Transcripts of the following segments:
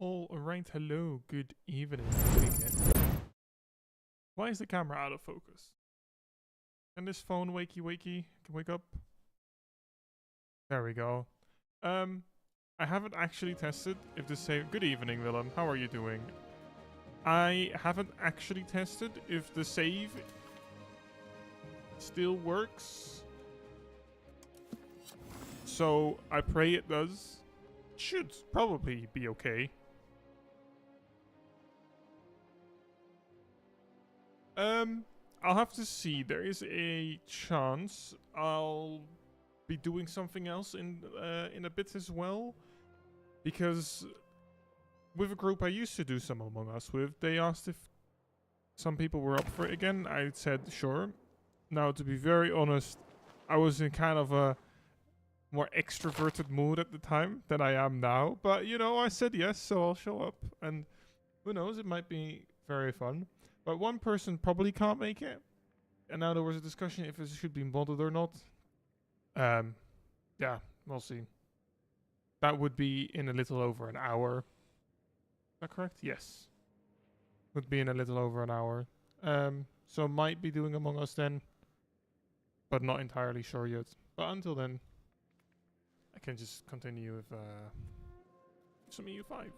All right, hello, good evening, weekend. Why is the camera out of focus? Can this phone wakey can wake up? There we go. I haven't actually tested if the save. Good evening, Willem. How are you doing? I haven't actually tested if the save still works. So I pray it does. Should probably be okay. I'll have to see. There is a chance I'll be doing something else in a bit as well, because with a group I used to do some Among Us with, they asked if some people were up for it again. I said sure. Now, to be very honest, I was in kind of a more extroverted mood at the time than I am now, but you know, I said yes, so I'll show up, and who knows, it might be very fun. But one person probably can't make it. And now there was a discussion if it should be modded or not. Yeah, we'll see. That would be in a little over an hour. Is that correct? Yes. Would be in a little over an hour. So might be doing Among Us then. But not entirely sure yet. But until then, I can just continue with some EU5.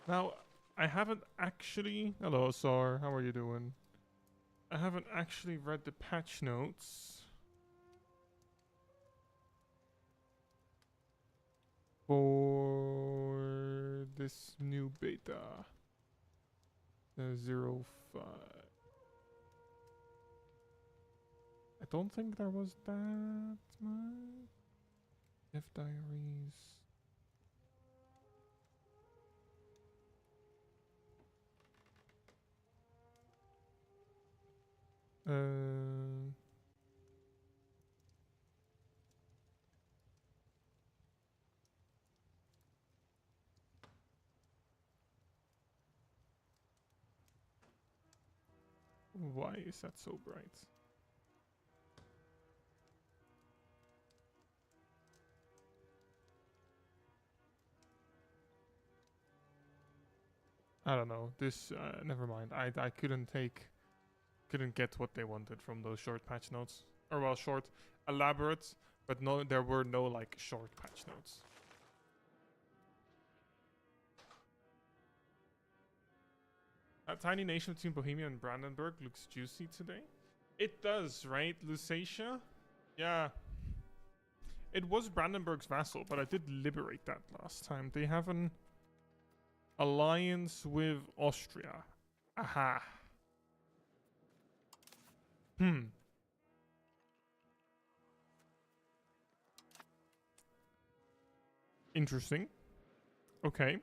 Now, I haven't actually... Hello, Sar. How are you doing? I haven't actually read the patch notes for this new beta. The 05. I don't think there was that much. F diaries. Why is that so bright? I don't know. This, never mind. I couldn't get what they wanted from those short patch notes. Or well, short, elaborate, but no, there were no like short patch notes. That tiny nation between Bohemia and Brandenburg looks juicy today. It does, right, Lusatia? Yeah. It was Brandenburg's vassal, but I did liberate that last time. They have an alliance with Austria. Aha. Interesting. Okay.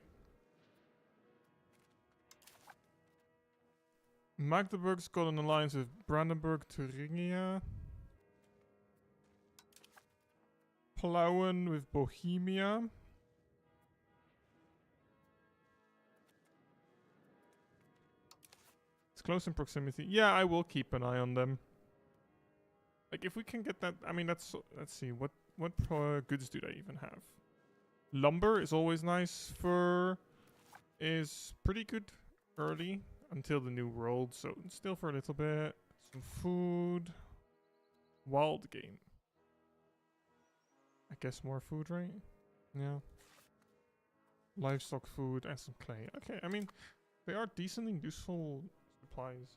Magdeburg's got an alliance with Brandenburg, Thuringia. Plauen with Bohemia. It's close in proximity. Yeah, I will keep an eye on them. Like, if we can get that... I mean, let's see. What goods do they even have? Lumber is always nice. Fur is pretty good early until the new world, so still for a little bit. Some food. Wild game. I guess more food, right? Yeah. Livestock food and some clay. Okay, I mean, they are decently useful supplies.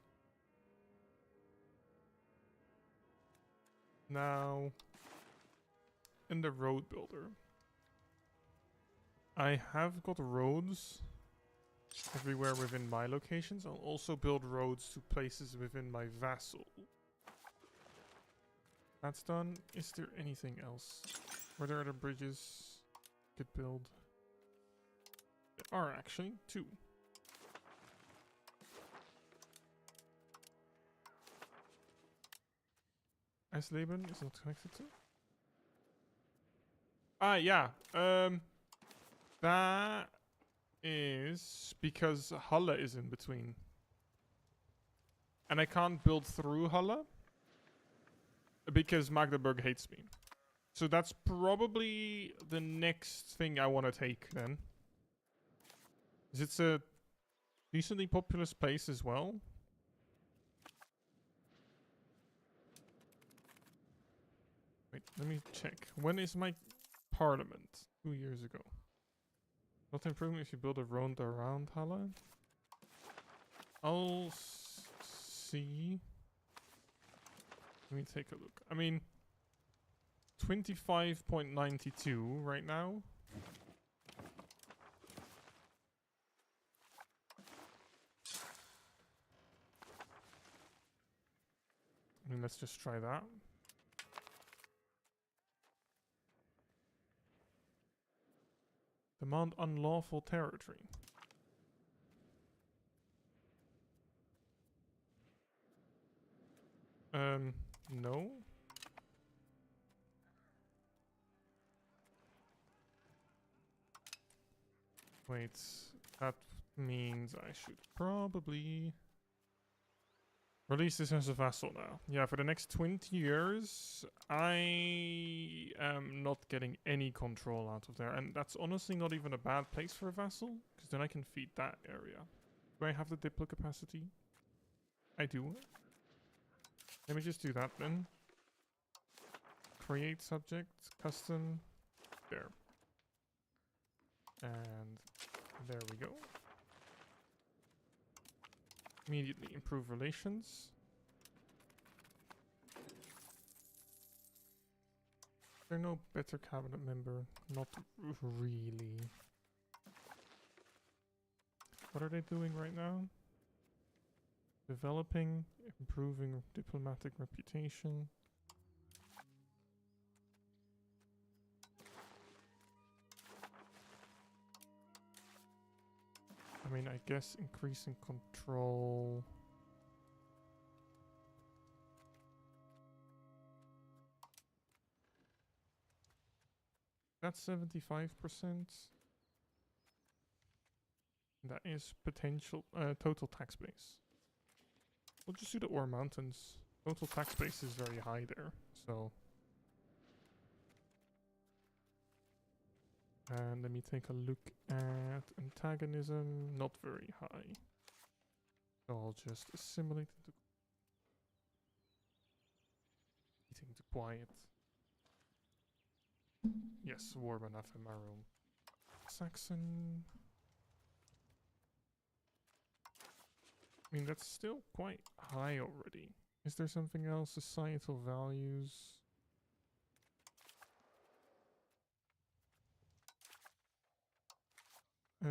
Now, in the road builder, I have got roads everywhere within my locations. I'll also build roads to places within my vassal. That's done. Is there anything else? Were there other bridges I could build? There are actually 2. Eisleben is not connected to. Ah, yeah. That is because Halle is in between. And I can't build through Halle because Magdeburg hates me. So that's probably the next thing I want to take then. It's a decently populous place as well. Wait, let me check. When is my parliament? 2 years ago. Not improving if you build a road around Halle. I'll see. Let me take a look. I mean, 25.92 right now. I mean, let's just try that. Demand unlawful territory. No. Wait, that means I should probably release this as a vassal now. Yeah, for the next 20 years, I am not getting any control out of there. And that's honestly not even a bad place for a vassal, because then I can feed that area. Do I have the diplo capacity? I do. Let me just do that then. Create subject, custom, there. And there we go. Immediately improve relations. Is there no better cabinet member? Not really. What are they doing right now? Developing, improving diplomatic reputation. I mean, I guess increasing control. That's 75%. That is potential total tax base. We'll just do the Ore Mountains. Total tax base is very high there, so. And let me take a look at antagonism. Not very high. So I'll just assimilate into eating to quiet. Yes, Warman Ephemeral. Saxon. I mean, that's still quite high already. Is there something else? Societal values. Oh.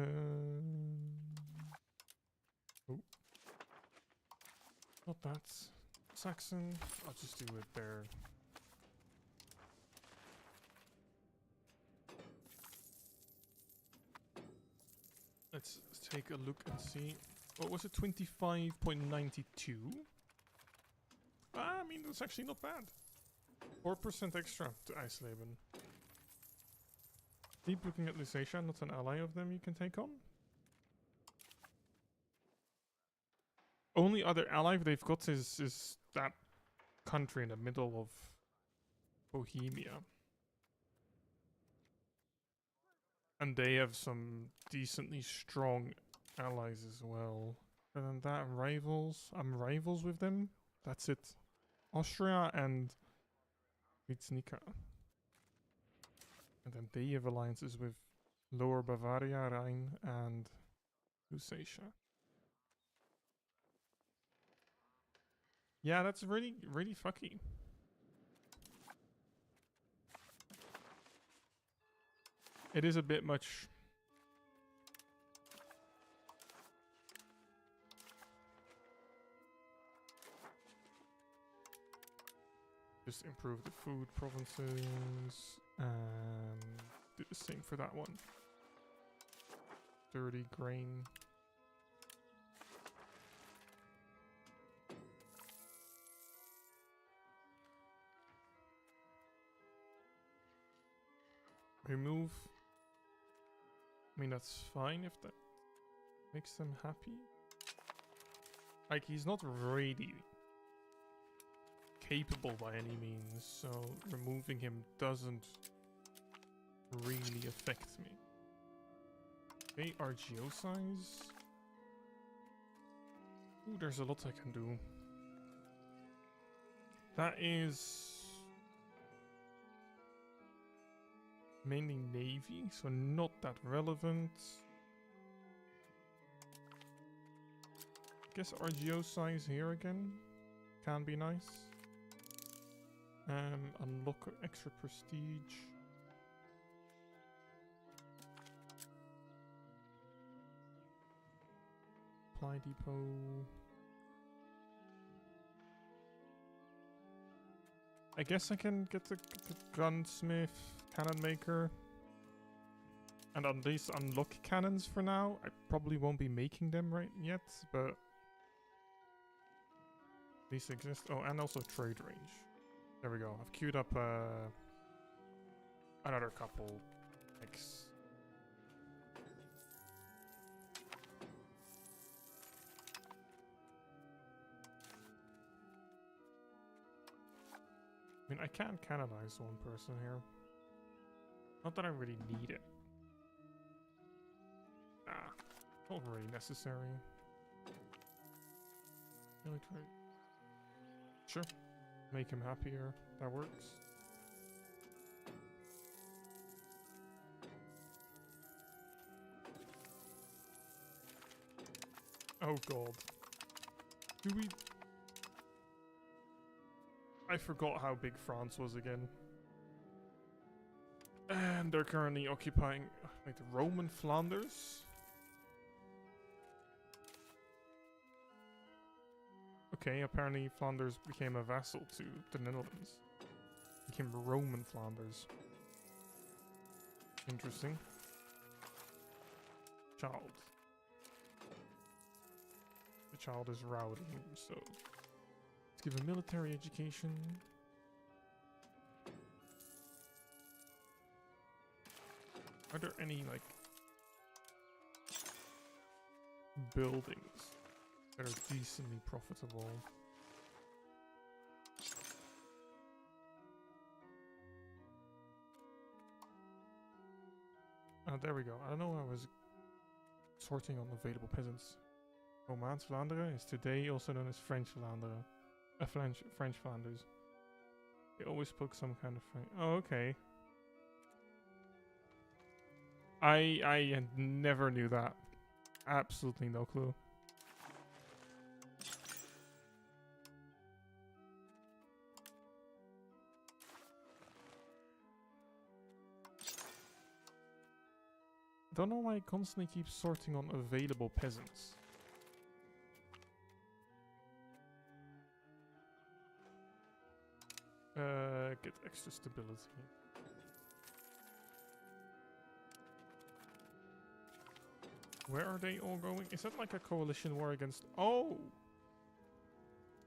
Not that. Saxon. I'll just do it there. Let's take a look and see. What was it? 25.92? I mean, that's actually not bad. 4% extra to Eisleben. Keep looking at Lusatia, not an ally of them you can take on. Only other ally they've got is that country in the middle of Bohemia. And they have some decently strong allies as well. Other than that, rivals. I'm rivals with them. That's it. Austria and Vitsnica. And then they have alliances with Lower Bavaria, Rhine, and Lusatia. Yeah, that's really, really fucky. It is a bit much. Just improve the food provinces and do the same for that one. Dirty grain. Remove. I mean, that's fine if that makes them happy. Like, he's not really capable by any means, so removing him doesn't really affect me. Okay, RGO size. Ooh, there's a lot I can do. That is mainly Navy, so not that relevant. Guess RGO size here again can be nice. Unlock extra prestige. Supply depot. I guess I can get the gunsmith, cannon maker, and at least unlock cannons for now. I probably won't be making them right yet, but these exist. Oh, and also trade range. There we go. I've queued up another couple X. I mean, I can canonize one person here. Not that I really need it. Ah, not really necessary. Military. Sure. Make him happier. That works. Oh god. Do we... I forgot how big France was again. And they're currently occupying like the Roman Flanders. Okay, apparently Flanders became a vassal to the Netherlands. Became Roman Flanders. Interesting. Child. The child is rowdy, so let's give a military education. Are there any, like, buildings that are decently profitable? There we go. I don't know, I was sorting on available peasants. Romance Vlaanderen is today also known as French Vlaanderen. French Flanders. They always spoke some kind of French. Oh, okay. I never knew that. Absolutely no clue. I don't know why I constantly keep sorting on available peasants. Get extra stability. Where are they all going? Is that like a coalition war against... Oh!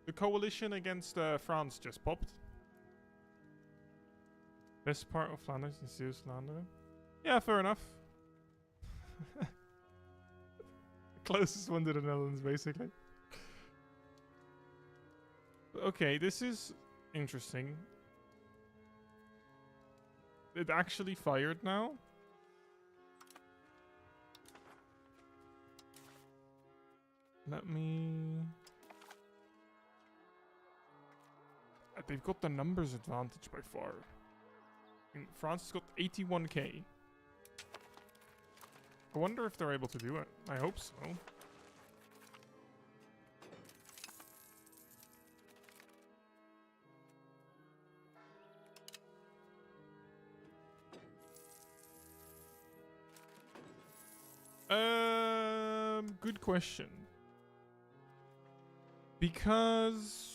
The coalition against France just popped. Best part of Flanders is Zeeuws-Vlaanderen. Yeah, fair enough. The closest one to the Netherlands, basically. Okay, this is interesting. It actually fired now? Let me... They've got the numbers advantage by far. I mean, France has got 81k. I wonder if they're able to do it. I hope so. Good question. Because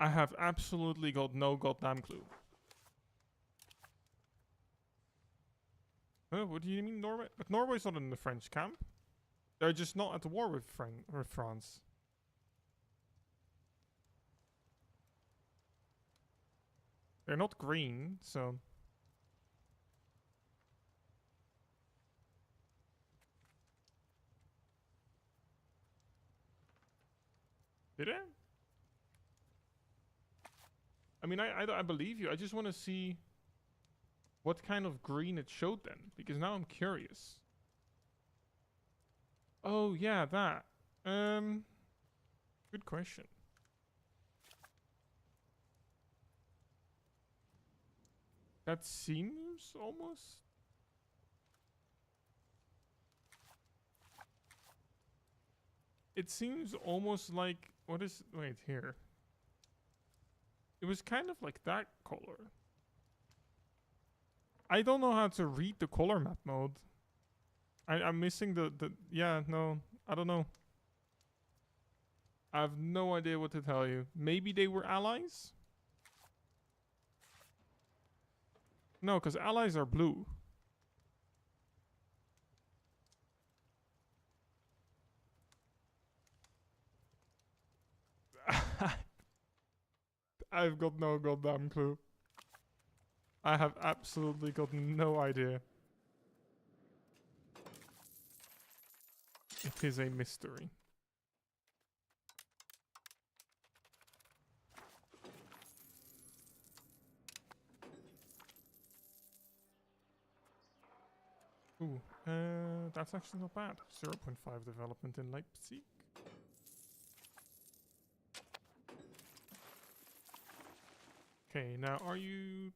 I have absolutely got no goddamn clue. What do you mean Norway? But Norway's not in the French camp. They're just not at the war with France. They're not green, so... Did it? I mean, I believe you. I just want to see what kind of green it showed then, because now I'm curious. Oh yeah, that. Good question. That seems almost. It seems almost like what is? Wait here. It was kind of like that color. I don't know how to read the color map mode. I'm missing the yeah, no, I don't know. I have no idea what to tell you. Maybe they were allies? No, because allies are blue. I've got no goddamn clue. I have absolutely got no idea. It is a mystery. Ooh, that's actually not bad. 0.5 development in Leipzig. Okay, now are you...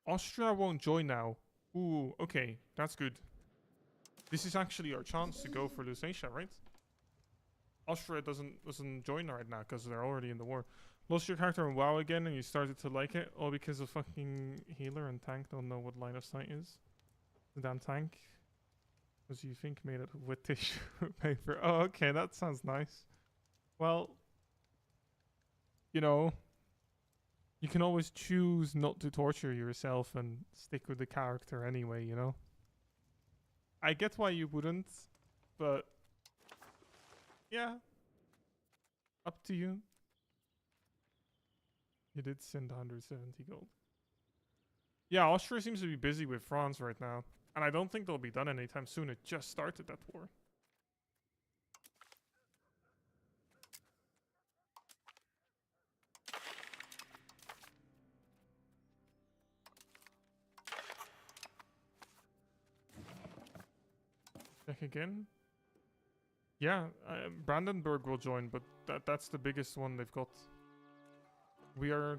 Austria won't join now. Ooh, okay, that's good. This is actually our chance to go for Lusatia, right? Austria doesn't join right now because they're already in the war. Lost your character in WoW again and you started to like it, all because of fucking healer and tank don't know what line of sight is. The damn tank. As you think made it with tissue paper. Oh, okay, that sounds nice. Well, you know, you can always choose not to torture yourself and stick with the character anyway, you know? I get why you wouldn't, but yeah, up to you. You did send 170 gold. Yeah, Austria seems to be busy with France right now. And I don't think they'll be done anytime soon. It just started that war. Check again. Yeah, Brandenburg will join, but that's the biggest one they've got. We are...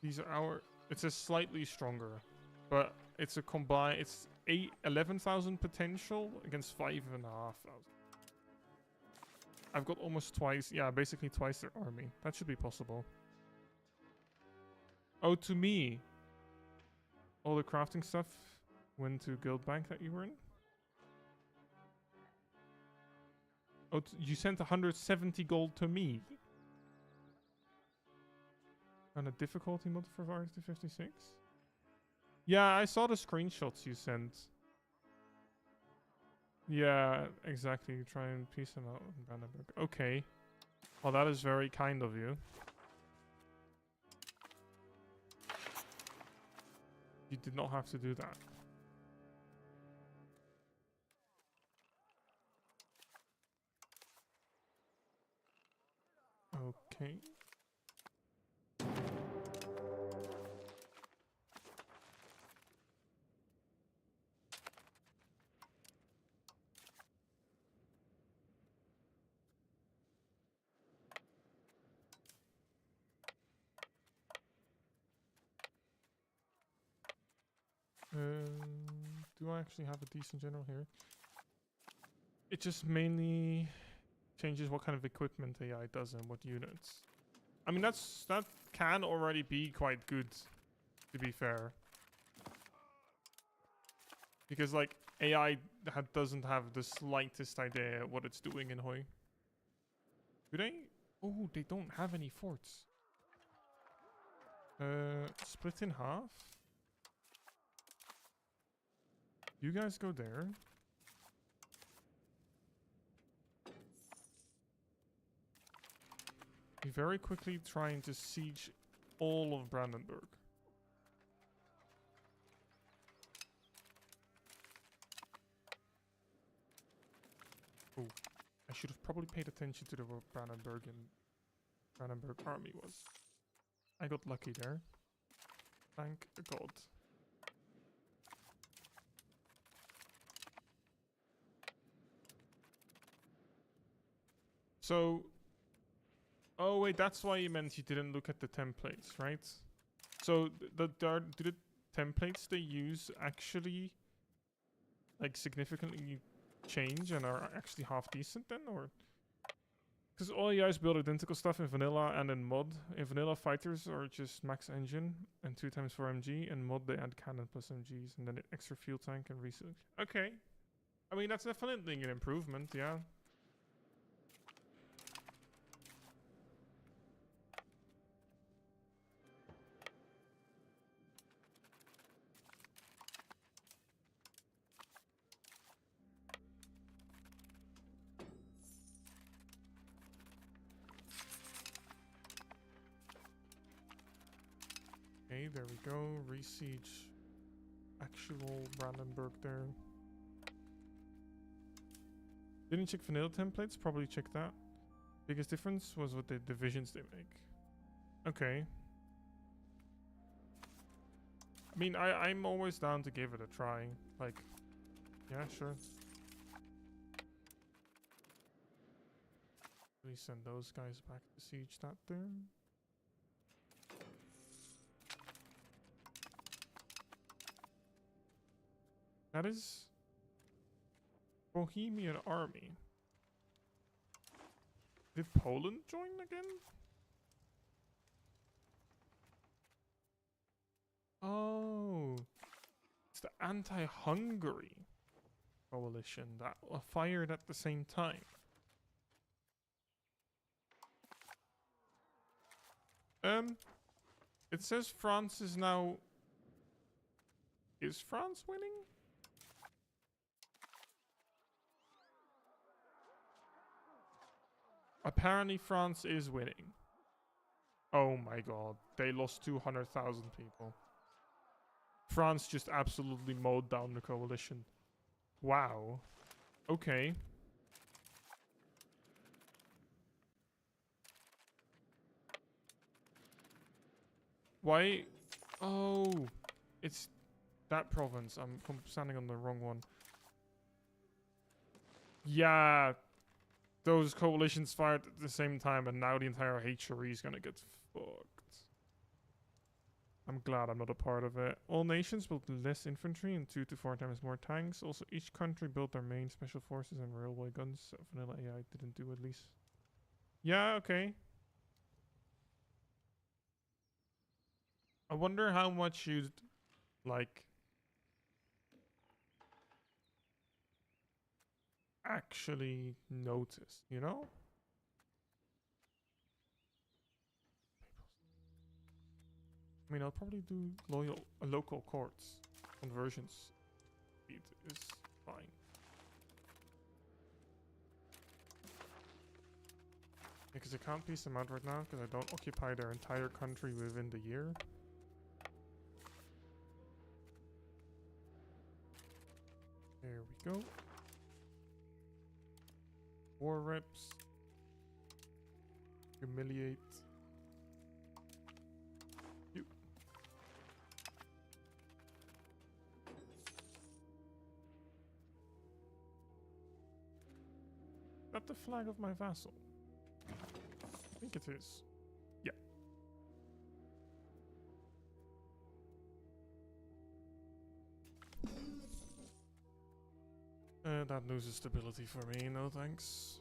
These are our... It's a slightly stronger, but it's a combined... It's 11,000 potential against 5,500. I've got almost twice... Yeah, basically twice their army. That should be possible. Oh, to me. All the crafting stuff went to Guild Bank that you were in? Oh, you sent 170 gold to me? And a difficulty modifier to 56? Yeah, I saw the screenshots you sent. Yeah, exactly. Try and piece them out in Brandenburg. Okay. Well, that is very kind of you. You did not have to do that. Okay. Do I actually have a decent general here? It just mainly changes what kind of equipment AI does and what units. I mean, that can already be quite good, to be fair. Because, like, AI doesn't have the slightest idea what it's doing in Hoi. Do they? Oh, they don't have any forts. Split in half. You guys go there. Be very quickly trying to siege all of Brandenburg. Oh, I should have probably paid attention to the where Brandenburg army was. I got lucky there. Thank God. So, oh wait, that's why you meant you didn't look at the templates, right? So, do the templates they use actually, like, significantly change and are actually half decent then, or? Because all you guys build identical stuff in vanilla and in mod. In vanilla, fighters are just max engine and 2x4 MG. In mod, they add cannon plus MGs and then an extra fuel tank and research. Okay. I mean, that's definitely an improvement, yeah. Okay, there we go. Re-siege actual Brandenburg there. Didn't check vanilla templates, probably check that. Biggest difference was with the divisions they make. Okay. I mean, I'm always down to give it a try. Like, yeah, sure. Please send those guys back to siege that there. That is Bohemian army. Did Poland join again? Oh, it's the anti-Hungary coalition that fired at the same time. It says France is now... Is France winning? Apparently France is winning. Oh my god, they lost 200,000 people. France just absolutely mowed down the coalition. Wow. Okay. Why? Oh, it's that province. I'm standing on the wrong one. Yeah, those coalitions fired at the same time, and now the entire HRE is gonna get fucked. I'm glad I'm not a part of it. All nations built less infantry and 2 to 4 times more tanks. Also, each country built their main special forces and railway guns. Vanilla AI didn't do at least. Yeah, okay. I wonder how much you'd, like, actually notice, you know? I mean, I'll probably do local courts. Conversions speed is fine. Because I can't piece them out right now because I don't occupy their entire country within the year. There we go. War reps. Humiliate. You. Is that the flag of my vassal? I think it is. Yeah. That loses stability for me, no thanks.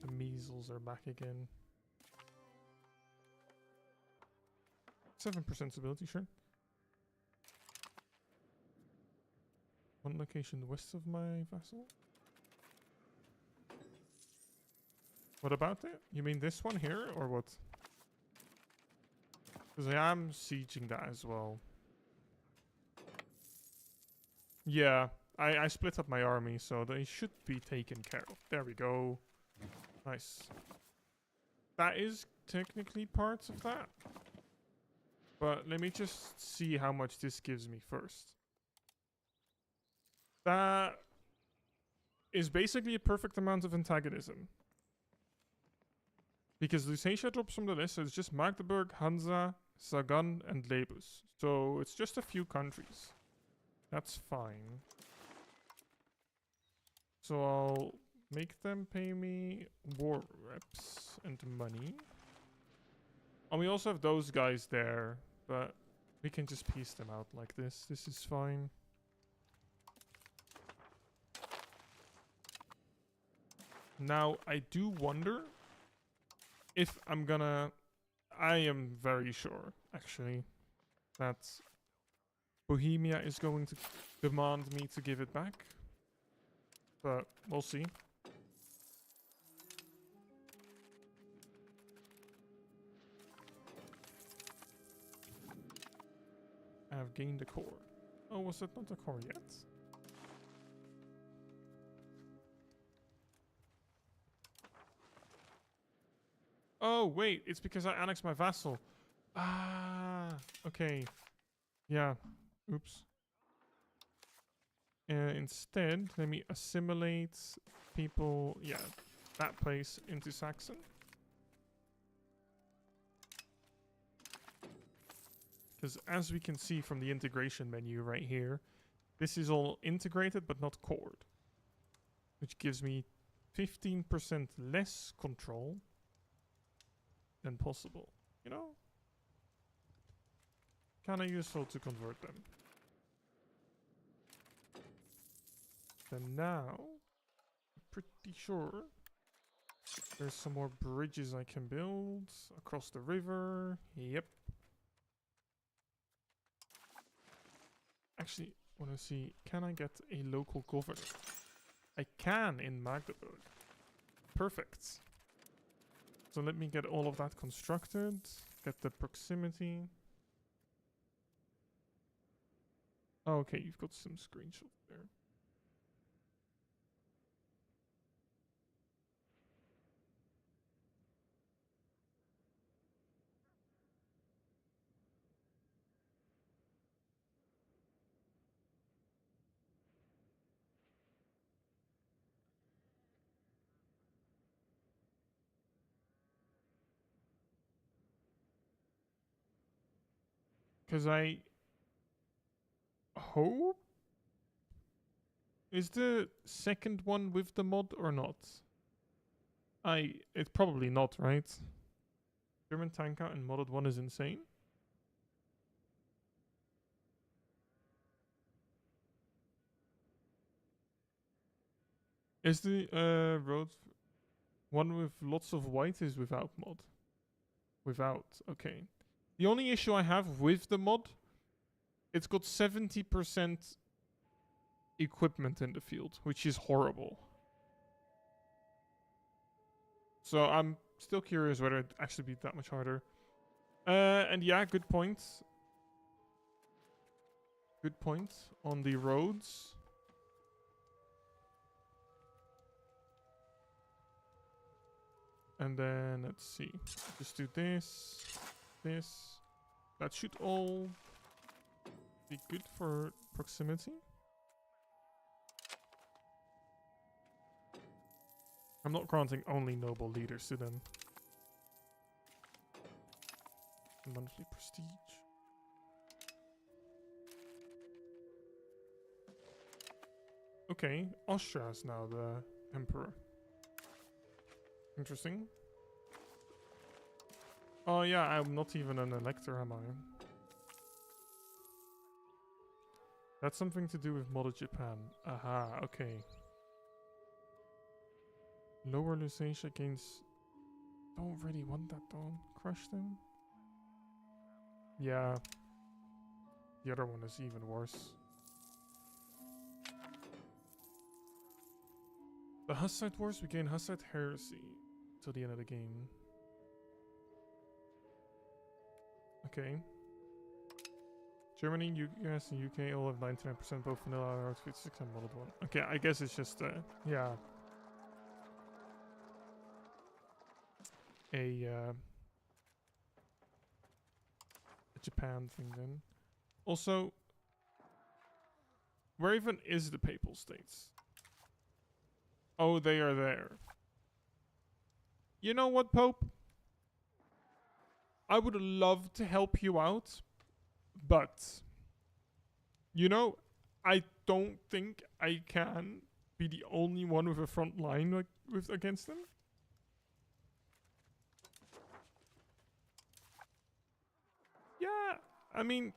The measles are back again. 7% stability, sure. One location west of my vassal. What about it? You mean this one here, or what? Because I am sieging that as well. Yeah, I split up my army, so they should be taken care of. There we go. Nice. That is technically parts of that. But let me just see how much this gives me first. That is basically a perfect amount of antagonism. Because Lusatia drops from the list, so it's just Magdeburg, Hansa, Sagan, and Lebus. So it's just a few countries. That's fine. So I'll make them pay me war reps and money. And we also have those guys there, but we can just piece them out like this. This is fine. Now, I do wonder if I'm gonna... I am very sure, actually, that Bohemia is going to demand me to give it back. But we'll see. I have gained a core. Oh, was that not a core yet? Oh, wait, it's because I annexed my vassal. Ah, okay. Yeah, oops. Instead, let me assimilate people, yeah, that place into Saxon. Because as we can see from the integration menu right here, this is all integrated but not cored. Which gives me 15% less control than possible. You know? Kind of useful to convert them. And now, I'm pretty sure there's some more bridges I can build across the river. Yep. Actually, want to see, can I get a local governor? I can in Magdeburg. Perfect. So let me get all of that constructed. Get the proximity. Oh, okay, you've got some screenshots there. Because I hope... Is the second one with the mod or not? It's probably not, right? German tank out in modded 1 is insane. Is the road one with lots of white is without mod? Without, okay. The only issue I have with the mod, it's got 70% equipment in the field, which is horrible. So I'm still curious whether it'd actually be that much harder. And yeah, good point. Good point on the roads. And then let's see. Just do this, this. That should all be good for proximity. I'm not granting only noble leaders to them. Monthly prestige. Okay, Austria is now the emperor. Interesting. Oh yeah, I'm not even an elector, am I? That's something to do with modded Japan. Aha, okay. Lower Lusatia gains... Don't really want that though. Crush them? Yeah. The other one is even worse. The Hussite Wars, we gain Hussite Heresy till the end of the game. Okay. Germany, US, and UK all have 99% both vanilla Route 56 and modded 1. Okay, I guess it's just, yeah. A Japan thing then. Also, Where even is the Papal States? Oh, they are there. You know what, Pope? I would love to help you out, but, you know, I don't think I can be the only one with a front line like, with against them. Yeah, I mean,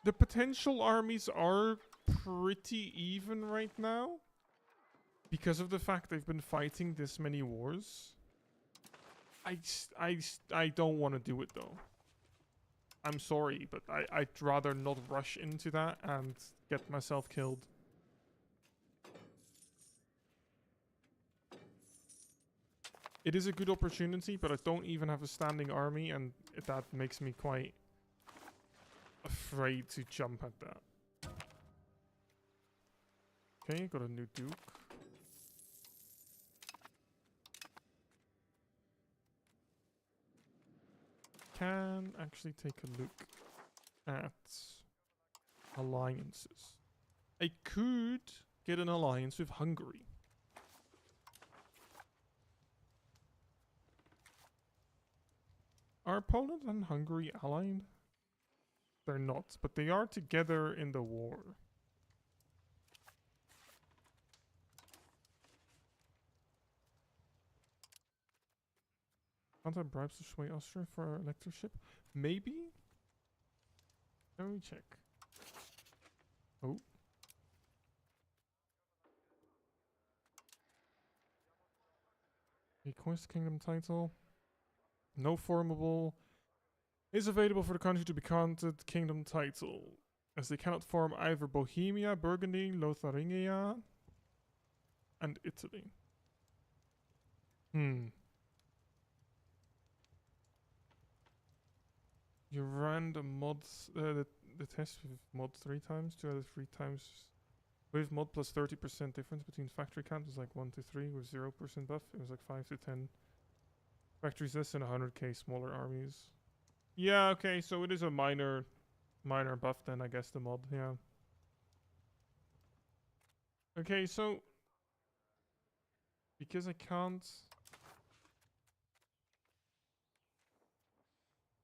the potential armies are pretty even right now because of the fact they've been fighting this many wars. I don't want to do it though. I'm sorry, but I'd rather not rush into that and get myself killed. It is a good opportunity, but I don't even have a standing army, and that makes me quite afraid to jump at that. Okay, got a new duke. Can actually take a look at alliances. I could get an alliance with Hungary. Are Poland and Hungary allied? They're not, but they are together in the war. Can't I bribes to sway Austria for our electorship? Maybe? Let me check. Oh. Request kingdom title. No formable is available for the country to be granted kingdom title, as they cannot form either Bohemia, Burgundy, Lotharingia, and Italy. You ran the mods, the test with mod 3 times, 2 out of 3 times. With mod plus 30% difference between factory count was like 1 to 3 with 0% buff. It was like 5 to 10 factories less and 100k smaller armies. Yeah, okay, so it is a minor buff then, I guess, the mod, yeah. Okay, so because I can't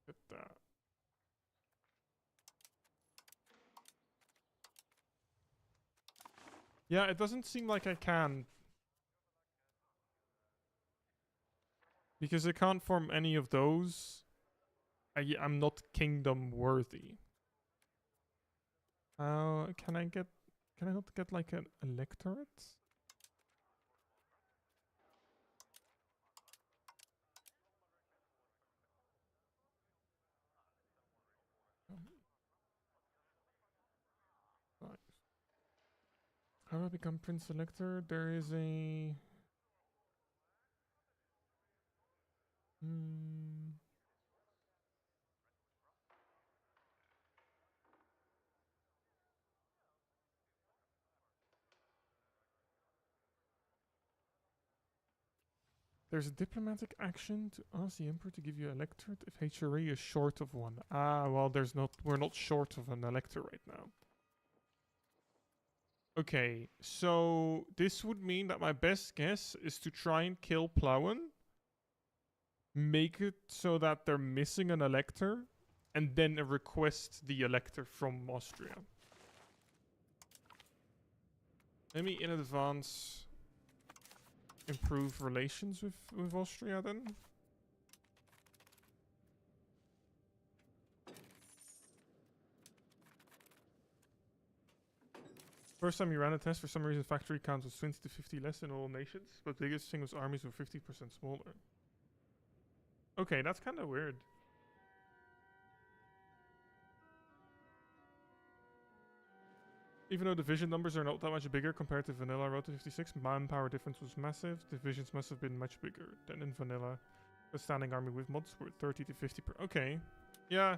get that. Yeah, it doesn't seem like I can. Because I can't form any of those. I'm not kingdom worthy. Can I not get like an electorate? Right. How do I become Prince Elector? There is a... There's a diplomatic action to ask the Emperor to give you electorate if HRE is short of one. Ah, well, we're not short of an elector right now. Okay, so this would mean that my best guess is to try and kill Plauen, make it so that they're missing an elector, and then request the elector from Austria. Let me in advance improve relations with Austria then. First time you ran a test, for some reason factory count was 20 to 50 less in all nations, but biggest thing was armies were 50% smaller. Okay, that's kind of weird. Even though division numbers are not that much bigger compared to vanilla Road to 56, manpower difference was massive. Divisions must have been much bigger than in vanilla. The standing army with mods were 30 to 50 per... Okay. Yeah.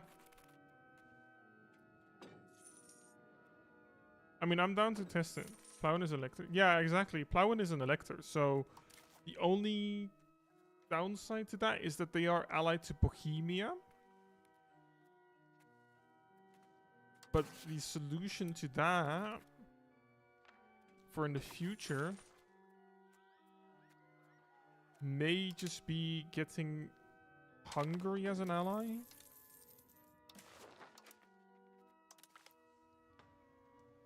I mean, I'm down to test it. Plauen is elector. Yeah, exactly. Plauen is an elector. So the only downside to that is that they are allied to Bohemia. But the solution to that for in the future may just be getting Hungary as an ally.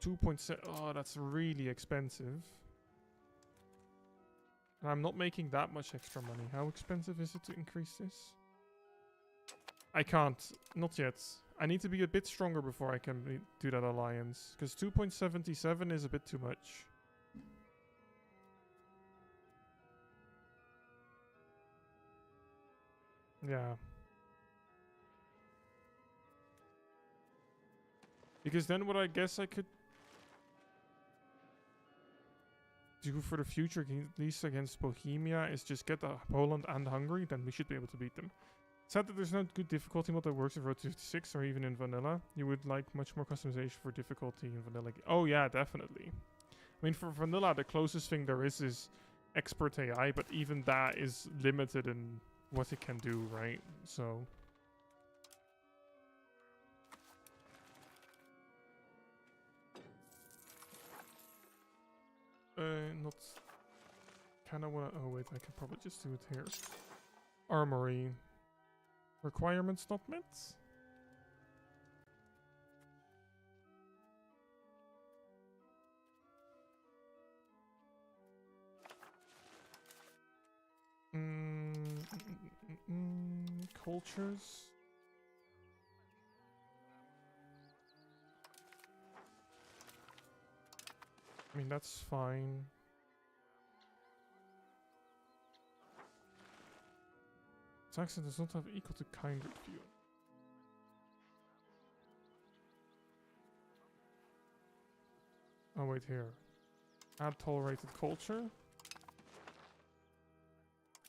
$2.7. Oh, that's really expensive. And I'm not making that much extra money. How expensive is it to increase this? I can't. Not yet. I need to be a bit stronger before I can do that alliance. Because 2.77 is a bit too much. Yeah. Because then what I guess I could do for the future, at least against Bohemia, is just get Poland and Hungary, then we should be able to beat them. Sad that there's no good difficulty mode that works in Road 56 or even in vanilla. You would like much more customization for difficulty in vanilla. Oh yeah, definitely. I mean, for vanilla, the closest thing there is expert AI, but even that is limited in what it can do, right? So... not... Kinda wanna... Oh wait, I can probably just do it here. Armory. Requirements not met? Cultures. I mean, that's fine. Saxon does not have equal to kindred view. Oh, wait, here. Add tolerated culture.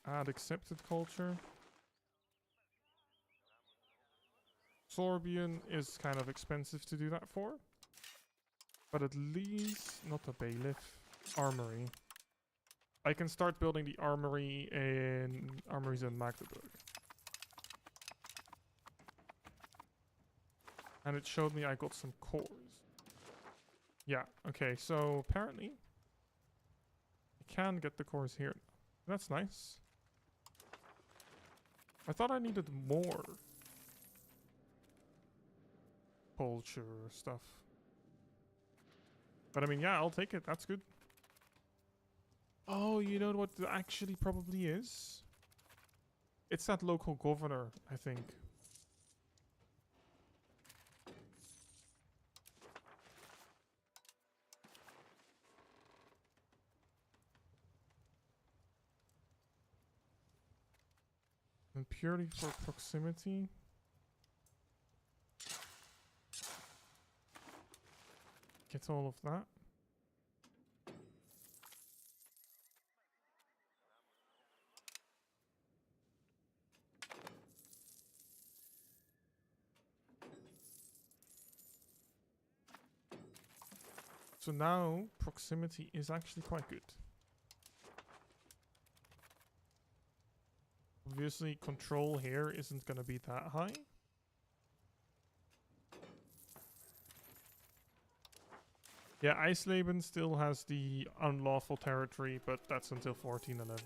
Add accepted culture. Sorbian is kind of expensive to do that for. But at least not a bailiff. Armory. I can start building the armories in Magdeburg. And it showed me I got some cores. Yeah, okay, so apparently I can get the cores here. That's nice. I thought I needed more culture stuff. But I mean, yeah, I'll take it. That's good. Oh, you know what it actually probably is? It's that local governor, I think. And purely for proximity. Get all of that. So now proximity is actually quite good. Obviously control here isn't going to be that high. Yeah, Eisleben still has the unlawful territory, but that's until 1411.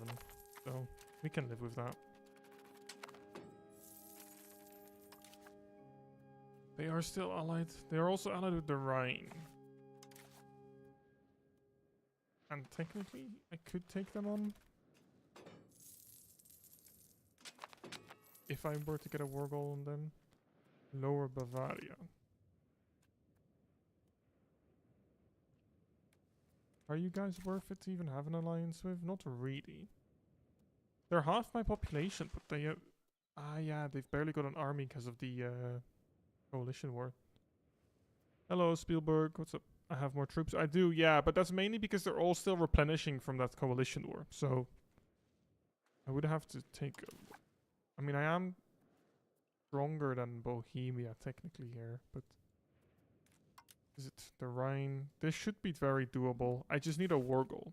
So we can live with that. They are still allied. They are also allied with the Rhine. And technically, I could take them on. If I were to get a war goal on them. Lower Bavaria. Are you guys worth it to even have an alliance with? Not really. They're half my population, but they... yeah, they've barely got an army because of the coalition war. Hello, Spielberg. What's up? I have more troops. I do, yeah, but that's mainly because they're all still replenishing from that coalition war. So I would have to take... I mean, I am stronger than Bohemia technically here, but... Is it the Rhine? This should be very doable. I just need a war goal.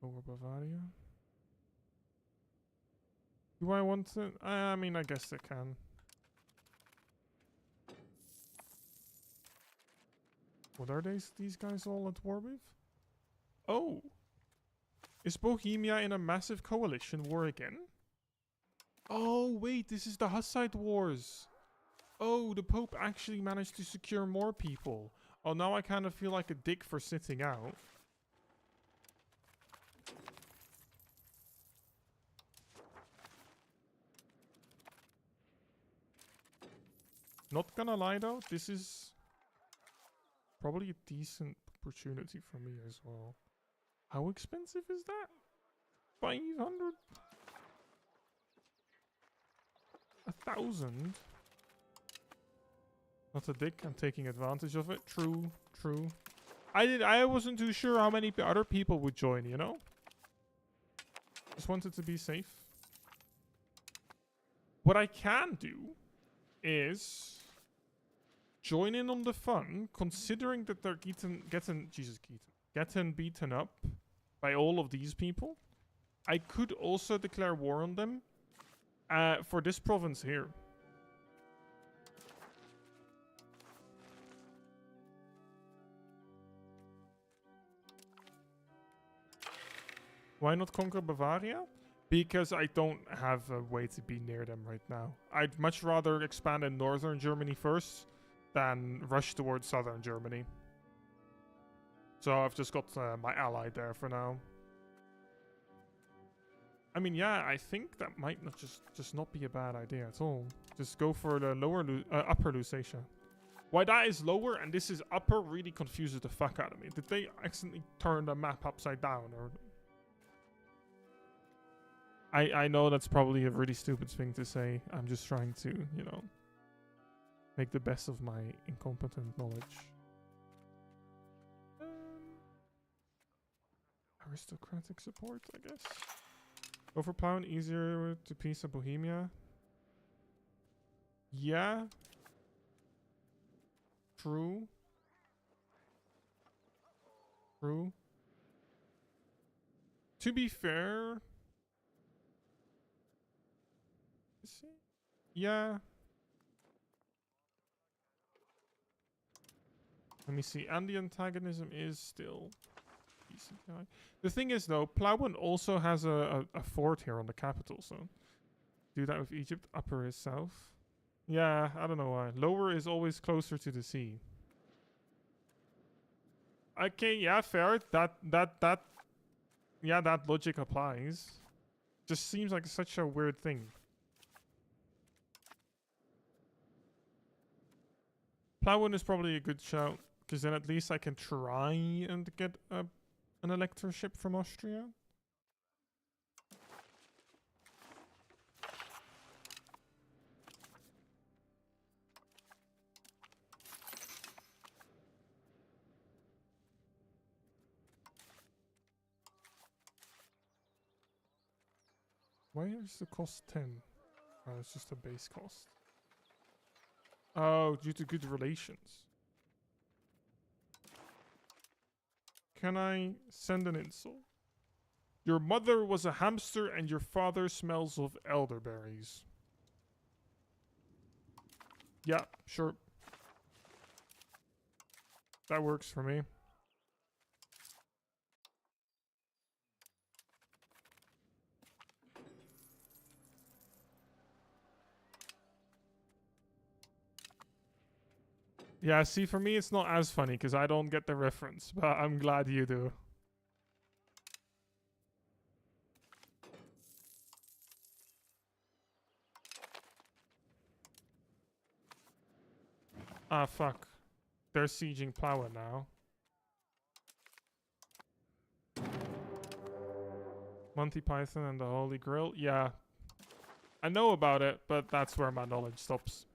Lower Bavaria. Do I want to? I mean, I guess I can. What are these guys all at war with? Oh. Is Bohemia in a massive coalition war again? Oh, wait, this is the Hussite Wars. Oh, the Pope actually managed to secure more people. Oh, now I kind of feel like a dick for sitting out. Not gonna lie though, this is probably a decent opportunity for me as well. How expensive is that? 500? 1,000? Not a dick, I'm taking advantage of it. True, true. I wasn't too sure how many other people would join, you know? Just wanted to be safe. What I can do is join in on the fun, considering that they're getting beaten up by all of these people. I could also declare war on them for this province here. Why not conquer Bavaria? Because I don't have a way to be near them right now. I'd much rather expand in northern Germany first than rush towards southern Germany. So I've just got my ally there for now. I mean, yeah, I think that might not just not be a bad idea at all. Just go for the upper Lusatia. Why that is lower and this is upper really confuses the fuck out of me. Did they accidentally turn the map upside down or... I know that's probably a really stupid thing to say. I'm just trying to, you know, make the best of my incompetent knowledge. Aristocratic support, I guess. Overplowing easier to peace of Bohemia. Yeah. True. True. To be fair... Yeah. Let me see. And the antagonism is still decent high. The thing is, though, Plauen also has a fort here on the capital, so do that with Egypt. Upper is south. Yeah, I don't know why. Lower is always closer to the sea. Okay, yeah, fair. Yeah, that logic applies. Just seems like such a weird thing. Plauen is probably a good shout, because then at least I can try and get an electorship from Austria. Why is the cost 10? Oh, it's just a base cost. Oh, due to good relations. Can I send an insult? Your mother was a hamster and your father smells of elderberries. Yeah, sure. That works for me. Yeah, see, for me it's not as funny because I don't get the reference, but I'm glad you do. Ah, fuck. They're sieging Plauen now. Monty Python and the Holy Grail? Yeah. I know about it, but that's where my knowledge stops.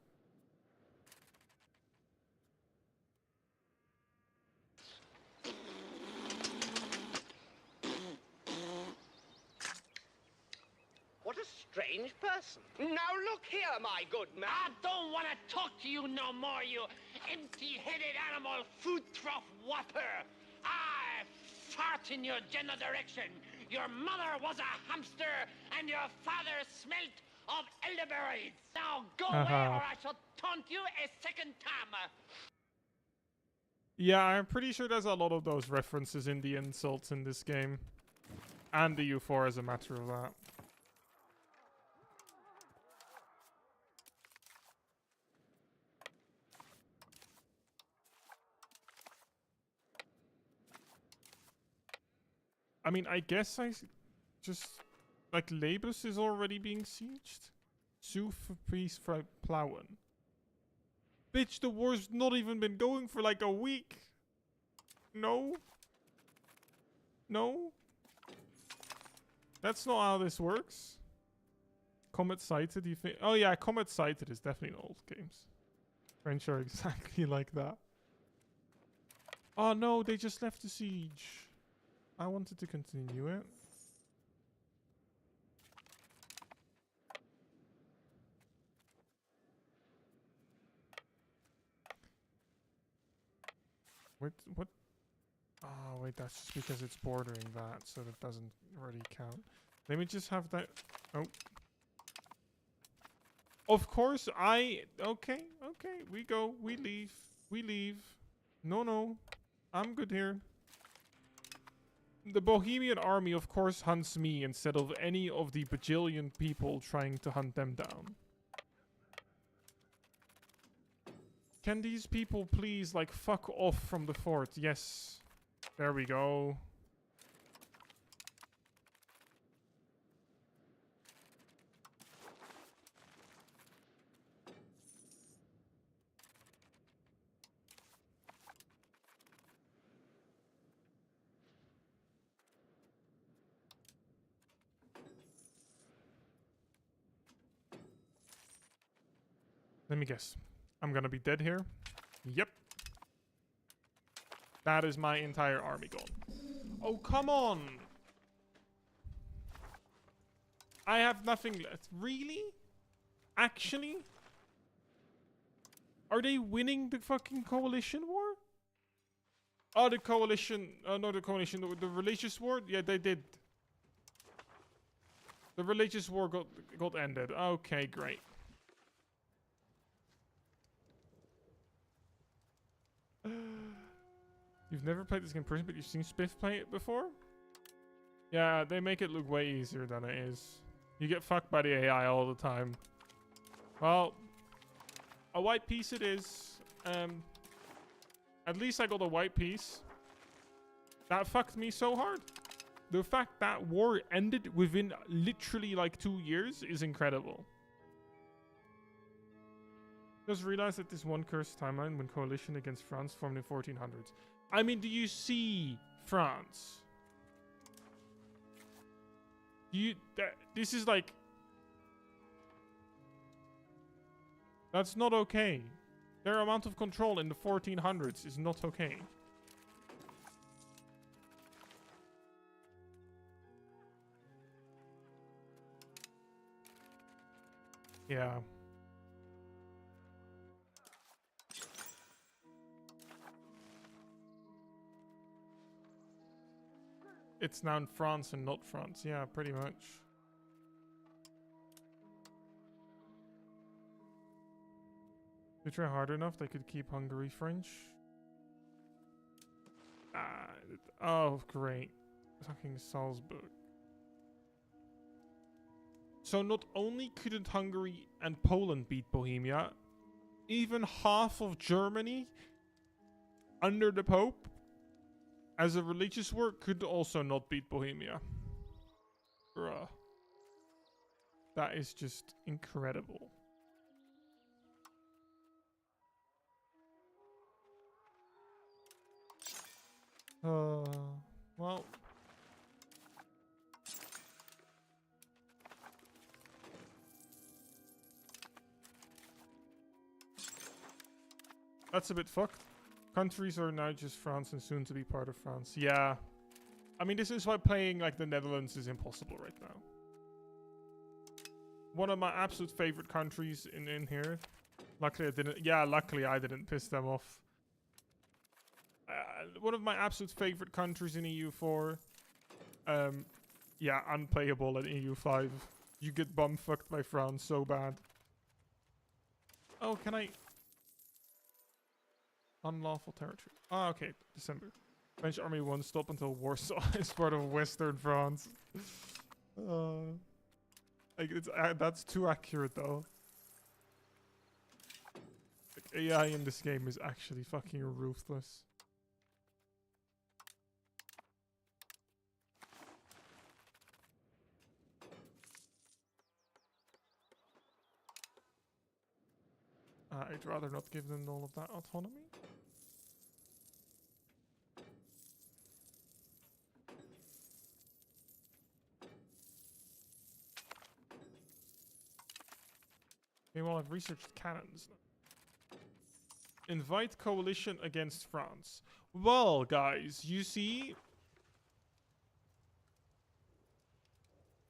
What a strange person. Now look here, my good man. I don't want to talk to you no more, you empty-headed animal food trough whopper. I fart in your general direction. Your mother was a hamster, and your father smelt of elderberries. Now go away, or I shall taunt you a second time. Yeah, I'm pretty sure there's a lot of those references in the insults in this game. And the U4 as a matter of that. I mean, I guess just... Like, Labus is already being sieged? Sue for peace for Plowen. Bitch, the war's not even been going for like a week. No. No. That's not how this works. Comet Sighted, you think? Oh yeah, Comet Sighted is definitely in old games. French are exactly like that. Oh no, they just left the siege. I wanted to continue it. What? Oh, wait, that's just because it's bordering that, so that doesn't really count. Let me just have that... Oh. Of course, Okay, we go. We leave. We leave. No. I'm good here. The Bohemian army, of course, hunts me instead of any of the bajillion people trying to hunt them down. Can these people please, like, fuck off from the fort? Yes. There we go. Let me guess. I'm gonna be dead here. Yep. That is my entire army gone. Oh, come on! I have nothing left. Really? Actually? Are they winning the fucking coalition war? Oh, the coalition... no, the coalition. The religious war? Yeah, they did. The religious war got ended. Okay, great. You've never played this game in person, but you've seen Spiff play it before? Yeah, they make it look way easier than it is. You get fucked by the AI all the time. Well, a white piece it is. At least I got a white piece. That fucked me so hard. The fact that war ended within literally like 2 years is incredible. Just realized that this one cursed timeline when coalition against France formed in 1400s. I mean, do you see France? This is like... That's not okay. Their amount of control in the 1400s is not okay. Yeah. It's now in France and not France. Yeah, pretty much. If they try hard enough, they could keep Hungary French. Oh, great. Fucking Salzburg. So not only couldn't Hungary and Poland beat Bohemia, even half of Germany under the Pope as a religious war could also not beat Bohemia. Bruh. That is just incredible. Well. That's a bit fucked. Countries are now just France and soon to be part of France. Yeah. I mean, this is why playing like the Netherlands is impossible right now. One of my absolute favorite countries in here. Luckily I didn't. Yeah, luckily I didn't piss them off. One of my absolute favorite countries in EU4. Yeah, unplayable in EU5. You get bum-fucked by France so bad. Oh, can I... Unlawful territory. Ah, okay. December. French army won't stop until Warsaw is part of Western France. Like that's too accurate, though. Like, AI in this game is actually fucking ruthless. I'd rather not give them all of that autonomy. Okay, well, I've researched cannons. Invite coalition against France. Well, guys, you see...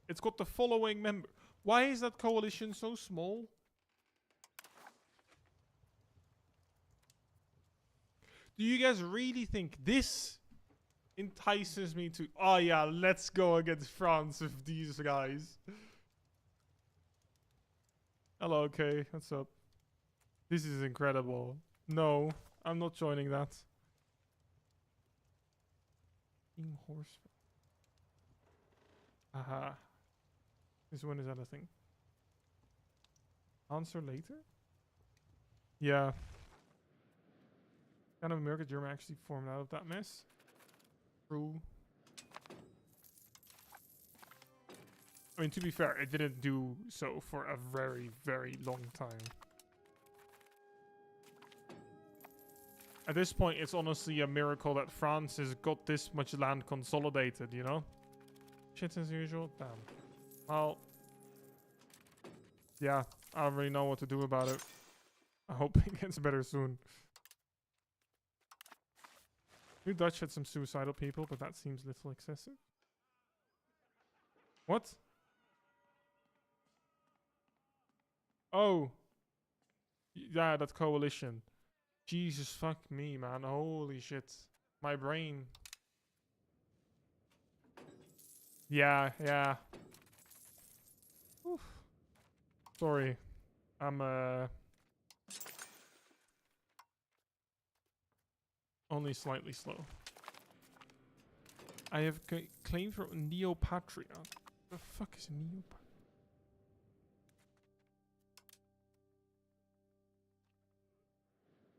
It's got the following member. Why is that coalition so small? Do you guys really think this entices me to... Oh yeah, let's go against France with these guys. Hello, okay, what's up? This is incredible. No, I'm not joining that. King horse. Aha. This one is that a thing? Answer later? Yeah. Kind of America, Germany actually formed out of that mess. True. I mean, to be fair, it didn't do so for a very, very long time. At this point, it's honestly a miracle that France has got this much land consolidated, you know? Shit as usual? Damn. Well... Yeah, I don't really know what to do about it. I hope it gets better soon. New Dutch had some suicidal people, but that seems a little excessive. What? Oh. Yeah, that coalition. Jesus fuck me, man. Holy shit. My brain. Yeah, yeah. Oof. Sorry. I'm, only slightly slow. I have claimed for Neopatria. The fuck is Neopatria?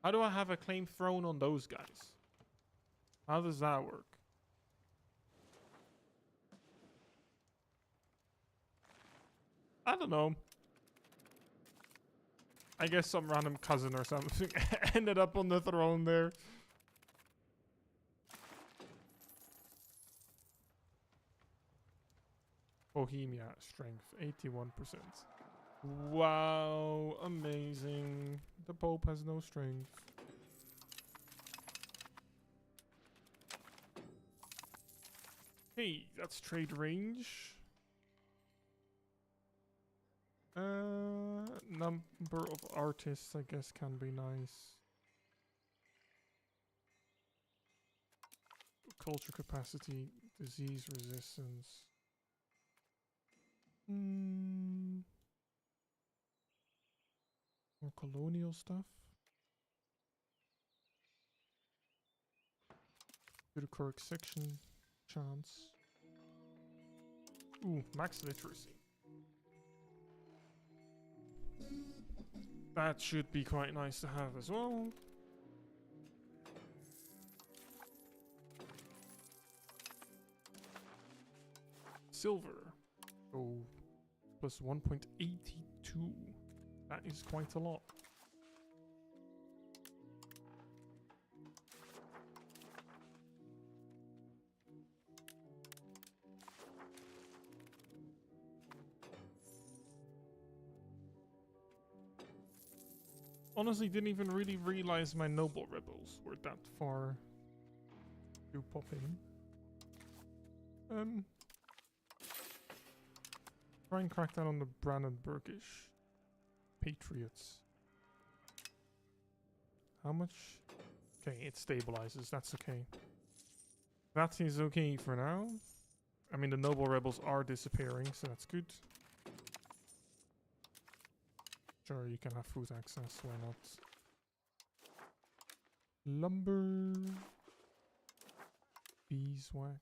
How do I have a claim thrown on those guys? How does that work? I don't know. I guess some random cousin or something ended up on the throne there. Bohemia, strength, 81%. Wow, amazing. The Pope has no strength. Hey, that's trade range. Number of artists, I guess, can be nice. Culture capacity, disease resistance. More colonial stuff. Good correct section chance. Ooh, max literacy. That should be quite nice to have as well. Silver. Oh, plus 1.82. That is quite a lot. Honestly, didn't even really realize my noble rebels were that far to pop in. Try and crack down on the Brandenburgish patriots. How much? Okay, it stabilizes. That's okay. That is okay for now. I mean, the noble rebels are disappearing, so that's good. Sure, you can have food access, why not? Lumber. Beeswax.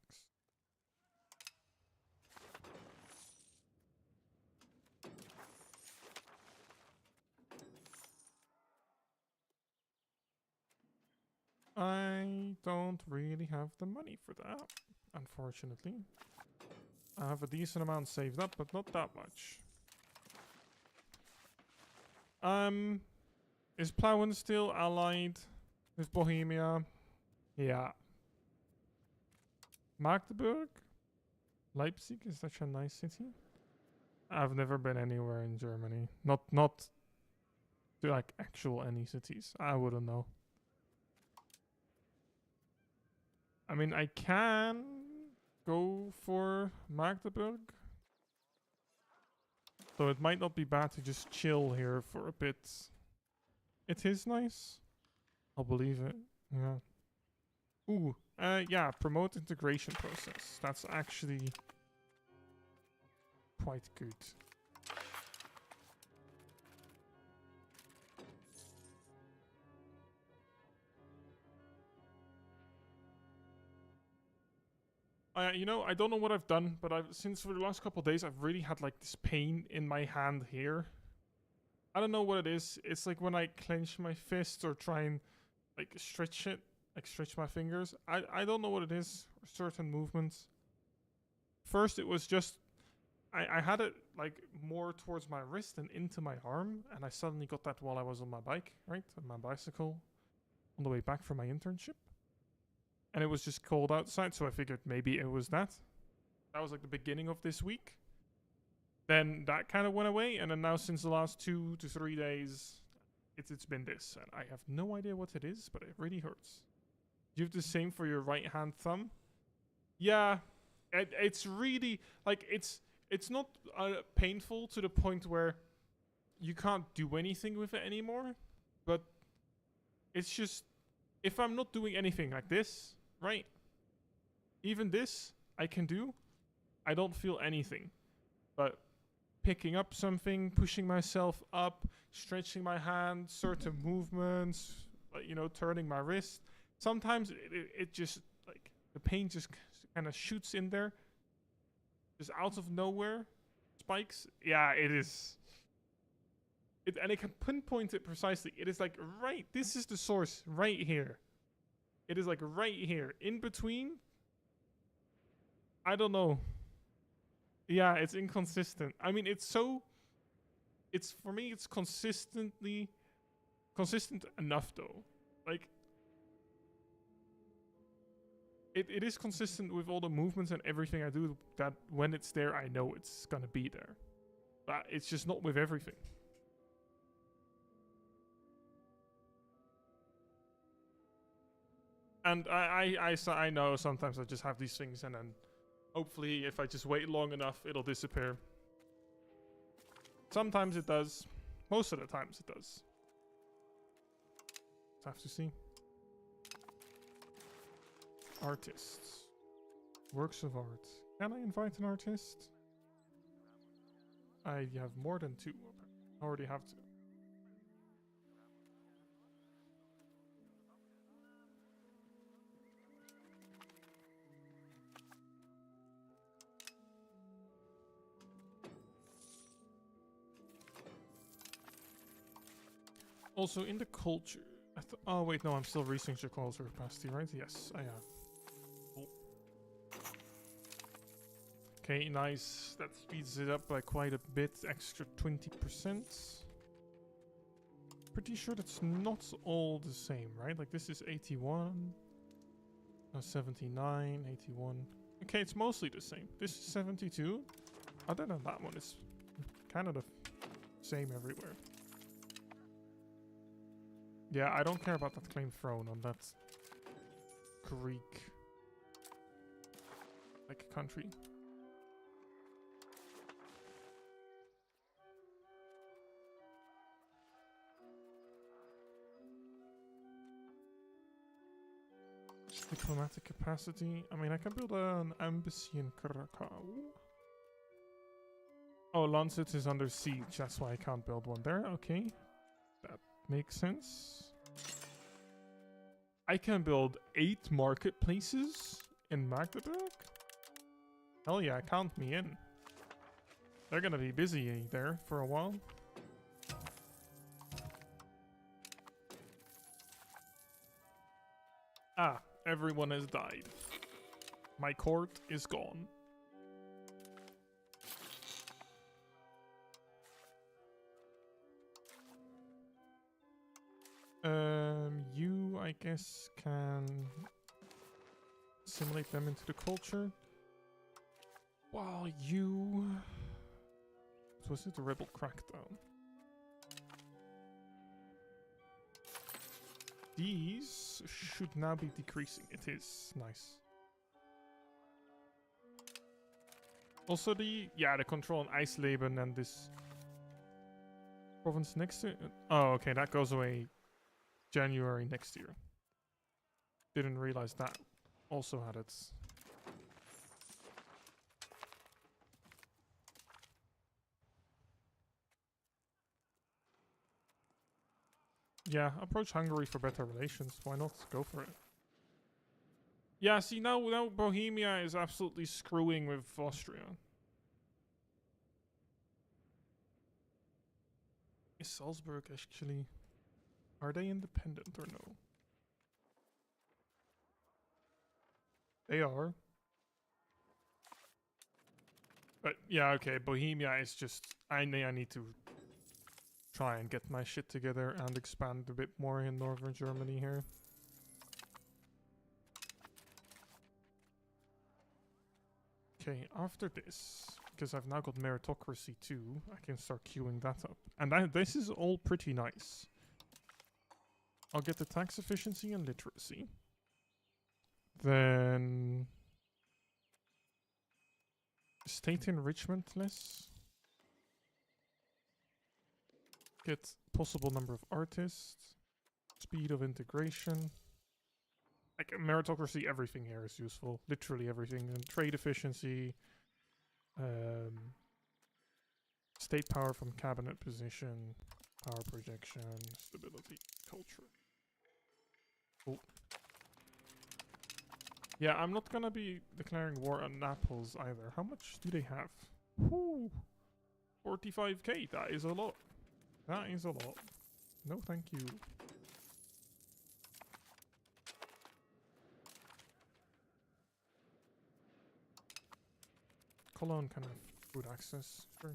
I don't really have the money for that, unfortunately. I have a decent amount saved up, but not that much. Is Plauen still allied with Bohemia? Yeah. Magdeburg? Leipzig is such a nice city. I've never been anywhere in Germany. Not to like actual any cities. I wouldn't know. I mean, I can go for Magdeburg. So it might not be bad to just chill here for a bit. It is nice. I'll believe it. Yeah. Ooh, yeah, promote integration process. That's actually quite good. You know, I don't know what I've done, but since for the last couple of days, I've really had like this pain in my hand here. I don't know what it is. It's like when I clench my fist or try and like stretch it, like stretch my fingers. I don't know what it is. Certain movements. First, it was just I had it like more towards my wrist and into my arm, and I suddenly got that while I was on my bike, right, on my bicycle, on the way back from my internship. And it was just cold outside, so I figured maybe it was that. That was like the beginning of this week. Then that kind of went away, and then now since the last 2 to 3 days, it's been this. And I have no idea what it is, but it really hurts. Do you have the same for your right hand thumb? Yeah, it's really, like, it's not painful to the point where you can't do anything with it anymore, but it's just, if I'm not doing anything like this, right? Even this, I can do. I don't feel anything. But picking up something, pushing myself up, stretching my hand, certain movements, you know, turning my wrist. Sometimes it just, like, the pain just kind of shoots in there. Just out of nowhere. Spikes. Yeah, it is. And it can pinpoint it precisely. It is like, right, this is the source right here. It is like right here. In between, I don't know. Yeah, it's inconsistent. I mean, for me, it's consistent enough though. Like, it is consistent with all the movements and everything I do, that when it's there, I know it's gonna be there. But it's just not with everything. And I know sometimes I just have these things, and then hopefully if I just wait long enough, it'll disappear. Sometimes it does. Most of the times it does. Have to see. Artists. Works of art. Can I invite an artist? I have more than 2. I already have 2. Also, in the culture... oh, wait, no, I'm still researching the culture capacity, right? Yes, I am. Cool. Okay, nice. That speeds it up by quite a bit. Extra 20%. Pretty sure that's not all the same, right? Like, this is 81. 79, 81. Okay, it's mostly the same. This is 72. Other than that one, it's kind of the same everywhere. Yeah, I don't care about that claim throne on that Greek like country. Diplomatic capacity. I mean, I can build an embassy in Krakow. Oh, Lancet is under siege. That's why I can't build one there. Okay. That makes sense. I can build 8 marketplaces in Magdeburg? Hell yeah, count me in. They're gonna be busy there for a while. Ah, everyone has died. My court is gone. You, I guess, can assimilate them into the culture. While you... Was it a rebel crackdown? These should now be decreasing. It is. Nice. Also the control on Eisleben and this province next to it. Oh, okay, that goes away January next year. Didn't realize that also had its... Yeah, approach Hungary for better relations. Why not? Go for it. Yeah, see, now Bohemia is absolutely screwing with Austria. Is Salzburg actually... Are they independent or no? They are. But yeah, okay, Bohemia is just... I need to try and get my shit together and expand a bit more in northern Germany here. Okay, after this, because I've now got meritocracy too, I can start queuing that up. And this is all pretty nice. I'll get the tax efficiency and literacy. Then... State enrichment less. Get possible number of artists. Speed of integration. Like meritocracy, everything here is useful. Literally everything. And trade efficiency. State power from cabinet position. Power projection. Stability. Culture. Cool. Yeah, I'm not gonna be declaring war on Naples either. How much do they have? Whoo! 45k. That is a lot. That is a lot. No, thank you. Cologne can have food access. Sure.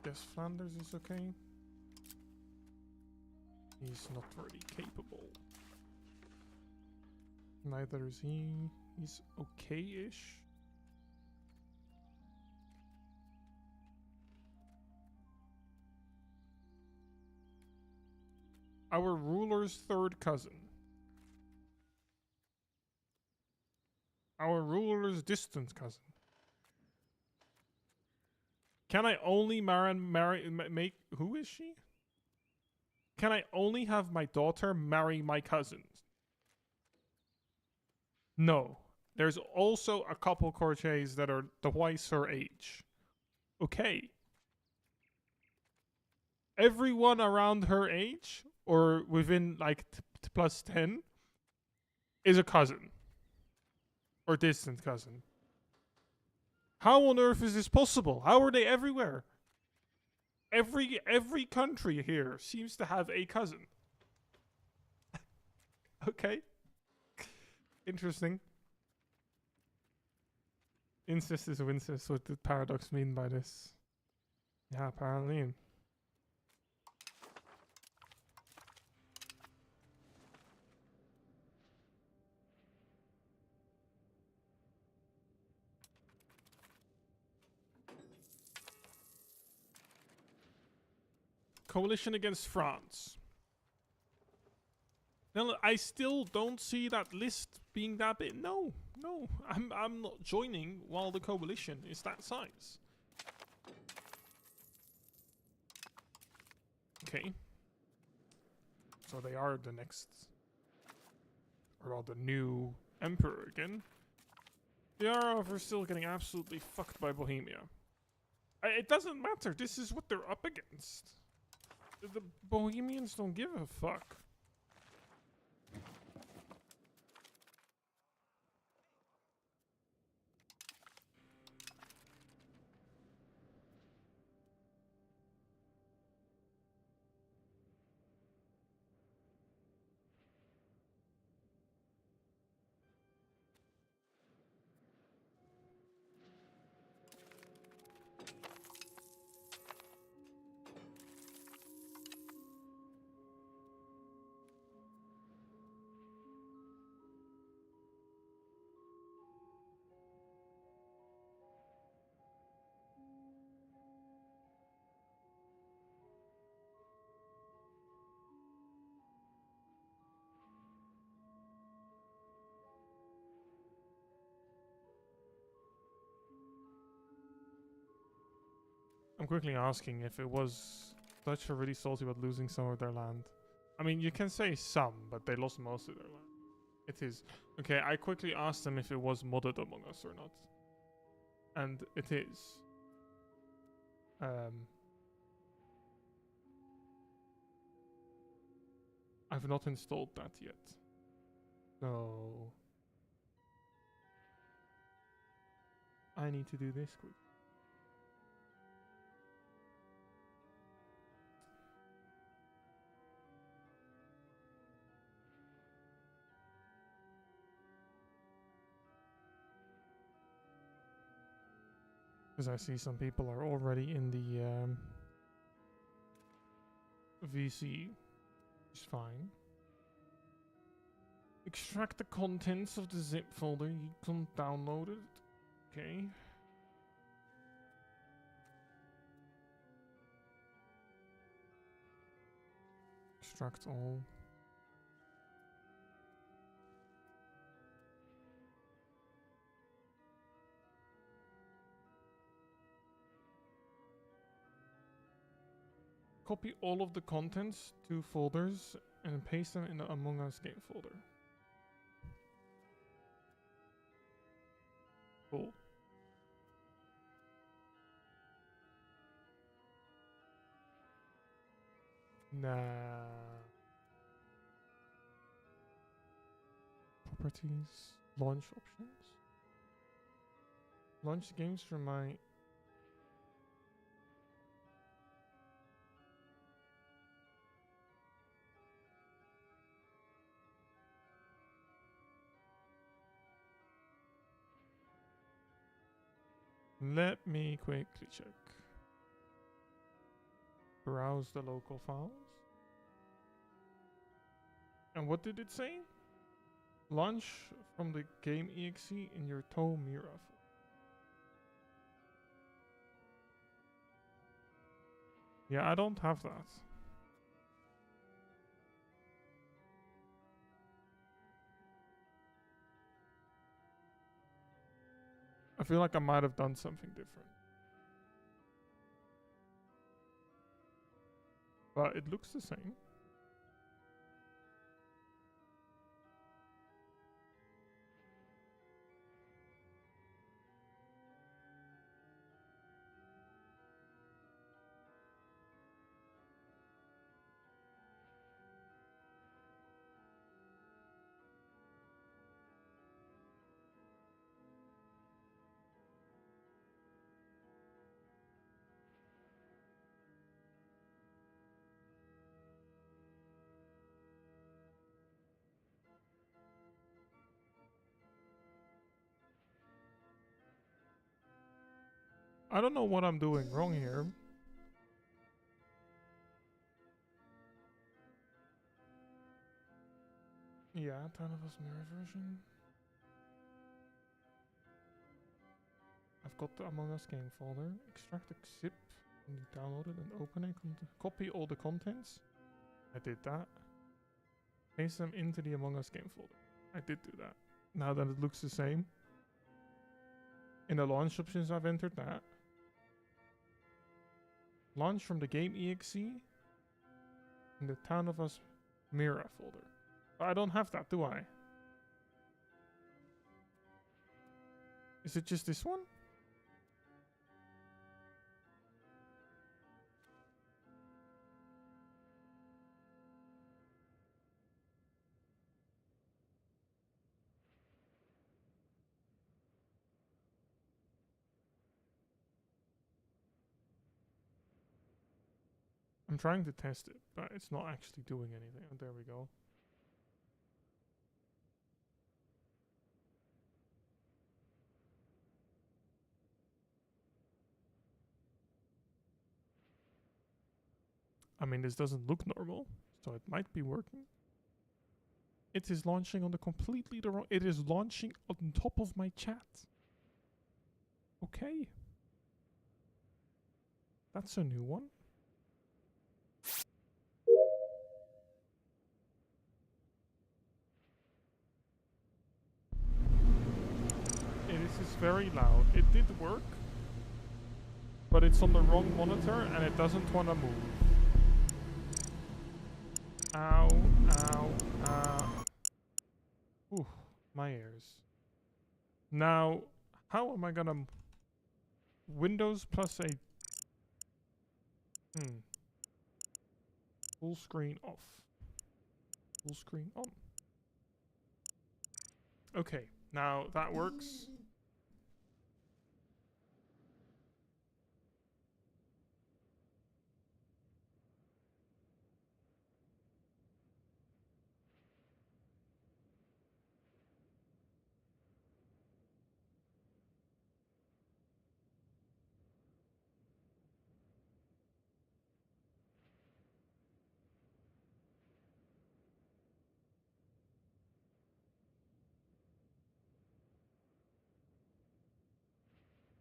Guess Flanders is okay. He's not really capable. Neither is he. He's okay-ish. Our ruler's third cousin. Our ruler's distant cousin. Can I only make... Who is she? Can I only have my daughter marry my cousins? No. There's also a couple courtiers that are twice her age. Okay. Everyone around her age, or within like plus 10, is a cousin. Or distant cousin. How on earth is this possible? How are they everywhere? Every country here seems to have a cousin. Okay. Interesting. Incest is incest. What did Paradox mean by this? Yeah, apparently. Coalition against France. Now, I still don't see that list being that big. No, no, I'm not joining while the coalition is that size. Okay. So they are the next, or the new emperor again. They are, however, still getting absolutely fucked by Bohemia. It doesn't matter. This is what they're up against. The Bohemians don't give a fuck. I'm quickly asking if it was Dutch are really salty about losing some of their land. I mean, you can say some, but they lost most of their land. It is. Okay, I quickly asked them if it was modded Among Us or not. And it is. I've not installed that yet. So I need to do this quick. Because I see some people are already in the VC. It's fine. Extract the contents of the zip folder. You can download it. Okay. Extract all. Copy all of the contents to folders and paste them in the Among Us game folder. Cool. Nah. Properties. Launch options. Launch games from my... Let me quickly check. Browse the local files. And what did it say? Launch from the game exe in your Tomira folder. Yeah, I don't have that. I feel like I might have done something different. But it looks the same. I don't know what I'm doing wrong here. Yeah, 10 of us mirror version. I've got the Among Us game folder. Extract the zip You download it and open it. Copy all the contents. I did that. Paste them into the Among Us game folder. I did do that. Now that it looks the same. In the launch options, I've entered that. Launch from the game exe in the Town of Us Mira folder. But I don't have that, do I? Is it just this one? I'm trying to test it, but it's not actually doing anything. Oh, there we go. I mean, this doesn't look normal, so it might be working. It is launching on the completely the wrong... It is launching on top of my chat. Okay. That's a new one. This is very loud. It did work, but it's on the wrong monitor and it doesn't want to move. Ow, ow, ow. Ooh, my ears. Now, how am I gonna... Windows plus a... Full screen off. Full screen on. Okay, now that works.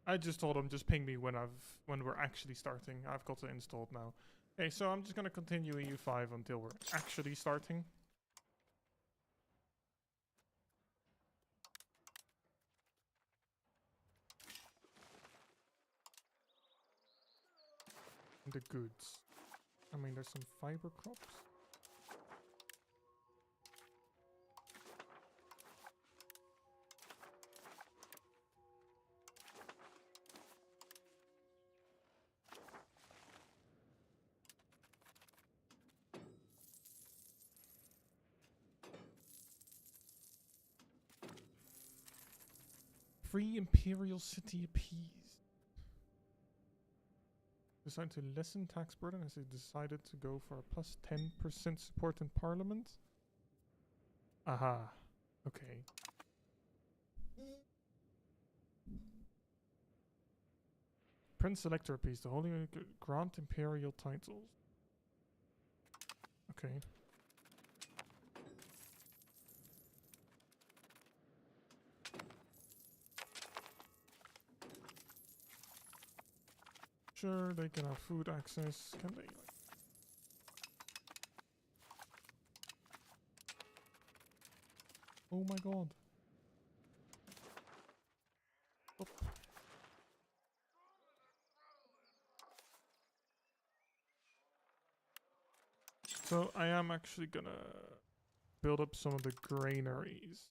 I just told him just ping me when we're actually starting. I've got it installed now. Okay, so I'm just gonna continue EU5 until we're actually starting. The goods. I mean, there's some fiber crops. Free Imperial City appeased. Decided to lessen tax burden as they decided to go for a plus 10% support in Parliament. Aha. Okay. Prince Elector appeased. The Holy grant Imperial titles. Okay. Sure, they can have food access. Can they? Oh my god. Up. So I am actually gonna build up some of the granaries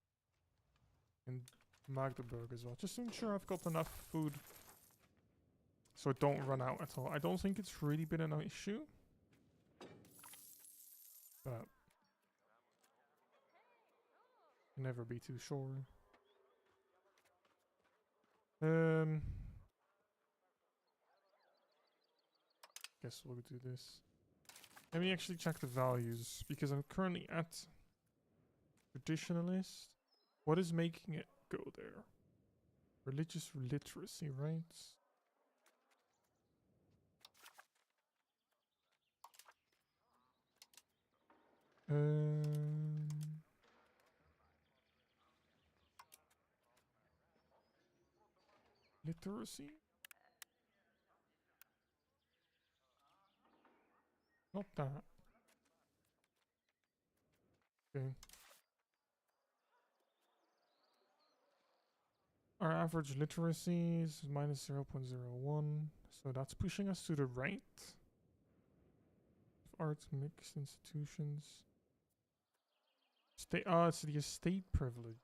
in Magdeburg as well, just to ensure I've got enough food so it don't run out at all. I don't think it's really been an issue, but never be too sure. Guess we'll do this. Let me actually check the values, because I'm currently at traditionalist. What is making it go there? Religious literacy, right? Literacy? Not that. Okay. Our average literacy is minus 0.01, so that's pushing us to the right. Arts mixed institutions. State. Oh, it's the estate privilege.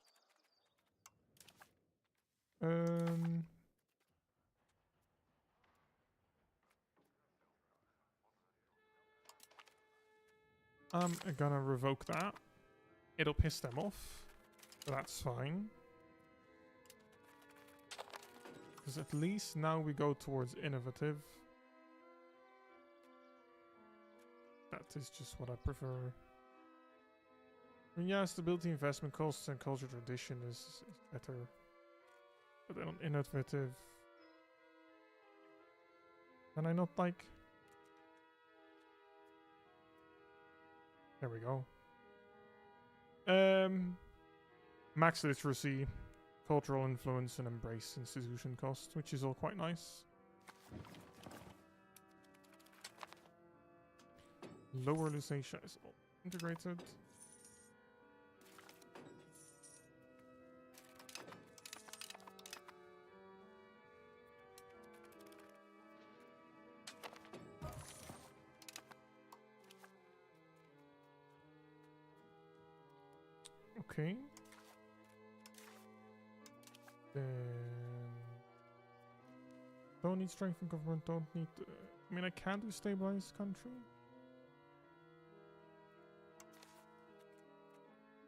I'm gonna revoke that. It'll piss them off, but that's fine. Because at least now we go towards innovative. That is just what I prefer. I mean, yeah, stability, investment costs, and culture tradition is better. But then on innovative... Can I not like... There we go. Max literacy, cultural influence, and embrace institution cost, which is all quite nice. Lower Lusatia is all integrated. Okay. Then don't need strength in government. Don't need. I mean, I can do stabilize country.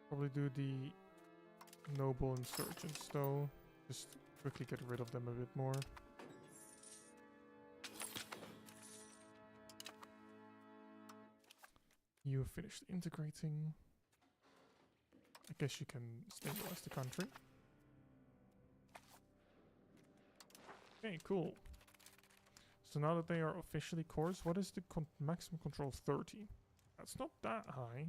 Probably do the noble insurgents though. Just quickly get rid of them a bit more. You finished integrating. I guess you can stabilize the country. Okay, cool. So now that they are officially cores, what is the maximum control? 30. That's not that high.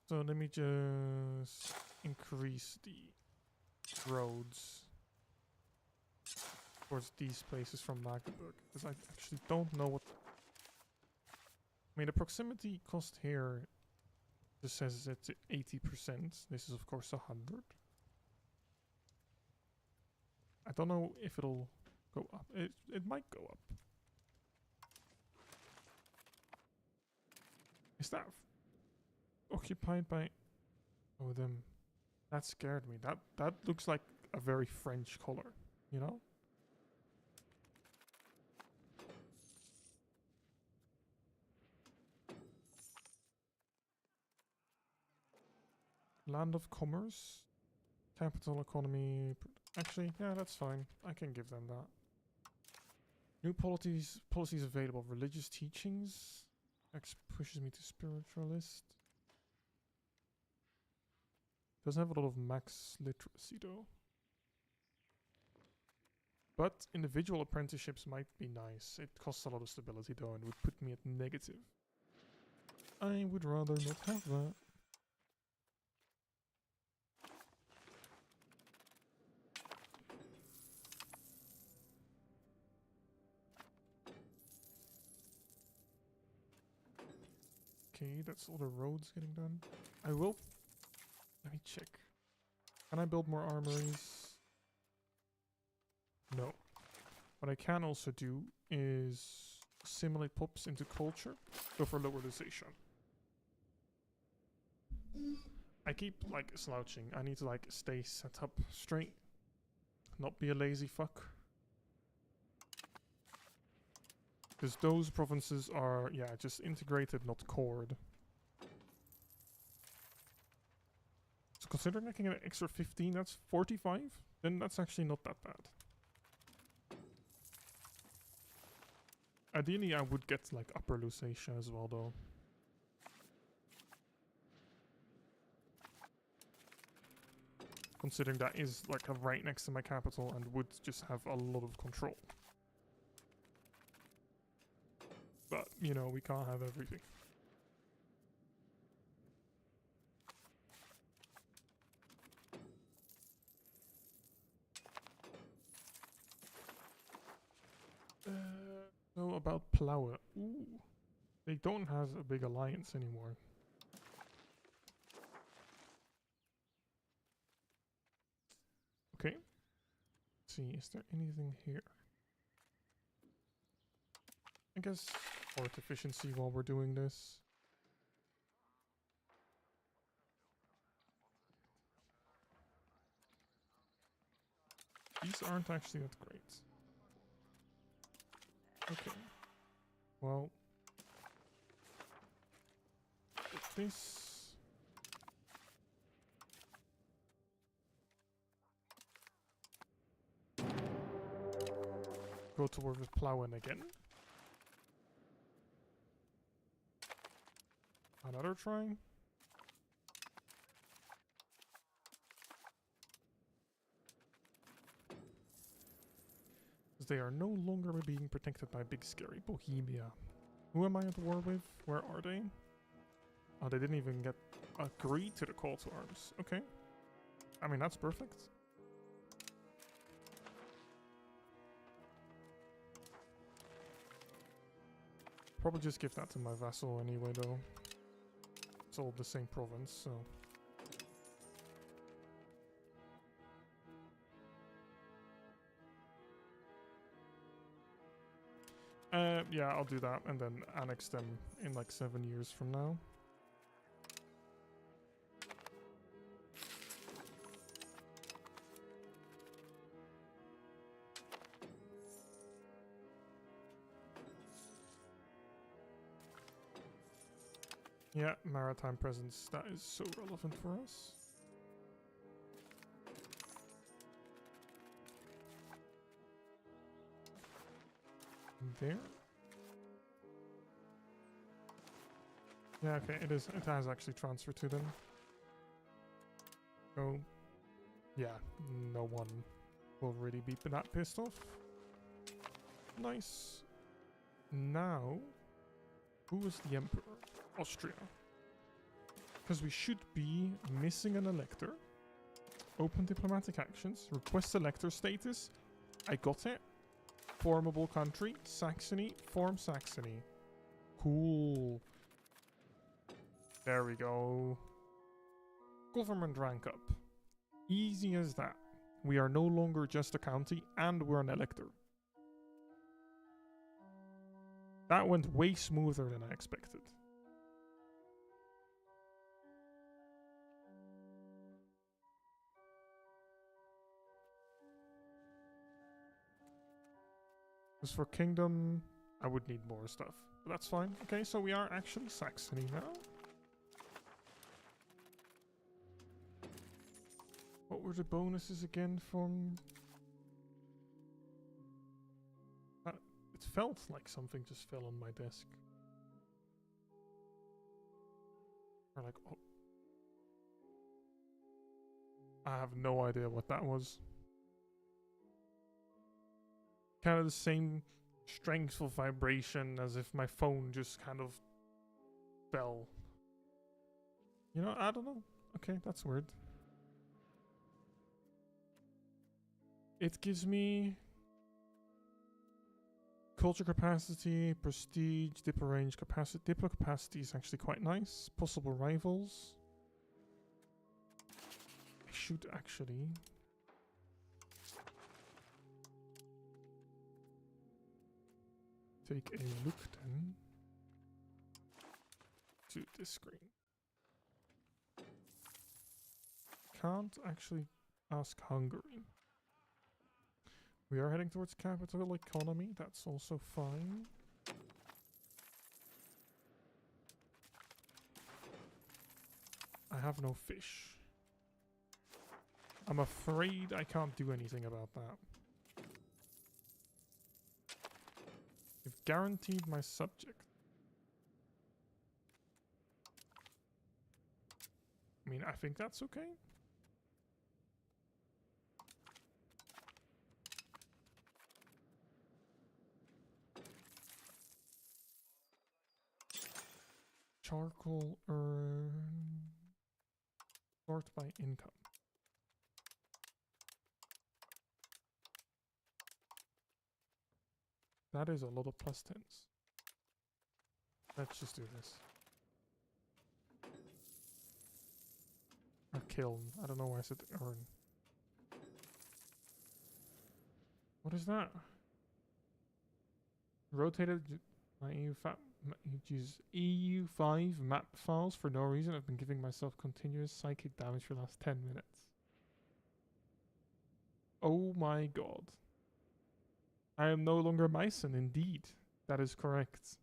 So let me just increase the roads towards these places from Magdeburg, because I actually don't know what... I mean, the proximity cost here just says it's 80%. This is of course 100. I don't know if it'll go up. It might go up. Is that occupied by... Oh, them. That scared me. That looks like a very French color, you know? Land of commerce, capital economy. Actually, yeah, that's fine. I can give them that. New policies available. Religious teachings. X pushes me to spiritualist. Doesn't have a lot of max literacy though. But individual apprenticeships might be nice. It costs a lot of stability though and would put me at negative. I would rather not have that. Okay, that's all the roads getting done. I will... Let me check. Can I build more armories? No. What I can also do is assimilate pops into culture. Go for localization. I keep like slouching. I need to like stay set up straight. Not be a lazy fuck. Because those provinces are, yeah, just integrated, not cored. So considering I can get an extra 15, that's 45, then that's actually not that bad. Ideally, I would get like Upper Lusatia as well, though. Considering that is like right next to my capital and would just have a lot of control. But, you know, we can't have everything. So about Plower. Ooh. They don't have a big alliance anymore. Okay. Let's see, is there anything here? I guess port efficiency while we're doing this. These aren't actually that great. Okay. Well. This. Go to work with Plowin again. Another try. They are no longer being protected by big scary Bohemia. Who am I at war with? Where are they? Oh, they didn't even get agreed to the call to arms. Okay. I mean, that's perfect. Probably just give that to my vassal anyway, though. It's all the same province, so... yeah, I'll do that and then annex them in like 7 years from now. Yeah, maritime presence, that is so relevant for us. There. Yeah, okay, it has actually transferred to them. So, yeah, no one will really be that pissed off. Nice. Now, who is the emperor? Austria. Because we should be missing an elector. Open diplomatic actions. Request elector status. I got it. Formable country. Saxony. Form Saxony. Cool. There we go. Government rank up. Easy as that. We are no longer just a county and we're an elector. That went way smoother than I expected. As for kingdom, I would need more stuff. But that's fine. Okay, so we are actually Saxony now. What were the bonuses again from... it felt like something just fell on my desk. Or like, oh. I have no idea what that was. Kind of the same strengthful vibration as if my phone just kind of fell. You know, I don't know. Okay, that's weird. It gives me culture capacity, prestige, diplo range capacity. Diplo capacity is actually quite nice. Possible rivals. I should actually take a look then to this screen. Can't actually ask Hungary. We are heading towards capital economy. That's also fine. I have no fish. I'm afraid I can't do anything about that. You've guaranteed my subject. I mean, I think that's okay. charcoal earn. Sort by income. That is a lot of plus 10s. Let's just do this. Or kiln. I don't know why I said earn. What is that? Rotated my EU5 map files for no reason. I've been giving myself continuous psychic damage for the last 10 minutes. Oh my god. I am no longer Myson, indeed. That is correct.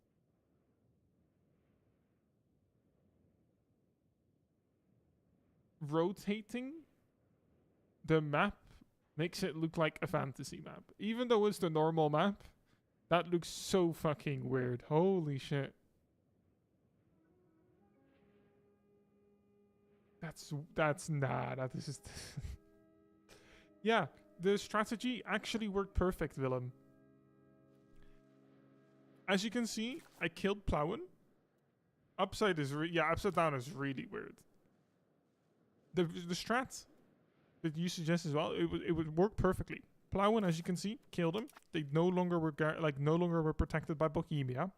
Rotating the map makes it look like a fantasy map. Even though it's the normal map, that looks so fucking weird. Holy shit. That is just... Yeah, the strategy actually worked perfect, Willem. As you can see, I killed Plowen. Upside down is really weird. The strat that you suggest as well, it would work perfectly. Plowen, as you can see, killed him. They no longer were protected by Bohemia.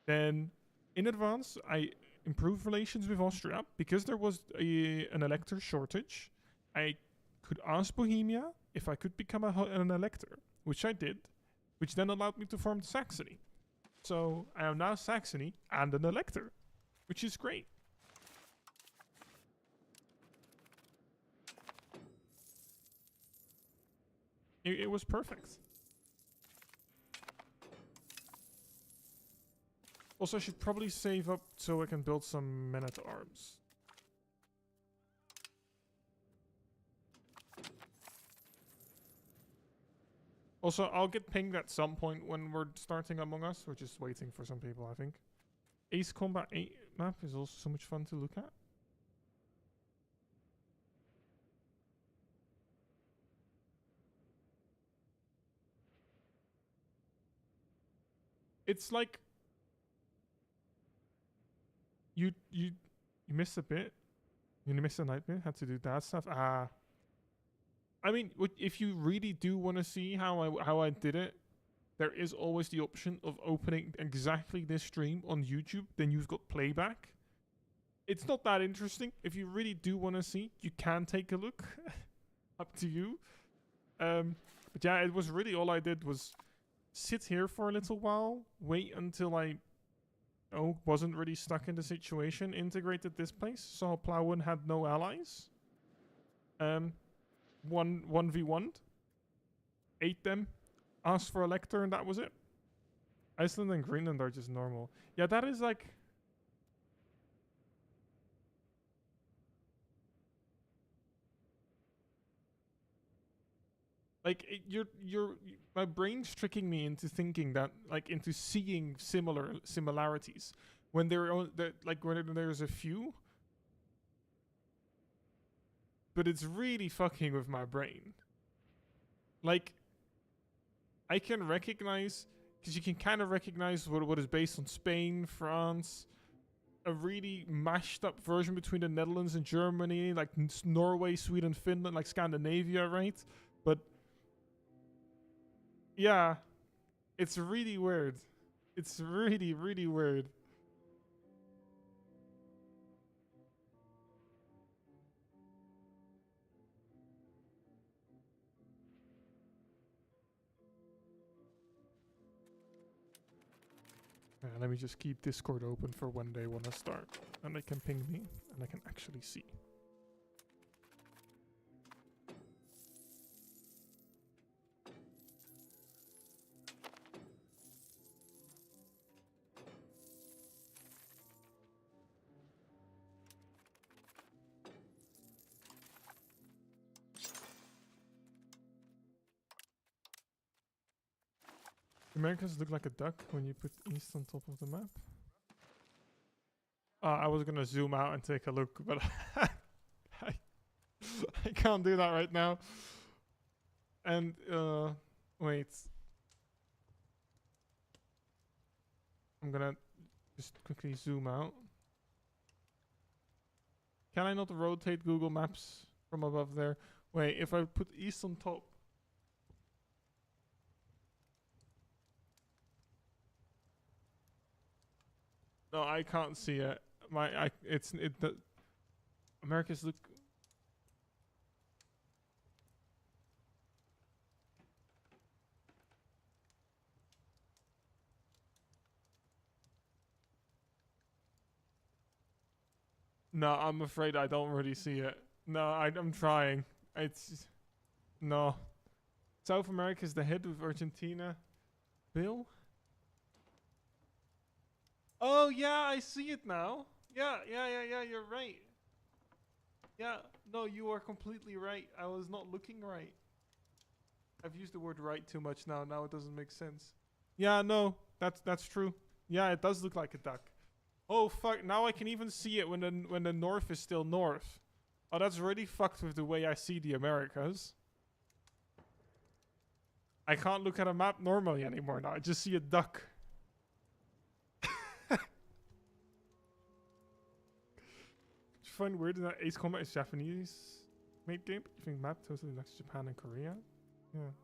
Then, in advance, I improved relations with Austria because there was an elector shortage. I could ask Bohemia if I could become an elector, which I did, which then allowed me to form Saxony. So I am now Saxony and an elector, which is great. It was perfect. Also, I should probably save up so I can build some men-at-arms. Also, I'll get pinged at some point when we're starting Among Us. We're just waiting for some people, I think. Ace Combat 8 map is also so much fun to look at. It's like you missed a bit. You missed a nightmare. Had to do that stuff. I mean, if you really do want to see how I did it, there is always the option of opening exactly this stream on YouTube. Then you've got playback. It's not that interesting. If you really do want to see, you can take a look. Up to you. But yeah, it was really all I did was sit here for a little while, wait until I wasn't really stuck in the situation, integrated this place, saw Plowen had no allies. 1v1'd, ate them, asked for a lector, and that was it. Iceland and Greenland are just normal. Yeah, that is like... Like, my brain's tricking me into thinking that, like, into seeing similarities when when there's a few. But it's really fucking with my brain. Like, I can recognize, because you can kind of recognize what is based on Spain, France, a really mashed up version between the Netherlands and Germany, like Norway, Sweden, Finland, like Scandinavia, right? But yeah, it's really weird. It's really, really weird. Let me just keep Discord open for when they want to start. And they can ping me, and I can actually see. Americans look like a duck when you put east on top of the map. I was gonna zoom out and take a look, but I can't do that right now. And wait, I'm gonna Just quickly zoom out. Can I not rotate Google Maps from above there? Wait, if I put east on top. No, I can't see it. America's look. No, I'm afraid I don't really see it. No, I'm trying. It's no. South America is the head with Argentina. Bill? Oh yeah, I see it now. Yeah, you're right. Yeah, no, you are completely right. I was not looking right. I've used the word right too much now. Now it doesn't make sense. Yeah, no, that's true. Yeah, it does look like a duck. Oh fuck! Now I can even see it when the north is still north. Oh, that's really fucked with the way I see the Americas. I can't look at a map normally anymore now. I just see a duck. I find weird that Ace Combat is Japanese made game. You think map totally next to Japan and Korea?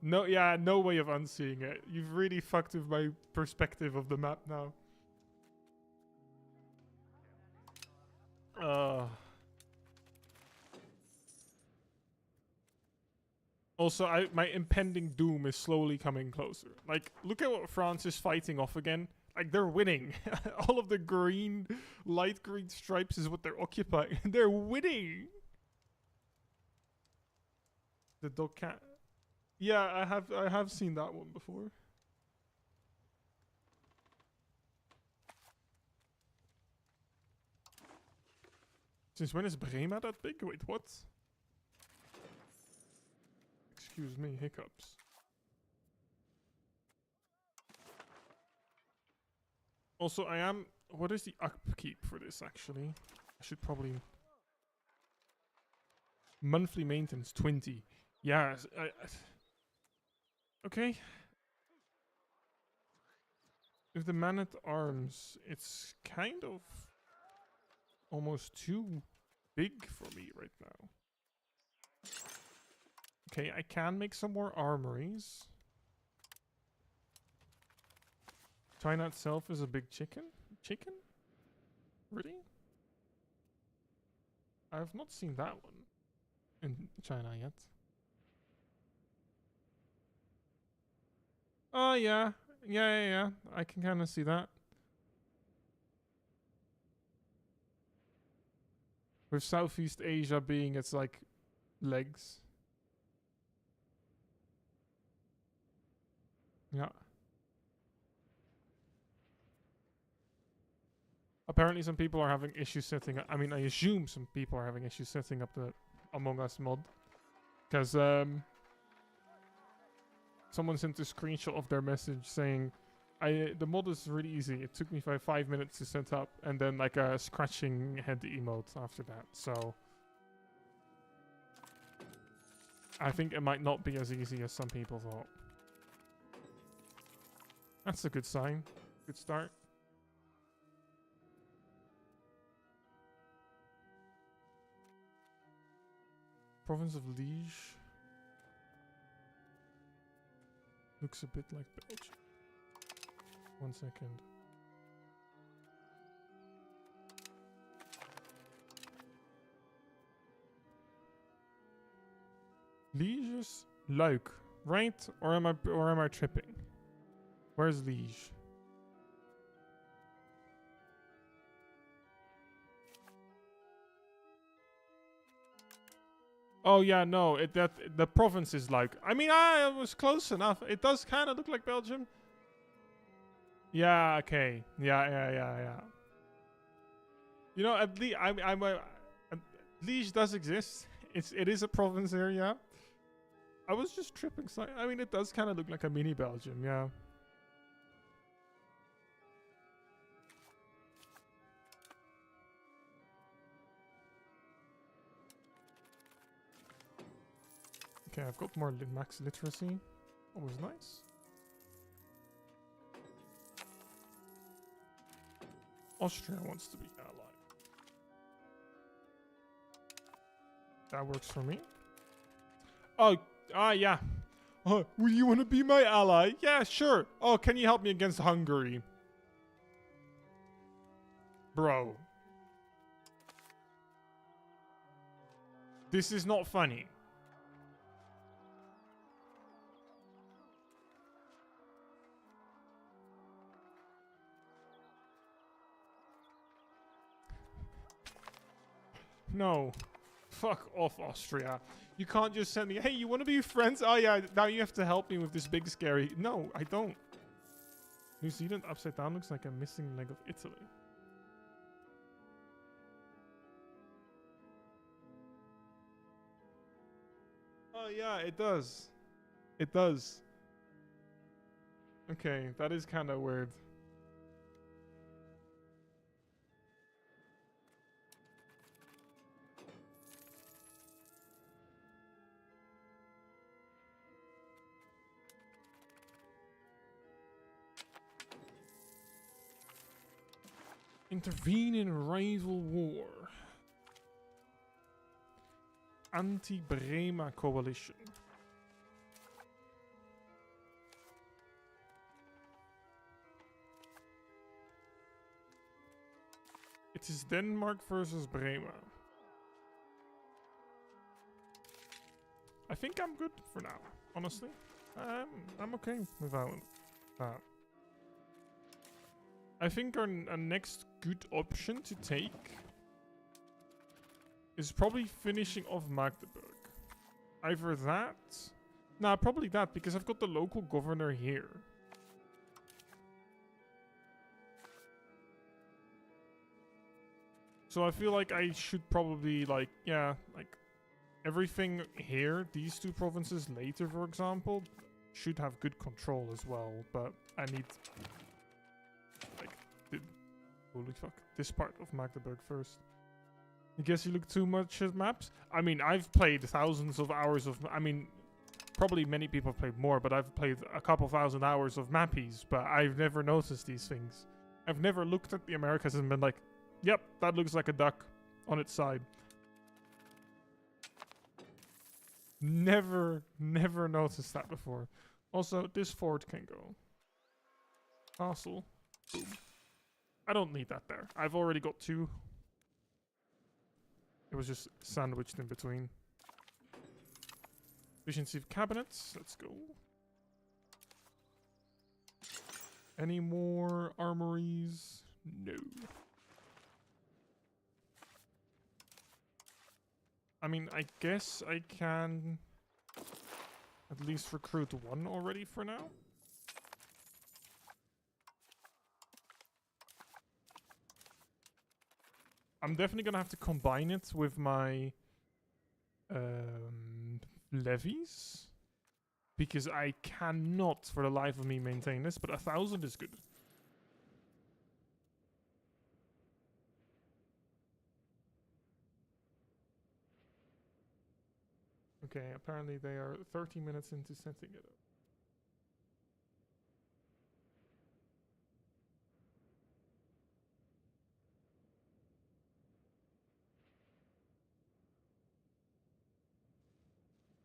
Yeah. No way of unseeing it. You've really fucked with my perspective of the map now. Also, my impending doom is slowly coming closer. Like, look at what France is fighting off again. Like, they're winning. All of the green, light green stripes is what they're occupying. They're winning. The dog cat. Yeah, I have seen that one before. Since when is Bohemia that big? Wait, what? Excuse me, hiccups. Also, what is the upkeep for this, actually? I should probably... Monthly maintenance, 20. Yeah, okay. With the man-at-arms, it's kind of... almost too big for me right now. Okay, I can make some more armories. China itself is a big chicken? Chicken? Really? I have not seen that one in China yet. Oh, yeah. Yeah. I can kind of see that. With Southeast Asia being its, like, legs. Yeah. Apparently some people are having issues setting up... I mean, I assume some people are having issues setting up the Among Us mod. Because, someone sent a screenshot of their message saying... the mod is really easy. It took me 5 minutes to set up. And then, like, a scratching head emote after that. So... I think it might not be as easy as some people thought. That's a good sign. Good start. Province of Liege. Looks a bit like Belgium. 1 second. Liege is Luik, right? Or am I tripping? Where's Liege? Oh yeah, no, the province is like... I mean, I was close enough. It does kind of look like Belgium. Yeah, okay. Yeah. You know, at least Liege does exist. It is a province area. I was just tripping. I mean, it does kind of look like a mini Belgium, yeah. Okay, I've got more max literacy. Always nice. Austria wants to be ally. That works for me. Oh, yeah. Will you want to be my ally? Yeah, sure. Oh, can you help me against Hungary? Bro. This is not funny. No. Fuck off, Austria. You can't just send me, hey, you want to be friends? Oh, yeah, now you have to help me with this big scary... No, I don't. New Zealand upside down looks like a missing leg of Italy. Oh, yeah, it does. It does. Okay, that is kind of weird. Intervene in rival war. Anti-Brema coalition. It is Denmark versus Brema. I think I'm good for now, honestly. I'm okay with that. I think our next good option to take is probably finishing off Magdeburg. Either that... Nah, probably that, because I've got the local governor here. So I feel like I should probably, like, yeah, like, everything here, these two provinces later, for example, should have good control as well, but I need... Holy fuck. This part of Magdeburg first. I guess you look too much at maps? I mean, I've played thousands of hours of... I mean, probably many people have played more, but I've played a couple thousand hours of mappies, but I've never noticed these things. I've never looked at the Americas and been like, yep, that looks like a duck on its side. Never noticed that before. Also, this fort can go. Castle. Boom. I don't need that there. I've already got 2. It was just sandwiched in between. Efficiency of cabinets. Let's go. Any more armories? No. I mean, I guess I can at least recruit 1 already for now. I'm definitely gonna have to combine it with my levies, because I cannot for the life of me maintain this, but 1,000 is good. Okay, apparently they are 30 minutes into setting it up.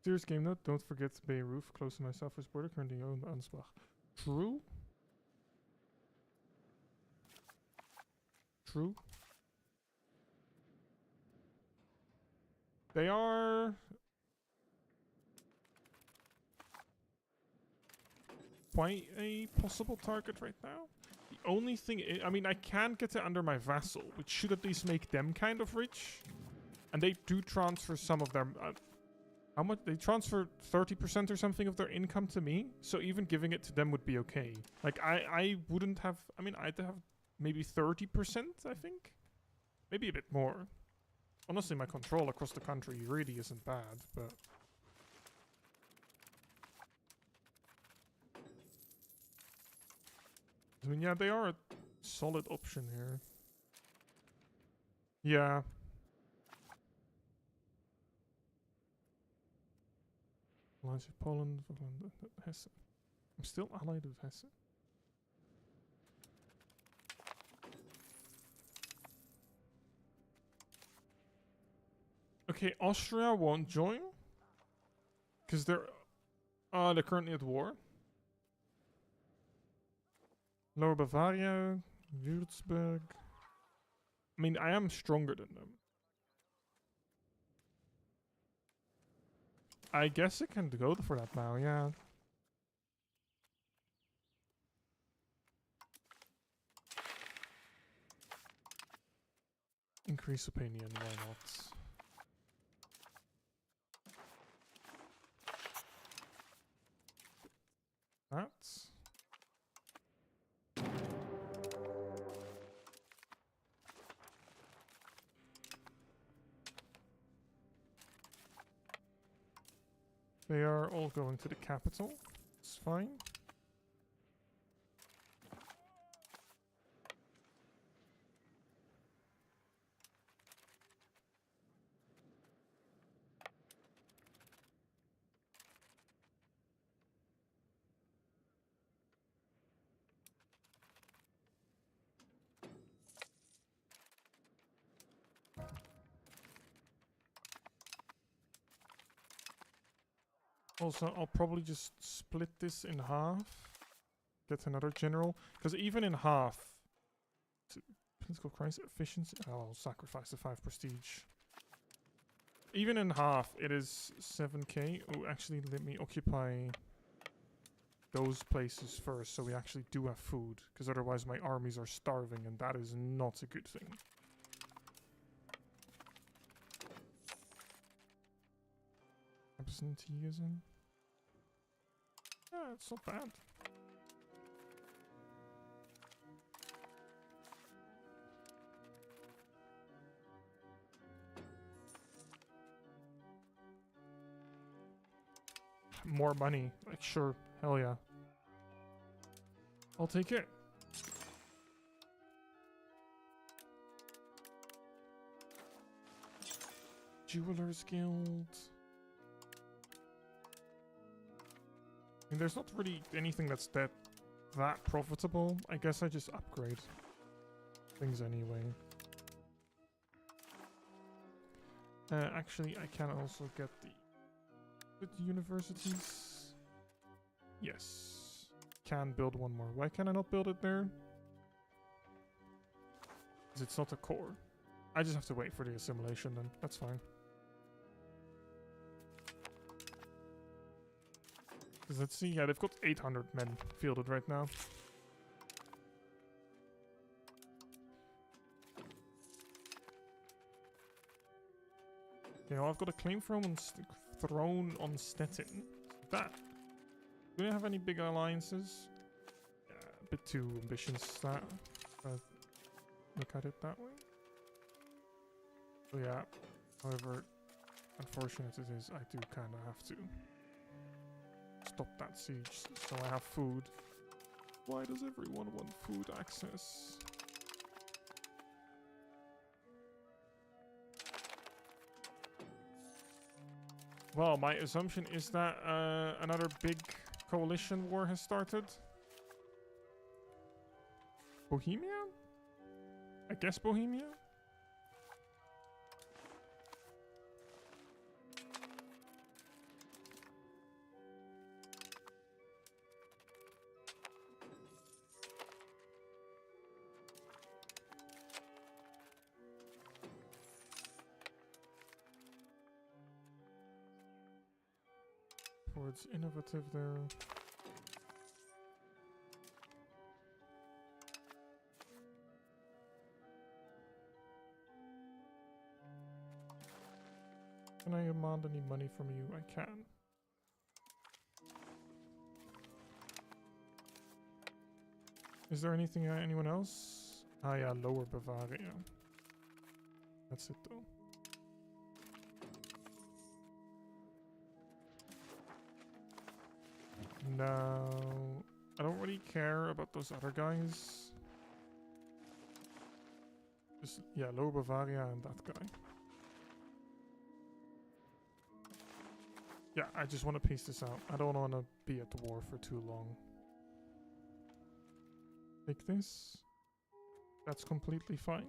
Serious game note, don't forget Beirut, close to my southwest border, currently owned Ansbach. True? True? They are... quite a possible target right now. The only thing I mean, I can get it under my vassal, which should at least make them kind of rich. And they do transfer some of their... how much? They transfer 30% or something of their income to me. So even giving it to them would be okay. Like, I wouldn't have... I mean, I'd have maybe 30%, I think. Maybe a bit more. Honestly, my control across the country really isn't bad, but... I mean, yeah, they are a solid option here. Yeah. Alliance with Poland, Hesse. I'm still allied with Hesse. Okay, Austria won't join. Because they're currently at war. Lower Bavaria, Würzburg. I mean, I am stronger than them. I guess I can go for that now, yeah. Increase opinion, why not? That. They are all going to the capital. It's fine. Also, I'll probably just split this in half. Get another general. Because even in half... Political crisis efficiency... Oh, I'll sacrifice the 5 prestige. Even in half, it is 7k. Oh, actually, let me occupy those places first, so we actually do have food. Because otherwise my armies are starving, and that is not a good thing. Absenteeism. Yeah, it's not bad. More money. Like, sure. Hell yeah. I'll take it. Jewelers Guild. I mean, there's not really anything that's that profitable. I guess I just upgrade things anyway. Actually, I can also get the universities. Yes. Can build one more. Why can I not build it there? Because it's not a core. I just have to wait for the assimilation then. That's fine. Because let's see, yeah, they've got 800 men fielded right now. Okay, well, I've got a claim throne on Stettin. That. Do they have any big alliances? Yeah, a bit too ambitious that. Look at it that way. So yeah, however unfortunate it is, I do kind of have to stop that siege so I have food. Why does everyone want food access? Well, my assumption is that another big coalition war has started. Bohemia? I guess Bohemia? Towards innovative there. Can I demand any money from you? I can. Is there anything, anyone else? Ah yeah, Lower Bavaria. That's it though. No, I don't really care about those other guys. Just, yeah, Lower Bavaria and that guy. Yeah, I just want to piece this out. I don't want to be at the war for too long. Take this. That's completely fine.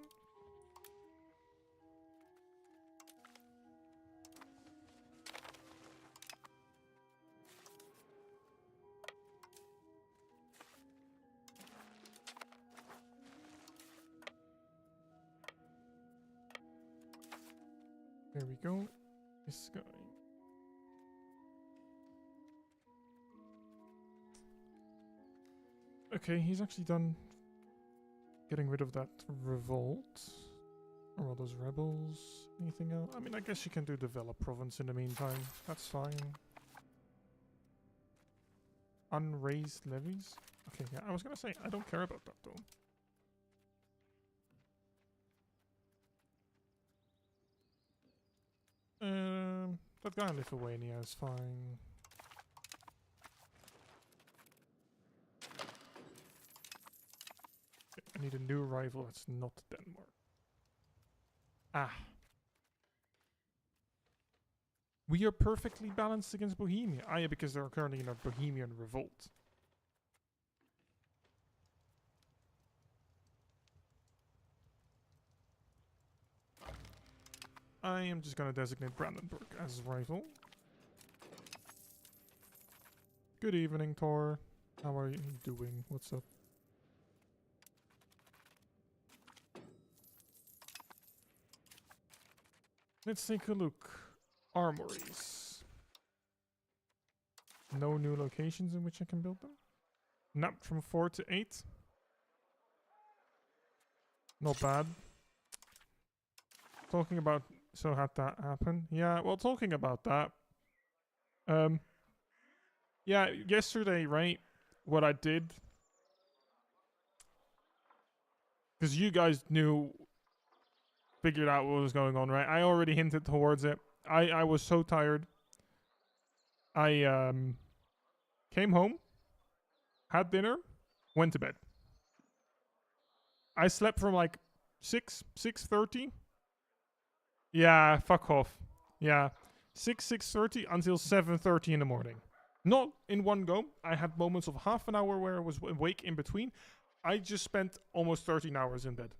There we go. This guy. Okay, he's actually done getting rid of that revolt. Or all those rebels. Anything else? I mean, I guess you can do develop province in the meantime. That's fine. Unraised levies? Okay, yeah, I was gonna say, I don't care about that though. That guy in Lithuania is fine. Okay, I need a new rival that's not Denmark. Ah. We are perfectly balanced against Bohemia. Ah, yeah, because they're currently in a Bohemian revolt. I am just gonna designate Brandenburg as rival. Good evening, Thor. How are you doing? What's up? Let's take a look. Armories. No new locations in which I can build them? Nap from 4 to 8. Not bad. Talking about... So had that happen? Yeah, well, talking about that. Yeah, yesterday, right? What I did... Because you guys figured out what was going on, right? I already hinted towards it. I was so tired. I came home, had dinner, went to bed. I slept from like 6:30. Yeah, fuck off. Yeah, 6:30 until 7:30 in the morning. Not in one go. I had moments of half an hour where I was awake in between. I just spent almost 13 hours in bed.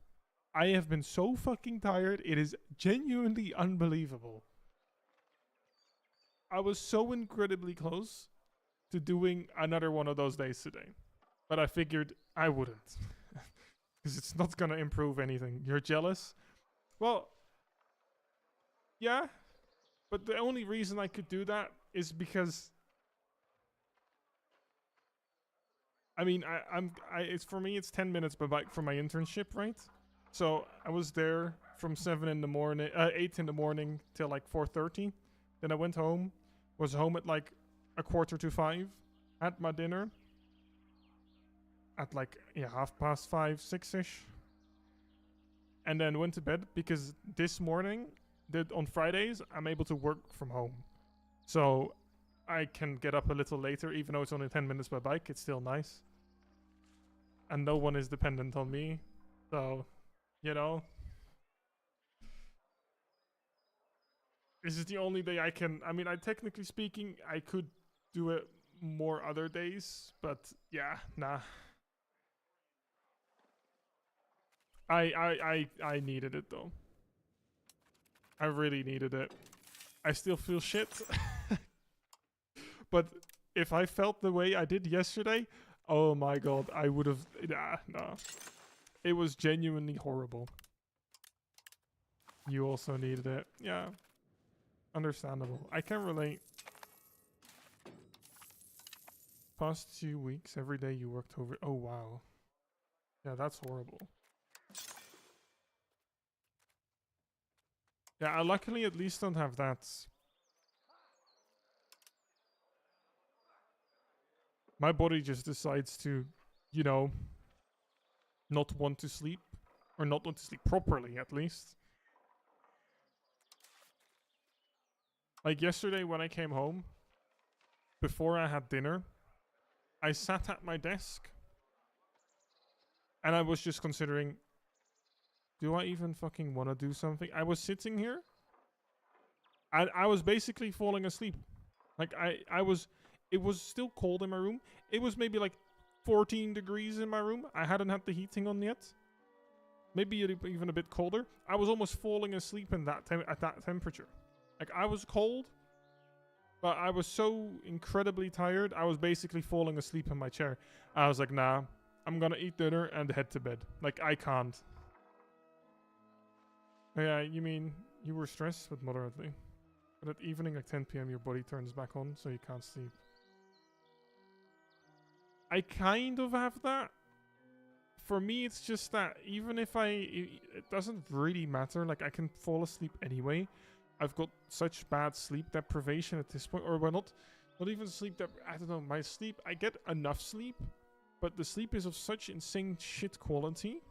I have been so fucking tired. It is genuinely unbelievable. I was so incredibly close to doing another one of those days today. But I figured I wouldn't. Because it's not going to improve anything. You're jealous? Well, yeah. But the only reason I could do that is because... I mean, it's for me, it's 10 minutes by bike from my internship, right? So I was there from 8 in the morning till like 4:30. Then I went home, was home at like 4:45, had my dinner at like, yeah, 5:30, 6-ish. And then went to bed because this morning, on Fridays, I'm able to work from home. So I can get up a little later, even though it's only 10 minutes by bike, it's still nice. And no one is dependent on me. So, you know. This is the only day I can... I mean, technically speaking, I could do it more other days. But, yeah, nah. I needed it, though. I really needed it. I still feel shit. But if I felt the way I did yesterday, oh my god, I would have... Nah. It was genuinely horrible. You also needed it. Yeah. Understandable. I can relate. Past 2 weeks, every day you worked over... Oh, wow. Yeah, that's horrible. Yeah, I luckily at least don't have that. My body just decides to, you know, not want to sleep. Or not want to sleep properly, at least. Like yesterday when I came home, before I had dinner, I sat at my desk. And I was just considering, do I even fucking want to do something? I was sitting here. I was basically falling asleep. Like, it was still cold in my room. It was maybe like 14 degrees in my room. I hadn't had the heating on yet. Maybe even a bit colder. I was almost falling asleep in at that temperature. Like, I was cold, but I was so incredibly tired, I was basically falling asleep in my chair. I was like, nah, I'm gonna eat dinner and head to bed. Like, I can't. Yeah, you mean You were stressed, but moderately. But at evening at 10 p.m. your body turns back on, so you can't sleep. I kind of have that. For me, it's just that even if it doesn't really matter. Like, I can fall asleep anyway. I've got such bad sleep deprivation at this point. Or, well, not even sleep I don't know. My sleep, I get enough sleep. But the sleep is of such insane shit quality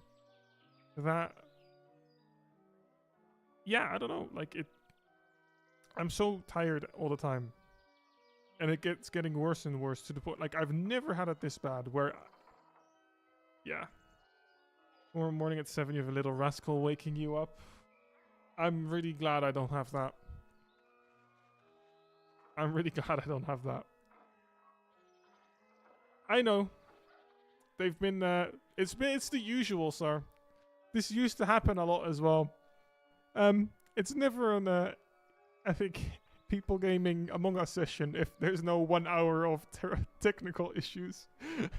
that... Yeah, I don't know. Like, I'm so tired all the time. And it gets getting worse and worse to the point... Like, I've never had it this bad where... Yeah. Tomorrow morning at 7, you have a little rascal waking you up. I'm really glad I don't have that. I'm really glad I don't have that. I know. They've been... It's the usual, sir. This used to happen a lot as well. It's never on I think people gaming Among Us session if there's no 1 hour of technical issues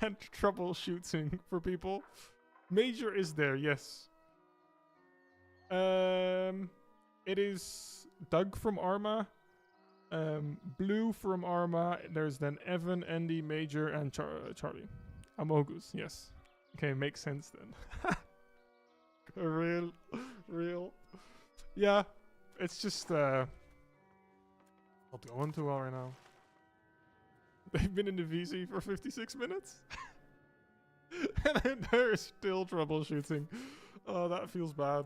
and troubleshooting for people. Major is there, yes. It is Doug from Arma, Blue from Arma. There's then Evan, Andy, Major, and Charlie. Amogus, yes. Okay, makes sense then. Real. Yeah, it's just not going too well right now. They've been in the VC for 56 minutes. And they're still troubleshooting. Oh, that feels bad.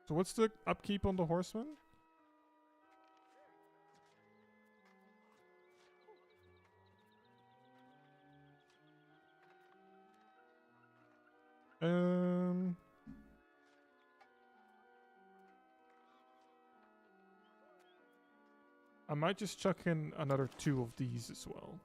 So what's the upkeep on the horseman? I might just chuck in another 2 of these as well.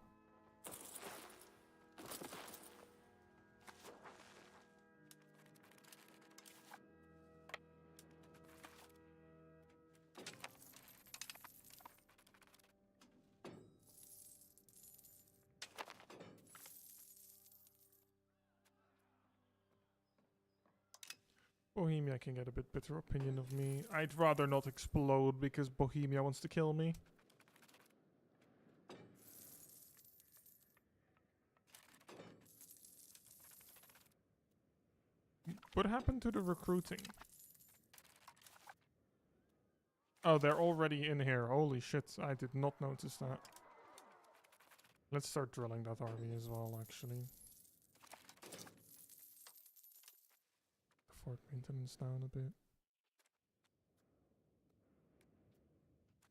Bohemia can get a bit better opinion of me. I'd rather not explode because Bohemia wants to kill me. What happened to the recruiting? Oh, they're already in here. Holy shit, I did not notice that. Let's start drilling that army as well, actually. Fort maintenance down a bit.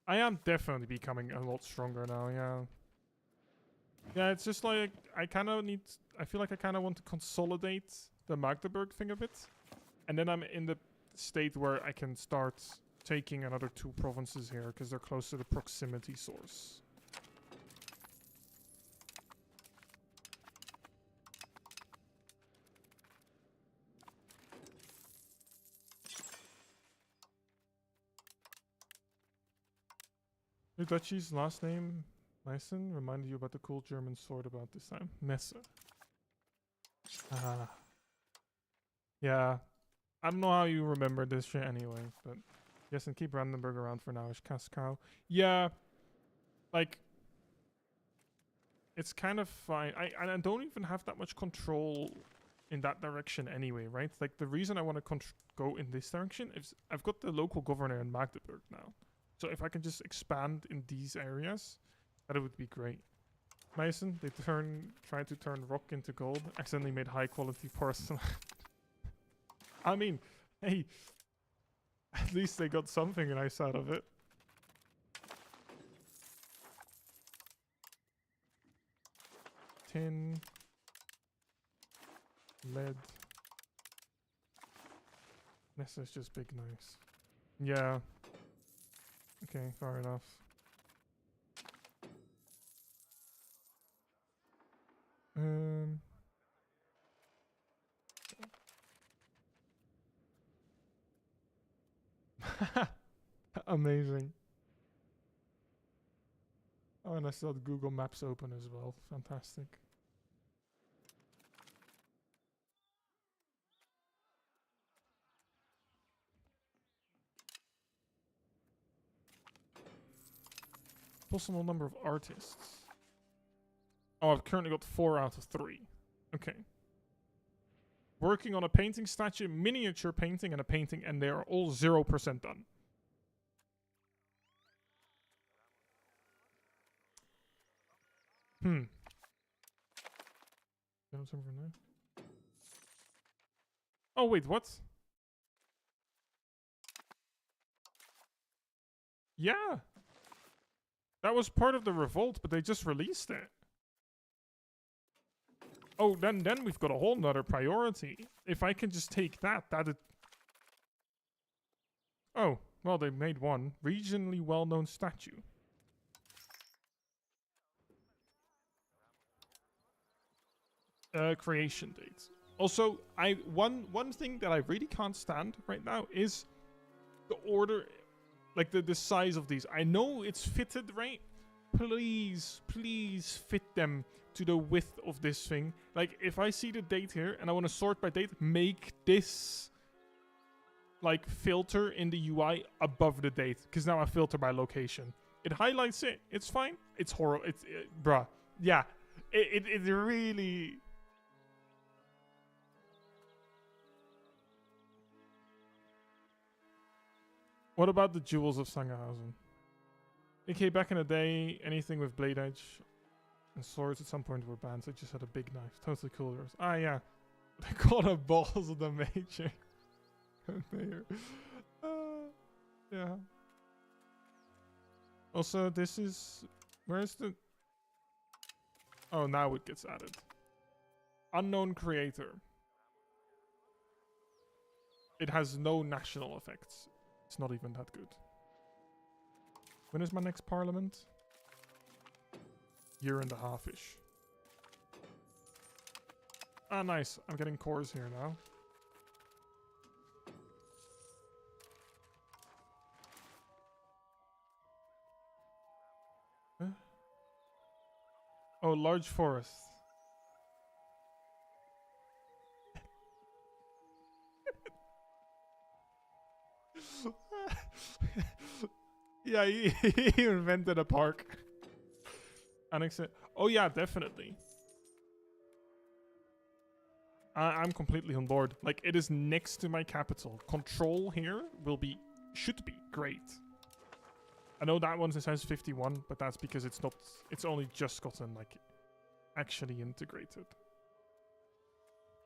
I am definitely becoming a lot stronger now, yeah. Yeah, it's just like, I feel like I kind of want to consolidate the Magdeburg thing a bit. And then I'm in the state where I can start taking another 2 provinces here, because they're close to the proximity source. Your duchy's last name, Meissen, reminded you about the cool German sword about this time. Messe. Ah. Yeah. I don't know how you remember this shit anyway, but... Yes, and keep Brandenburg around for now. Is Cascow. Yeah. Like... It's kind of fine. I don't even have that much control in that direction anyway, right? Like, the reason I want to go in this direction is I've got the local governor in Magdeburg now. So if I can just expand in these areas, that would be great. Mason, they tried to turn rock into gold. Accidentally made high quality porcelain. I mean, hey, at least they got something nice out of it. Tin, lead. This is just big nice. Yeah. Okay, fair enough. Amazing. Oh, and I still had Google Maps open as well. Fantastic. Possible number of artists. Oh, I've currently got 4 out of 3. Okay. Working on a painting statue, miniature painting, and a painting, and they are all 0% done. Oh, wait, what? Yeah. That was part of the revolt, but they just released it. Oh, then we've got a whole nother priority. If I can just take that, Oh, well, they made one. Regionally well-known statue. Creation dates. Also, one thing that I really can't stand right now is the order, like the size of these. I know it's fitted, right? Please fit them to the width of this thing. Like, if I see the date here and I want to sort by date, make this like filter in the UI above the date, because now I filter by location. It highlights it. It's fine. It's horrible. Bruh. Yeah. It really. What about the Jewels of Sangerhausen? Okay, back in the day, anything with blade edge and swords at some point were banned, so I just had a big knife. Totally cool. Ah, yeah. They call the balls of the major. Mayor. Yeah. Also, this is... Where's the... Oh, now it gets added. Unknown creator. It has no national effects. It's not even that good. When is my next parliament? Year and a half-ish. Ah, nice. I'm getting cores here now. Huh? Oh, large forest. Yeah, he invented a park. Annex it. Oh yeah, definitely. I'm completely on board. Like, it is next to my capital. Control here should be great. I know that one says 51, but that's because it's only just gotten like actually integrated.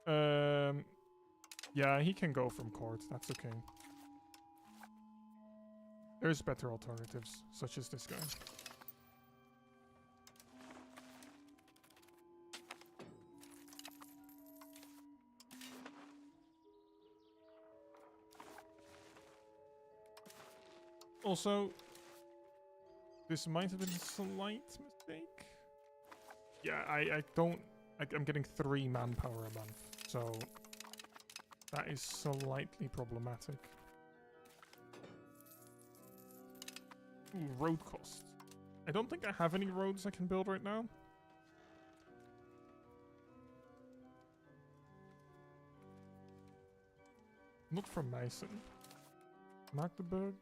Yeah, he can go from court. That's okay. There's better alternatives, such as this guy. Also, this might have been a slight mistake. Yeah, I'm getting 3 manpower a month, so that is slightly problematic. Ooh, road cost. I don't think I have any roads I can build right now. Not from Meissen. Magdeburg?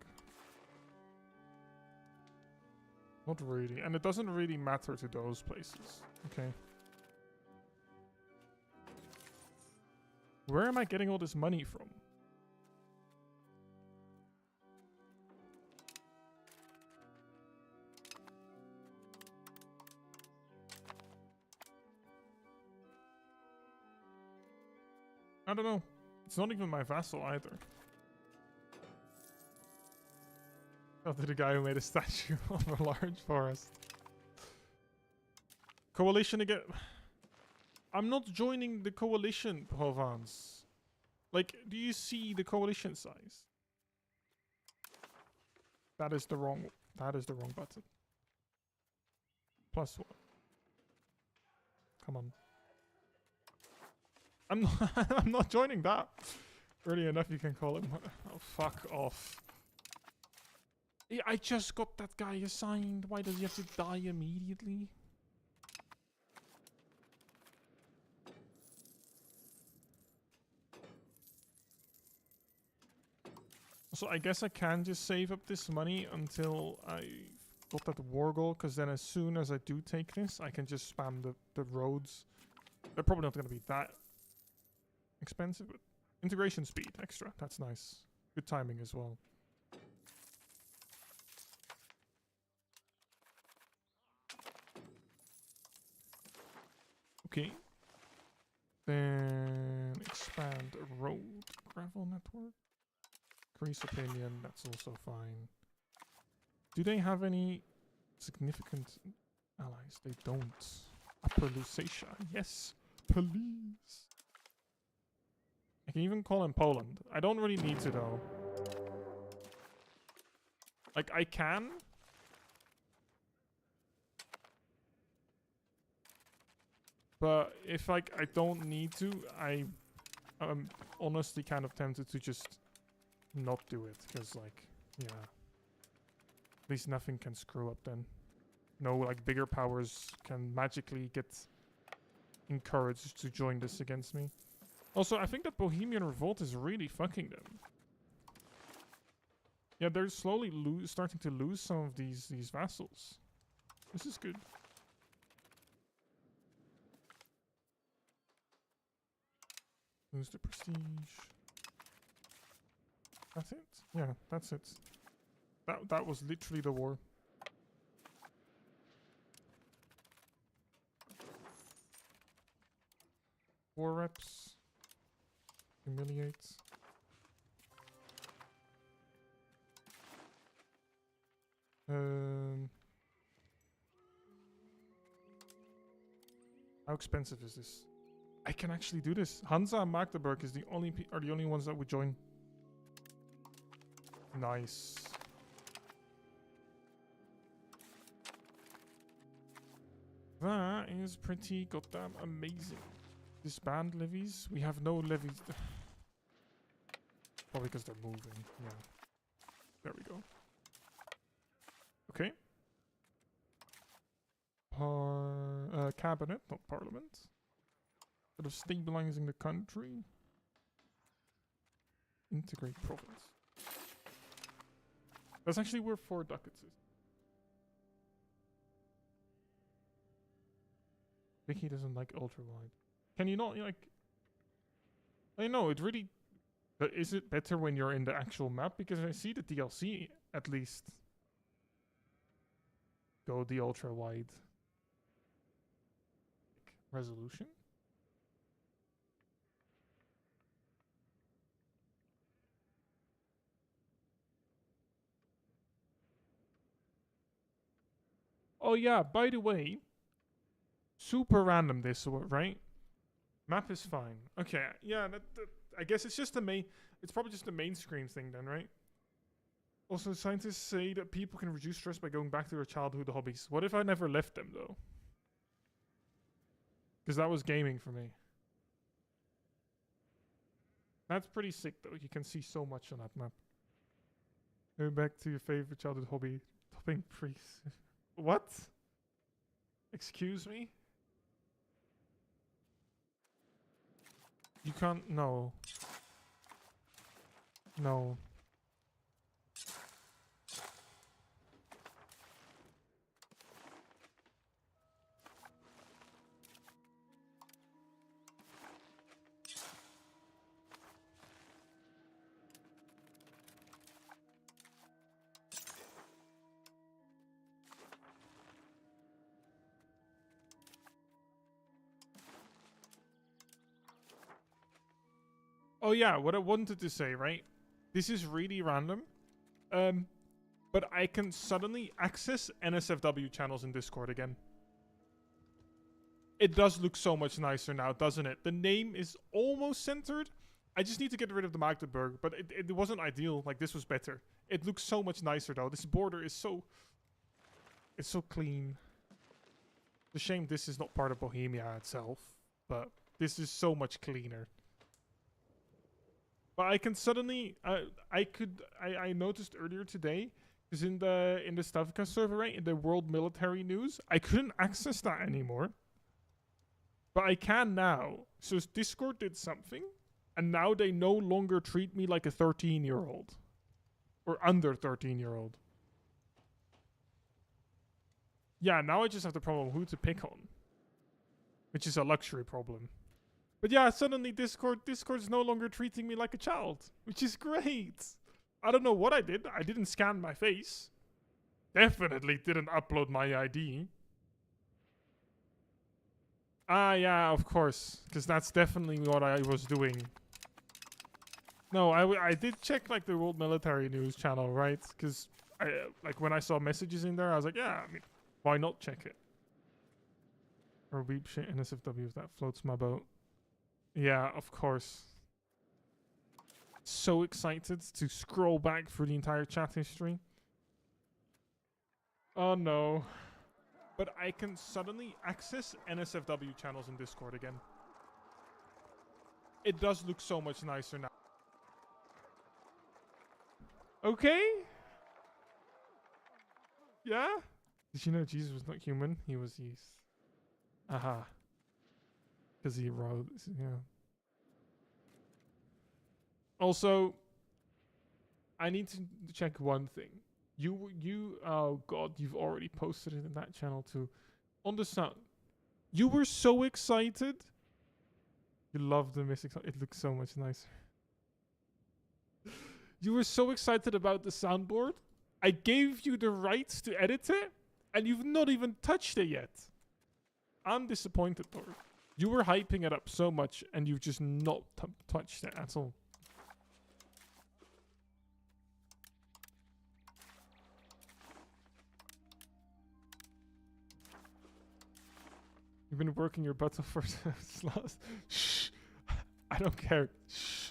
Not really. And it doesn't really matter to those places. Okay. Where am I getting all this money from? I don't know. It's not even my vassal either. After the guy who made a statue of a large forest. Coalition again. I'm not joining the coalition, Provence. Like, do you see the coalition size? That is the wrong button. +1. Come on. I'm not joining that. Early enough you can call him. Oh, fuck off. Yeah, I just got that guy assigned. Why does he have to die immediately? So I guess I can just save up this money until I got that war goal, because then as soon as I do take this, I can just spam the roads. They're probably not going to be that expensive, but integration speed extra. That's nice. Good timing as well. Okay. Then expand road gravel network. Increase opinion. That's also fine. Do they have any significant allies? They don't. Upper Lusatia. Yes. Police. I can even call in Poland. I don't really need to though. Like I can. But if like I don't need to, I'm honestly kind of tempted to just not do it. Because like, yeah. At least nothing can screw up then. No like bigger powers can magically get encouraged to join this against me. Also, I think that Bohemian Revolt is really fucking them. Yeah, they're slowly starting to lose some of these vassals. This is good. Lose the prestige. That's it? Yeah, that's it. That was literally the war. War reps. Humiliate. How expensive is this? I can actually do this. Hansa and Magdeburg is the only ones that would join. Nice. That is pretty goddamn amazing. Disband levies? We have no levies. Probably because they're moving. Yeah. There we go. Okay. Cabinet, not parliament. Sort of stabilizing the country. Integrate province. That's actually where 4 ducats is. Vicky doesn't like ultra wide. Can you not like? I know it really. But is it better when you're in the actual map? Because I see the DLC at least go the ultra wide resolution. Oh yeah, by the way, super random this, right? Map is fine. Okay, yeah, I guess it's just the main. It's probably just the main screen thing then, right? Also, scientists say that people can reduce stress by going back to their childhood hobbies. What if I never left them though? Because that was gaming for me. That's pretty sick though. You can see so much on that map. Go back to your favorite childhood hobby, topping priests. What? Excuse me? You can't. No. No. Oh yeah, what I wanted to say, right? This is really random. But I can suddenly access NSFW channels in Discord again. It does look so much nicer now, doesn't it? The name is almost centered. I just need to get rid of the Magdeburg, but it wasn't ideal. Like, this was better. It looks so much nicer, though. This border is so... It's so clean. It's a shame this is not part of Bohemia itself, but this is so much cleaner. But I can suddenly... I noticed earlier today, because in the Stavka server, right, in the World Military News, I couldn't access that anymore. But I can now. So Discord did something, and now they no longer treat me like a 13-year-old. Or under 13-year-old. Yeah, now I just have the problem who to pick on. Which is a luxury problem. But yeah, suddenly Discord's no longer treating me like a child. Which is great. I don't know what I did. I didn't scan my face. Definitely didn't upload my ID. Ah, yeah, of course. Because that's definitely what I was doing. No, I did check, like, the World Military News channel, right? Because, like, when I saw messages in there, I was like, yeah, I mean, why not check it? Or weep shit NSFW if that floats my boat. Yeah, of course. So excited to scroll back through the entire chat history. Oh no. But I can suddenly access NSFW channels in Discord again. It does look so much nicer now. Okay. Yeah? Did you know Jesus was not human? He was yeast. Aha. Because he wrote, yeah. Also, I need to check one thing. Oh god, you've already posted it in that channel too. On the sun. You were so excited. You love the Mystic. It looks so much nicer. You were so excited about the soundboard. I gave you the rights to edit it, and you've not even touched it yet. I'm disappointed, Thor. You were hyping it up so much, and you've just not touched it at all. You've been working your butt off for slots. Shh. I don't care. Shh.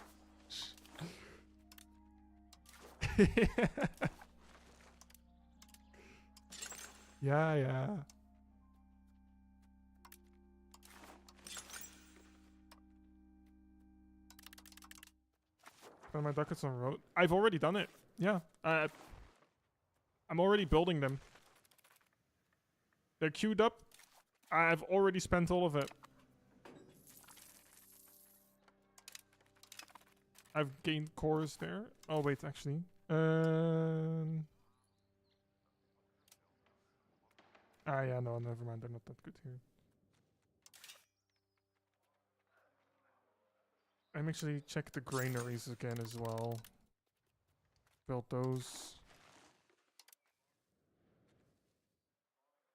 Shh. Yeah, yeah. Find my ducats on road. I've already done it. Yeah. I'm already building them. They're queued up. I've already spent all of it. I've gained cores there. Oh, wait, actually. Yeah, no, never mind. They're not that good here. I'm actually check the granaries again as well. Build those.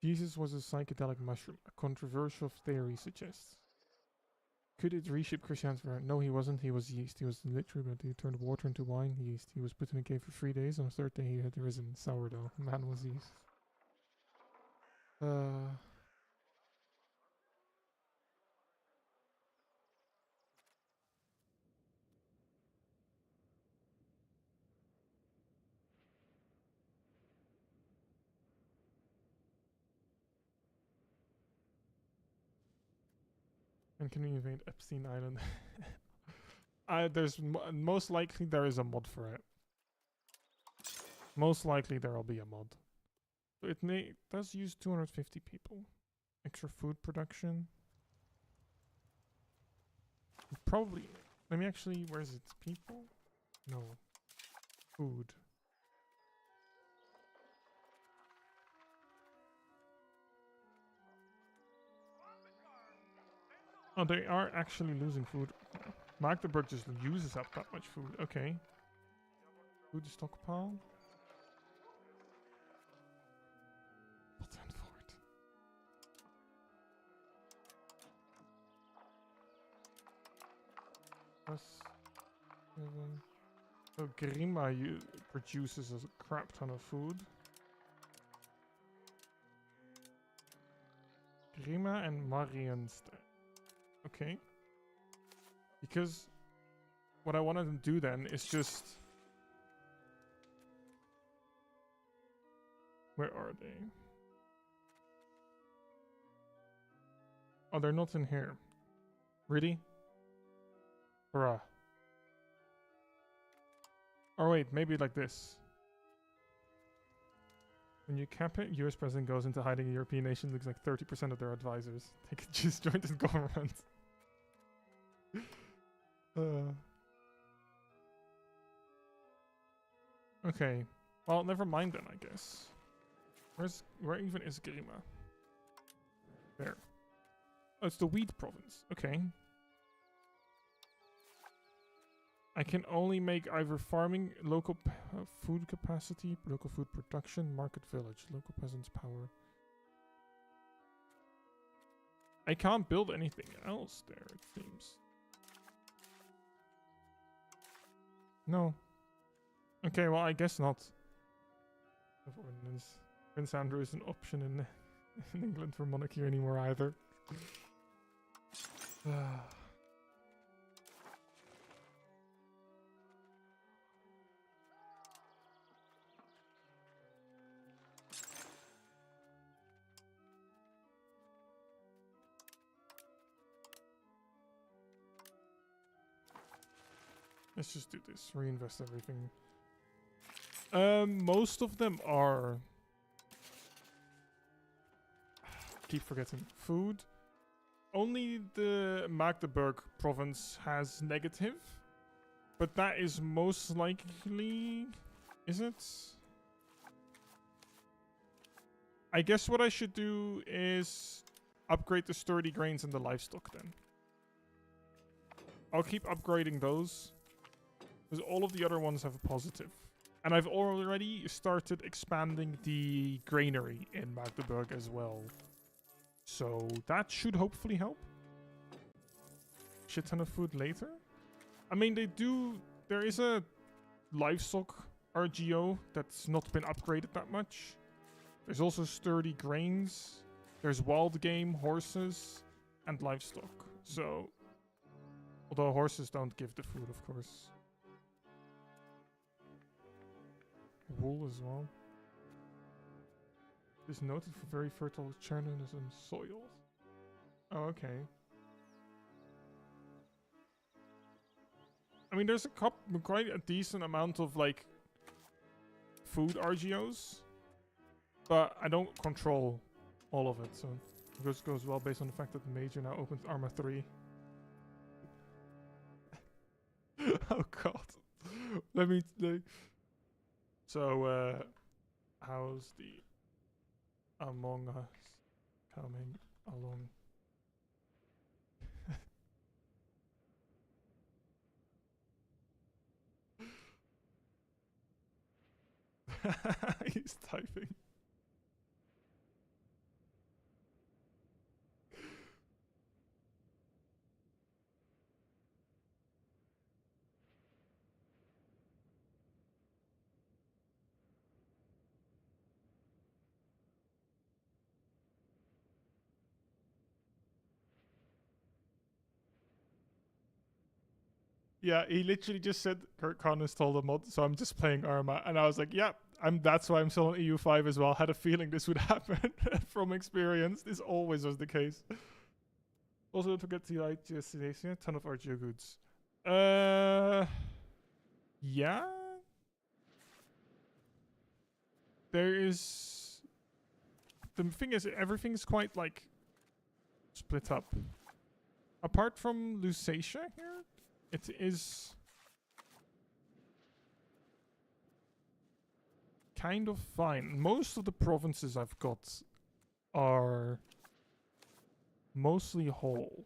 Jesus was a psychedelic mushroom. A controversial theory suggests. Could it reshape Christianity? No, he wasn't. He was yeast. He was literally, but he turned water into wine. Yeast. He was put in a cave for 3 days. On the third day, he had risen. Sourdough. Man was yeast. And can we invade Epstein Island? There's most likely there is a mod for it. Most likely there'll be a mod. It does use 250 people. Extra food production. Probably. Let me actually. Where is it? People? No. Food. Oh, they are actually losing food. Magdeburg just uses up that much food. Okay. Food stockpile. Fort. Plus 7. So Grima produces a crap ton of food. Grima and Marienstein. Okay. Because what I want to do then is just... Where are they? Oh, they're not in here. Really? Bruh. Or wait, maybe like this. When you cap it, US president goes into hiding. A European nation looks like 30% of their advisors. They could just join this government. Okay. Well, never mind then, I guess. Where even is Grima? There. Oh, it's the wheat province. Okay. I can only make either farming, local food capacity, local food production, market village, local peasants power. I can't build anything else there, it seems. No. Okay, well, I guess not. Ordinance. Prince Andrew is an option in England for monarchy anymore either. Let's just do this. Reinvest everything. Most of them are... Keep forgetting. Food. Only the Magdeburg province has negative. But that is most likely... Is it? I guess what I should do is upgrade the sturdy grains and the livestock then. I'll keep upgrading those. Because all of the other ones have a positive. And I've already started expanding the granary in Magdeburg as well. So that should hopefully help. Shit ton of food later. I mean, they do... There is a livestock RGO that's not been upgraded that much. There's also sturdy grains. There's wild game, horses, and livestock. So... Although horses don't give the food, of course. Wool as well. Is noted for very fertile journalism soils. Oh, okay. I mean, there's quite a decent amount of like food RGOs, but I don't control all of it, so it goes well based on the fact that the Major now opens Arma 3. Oh god. Let me... So, how's the Among Us coming along? He's typing. Yeah, he literally just said Kurt Connors told a mod, so I'm just playing Arma, and I was like, yeah, that's why I'm still on EU5 as well. Had a feeling this would happen from experience. This always was the case. Also, don't forget to like destination, a ton of RGO goods. Yeah. There is... The thing is, everything's quite, like, split up. Apart from Lusatia here, it is kind of fine. Most of the provinces I've got are mostly whole.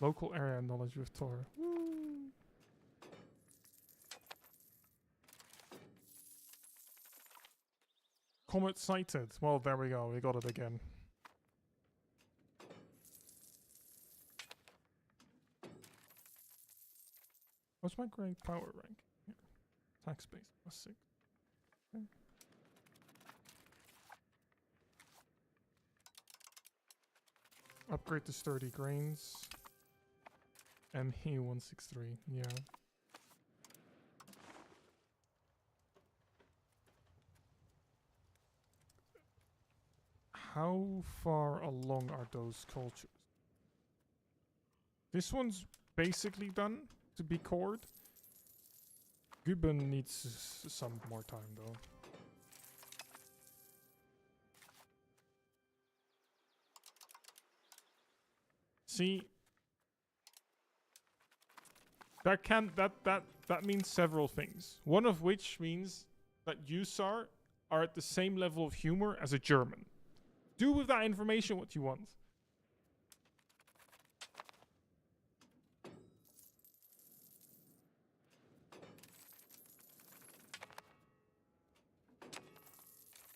Local area knowledge with Tor. Woo. Comet sighted. Well, there we go. We got it again. What's my great power rank? Here. Tax base +6. Okay. Upgrade to sturdy grains. ME 163. Yeah. How far along are those cultures? This one's basically done to be cored. Guben needs some more time though. See, that means several things. One of which means that Usar are at the same level of humor as a German. Do with that information what you want.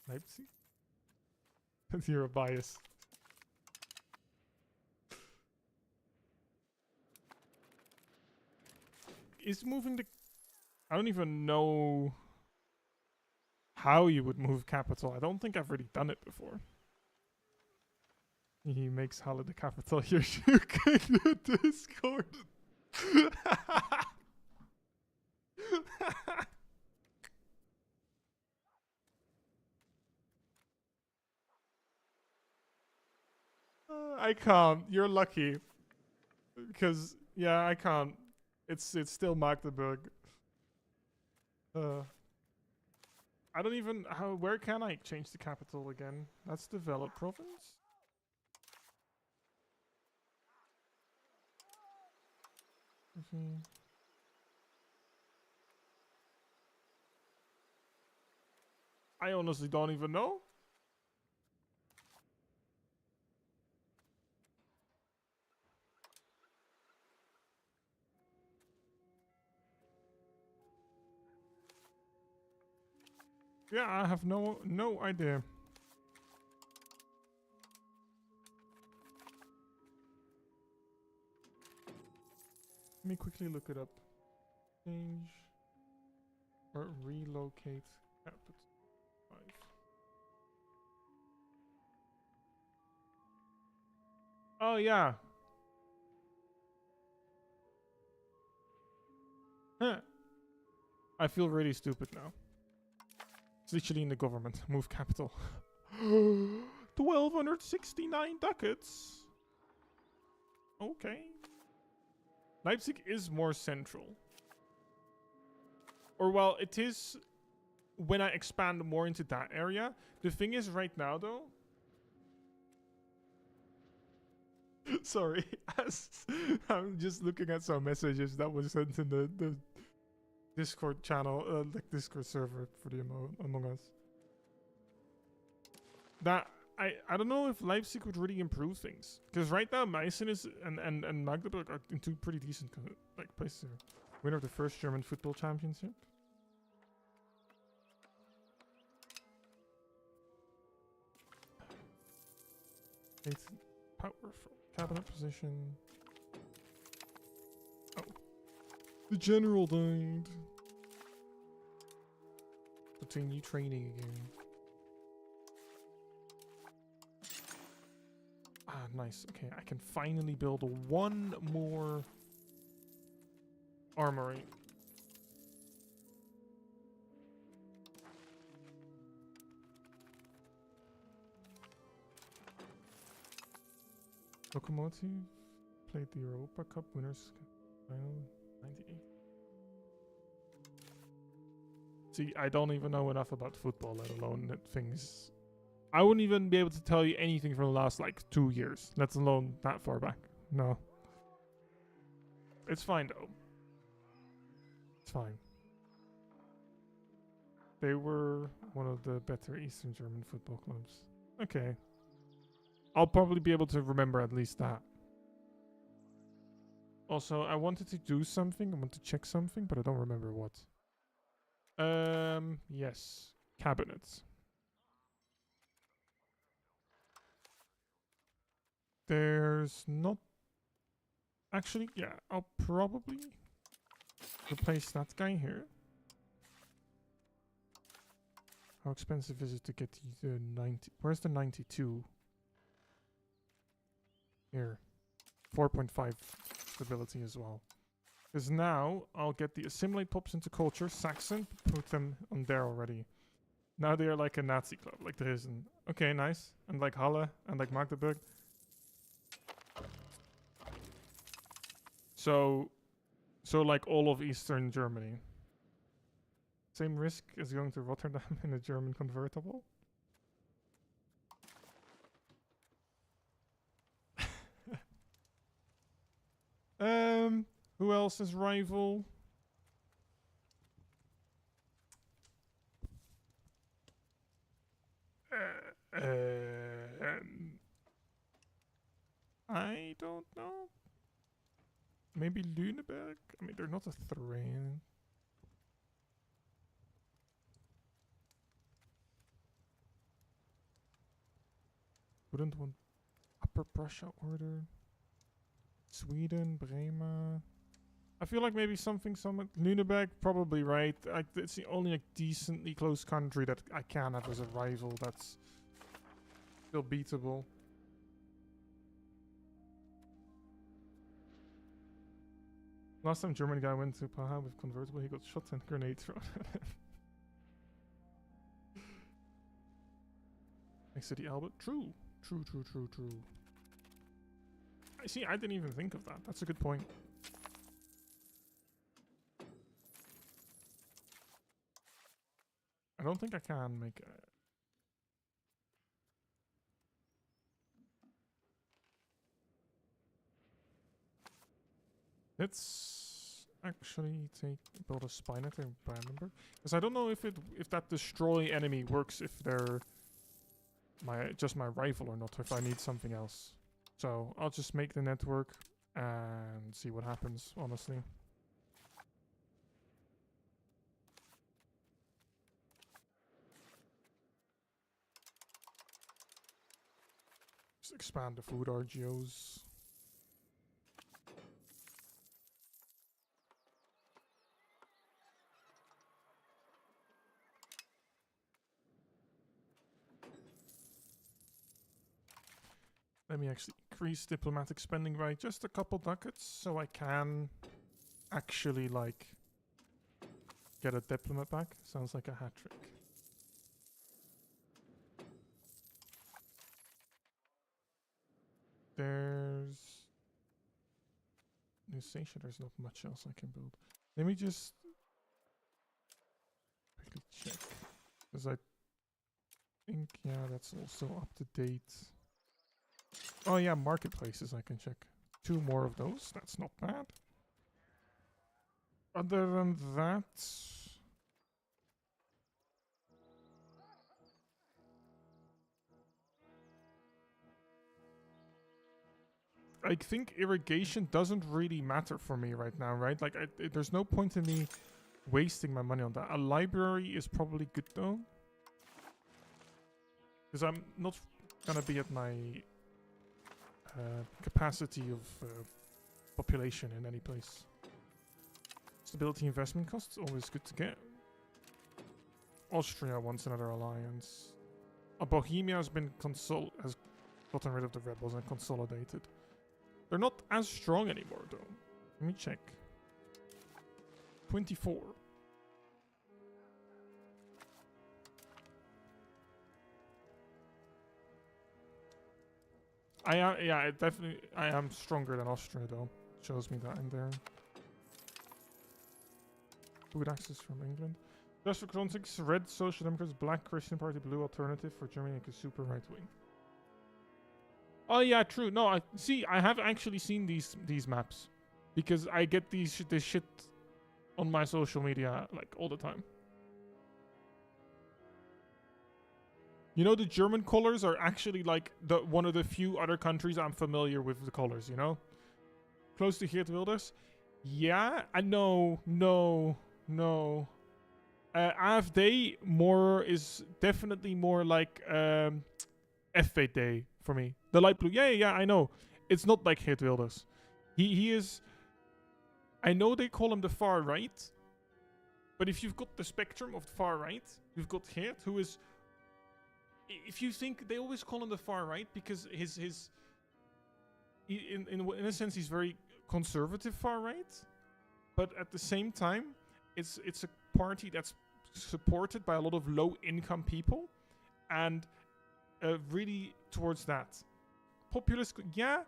Leipzig? You're a bias. Is moving the... I don't even know how you would move capital. I don't think I've really done it before. He makes Halle the capital. You're joking the Discord. I can't. You're lucky. Because, yeah, I can't. It's still Magdeburg. I don't even... Where can I change the capital again? That's developed province? I honestly don't even know. Yeah, I have no idea. Let me quickly look it up. Change or relocate capital. 5. Oh yeah. Huh. I feel really stupid now. It's literally in the government. Move capital. 1269 ducats. Okay. Leipzig is more central. Or well, it is when I expand more into that area. The thing is right now though. Sorry. I'm just looking at some messages that was sent in the Discord channel, like Discord server for the Among Us. That I don't know if Leipzig would really improve things, because right now Meissen is and Magdeburg are in two pretty decent like places here. Winner of the first German football championship. It's powerful cabinet position. Oh, the general died. Continue training again. Ah, nice. Okay, I can finally build one more armory. Locomotive played the Europa Cup winners final 98. See, I don't even know enough about football, let alone things. I wouldn't even be able to tell you anything from the last, like, 2 years, let alone that far back. No. It's fine, though. It's fine. They were one of the better Eastern German football clubs. Okay. I'll probably be able to remember at least that. Also, I wanted to do something. I want to check something, but I don't remember what. Yes. Cabinets. There's not... Actually, yeah, I'll probably replace that guy here. How expensive is it to get the 90? Where's the 92? Here. 4.5 stability as well. Because now I'll get the assimilate pops into culture, Saxon, put them on there already. Now they are like a Nazi club, like there isn't. Okay, nice. And like Halle and like Magdeburg. So like all of Eastern Germany. Same risk as going to Rotterdam in a German convertible. Who else is rival? I don't know. Maybe Lüneburg? I mean, they're not a threat. Wouldn't want Upper Prussia order. Sweden, Bremen. I feel like maybe something Lüneburg, probably right. It's the only like decently close country that I can have as a rival that's still beatable. Last time German guy went to Praha with convertible, he got shot and grenades thrown at him. Next to the Albert. True. True. I see, I didn't even think of that. That's a good point. I don't think I can make a... Let's actually build a spy net in Brandenburg, because I don't know if that destroy enemy works if they're just my rival or not, or if I need something else. So I'll just make the network and see what happens, honestly. Just expand the food RGOs. Let me actually increase diplomatic spending by just a couple ducats so I can actually, like, get a diplomat back. Sounds like a hat trick. There's... New station, there's not much else I can build. Let me just quickly check. Because I think, yeah, that's also up to date. Oh yeah, marketplaces I can check. 2 more of those, that's not bad. Other than that... I think irrigation doesn't really matter for me right now, right? Like, there's no point in me wasting my money on that. A library is probably good though. Because I'm not gonna be at my... capacity of population in any place. Stability investment costs, always good to get. Austria wants another alliance. Bohemia has gotten rid of the rebels and consolidated. They're not as strong anymore though. Let me check. 24. Yeah, I am stronger than Austria though. Shows me that in there. Food access from England. Just for context, red Social Democrats, black Christian Party, blue alternative for Germany, like a super right wing. Oh yeah, true. No, I have actually seen these maps because I get this shit on my social media like all the time. You know, the German colors are actually like one of the few other countries I'm familiar with the colors, you know? Close to Geert Wilders? Yeah, I know, no. AfD is definitely more like FVD for me. The light blue, yeah, I know. It's not like Geert Wilders. He is... I know they call him the far right, but if you've got the spectrum of the far right, you've got Geert, who is... If you think, they always call him the far right because in a sense he's very conservative far right, but at the same time it's a party that's supported by a lot of low income people and really towards that populist, yeah,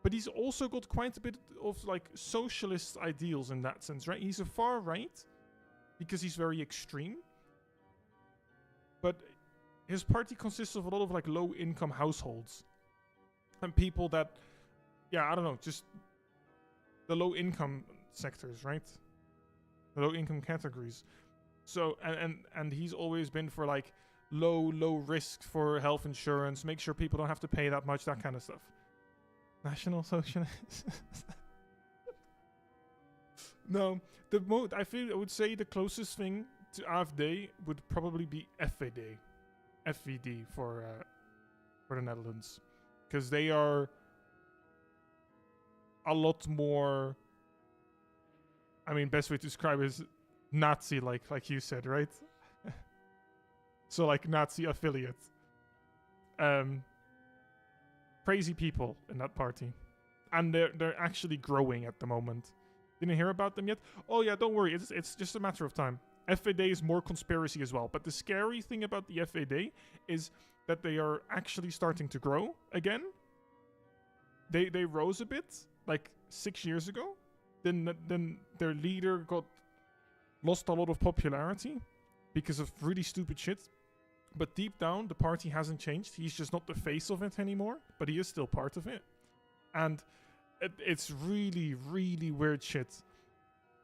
but he's also got quite a bit of like socialist ideals in that sense, right? He's a far right because he's very extreme, but his party consists of a lot of like low income households and people that, yeah, I don't know, just the low income sectors, right? The low income categories. So, and he's always been for like low risk for health insurance, make sure people don't have to pay that much, that kind of stuff. National Socialist. No, I would say the closest thing to AfD would probably be FVD for the Netherlands, because they are a lot more. I mean, best way to describe it is Nazi, like you said, right? So like Nazi affiliate. Crazy people in that party, and they're actually growing at the moment. Didn't hear about them yet? Oh yeah, don't worry. It's just a matter of time. FVD is more conspiracy as well. But the scary thing about the FVD is that they are actually starting to grow again. They rose a bit like 6 years ago. Then their leader lost a lot of popularity because of really stupid shit. But deep down, the party hasn't changed. He's just not the face of it anymore, but he is still part of it. And it's really, really weird shit.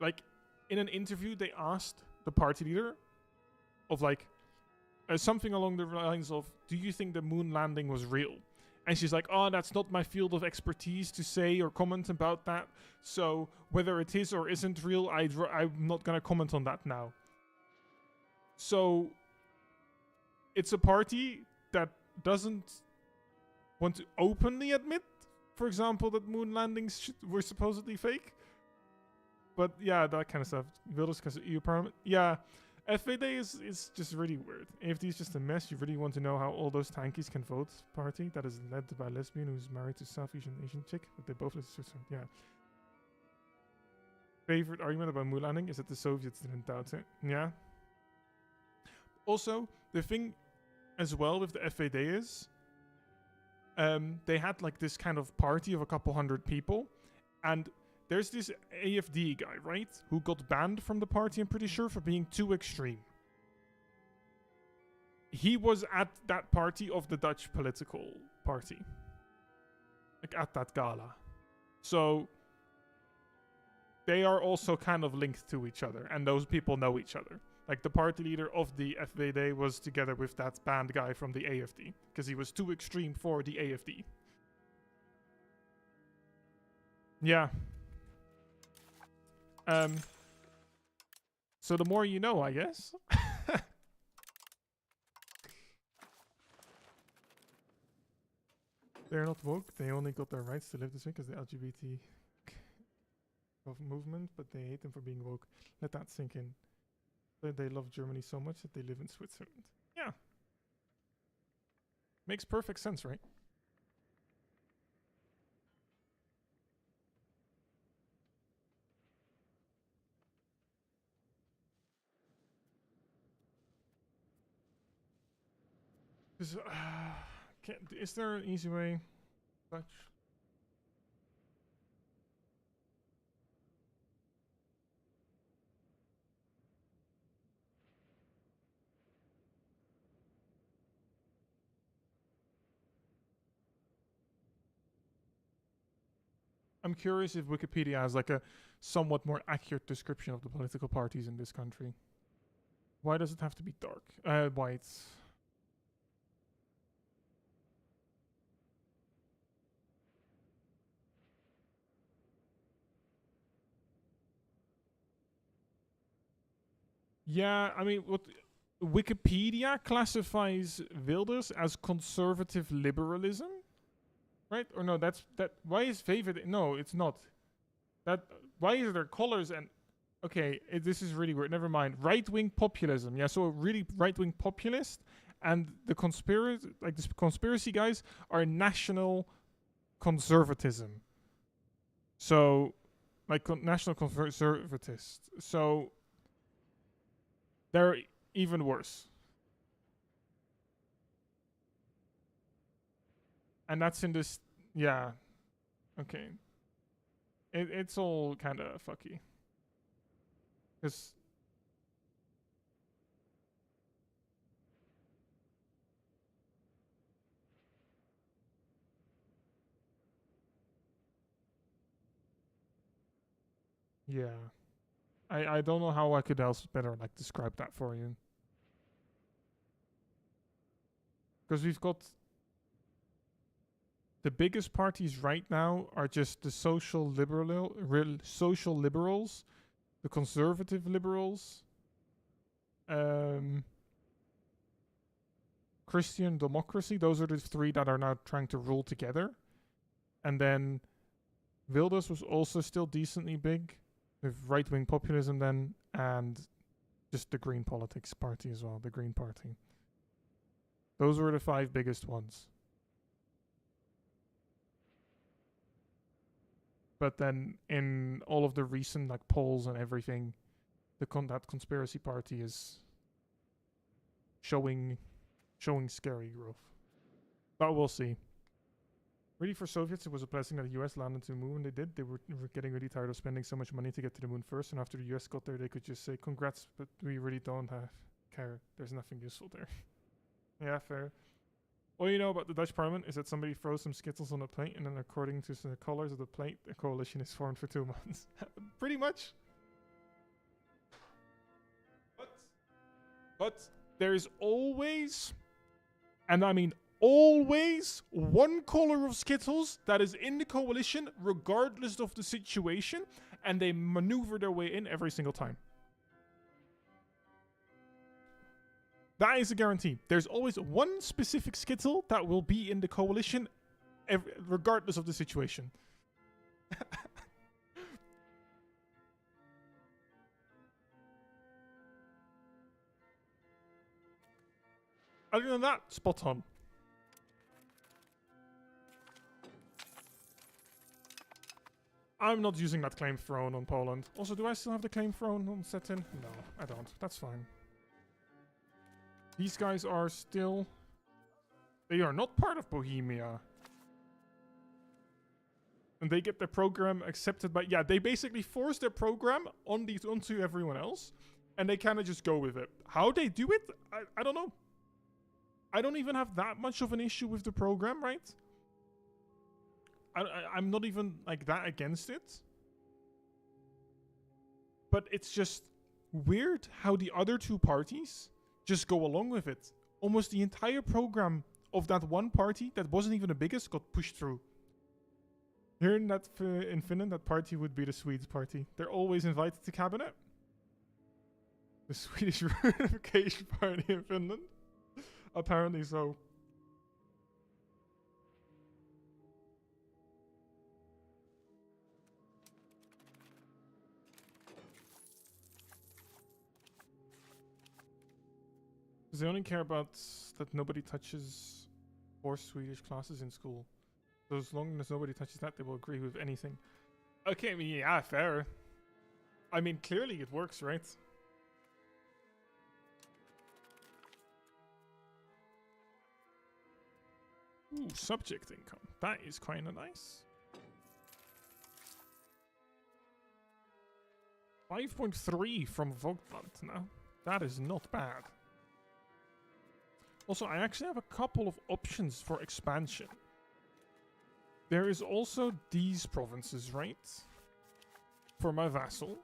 Like, in an interview, they asked the party leader of, like, something along the lines of, do you think the moon landing was real? And she's like, oh, that's not my field of expertise to say or comment about that. So whether it is or isn't real, I'm not going to comment on that now. So it's a party that doesn't want to openly admit, for example, that moon landings were supposedly fake. But yeah, that kind of stuff. Wilders because of EU Parliament. Yeah, FVD is just really weird. AFD is just a mess. You really want to know how all those tankies can vote party that is led by a lesbian who's married to South Asian chick, but they both live in Switzerland. Yeah. Favorite argument about moon landing is that the Soviets didn't doubt it. Yeah. Also, the thing as well with the FVD is they had like this kind of party of a couple hundred people, and there's this AFD guy, right, who got banned from the party, I'm pretty sure, for being too extreme. He was at that party of the Dutch political party. Like, at that gala. So they are also kind of linked to each other, and those people know each other. Like, the party leader of the FVD was together with that banned guy from the AFD, because he was too extreme for the AFD. Yeah. So the more you know, I guess. They're not woke. They only got their rights to live this way because the LGBT movement, but they hate them for being woke. Let that sink in. They love Germany so much that they live in Switzerland. Yeah. Makes perfect sense, right? Is there an easy way? Dutch. I'm curious if Wikipedia has like a somewhat more accurate description of the political parties in this country. Why does it have to be dark? White. Yeah, I mean, what Wikipedia classifies Wilders as conservative liberalism, right? Or no, that. Why is favorite? No, it's not. That. Why is there colors and? Okay, this is really weird. Never mind. Right-wing populism. Yeah, so really right-wing populist, and the conspiracy guys are national conservatism. So, like national conservatists. So they're even worse. And that's in this. Yeah. Okay. It's all kind of fucky. Because. Yeah. I don't know how I could else better like describe that for you. Because we've got... The biggest parties right now are just the social liberals, the conservative liberals, Christian democracy. Those are the three that are now trying to rule together. And then Wilders was also still decently big, with right-wing populism then, and just the Green Politics Party as well, the Green Party. Those were the 5 biggest ones. But then in all of the recent like polls and everything, that conspiracy party is showing scary growth. But we'll see. Really, for Soviets, it was a blessing that the US landed to the moon when they did. They were getting really tired of spending so much money to get to the moon first, and after the US got there, they could just say, congrats, but we really don't care. There's nothing useful there. Yeah, fair. All you know about the Dutch parliament is that somebody throws some Skittles on a plate, and then according to the colors of the plate, a coalition is formed for 2 months. Pretty much. But there is always, and I mean always, one color of Skittles that is in the coalition regardless of the situation, and they maneuver their way in every single time. That is a guarantee. There's always one specific Skittle that will be in the coalition regardless of the situation. Other than that, spot on. I'm not using that claim throne on Poland. Also, do I still have the claim throne on Setin? No, I don't. That's fine. These guys are still... They are not part of Bohemia. And they get their program accepted by... Yeah, they basically force their program onto everyone else. And they kind of just go with it. How they do it? I don't know. I don't even have that much of an issue with the program, right? I'm not even like that against it. But it's just weird how the other 2 parties just go along with it. Almost the entire program of that one party that wasn't even the biggest got pushed through. Here in Finland, that party would be the Swedes party. They're always invited to cabinet. The Swedish Reunification Party in Finland. Apparently so. They only care about that nobody touches 4 Swedish classes in school. So as long as nobody touches that, they will agree with anything. Okay, I mean, yeah, fair. I mean, clearly it works, right? Ooh, subject income. That is kind of nice. 5.3 from Vogtland now. That is not bad. Also, I actually have a couple of options for expansion. There is also these provinces, right? For my vassal.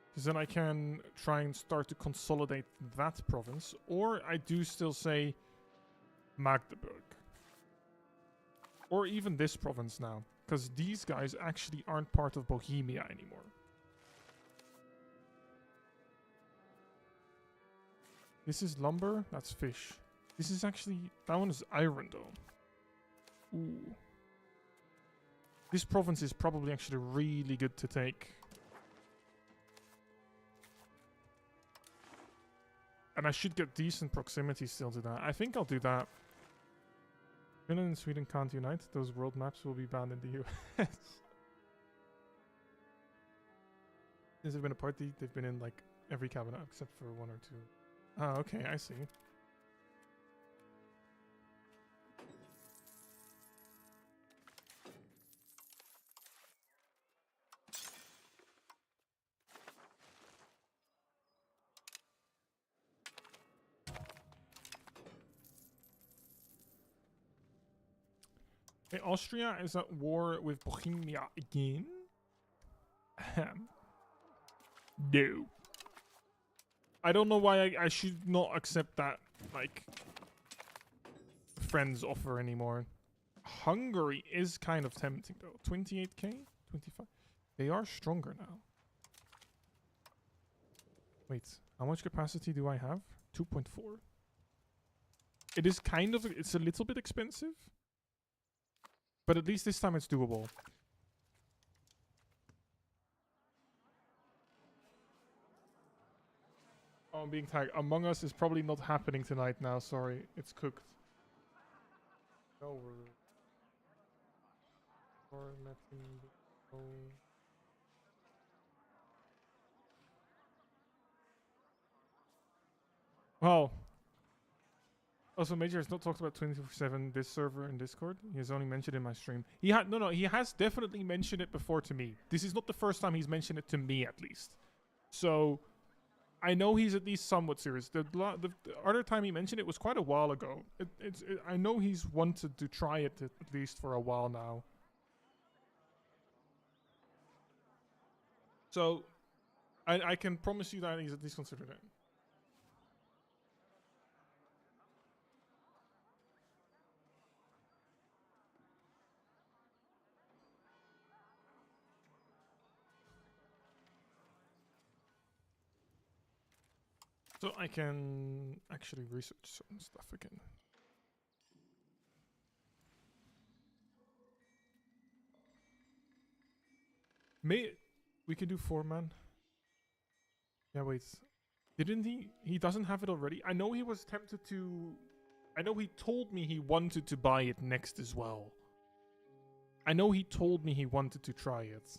Because then I can try and start to consolidate that province. Or I do still say Magdeburg. Or even this province now. Because these guys actually aren't part of Bohemia anymore. This is lumber. That's fish. This is actually... That one is iron, though. Ooh. This province is probably actually really good to take. And I should get decent proximity still to that. I think I'll do that. Finland and Sweden can't unite. Those world maps will be banned in the US. Since they've been a party, they've been in like every cabinet except for 1 or 2. Ah, okay, I see. Okay, Austria is at war with Bohemia again. No. I don't know why I should not accept that, like, friends offer anymore. Hungary is kind of tempting though. 28k? 25? They are stronger now. Wait, how much capacity do I have? 2.4. It is kind of, it's a little bit expensive. But at least this time it's doable. Oh, I'm being tagged. Among Us is probably not happening tonight now, sorry. It's cooked. No, we're... Well... Also, Major has not talked about 24/7 this server in Discord. He has only mentioned it in my stream. He had no, he has definitely mentioned it before to me. This is not the first time he's mentioned it to me, at least. So, I know he's at least somewhat serious. The other time he mentioned it was quite a while ago. I know he's wanted to try it at least for a while now. So, I can promise you that he's at least considered it. So I can actually research certain stuff again. We can do 4-man. Yeah, wait. Didn't he? He doesn't have it already. I know he was tempted to... I know he told me he wanted to buy it next as well. I know he told me he wanted to try it.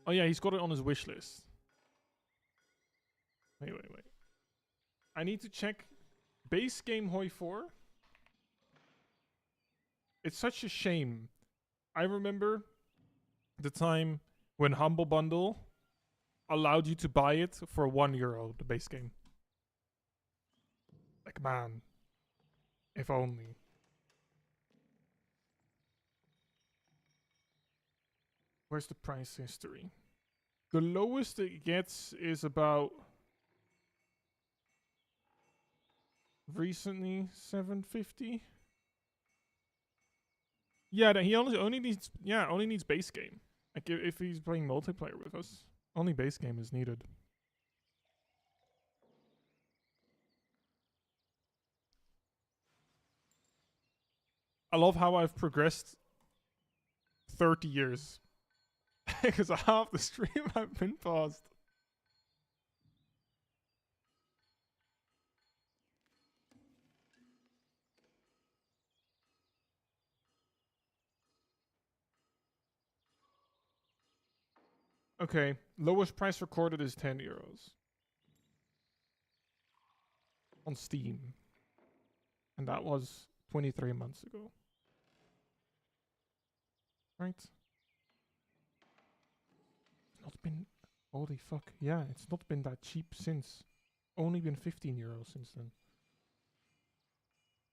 Oh yeah, he's got it on his wish list. Wait. I need to check base game Hoi 4. It's such a shame. I remember the time when Humble Bundle allowed you to buy it for €1, the base game. Like, man. If only. Where's the price history? The lowest it gets is about... recently 750. Yeah, he only needs base game. Like if he's playing multiplayer with us, only base game is needed. I love how I've progressed 30 years because half the stream I've been paused. Okay, lowest price recorded is €10 on Steam, and that was 23 months ago. Right? It's not been... holy fuck. Yeah, it's not been that cheap since. Only been €15 since then.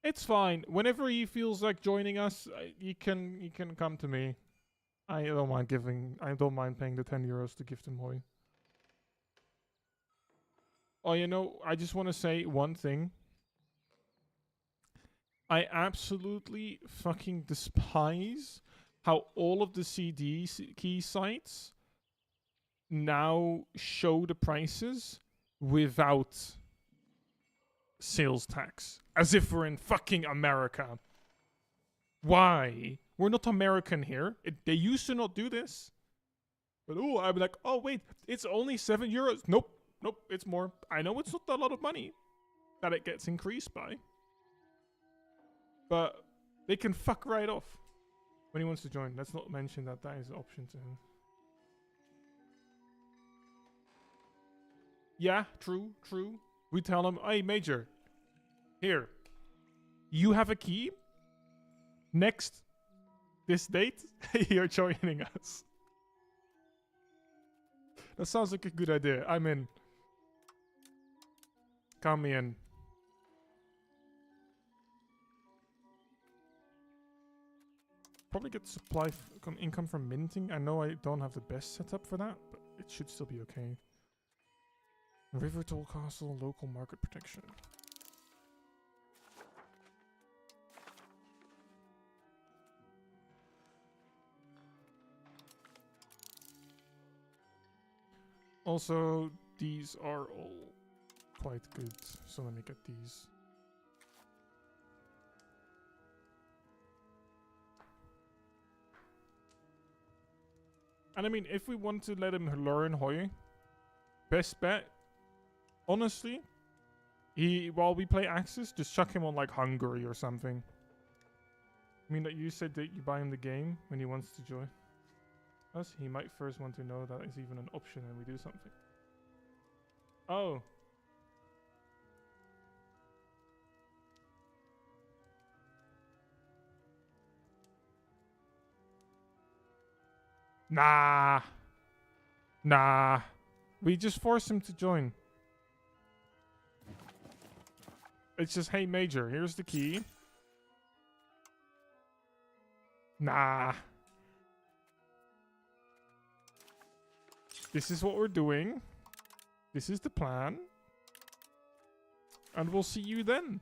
It's fine. Whenever he feels like joining us, he can come to me. I don't mind paying the €10 to gift him Hoi. Oh, you know, I just want to say one thing. I absolutely fucking despise how all of the CD key sites now show the prices without sales tax. As if we're in fucking America. Why? We're not American here. They used to not do this. But I'd be like, oh wait, it's only €7. Nope, it's more. I know it's not a lot of money that it gets increased by. But they can fuck right off when he wants to join. Let's not mention that is an option to him. Yeah, true. We tell him, hey, Major, here, you have a key. Next, this date, you're joining us. That sounds like a good idea. I'm in. Count me in. Probably get supply income from minting. I know I don't have the best setup for that, but it should still be okay. River Toll Castle, local market protection. Also, these are all quite good. So let me get these. And I mean, if we want to let him learn Hoi, best bet, honestly, while we play Axis, just chuck him on like Hungary or something. I mean, that you said that you buy him the game when he wants to join us. He might first want to know that is even an option and we do something. Oh. Nah. Nah. We just force him to join. It's just, hey, Major, here's the key. Nah. This is what we're doing. This is the plan. And we'll see you then.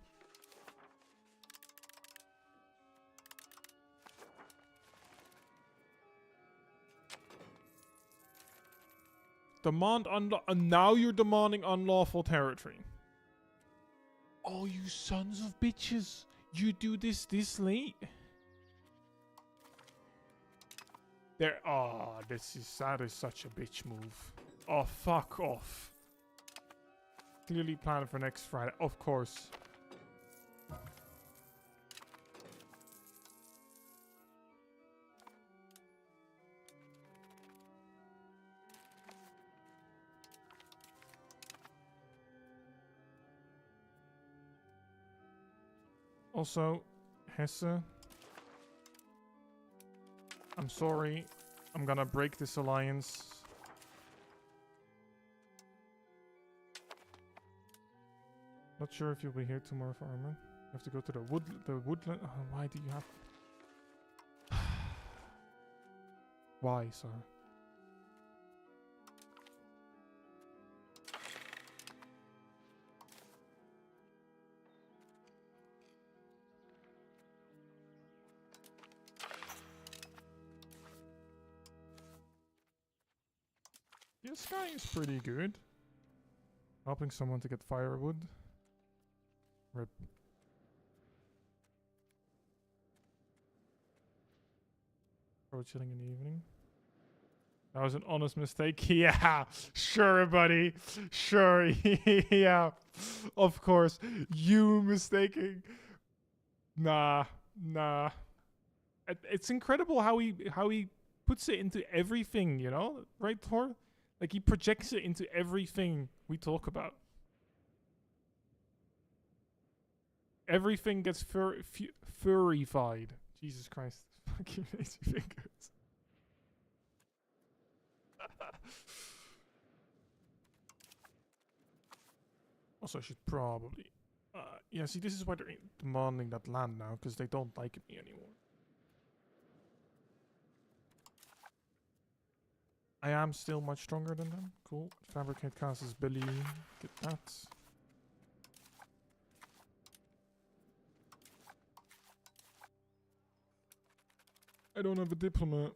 Demand and now you're demanding unlawful territory. Oh, you sons of bitches. You do this late? There. Oh, that is such a bitch move. Oh, fuck off. Clearly planned for next Friday. Of course. Also, Hesse, I'm sorry. I'm gonna break this alliance. Not sure if you'll be here tomorrow for armor. You have to go to the woodland. Oh, why do you have? Why, sir? This guy is pretty good. Helping someone to get firewood. Rip. Pro chilling in the evening. That was an honest mistake. Yeah, sure, buddy. Sure, yeah. Of course. You mistaking. Nah. It's incredible how he puts it into everything, you know? Right, Thor? Like, he projects it into everything we talk about. Everything gets furrified. Jesus Christ. Fucking lazy fingers. Also, I should probably... yeah, see, this is why they're demanding that land now, because they don't like me anymore. I am still much stronger than them. Cool. Fabricate Cass's belly. Get that. I don't have a diplomat.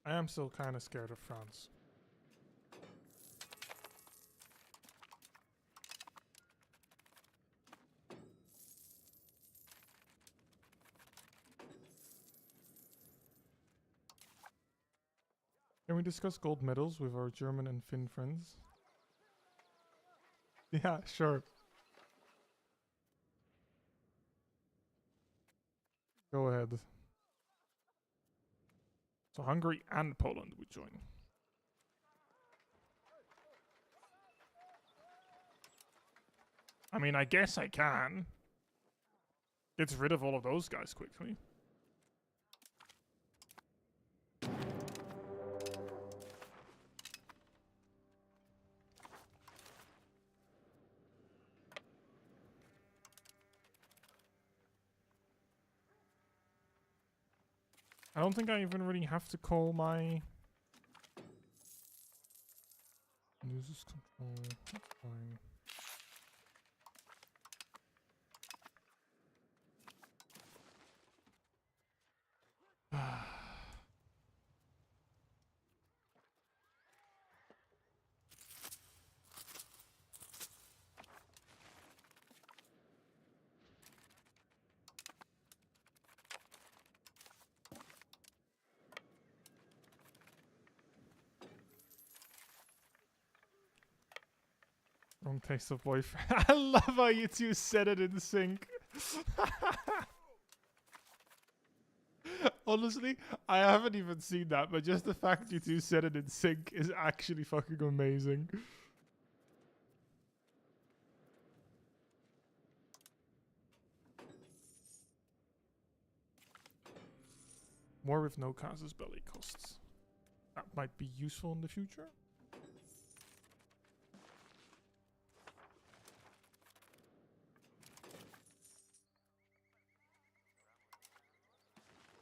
I am still kind of scared of France. Can we discuss gold medals with our German and Finn friends? Yeah, sure. Go ahead. So Hungary and Poland would join. I mean, I guess I can. Gets rid of all of those guys quickly. I don't think I even really have to call my uses control. That's fine. Wrong taste of boyfriend. I love how you two said it in sync. Honestly, I haven't even seen that, but just the fact you two said it in sync is actually fucking amazing. More with no casus belli costs. That might be useful in the future.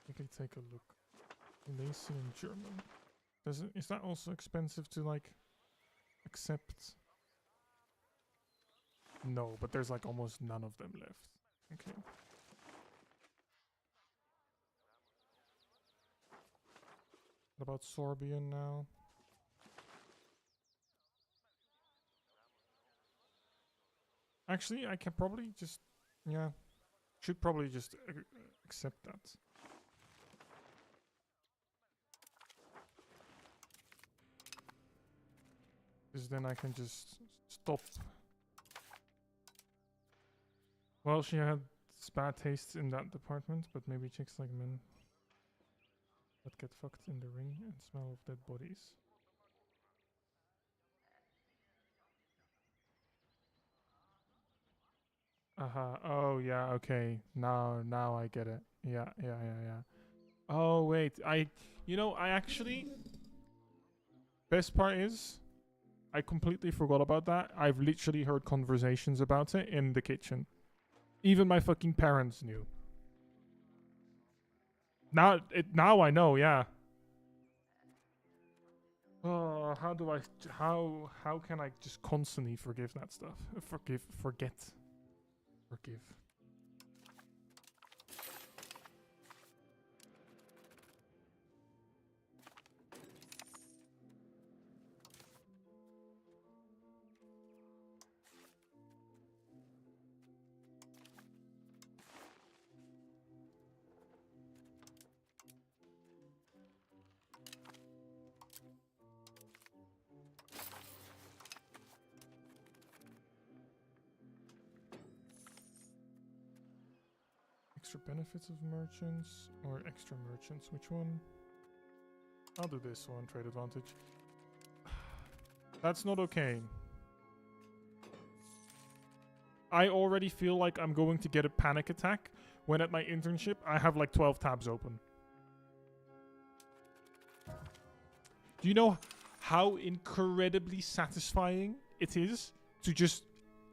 Quickly take a look. Lacy and German. Is that also expensive to like accept? No, but there's like almost none of them left. Okay. What about Sorbian now? Actually, I can probably just, yeah, should probably just accept that. Because then I can just stop. Well, she had bad tastes in that department, but maybe chicks like men that get fucked in the ring and smell of dead bodies. Oh yeah, okay. Now I get it. Yeah. Oh wait, I actually, best part is I completely forgot about that. I've literally heard conversations about it in the kitchen. Even my fucking parents knew. Now I know, yeah. Oh, how can I just constantly forgive that stuff? Forget. Extra benefits of merchants or extra merchants? Which one? I'll do this one, trade advantage. That's not okay. I already feel like I'm going to get a panic attack when at my internship I have like 12 tabs open. Do you know how incredibly satisfying it is to just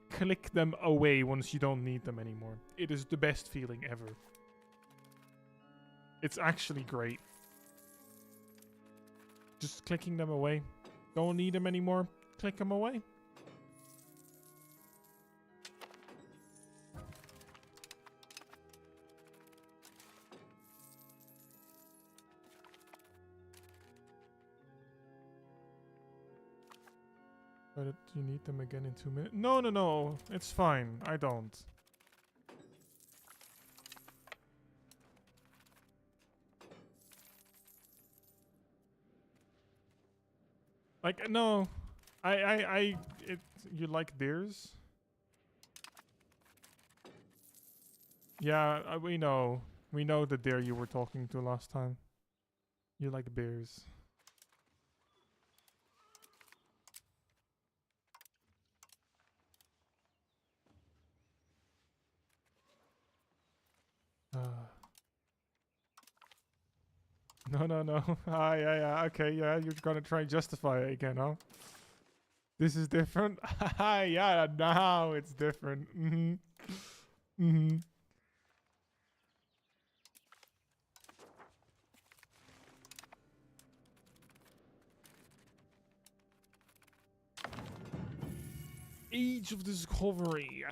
click them away once you don't need them anymore? It is the best feeling ever. It's actually great. Just clicking them away. Don't need them anymore. Click them away. But you need them again in 2 minutes. No. It's fine. I don't. Like, no. You like beers? Yeah, we know. We know the deer you were talking to last time. You like beers. No. Yeah. Okay, yeah. You're gonna try and justify it again, huh? This is different? Yeah, now it's different. Age of Discovery.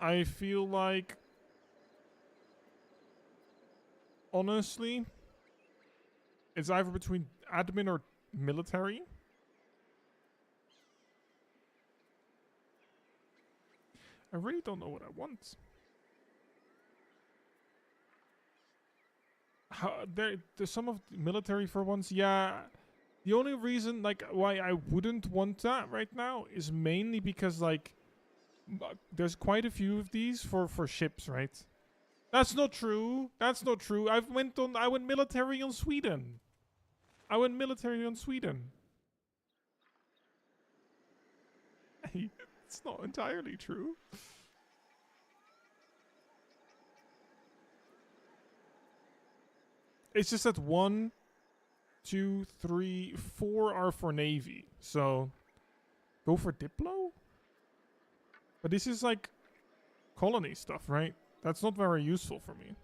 I feel like, honestly, it's either between admin or military. I really don't know what I want. There's some of the military for once. Yeah, the only reason like why I wouldn't want that right now is mainly because like there's quite a few of these for ships, right? That's not true. That's not true. I went military on Sweden. I went military on Sweden. It's not entirely true. It's just that 1, 2, 3, 4 are for Navy. So go for Diplo? But this is like colony stuff, right? That's not very useful for me.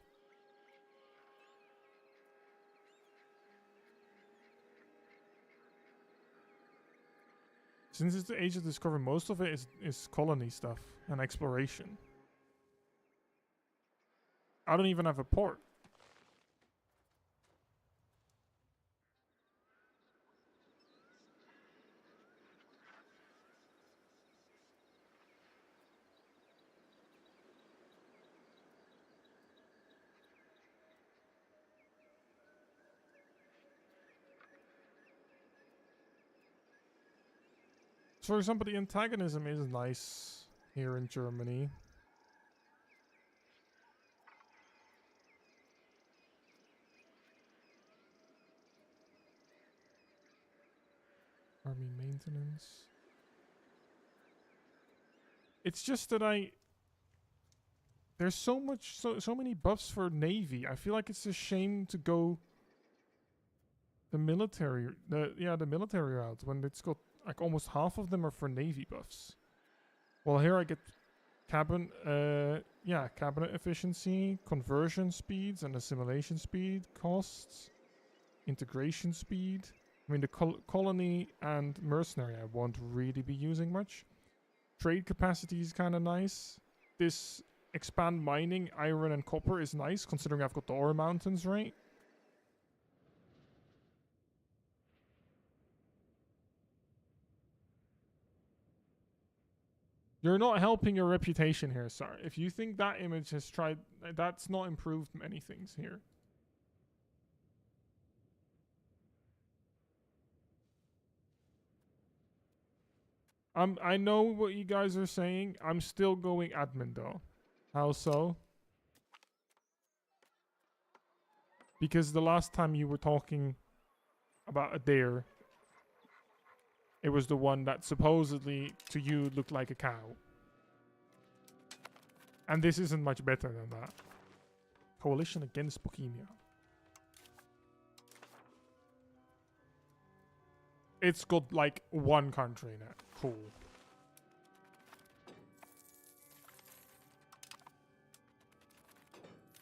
Since it's the Age of Discovery, most of it is colony stuff and exploration. I don't even have a port. So for example, the antagonism is nice here in Germany. Army maintenance. It's just that there's so many buffs for Navy. I feel like it's a shame to go the military route when it's got like almost half of them are for Navy buffs. Well, here I get cabinet efficiency, conversion speeds, and assimilation speed, costs, integration speed. I mean, the colony and mercenary I won't really be using much. Trade capacity is kind of nice. This expand mining, iron and copper is nice, considering I've got the ore mountains, right? You're not helping your reputation here, sir. If you think that image has tried, that's not improved many things here. I know what you guys are saying. I'm still going admin though. How so? Because the last time you were talking about a dare, it was the one that supposedly to you looked like a cow. And this isn't much better than that. Coalition against Bohemia. It's got like one country in it. Cool.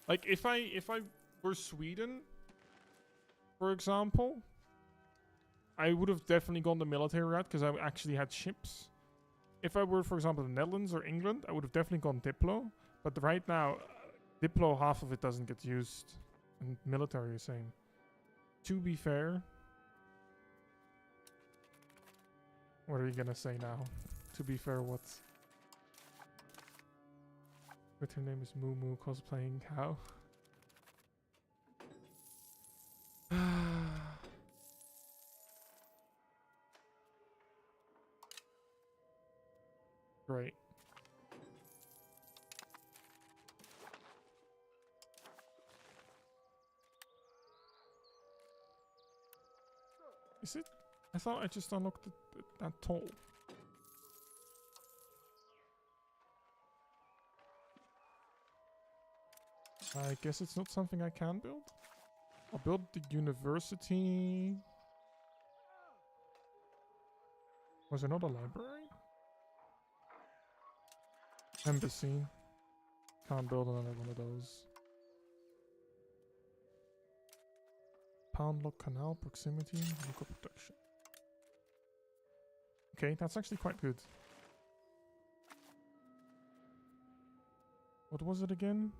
Like if I were Sweden, for example, I would have definitely gone the military route because I actually had ships. If I were, for example, the Netherlands or England, I would have definitely gone Diplo. But right now, Diplo, half of it doesn't get used. And military is same. To be fair. What are you gonna say now? To be fair, what? But her name is Moo Moo cosplaying cow. Great. Is it? I thought I just unlocked that toll. I guess it's not something I can build. I'll build the university. Was there not a library? Embassy. Can't build another one of those. Pound lock canal proximity, local production. Okay, that's actually quite good. What was it again?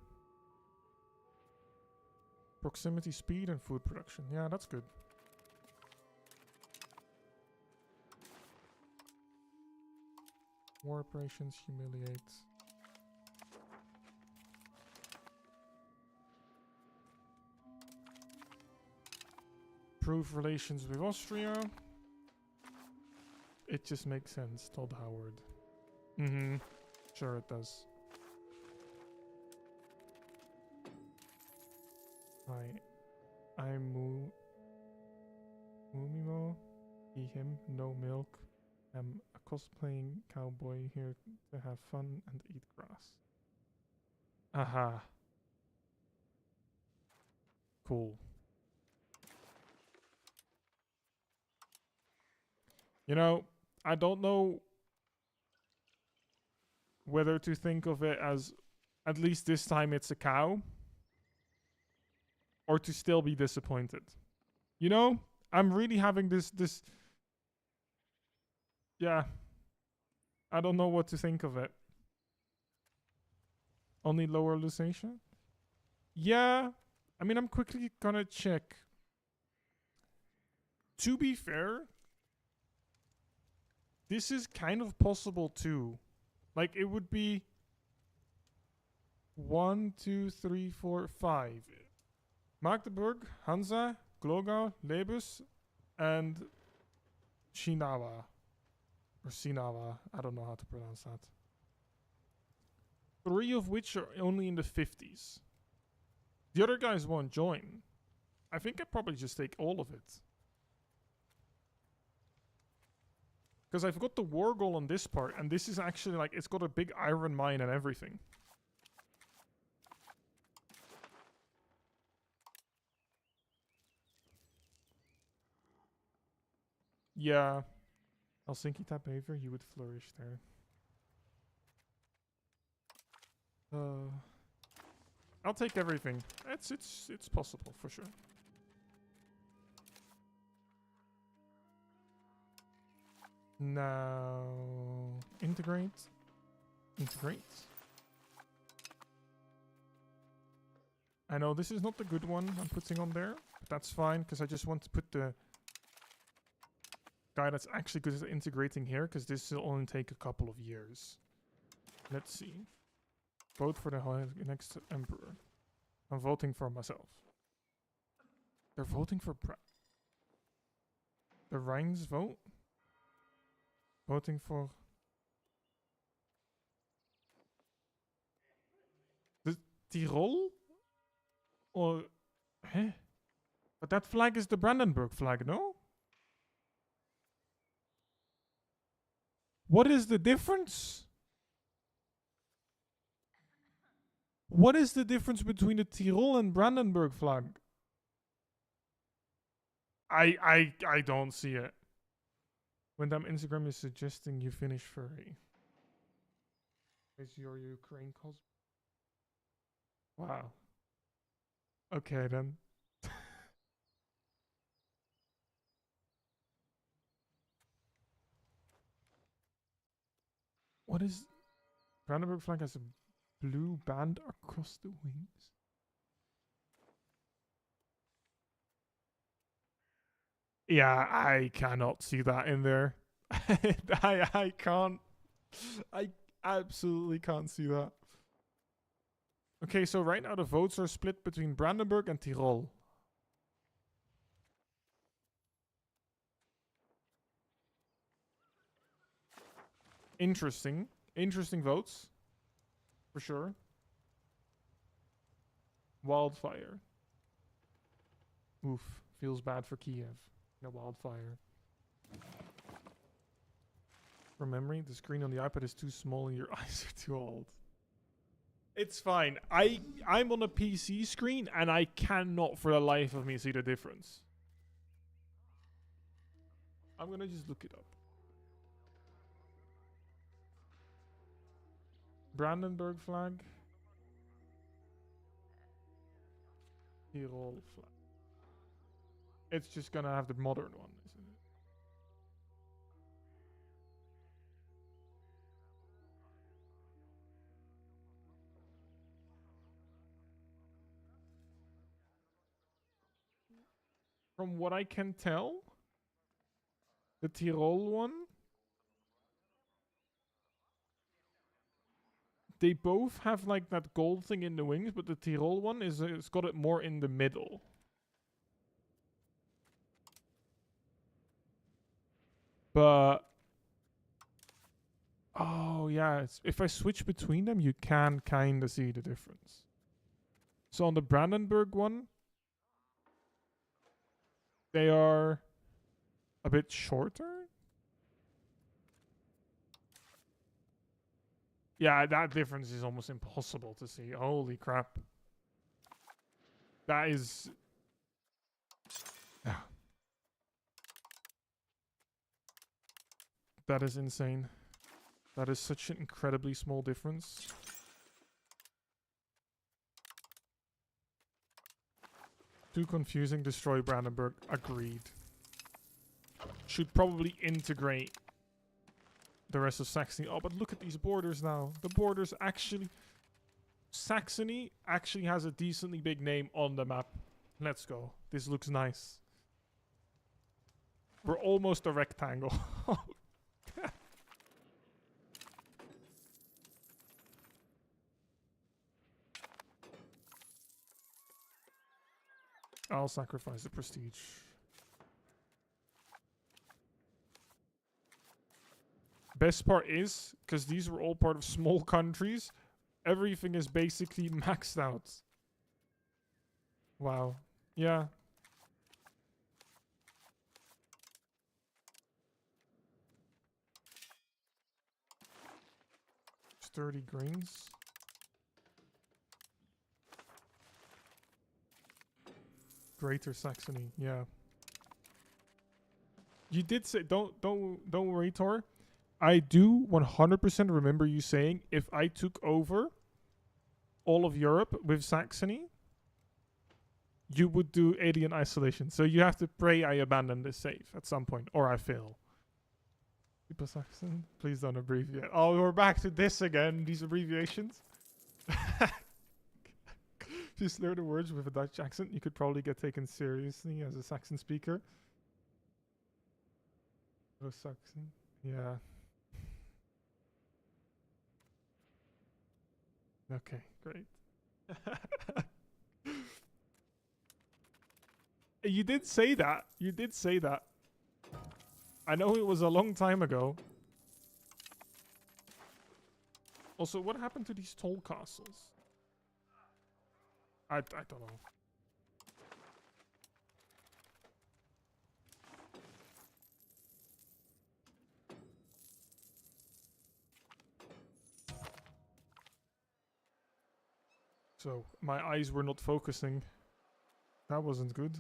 Proximity speed and food production. Yeah, that's good. War operations, humiliate. Improve relations with Austria. It just makes sense, told Howard. Mm-hmm. Sure it does. I'm Mumimo. He, him, no milk. I'm a cosplaying cowboy here to have fun and eat grass. Aha. Cool. You know, I don't know whether to think of it as, at least this time it's a cow, or to still be disappointed. You know, I'm really having this, yeah, I don't know what to think of it. Only lower Lusatia? Yeah, I mean, I'm quickly gonna check. To be fair, this is kind of possible too. Like, it would be 1, 2, 3, 4, 5. Magdeburg, Hansa, Glogau, Lebus, and Shinawa. Or Sinawa. I don't know how to pronounce that. 3 of which are only in the 50s. The other guys won't join. I think I'd probably just take all of it. Because I've got the war goal on this part, and this is actually like, it's got a big iron mine and everything. Yeah. Helsinki type behavior, you would flourish there. I'll take everything. It's possible for sure. Now integrate. I know this is not the good one I'm putting on there, but that's fine because I just want to put the guy that's actually good at integrating here, because this will only take a couple of years. Let's see. Vote for the next emperor. I'm voting for myself. They're voting for the Rhines vote? Voting for the Tyrol? Or but that flag is the Brandenburg flag, no? What is the difference? What is the difference between the Tyrol and Brandenburg flag? I don't see it. When that Instagram is suggesting you finish furry. Is your Ukraine cosplay? Wow. Okay then. What is Brandenburg flag has a blue band across the wings? Yeah, I cannot see that in there. I can't. I absolutely can't see that. Okay, so right now the votes are split between Brandenburg and Tyrol. Interesting. Interesting votes. For sure. Wildfire. Oof. Feels bad for Kiev. No wildfire. From memory, the screen on the iPad is too small and your eyes are too old. It's fine. I'm on a PC screen and I cannot for the life of me see the difference. I'm gonna just look it up. Brandenburg flag. Tyrol flag. It's just gonna have the modern one, isn't it? From what I can tell, the Tyrol one, they both have like that gold thing in the wings, but the Tyrol one is it's got it more in the middle. But oh yeah, if I switch between them, you can kind of see the difference. So on the Brandenburg one, they are a bit shorter. Yeah, that difference is almost impossible to see. Holy crap. That is... Yeah. That is insane. That is such an incredibly small difference. Too confusing. Destroy Brandenburg. Agreed. Should probably integrate the rest of Saxony. Oh, but look at these borders now. The borders actually... Saxony actually has a decently big name on the map. Let's go. This looks nice. We're almost a rectangle. I'll sacrifice the prestige. Best part is, because these were all part of small countries, everything is basically maxed out. Wow. Yeah. Sturdy grains. Greater Saxony, yeah. You did say don't worry, Tor. I do 100% remember you saying if I took over all of Europe with Saxony, you would do alien isolation. So you have to pray I abandon this save at some point, or I fail. Super Saxon, please don't abbreviate. Oh, we're back to this again. These abbreviations. If you slur the words with a Dutch accent, you could probably get taken seriously as a Saxon speaker. Oh, Saxon. Yeah. Okay, great. You did say that. You did say that. I know it was a long time ago. Also, what happened to these toll castles? I don't know. So, my eyes were not focusing. That wasn't good.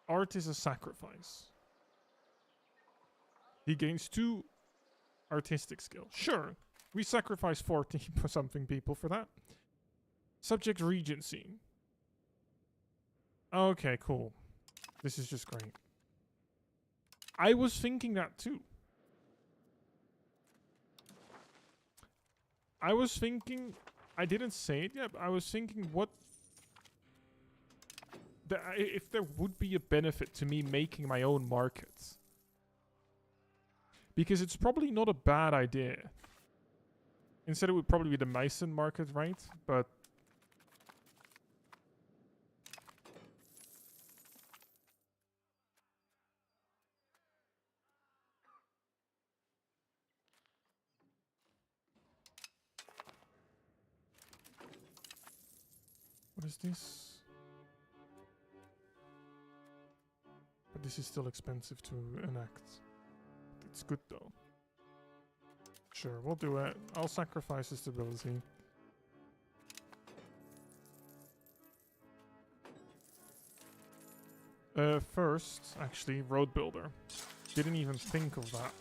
Art is a sacrifice. He gains 2 artistic skill. Sure, we sacrifice 40 something people for that. Subject regency. Okay, cool. This is just great. I was thinking that too. I was thinking... I didn't say it yet, but I was thinking what... if there would be a benefit to me making my own markets. Because it's probably not a bad idea. Instead it would probably be the Meissen market, right? But... what is this? But this is still expensive to enact. It's good though. Sure, we'll do it. I'll sacrifice the stability. First, actually, road builder. Didn't even think of that.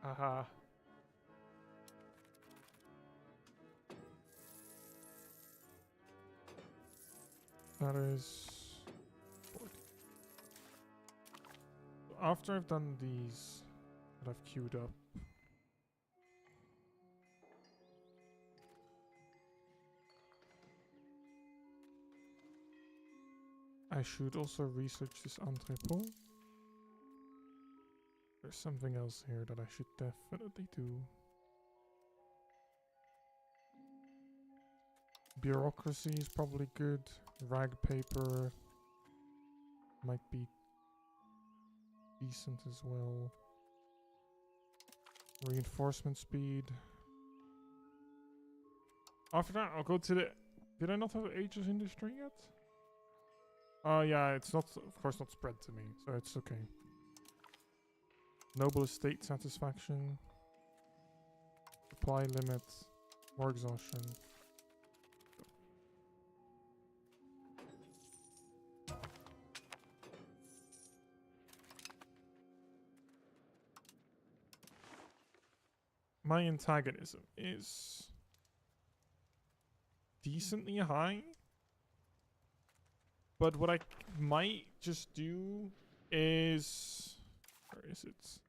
Haha. That is 40. After I've done these that I've queued up, I should also research this entrepot. There's something else here that I should definitely do. Bureaucracy is probably good. Rag paper might be decent as well. Reinforcement speed. After that, I'll go to the... Did I not have Ages Industry yet? Oh yeah, it's not, of course, not spread to me, so it's okay. Noble estate satisfaction. Supply limit. More exhaustion. My antagonism is decently high. But what I might just do is... Where is it?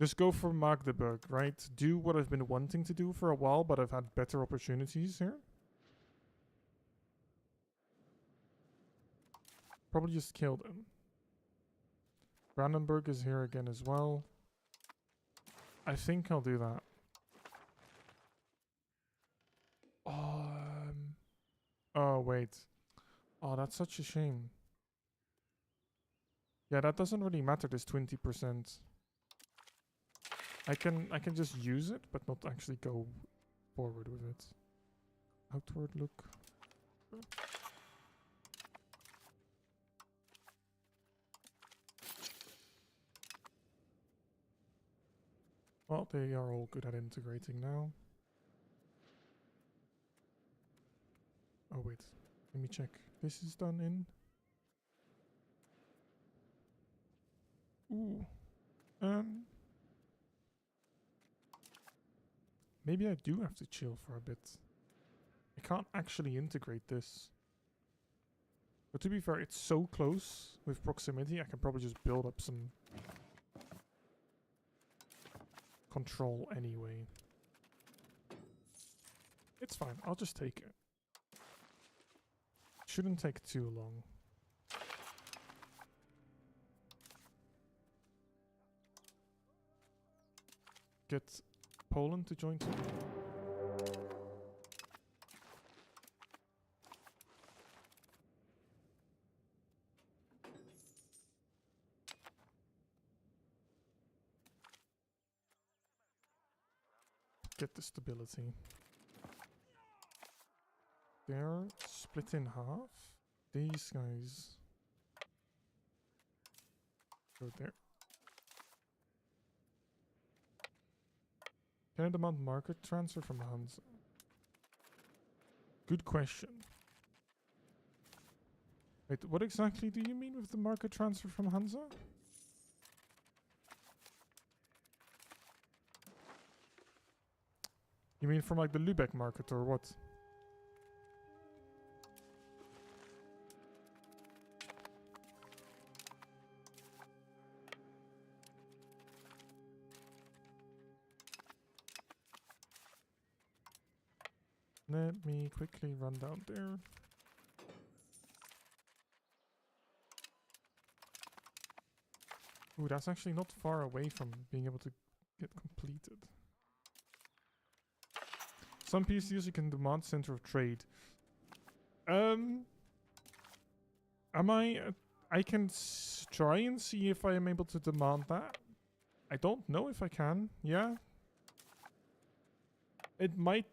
Just go for Magdeburg, right? Do what I've been wanting to do for a while, but I've had better opportunities here. Probably just kill them. Brandenburg is here again as well. I think I'll do that. Oh, wait. Oh, that's such a shame. Yeah, that doesn't really matter, this 20%. I can just use it, but not actually go forward with it. Outward look. Well, they are all good at integrating now. Oh wait, let me check. This is done in... Ooh. Maybe I do have to chill for a bit. I can't actually integrate this. But to be fair, it's so close with proximity, I can probably just build up some control anyway. It's fine, I'll just take it. Shouldn't take too long. Get Poland to join too. Get the stability. They're split in half. These guys go there. Can I demand market transfer from Hansa? Good question. Wait, what exactly do you mean with the market transfer from Hansa? You mean from like the Lübeck market or what? Let me quickly run down there. Ooh, that's actually not far away from being able to get completed. Some PCs you can demand center of trade. Am I... I can try and see if I am able to demand that. I don't know if I can. Yeah. It might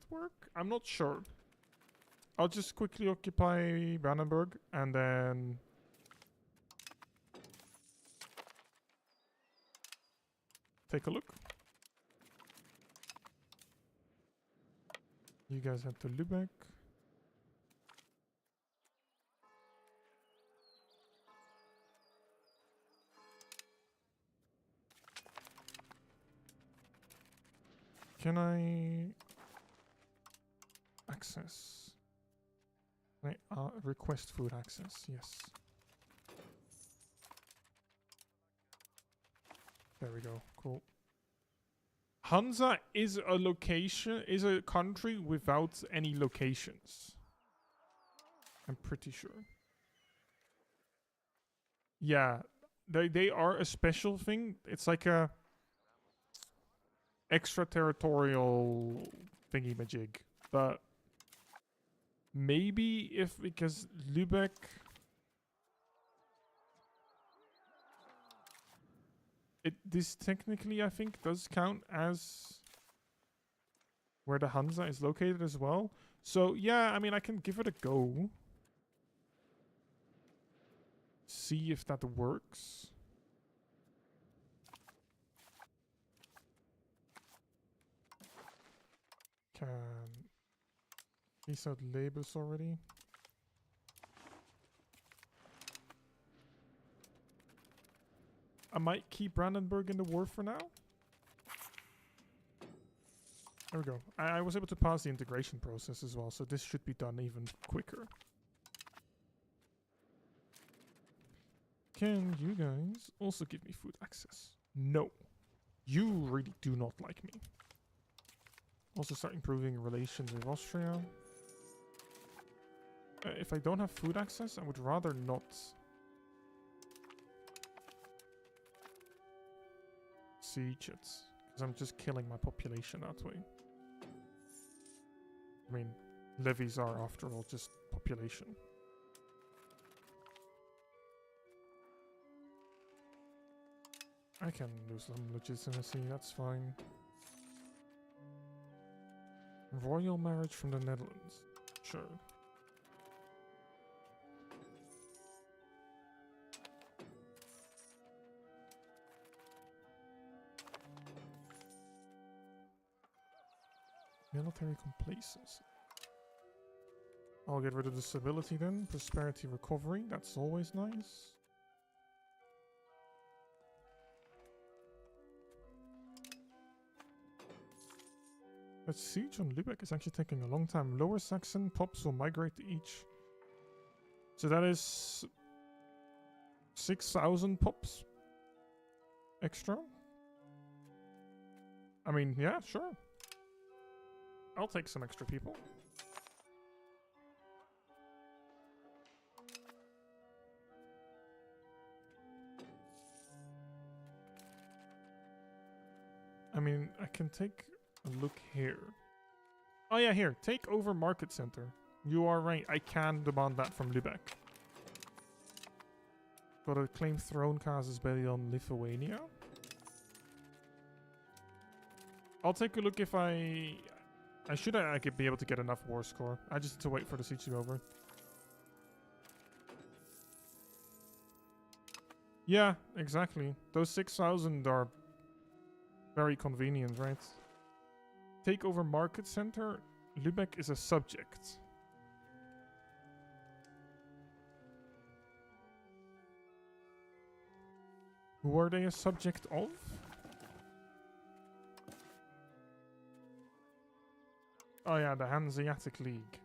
work. I'm not sure. I'll just quickly occupy Brandenburg and then take a look. You guys head to Lübeck. Can I access? Can I request food access? Yes. There we go. Cool. Hansa is a location, is a country without any locations. I'm pretty sure. Yeah, they are a special thing. It's like a extraterritorial thingy-majig. But maybe if, because Lübeck... This technically, I think, does count as where the Hansa is located as well. So, yeah, I mean, I can give it a go. See if that works. Can piece out labels already. I might keep Brandenburg in the war for now. There we go. I was able to pass the integration process as well, so this should be done even quicker. Can you guys also give me food access? No. You really do not like me. Also start improving relations with Austria. If I don't have food access, I would rather not siege it, because I'm just killing my population that way. I mean, levies are, after all, just population. I can lose some legitimacy, that's fine. Royal marriage from the Netherlands. Sure. Military complacency. I'll get rid of the stability then. Prosperity recovery, that's always nice. That siege on Lübeck is actually taking a long time. Lower Saxon pops will migrate to each. So that is 6,000 pops extra. I mean, yeah, sure. I'll take some extra people. I mean, I can take a look here. Oh yeah, here. Take over market center. You are right. I can demand that from Lübeck. Gotta claim throne causes belly on Lithuania. I'll take a look if I should be able to get enough war score. I just need to wait for the siege to be over. Yeah, exactly. Those 6,000 are very convenient, right? Take over market center. Lübeck is a subject. Who are they a subject of? Oh yeah, the Hanseatic League.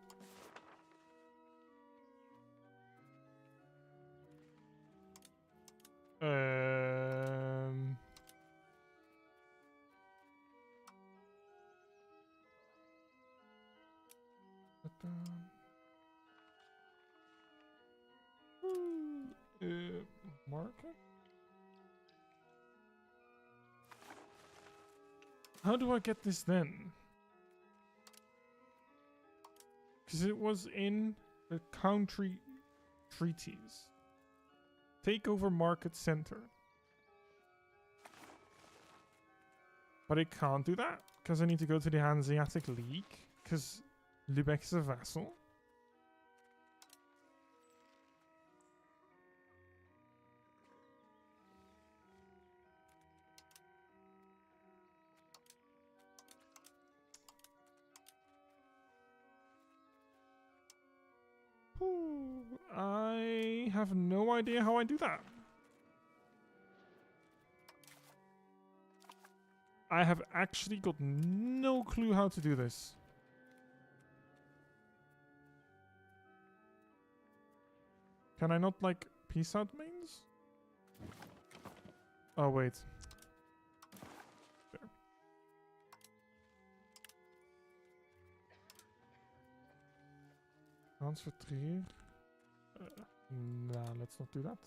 Market? How do I get this then? Because it was in the country treaties. Take over market center. But I can't do that because I need to go to the Hanseatic League because Lübeck is a vassal. I have no idea how I do that. I have actually got no clue how to do this. Can I not, like, peace out mains? Oh, wait. There. Transfer trier. Nah, let's not do that.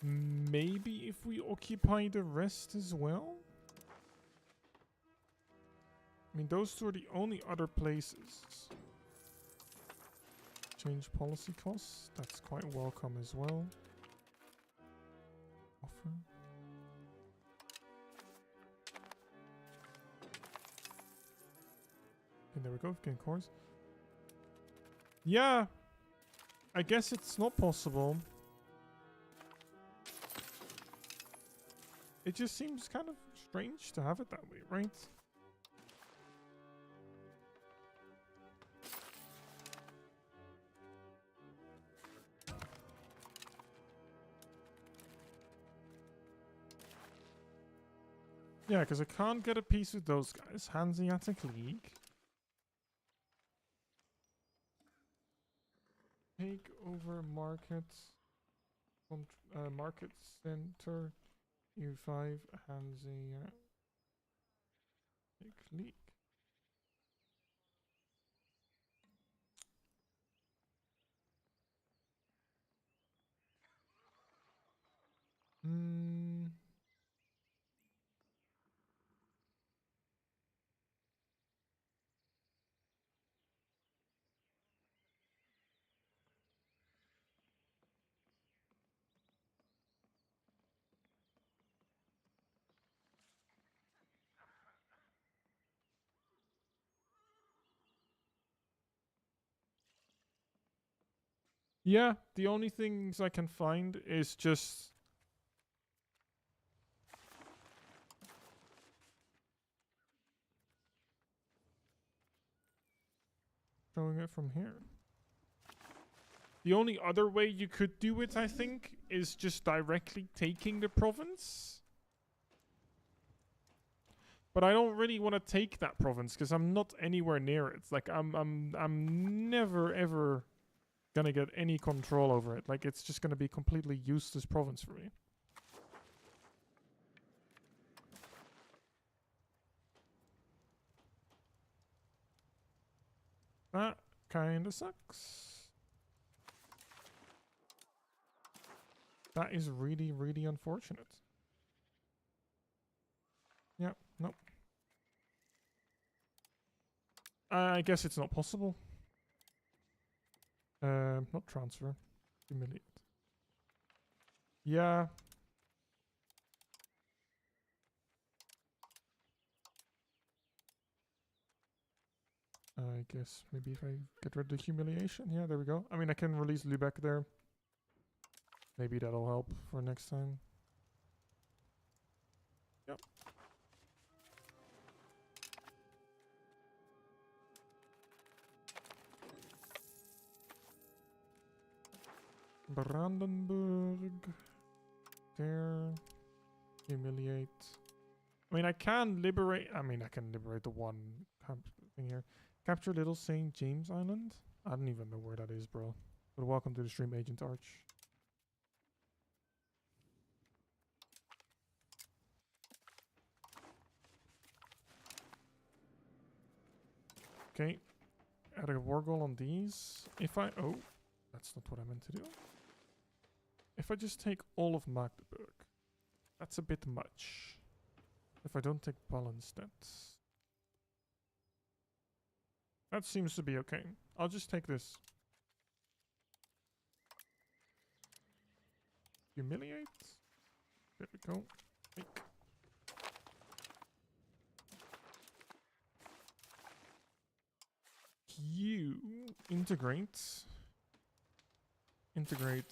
Maybe if we occupy the rest as well? I mean, those two are the only other places. Change policy costs. That's quite welcome as well. Offer. Okay, there we go. Gain cores. Yeah. I guess it's not possible. It just seems kind of strange to have it that way, right? Yeah, because I can't get a piece with those guys. Hanseatic League. Take over market. Market center. U5 Hanseatic League. Yeah, the only things I can find is just showing it from here. The only other way you could do it, I think, is just directly taking the province. But I don't really want to take that province because I'm not anywhere near it. Like I'm never ever gonna get any control over it. Like it's just gonna be completely useless province for me. That kinda sucks. That is really, really unfortunate. Yeah, nope. I guess it's not possible. Not transfer. Humiliate. Yeah. I guess maybe if I get rid of the humiliation. Yeah, there we go. I mean, I can release Lübeck there. Maybe that'll help for next time. Yep. Brandenburg. There. Humiliate. I mean, I can liberate... I mean, I can liberate the one thing here. Capture Little St. James Island? I don't even know where that is, bro. But welcome to the stream, Agent Arch. Okay. Add a war goal on these. If I... Oh. That's not what I meant to do. If I just take all of Magdeburg. That's a bit much. If I don't take Ballenstedt. That seems to be okay. I'll just take this. Humiliate. There we go. Make. You integrate. Integrate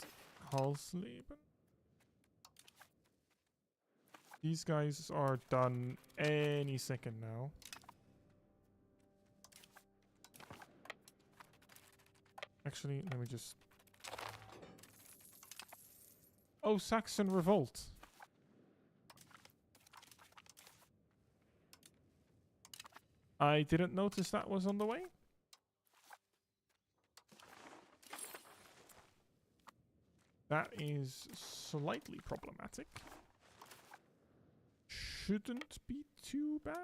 Halsleben. These guys are done any second now. Actually, let me just... Oh, Saxon Revolt. I didn't notice that was on the way. That is slightly problematic. Shouldn't be too bad.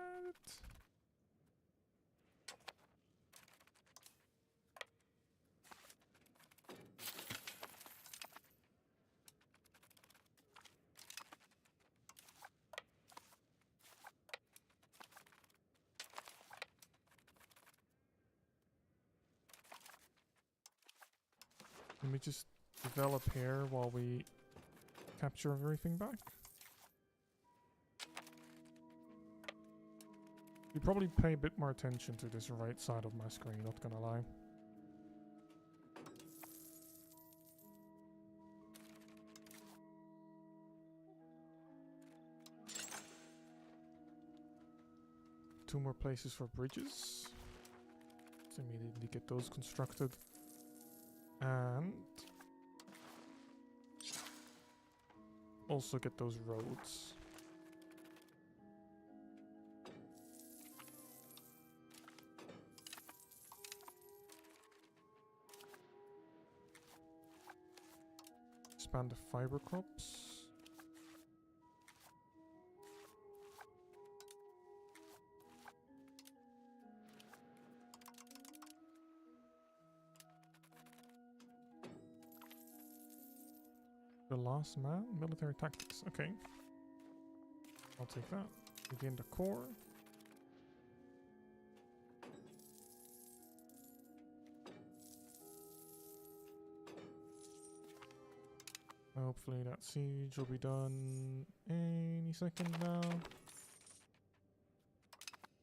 Let me just develop here while we capture everything back. You probably pay a bit more attention to this right side of my screen, not gonna lie. Two more places for bridges. Let's immediately get those constructed. And also get those roads. Expand the fiber crops. The last man? Military tactics. Okay. I'll take that. Begin the core. Hopefully that siege will be done any second now.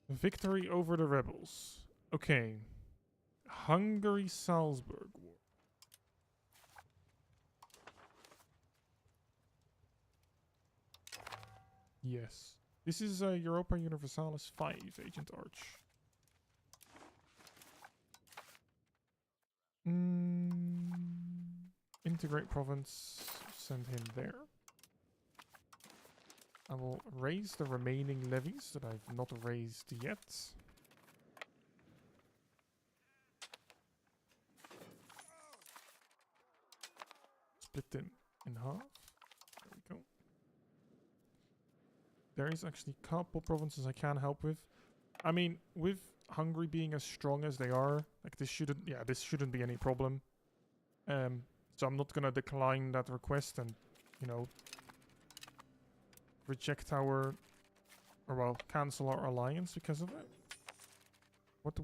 Victory over the rebels. Okay. Hungary-Salzburg War. Yes. This is Europa Universalis 5, Agent Arch. Integrate province. Send him there. I will raise the remaining levies that I've not raised yet. Split them in half. There we go. There is actually a couple provinces I can help with. I mean, with Hungary being as strong as they are, like this shouldn't be any problem. So I'm not gonna decline that request and, you know, reject our, or well, cancel our alliance because of it. What the...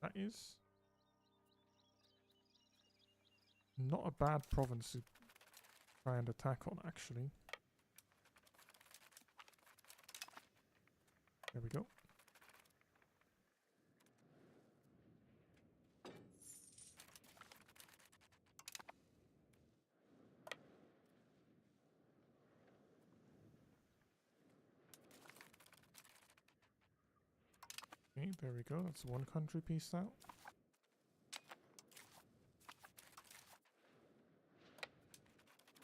That is not a bad province to try and attack on, actually. There we go. Okay, there we go. That's one country pieced out.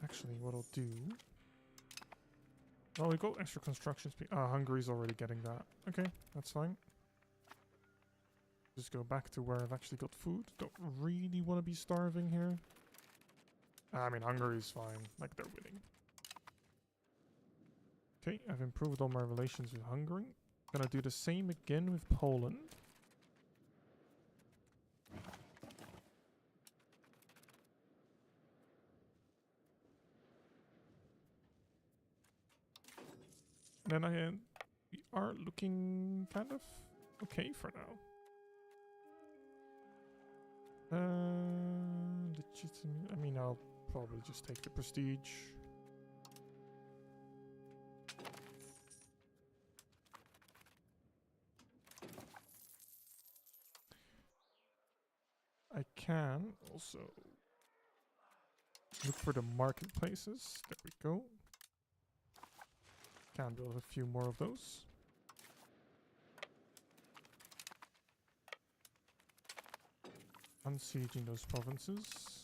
Actually, what I'll do... Oh, we got extra construction speed. Ah, Hungary's already getting that. Okay, that's fine. Just go back to where I've actually got food. Don't really want to be starving here. I mean, Hungary's fine. Like, they're winning. Okay, I've improved all my relations with Hungary. Gonna do the same again with Poland. And then we are looking kind of okay for now. I mean, I'll probably just take the prestige. I can also look for the marketplaces. There we go. Can build a few more of those. unsieging those provinces.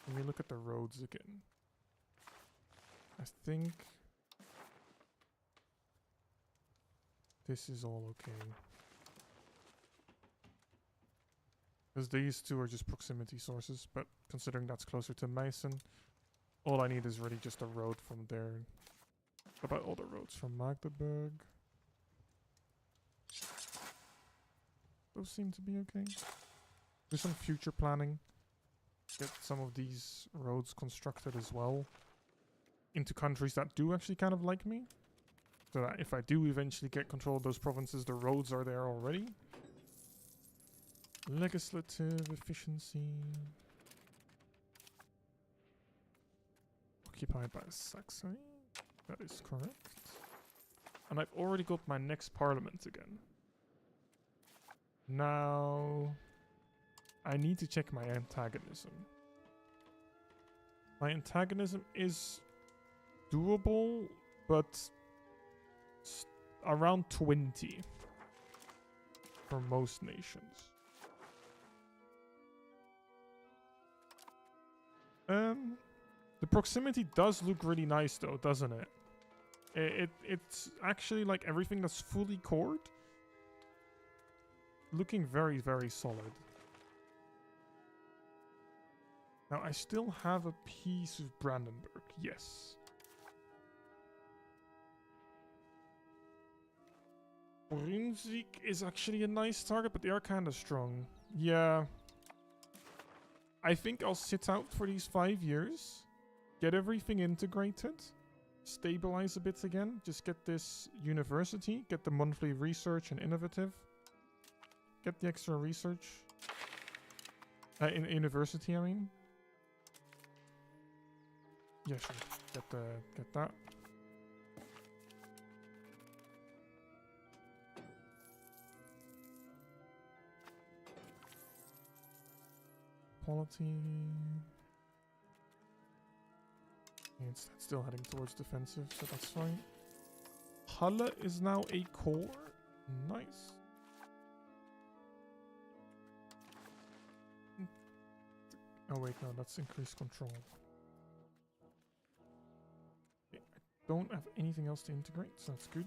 Let me look at the roads again. I think this is all okay. Because these two are just proximity sources, but considering that's closer to Meissen, all I need is really just a road from there. What about all the roads from Magdeburg? Those seem to be okay. Do some future planning. Get some of these roads constructed as well into countries that do actually kind of like me. So that if I do eventually get control of those provinces, the roads are there already. Legislative efficiency. Occupied by Saxony. That is correct. And I've already got my next parliament again. Now, I need to check my antagonism. My antagonism is doable, but around 20 for most nations. The proximity does look really nice though, doesn't it? It's actually like everything that's fully cored. Looking very, very solid. Now I still have a piece of Brandenburg, yes. Brunswick is actually a nice target, but they are kind of strong. Yeah. I think I'll sit out for these 5 years, get everything integrated, stabilize a bit again, just get this university, get the monthly research and innovative, get the extra research, in university I mean. Yeah, sure, get that. Polity. It's still heading towards defensive, so that's fine. Halle is now a core. Nice. Oh wait, no, that's increased control. Okay, I don't have anything else to integrate, so that's good.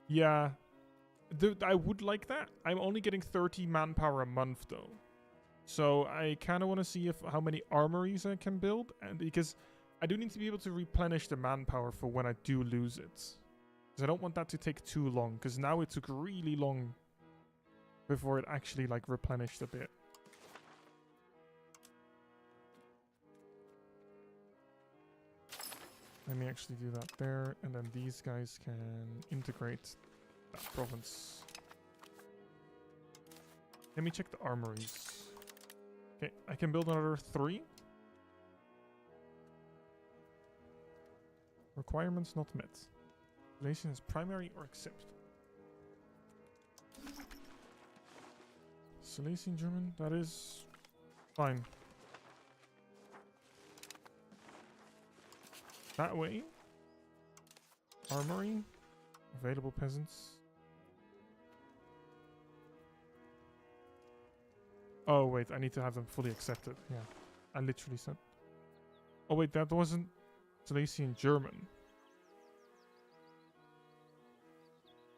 Yeah. I would like that. I'm only getting 30 manpower a month though. So I kind of want to see how many armories I can build, and because I do need to be able to replenish the manpower for when I do lose it. Because I don't want that to take too long, because now it took really long before it actually like replenished a bit. Let me actually do that there, and then these guys can integrate that province. Let me check the armories. Okay, I can build another 3. Requirements not met. Relation is primary or accept. Silesian German, that is fine. That way. Armory. Available peasants. Oh wait, I need to have them fully accepted. Yeah, I literally said. Oh wait, that wasn't Silesian German.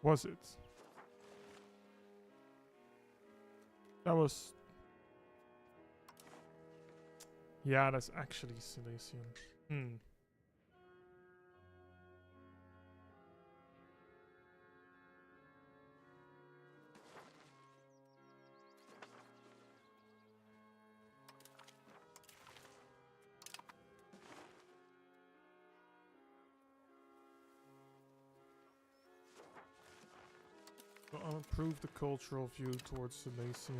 Was it? That was... Yeah, that's actually Silesian. I'll improve the cultural view towards Silesian.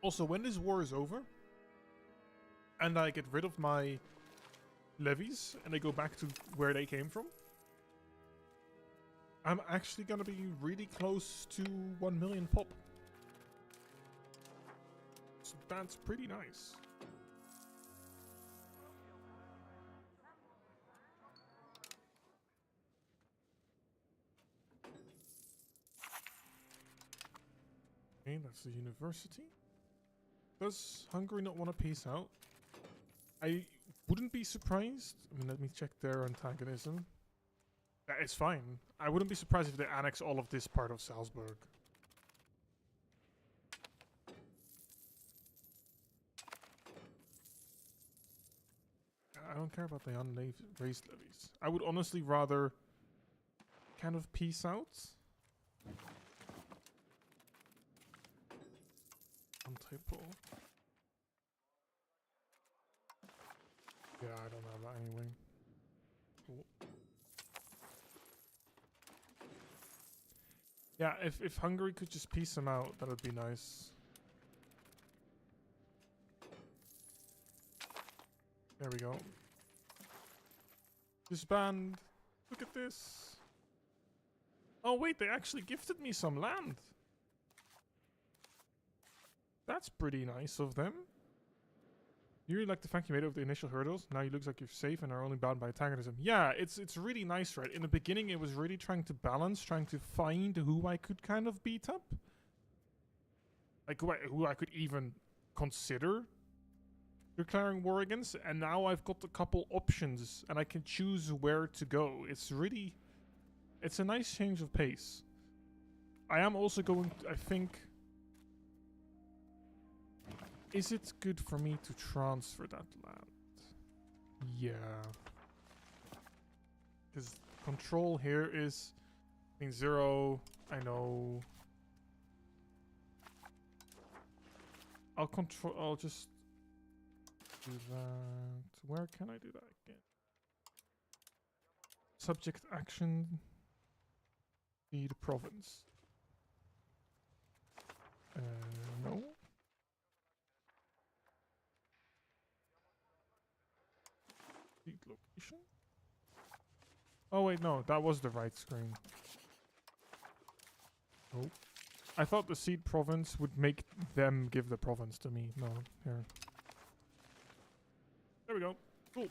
Also, when this war is over, and I get rid of my levies, and they go back to where they came from, I'm actually gonna be really close to 1 million pop. So that's pretty nice. Okay, that's the university. Does Hungary not want to peace out? I wouldn't be surprised. I mean, let me check their antagonism. Yeah, it's fine. I wouldn't be surprised if they annex all of this part of Salzburg. I don't care about the unraised levies. I would honestly rather kind of peace out. Untypo. Yeah, I don't have that anyway. Cool. Yeah, if Hungary could just peace them out, that would be nice. There we go. Disband. Look at this. Oh wait, they actually gifted me some land. That's pretty nice of them. You really like the fact you made it over the initial hurdles. Now you look like you're safe and are only bound by antagonism. Yeah, it's really nice, right? In the beginning, it was really trying to balance, trying to find who I could kind of beat up. Like who I could even consider declaring war against. And now I've got a couple options and I can choose where to go. It's a nice change of pace. I am also going to, I think... Is it good for me to transfer that land? Yeah. Because control here is... I mean, 0, I know. I'll just do that. Where can I do that again? Subject action. Need province. No. Location. Oh wait, no, that was the right screen. Oh, I thought the seed province would make them give the province to me. No, here. There we go. Cool.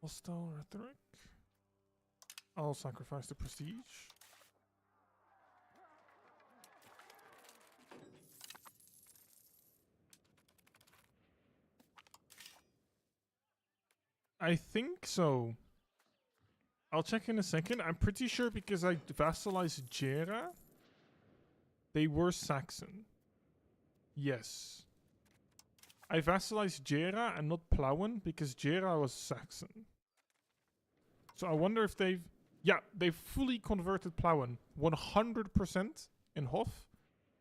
Hostile rhetoric. I'll sacrifice the prestige. I think so. I'll check in a second. I'm pretty sure because I vassalized Gera, they were Saxon. Yes. I vassalized Gera and not Plauen because Gera was Saxon. So I wonder if they've... Yeah, they've fully converted Plauen. 100% in Hof.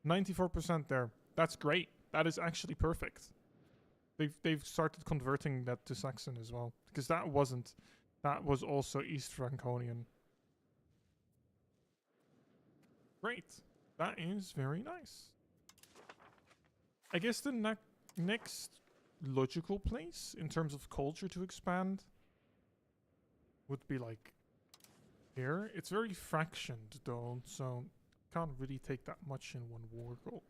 94% there. That's great. That is actually perfect. They've started converting that to Saxon as well. Because that wasn't. That was also East Franconian. Great. That is very nice. I guess the next logical place in terms of culture to expand would be like here. It's very fractioned though, so can't really take that much in one war goal.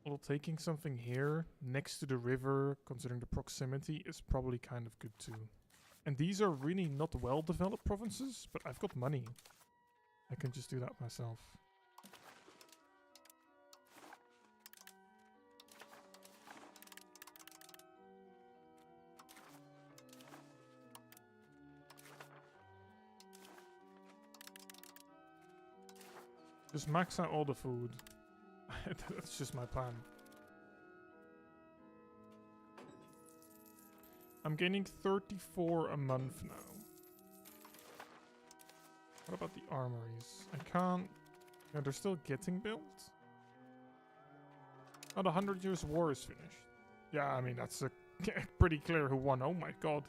Well, taking something here next to the river, considering the proximity, is probably kind of good too. And these are really not well-developed provinces, but I've got money. I can just do that myself. Just max out all the food. That's just my plan. I'm gaining 34 a month now. What about the armories? I can't... Yeah, they're still getting built? Oh, the 100 Years War is finished. Yeah, I mean, that's pretty clear who won. Oh my god.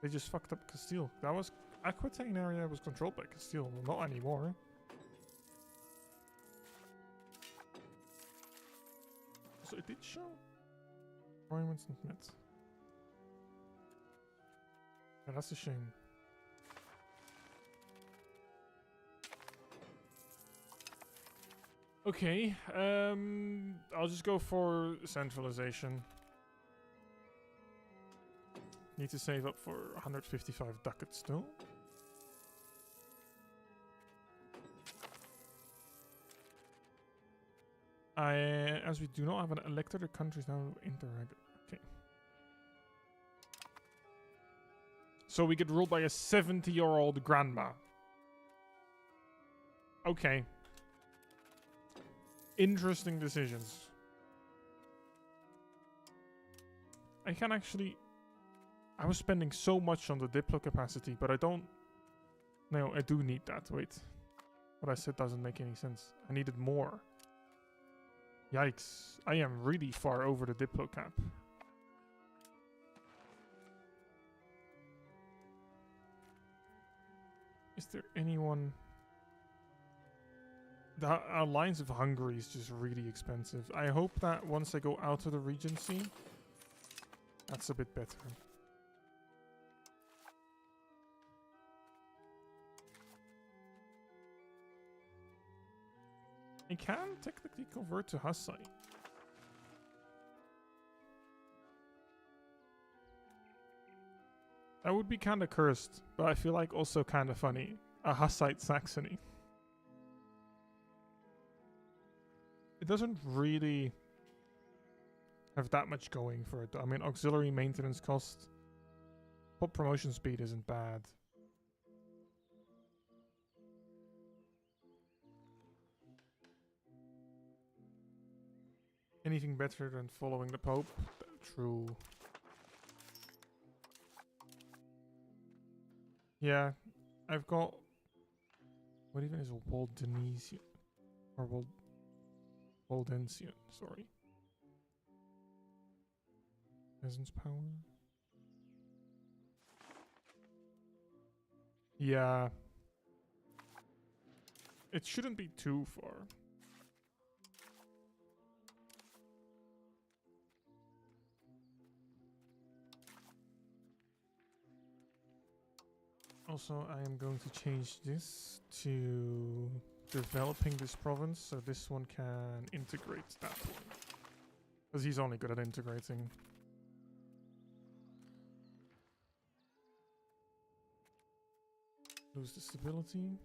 They just fucked up Castile. That was... Aquitaine area was controlled by Castile. Well, not anymore. it did show. Requirements not met. Yeah, that's a shame. Okay, I'll just go for centralization. Need to save up for 155 ducats still. As we do not have an elector, the countries now interact. Okay. So we get ruled by a 70-year-old grandma. Okay. Interesting decisions. I can actually... I was spending so much on the Diplo capacity, but I don't... No, I do need that. Wait. What I said doesn't make any sense. I needed more. Yikes. I am really far over the Diplo cap. Is there anyone... The Alliance of Hungary is just really expensive. I hope that once I go out of the Regency, that's a bit better. I can technically convert to Hussite. That would be kind of cursed, but I feel like also kind of funny. A Hussite Saxony. It doesn't really have that much going for it. I mean, auxiliary maintenance cost. Pop promotion speed isn't bad. Anything better than following the Pope? True. Yeah, I've got... What even is a Waldensian? Or Waldensian, sorry. Peasants' power? Yeah. It shouldn't be too far. Also, I am going to change this to developing this province, so this one can integrate that one. Because he's only good at integrating. Lose the stability.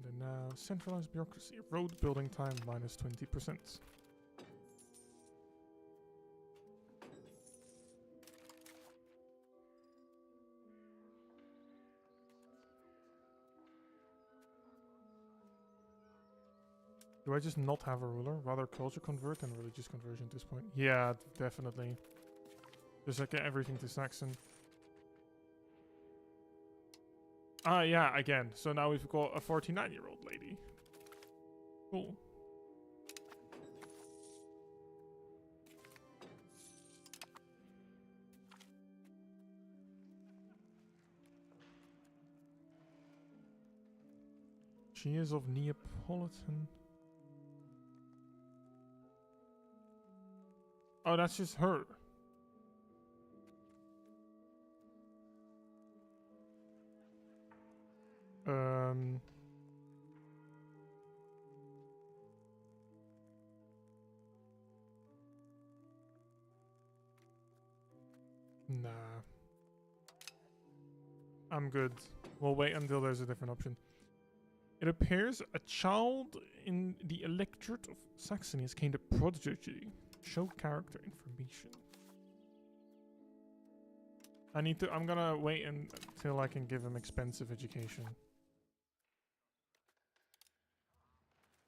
Then now, centralized bureaucracy. Road building time minus 20%. Do I just not have a ruler? Rather culture convert and religious conversion at this point? Yeah, definitely. Just like everything to Saxon. Ah, yeah, again. So now we've got a 49-year-old lady. Cool. She is of Neapolitan. Oh, that's just her. Nah. I'm good. We'll wait until there's a different option. It appears a child in the electorate of Saxony has gained a prodigy. Show character information. I'm gonna wait until I can give him expensive education.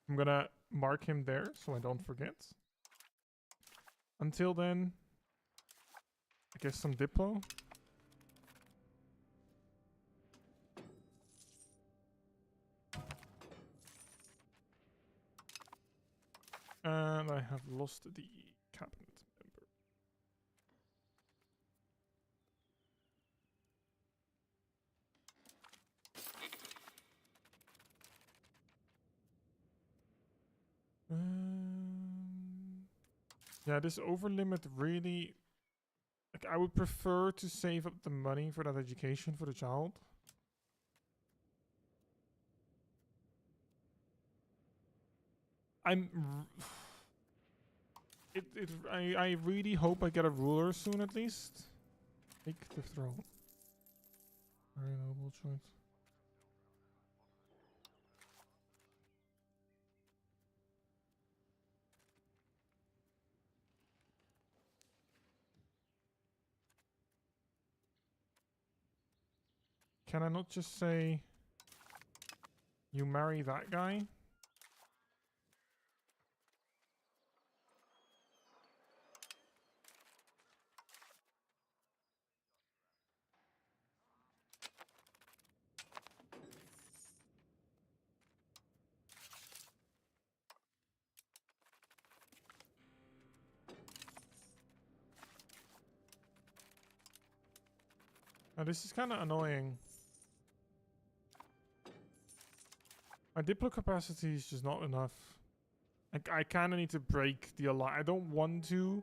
I'm gonna mark him there so I don't forget. Until then, I guess some Diplo. And I have lost the cabinet member. Yeah, this over limit really... Like, I would prefer to save up the money for that education for the child. I really hope I get a ruler soon at least. Take the throne. Very noble choice. Can I not just say you marry that guy? Now, this is kind of annoying. My diplo capacity is just not enough. I kind of need to break the alliance. I don't want to,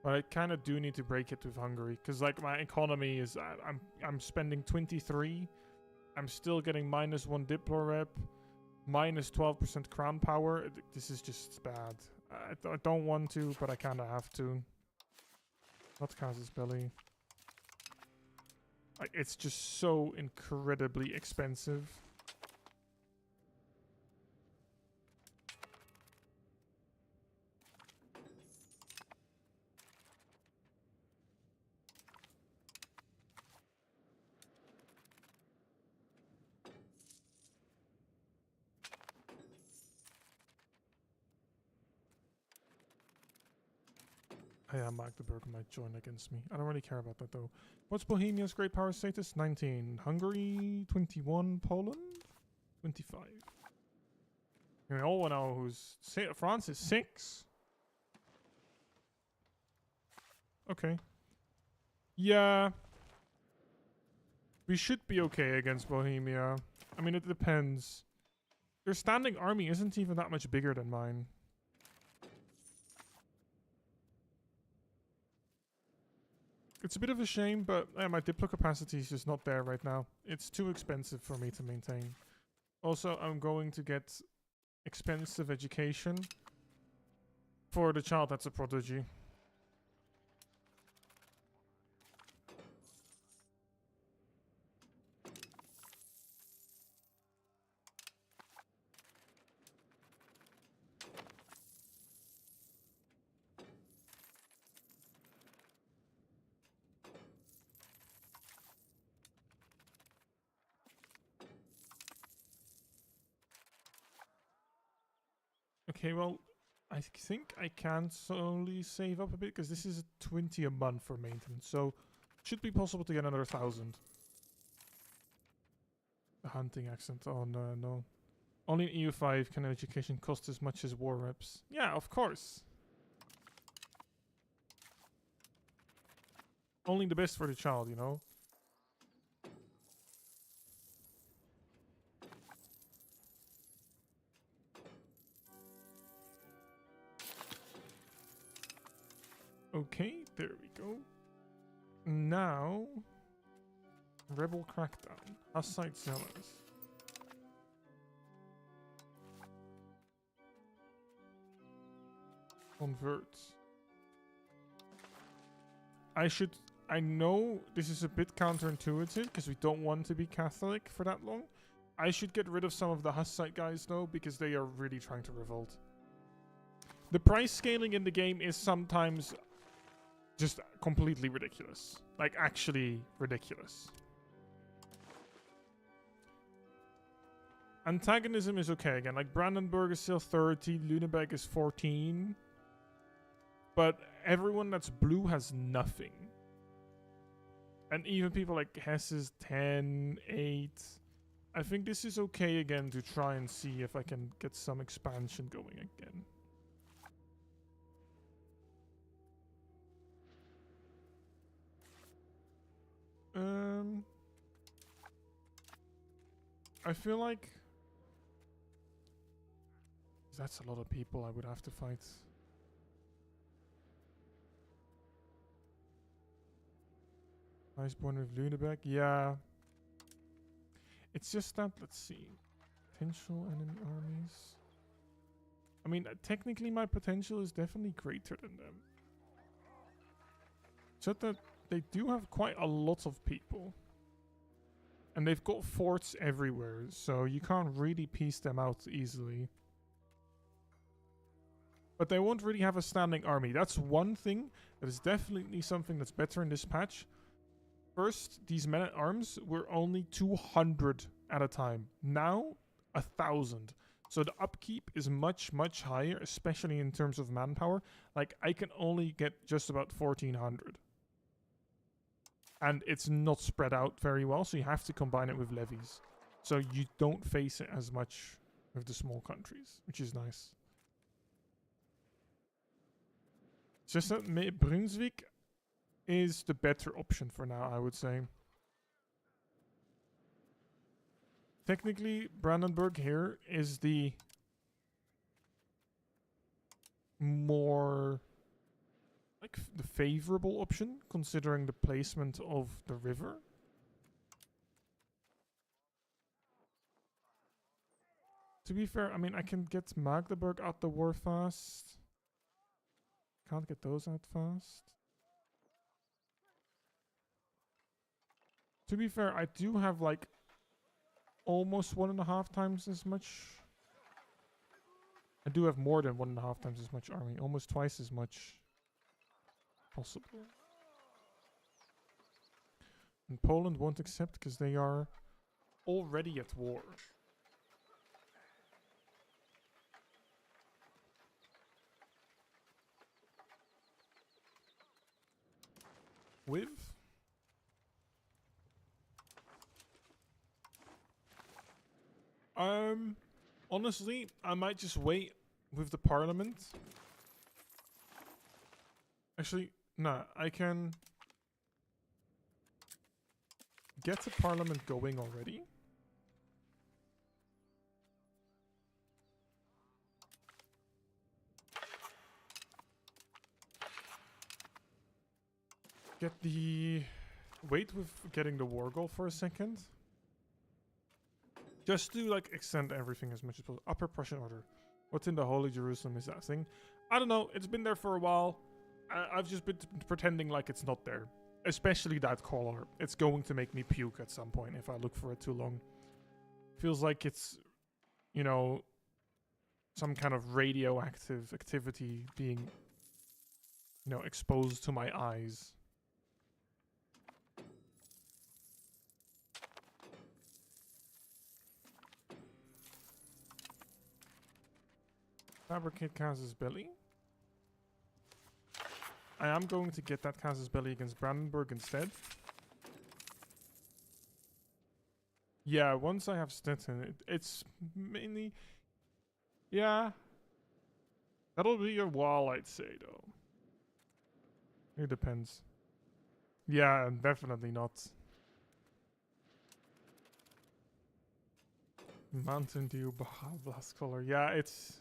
but I kind of do need to break it with Hungary because, like, my economy is I'm spending 23. I'm still getting -1 diplo rep, -12% crown power. This is just bad. I don't want to, but I kind of have to. Not Casus Belli. Like, it's just so incredibly expensive. Yeah, Magdeburg might join against me. I don't really care about that though. What's Bohemia's great power status? 19. Hungary, 21. Poland, 25. We all know who's... France is 6. Okay. Yeah. We should be okay against Bohemia. I mean, it depends. Their standing army isn't even that much bigger than mine. It's a bit of a shame, but my diplo capacity is just not there right now. It's too expensive for me to maintain. Also, I'm going to get expensive education for the child that's a prodigy. Okay, well, I think I can slowly save up a bit because this is 20 a month for maintenance, so it should be possible to get another 1,000. The hunting accent. Oh no, no. Only in EU5 can education cost as much as war reps. Yeah, of course. Only the best for the child, you know? Okay, there we go. Now, rebel crackdown. Hussite zealous. Converts. I know this is a bit counterintuitive because we don't want to be Catholic for that long. I should get rid of some of the Hussite guys though because they are really trying to revolt. The price scaling in the game is sometimes just completely ridiculous. Like, actually ridiculous. Antagonism is okay again. Like, Brandenburg is still 30, Lüneburg is 14. But everyone that's blue has nothing. And even people like Hesse is 10, 8. I think this is okay again to try and see if I can get some expansion going again. I feel like that's a lot of people I would have to fight. Iceborne with Lüneburg. Yeah. It's just that, let's see. Potential enemy armies. I mean, technically my potential is definitely greater than them. Just that they do have quite a lot of people. And they've got forts everywhere, so you can't really piece them out easily. But they won't really have a standing army. That's one thing that is definitely something that's better in this patch. First, these men-at-arms were only 200 at a time. Now, 1,000. So the upkeep is much, much higher, especially in terms of manpower. Like, I can only get just about 1,400. And it's not spread out very well, so you have to combine it with levies. So you don't face it as much with the small countries, which is nice. Just that Brunswick is the better option for now, I would say. Technically, Brandenburg here is the more, like, the favorable option, considering the placement of the river. To be fair, I mean, I can get Magdeburg out the war fast. Can't get those out fast. To be fair, I do have like almost 1.5 times as much. I do have more than 1.5 times as much army. Almost twice as much possible. And Poland won't accept because they are already at war. With honestly, I might just wait with the parliament. Actually, no, I can get the parliament going already. Get the... Wait with getting the war goal for a second. Just to, like, extend everything as much as possible. Upper Prussian Order. What's in the Holy Jerusalem is that thing? I don't know. It's been there for a while. I've just been pretending like it's not there. Especially that color. It's going to make me puke at some point if I look for it too long. Feels like it's, you know, some kind of radioactive activity being, you know, exposed to my eyes. Fabricate Casus Belli. I am going to get that Casus Belli against Brandenburg instead. Yeah, once I have Stettin, it's mainly... Yeah. That'll be a wall, I'd say, though. It depends. Yeah, definitely not. Mountain Dew, Blast Color. Yeah, it's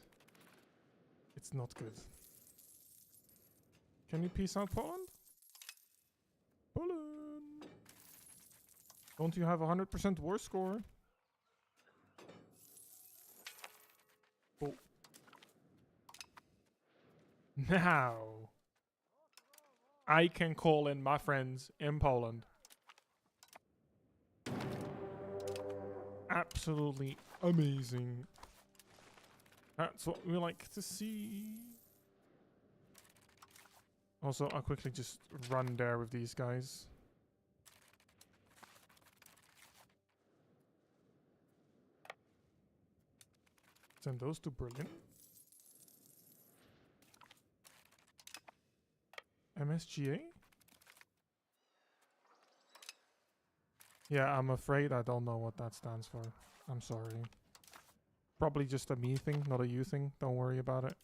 not good. Can you peace out Poland? Poland! Don't you have 100% war score? Oh. Now, I can call in my friends in Poland. Absolutely amazing. That's what we like to see. Also, I'll quickly just run there with these guys. Send those to Berlin. MSGA? Yeah, I'm afraid I don't know what that stands for. I'm sorry. Probably just a me thing, not a you thing. Don't worry about it.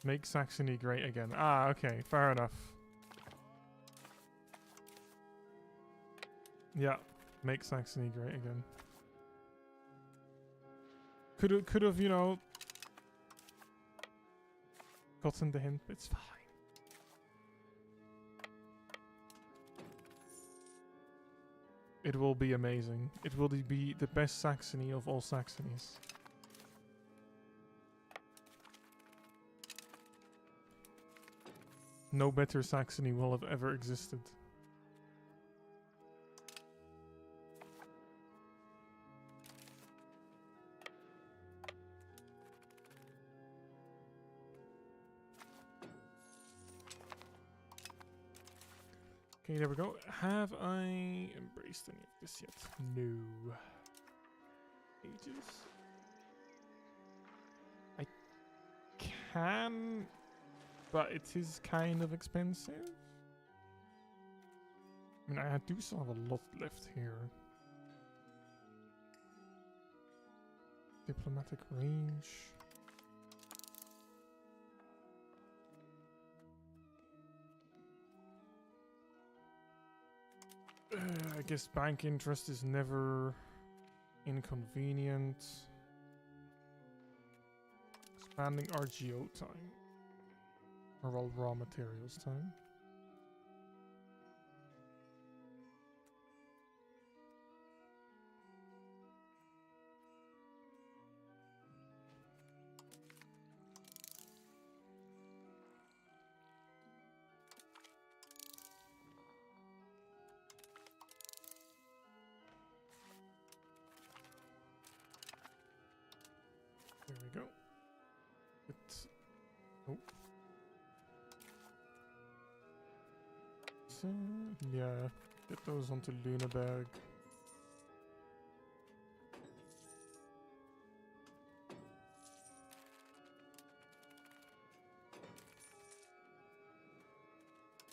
Make Saxony great again. Ah, okay. Fair enough. Yeah. Make Saxony great again. Could have, you know, gotten the hint, but it's fine. It will be amazing. It will be the best Saxony of all Saxonies. No better Saxony will have ever existed. Okay, there we go. Have I embraced any of this yet? No. Ages. I can, but it is kind of expensive. I mean, I do still have a lot left here. Diplomatic range. I guess bank interest is never inconvenient. Expanding RGO time. Or well, raw materials time. There we go. Oh. So, yeah, get those onto Lüneburg.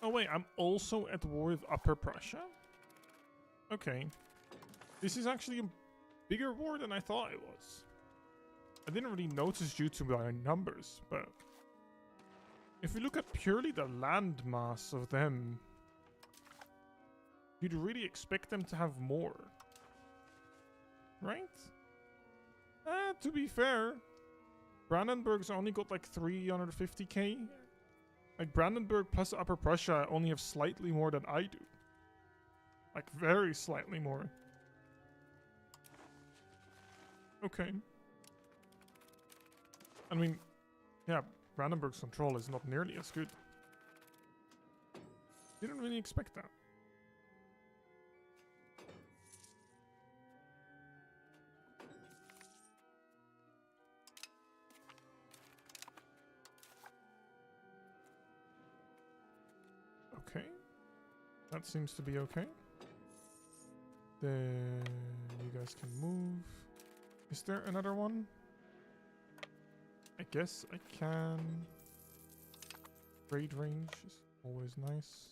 Oh wait, I'm also at war with Upper Prussia? Okay. This is actually a bigger war than I thought it was. I didn't really notice due to my numbers, but if we look at purely the land mass of them, you'd really expect them to have more. Right? To be fair, Brandenburg's only got like 350k. Like Brandenburg plus Upper Prussia only have slightly more than I do. Like very slightly more. Okay. I mean, yeah, Brandenburg's control is not nearly as good. Didn't really expect that. Okay. That seems to be okay. Then you guys can move. Is there another one? I guess I can. Trade range is always nice.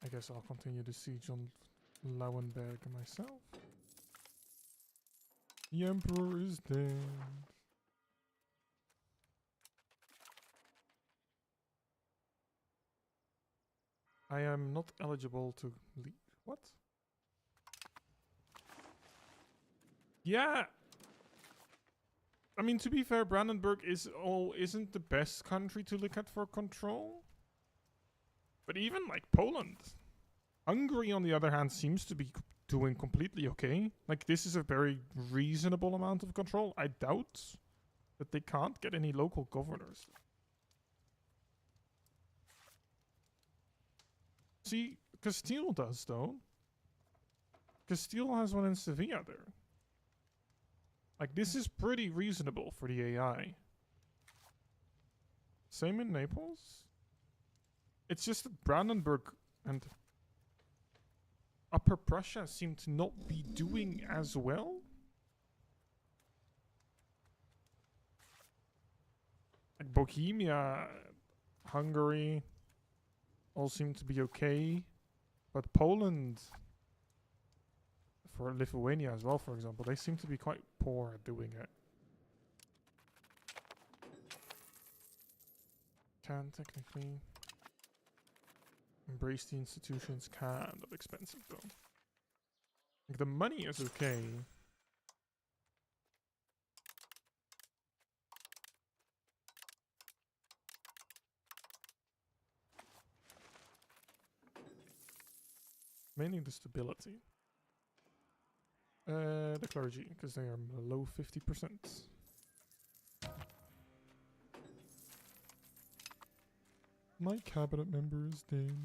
I guess I'll continue the siege on Lauenberg myself. The Emperor is dead. I am not eligible to leave. What? Yeah. I mean, to be fair, Brandenburg isn't the best country to look at for control. But even like Poland. Hungary, on the other hand, seems to be doing completely okay. Like, this is a very reasonable amount of control. I doubt that they can't get any local governors. See, Castile does, though. Castile has one in Sevilla there. Like, this is pretty reasonable for the AI. Same in Naples. It's just that Brandenburg and Upper Prussia seem to not be doing as well. Like Bohemia, Hungary, all seem to be okay. But Poland, for Lithuania as well, for example, they seem to be quite poor at doing it. Can technically embrace the institutions, kind of expensive though. Like, the money is okay. Mainly the stability. The clergy, because they are below 50%. My cabinet member is dead.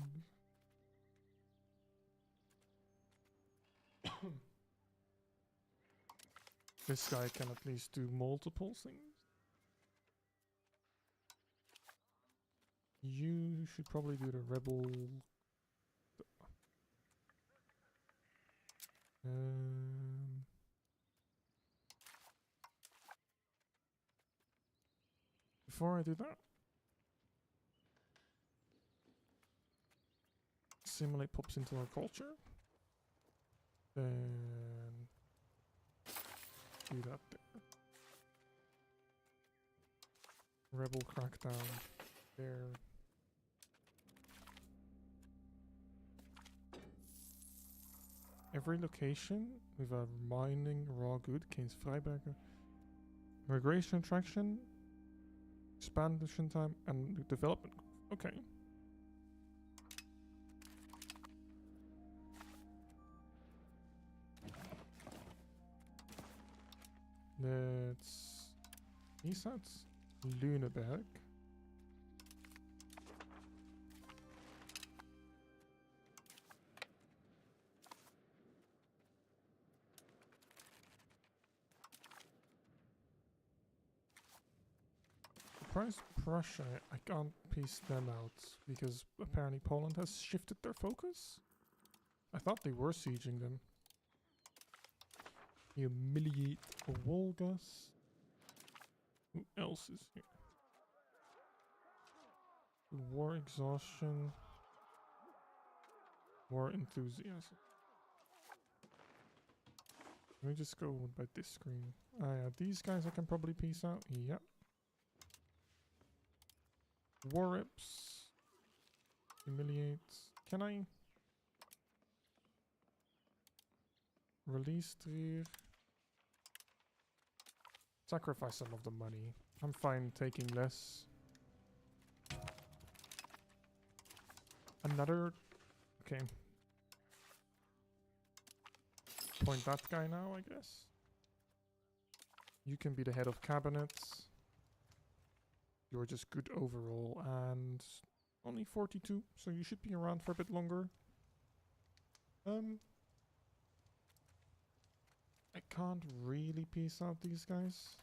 This guy can at least do multiple things. You should probably do the rebel. Before I do that, simulate pops into our culture. Then do that there. Rebel crackdown there. Every location with a mining raw good gains Freiberger. Migration attraction, expansion time, and development. Okay. Let's... Is that Lüneberg? Surprised Prussia, I can't piece them out because apparently Poland has shifted their focus. I thought they were sieging them. Humiliate Wolgas. Who else is here? War exhaustion. War enthusiasm. Let me just go by this screen. Ah yeah, these guys I can probably piece out. Yep. War rips. Humiliate. Can I release Trier? Sacrifice some of the money. I'm fine taking less. Another... Okay. Point that guy now, I guess. You can be the head of cabinet. You're just good overall, and only 42, so you should be around for a bit longer. I can't really piece out these guys.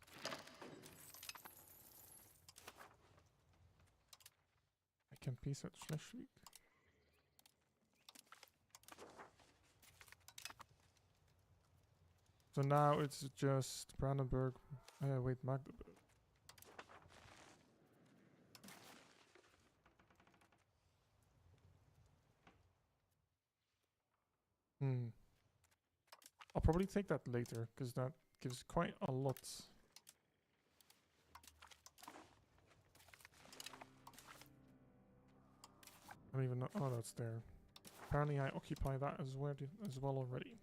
I can piece out Schleswig. So now it's just Brandenburg. Wait, Magdeburg. I'll probably take that later, because that gives quite a lot. I don't even know. Oh, that's there. Apparently I occupy that as well already.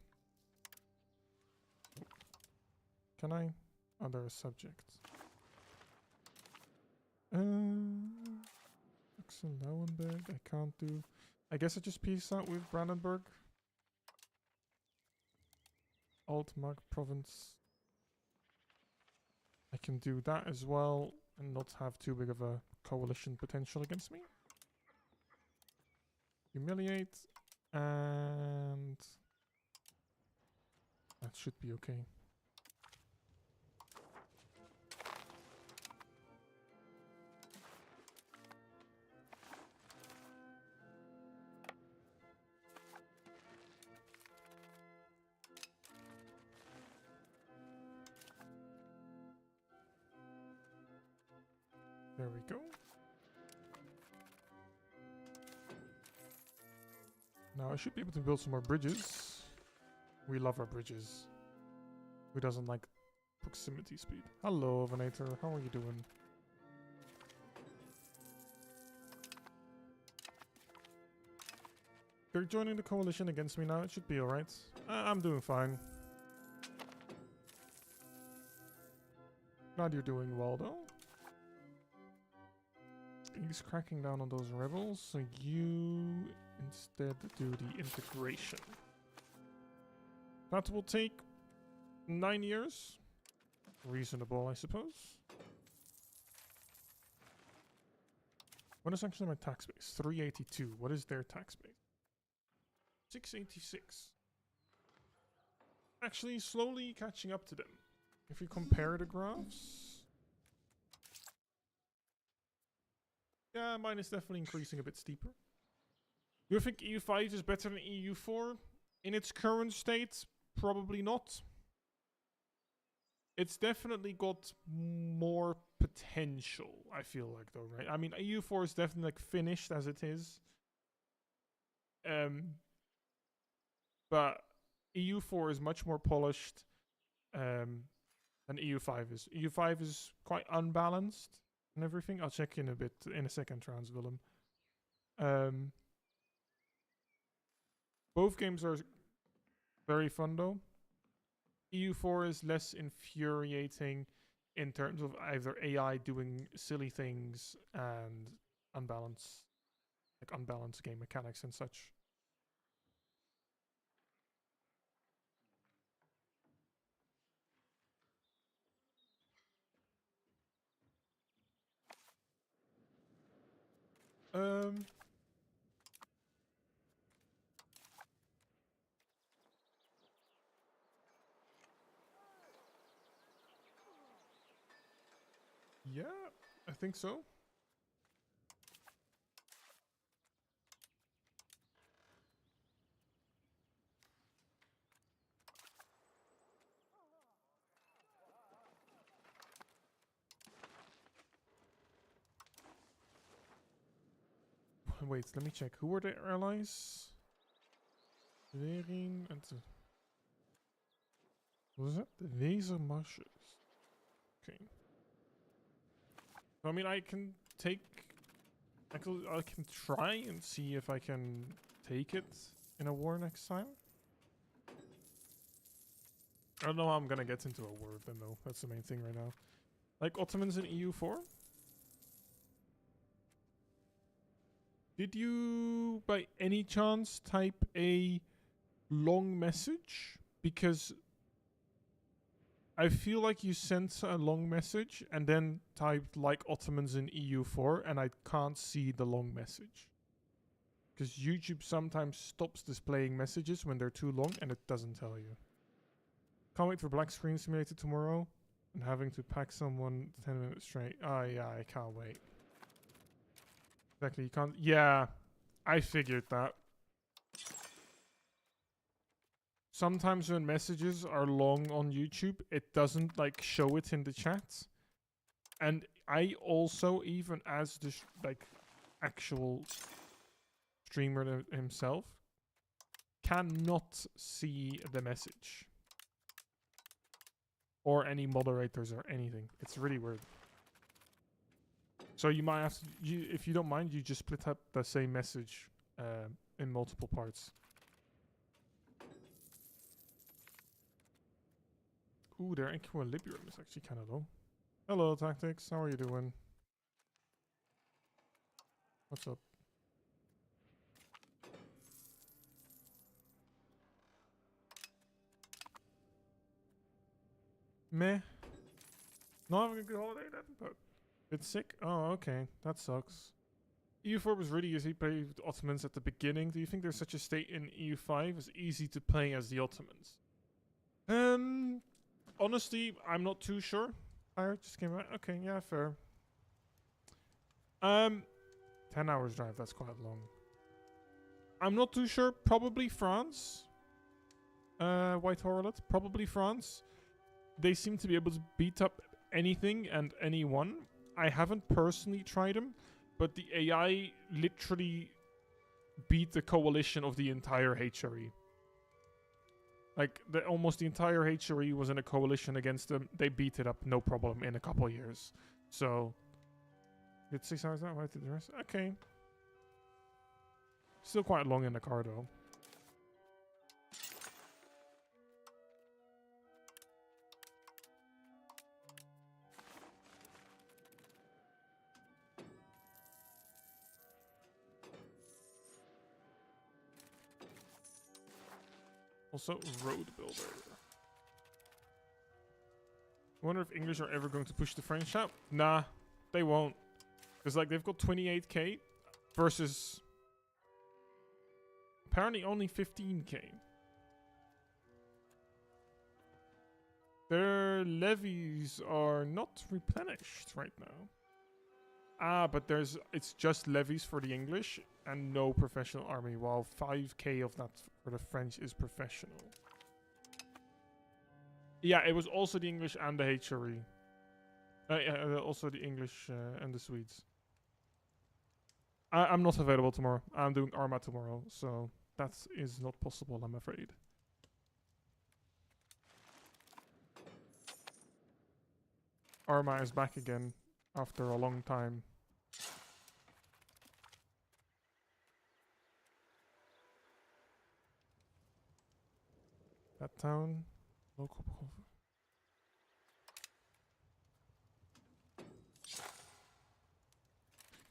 Can I? Oh, there are subjects. Axel Lauenberg, I can't do. I guess I just piece out with Brandenburg. Altmark province. I can do that as well and not have too big of a coalition potential against me. Humiliate, and that should be okay. There we go. Now I should be able to build some more bridges. We love our bridges. Who doesn't like proximity speed? Hello, Venator. How are you doing? They're joining the coalition against me now. It should be alright. I'm doing fine. Glad you're doing well, though. He's cracking down on those rebels, so you instead do the integration. That will take 9 years. Reasonable, I suppose. What is actually my tax base? 382. What is their tax base? 686. Actually, slowly catching up to them. If we compare the graphs. Yeah, mine is definitely increasing a bit steeper. Do you think EU5 is better than EU4? In its current state, probably not. It's definitely got more potential, I feel like, though, right? I mean, EU4 is definitely like finished as it is. But EU4 is much more polished than EU5 is. EU5 is quite unbalanced and everything. I'll check in a bit in a second, Trans Willem. Both games are very fun, though. EU4 is less infuriating in terms of either AI doing silly things and unbalanced game mechanics and such. Yeah, I think so. Wait, let me check. Who were the allies? Wering and the... What was that? The Wesermarsches. Okay. I mean, I can take... I can try and see if I can take it in a war next time. I don't know how I'm gonna get into a war with them, though. That's the main thing right now. Like Ottomans in EU4? Did you, by any chance, type a long message? Because I feel like you sent a long message and then typed like Ottomans in EU4 and I can't see the long message. Because YouTube sometimes stops displaying messages when they're too long and it doesn't tell you. Can't wait for Black Screen Simulator tomorrow and having to pack someone 10 minutes straight. Oh yeah, I can't wait. Exactly, you can't... Yeah, I figured that. Sometimes when messages are long on YouTube, it doesn't like show it in the chat. And I also, even as the actual streamer himself, cannot see the message. Or any moderators or anything. It's really weird. So you might have to, if you don't mind, you just split up the same message in multiple parts. Ooh, their equilibrium is actually kind of low. Hello, Tactics. How are you doing? What's up? Meh. Not having a good holiday then, but bit sick. Oh, okay. That sucks. EU4 was really easy to play with Ottomans at the beginning. Do you think there's such a state in EU5 as easy to play as the Ottomans? Honestly, I'm not too sure. Fire just came out. Okay, yeah, fair. 10 hours drive, that's quite long. I'm not too sure. Probably France. White Horlet. Probably France. They seem to be able to beat up anything and anyone. I haven't personally tried them, but the AI literally beat the coalition of the entire HRE. Like, almost the entire HRE was in a coalition against them. They beat it up, no problem, in a couple years. So, did 6 hours that? Why did the rest? Okay. Still quite long in the car, though. Also, road builder. I wonder if English are ever going to push the French out. Nah, they won't. Because, like, they've got 28k versus apparently only 15k. Their levies are not replenished right now. Ah, but it's just levies for the English and no professional army, while 5k of that for the French is professional. Yeah, it was also the English and the HRE. Also the English and the Swedes. I'm not available tomorrow. I'm doing Arma tomorrow, so that is not possible, I'm afraid. Arma is back again after a long time. That town, local.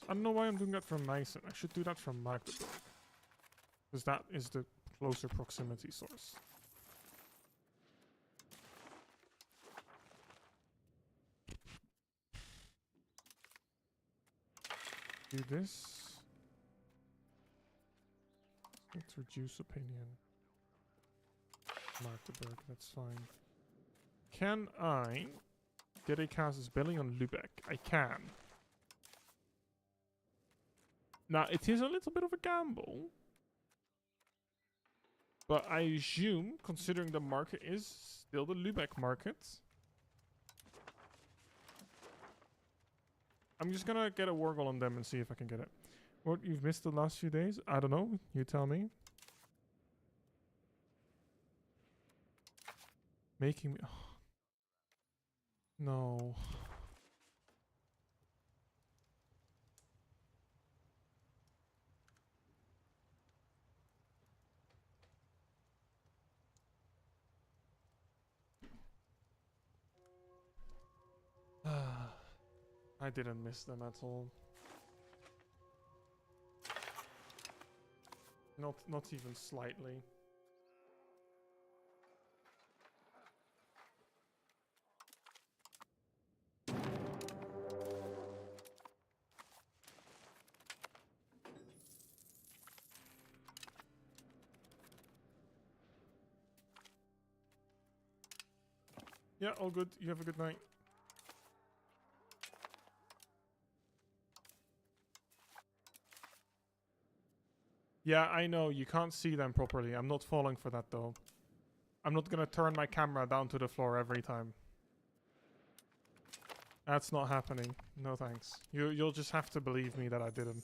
I don't know why I'm doing that from Meissen. I should do that from Magdeburg, because that is the closer proximity source. Do this. Let's reduce opinion. Magdeburg, that's fine. Can I get a casus belli on Lübeck? I can. Now, it is a little bit of a gamble. But I assume, considering the market is still the Lübeck market, I'm just gonna get a wargle on them and see if I can get it. What you've missed the last few days? I don't know. You tell me. Making me... Oh. No. I didn't miss them at all. Not even slightly. Yeah, all good. You have a good night. Yeah, I know. You can't see them properly. I'm not falling for that, though. I'm not gonna turn my camera down to the floor every time. That's not happening. No thanks. You'll just have to believe me that I didn't.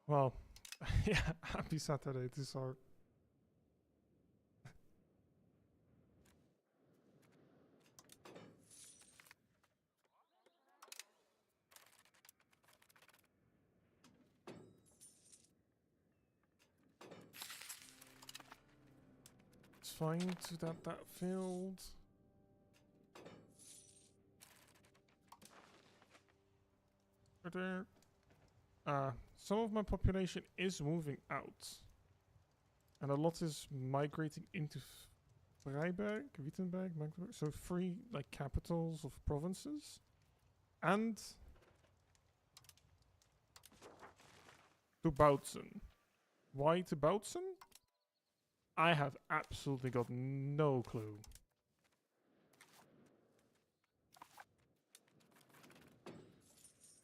Well, yeah, happy Saturday to Sark. It's fine to that failed. Are there... some of my population is moving out. And a lot is migrating into Freiberg, Wittenberg, Magdeburg. So 3 like capitals of provinces. And to Bautzen. Why to Bautzen? I have absolutely got no clue.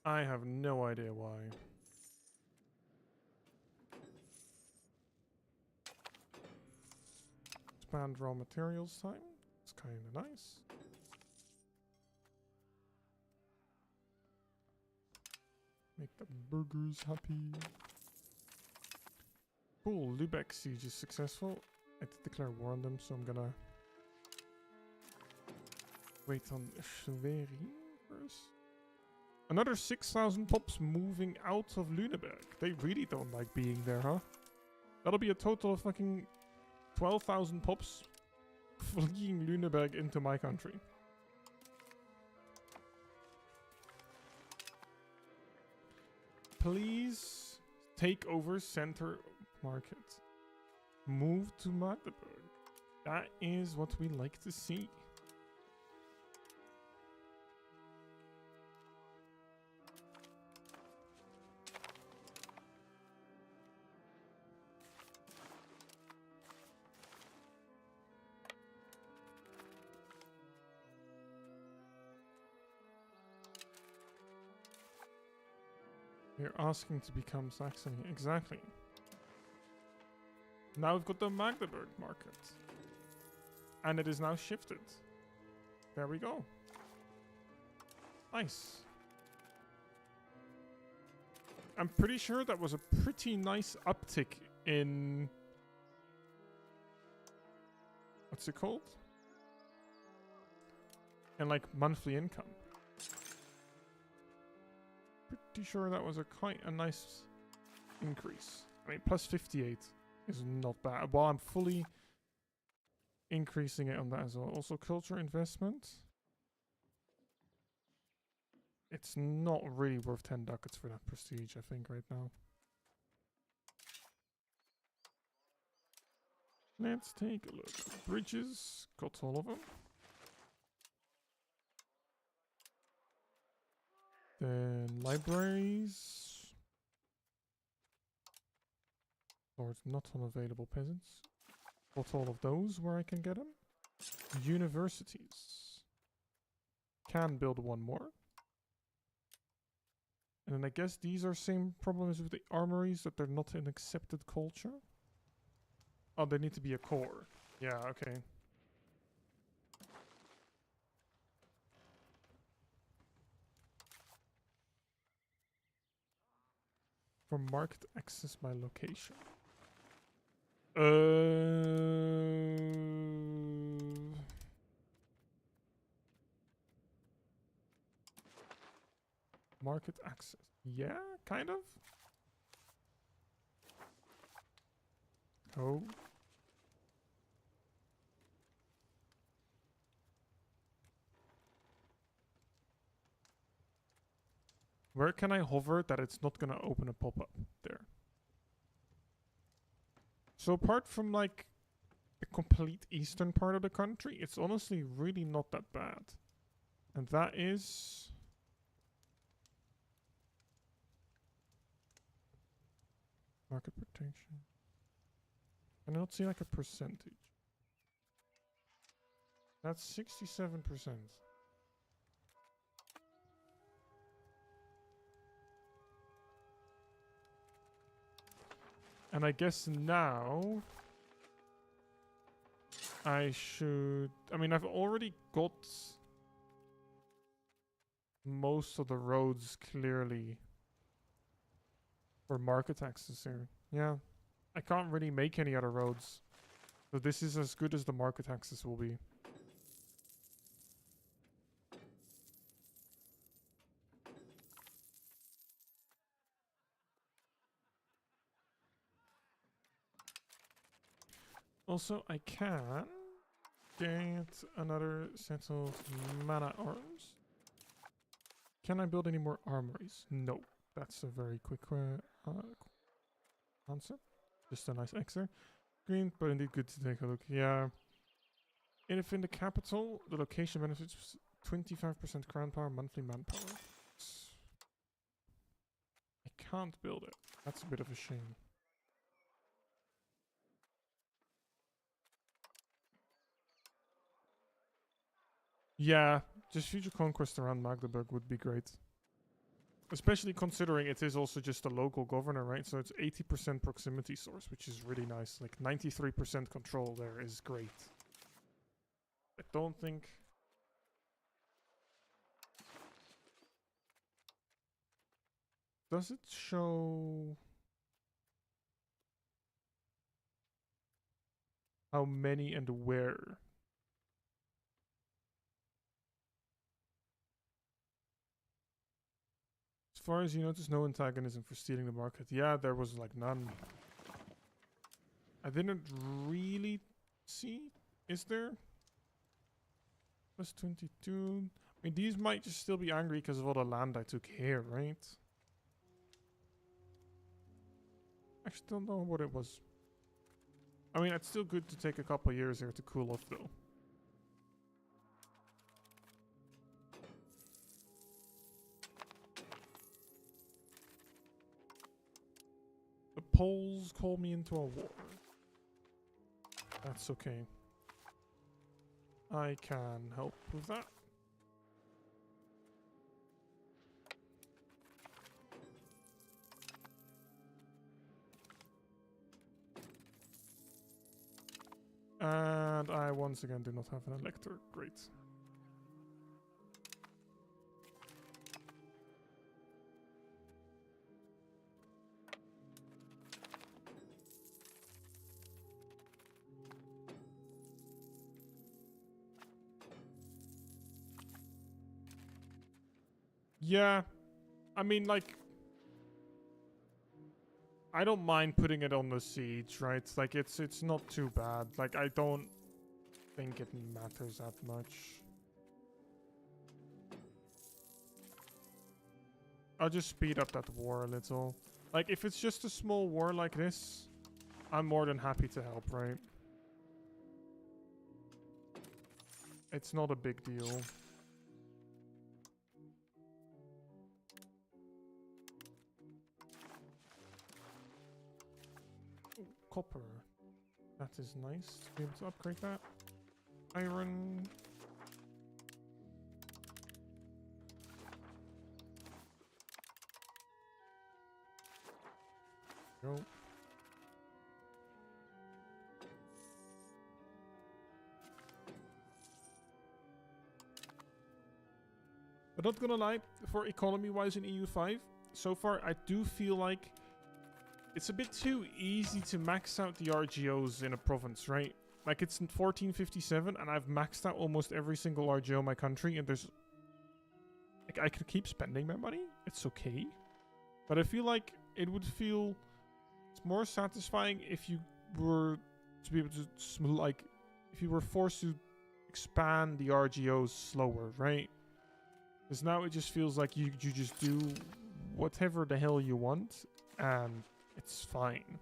I have no idea why. Expand raw materials time. It's kind of nice. Make the burgers happy. Cool, Lübeck siege is successful. I did declare war on them, so I'm gonna wait on Schwerin first. Another 6,000 pops moving out of Lüneburg. They really don't like being there, huh? That'll be a total of fucking 12,000 pops fleeing Lüneburg into my country. Please take over center market. Move to Magdeburg. That is what we like to see. You're asking to become Saxony. Exactly. Now we've got the Magdeburg market. And it is now shifted. There we go. Nice. I'm pretty sure that was a pretty nice uptick in... What's it called? In like monthly income. Pretty sure that was quite a nice increase. I mean, plus 58 is not bad. Well, I'm fully increasing it on that as well. Also, culture investment. It's not really worth 10 ducats for that prestige, I think, right now. Let's take a look. Bridges, got all of them. Then libraries. Or not unavailable peasants. Got all of those where I can get them. Universities. Can build one more. And then I guess these are same problems with the armories, that they're not an accepted culture. Oh, they need to be a core. Yeah, okay. For market access by location. Market access. Yeah, kind of. Oh. Where can I hover that it's not gonna open a pop-up? There. So apart from like the complete eastern part of the country, it's honestly really not that bad. And that is... Market protection. Can I not see like a percentage? That's 67%. And I guess now I should... I mean, I've already got most of the roads clearly for market access here. Yeah. I can't really make any other roads. So this is as good as the market access will be. Also, I can get another settled mana arms. Can I build any more armories? No. That's a very quick answer. Just a nice Xer. Green, but indeed good to take a look. Yeah. And if in the capital, the location benefits 25% crown power, monthly manpower. I can't build it. That's a bit of a shame. Yeah, just future conquest around Magdeburg would be great. Especially considering it is also just a local governor, right? So it's 80% proximity source, which is really nice. Like 93% control there is great. I don't think... Does it show... how many and where? As far as you notice, no antagonism for stealing the market. Yeah, there was like none. I didn't really see. Is there? Plus 22. I mean, these might just still be angry because of all the land I took here, right? I still don't know what it was. I mean, it's still good to take a couple years here to cool off, though. The Poles call me into a war. That's okay. I can help with that. And I once again do not have an elector. Great. Yeah, I mean, like, I don't mind putting it on the siege, right? Like, it's not too bad. Like, I don't think it matters that much. I'll just speed up that war a little. Like, if it's just a small war like this, I'm more than happy to help, right? It's not a big deal. Ooh, copper. That is nice to be able to upgrade that. Iron. Go. But not gonna lie, for economy-wise in EU5, so far I do feel like it's a bit too easy to max out the RGOs in a province, right? Like, it's 1457 and I've maxed out almost every single RGO in my country, and there's... like, I could keep spending my money, it's okay. But I feel like it would feel... it's more satisfying if you were to be able to, like, if you were forced to expand the RGOs slower, right? Because now it just feels like you just do whatever the hell you want, and it's fine.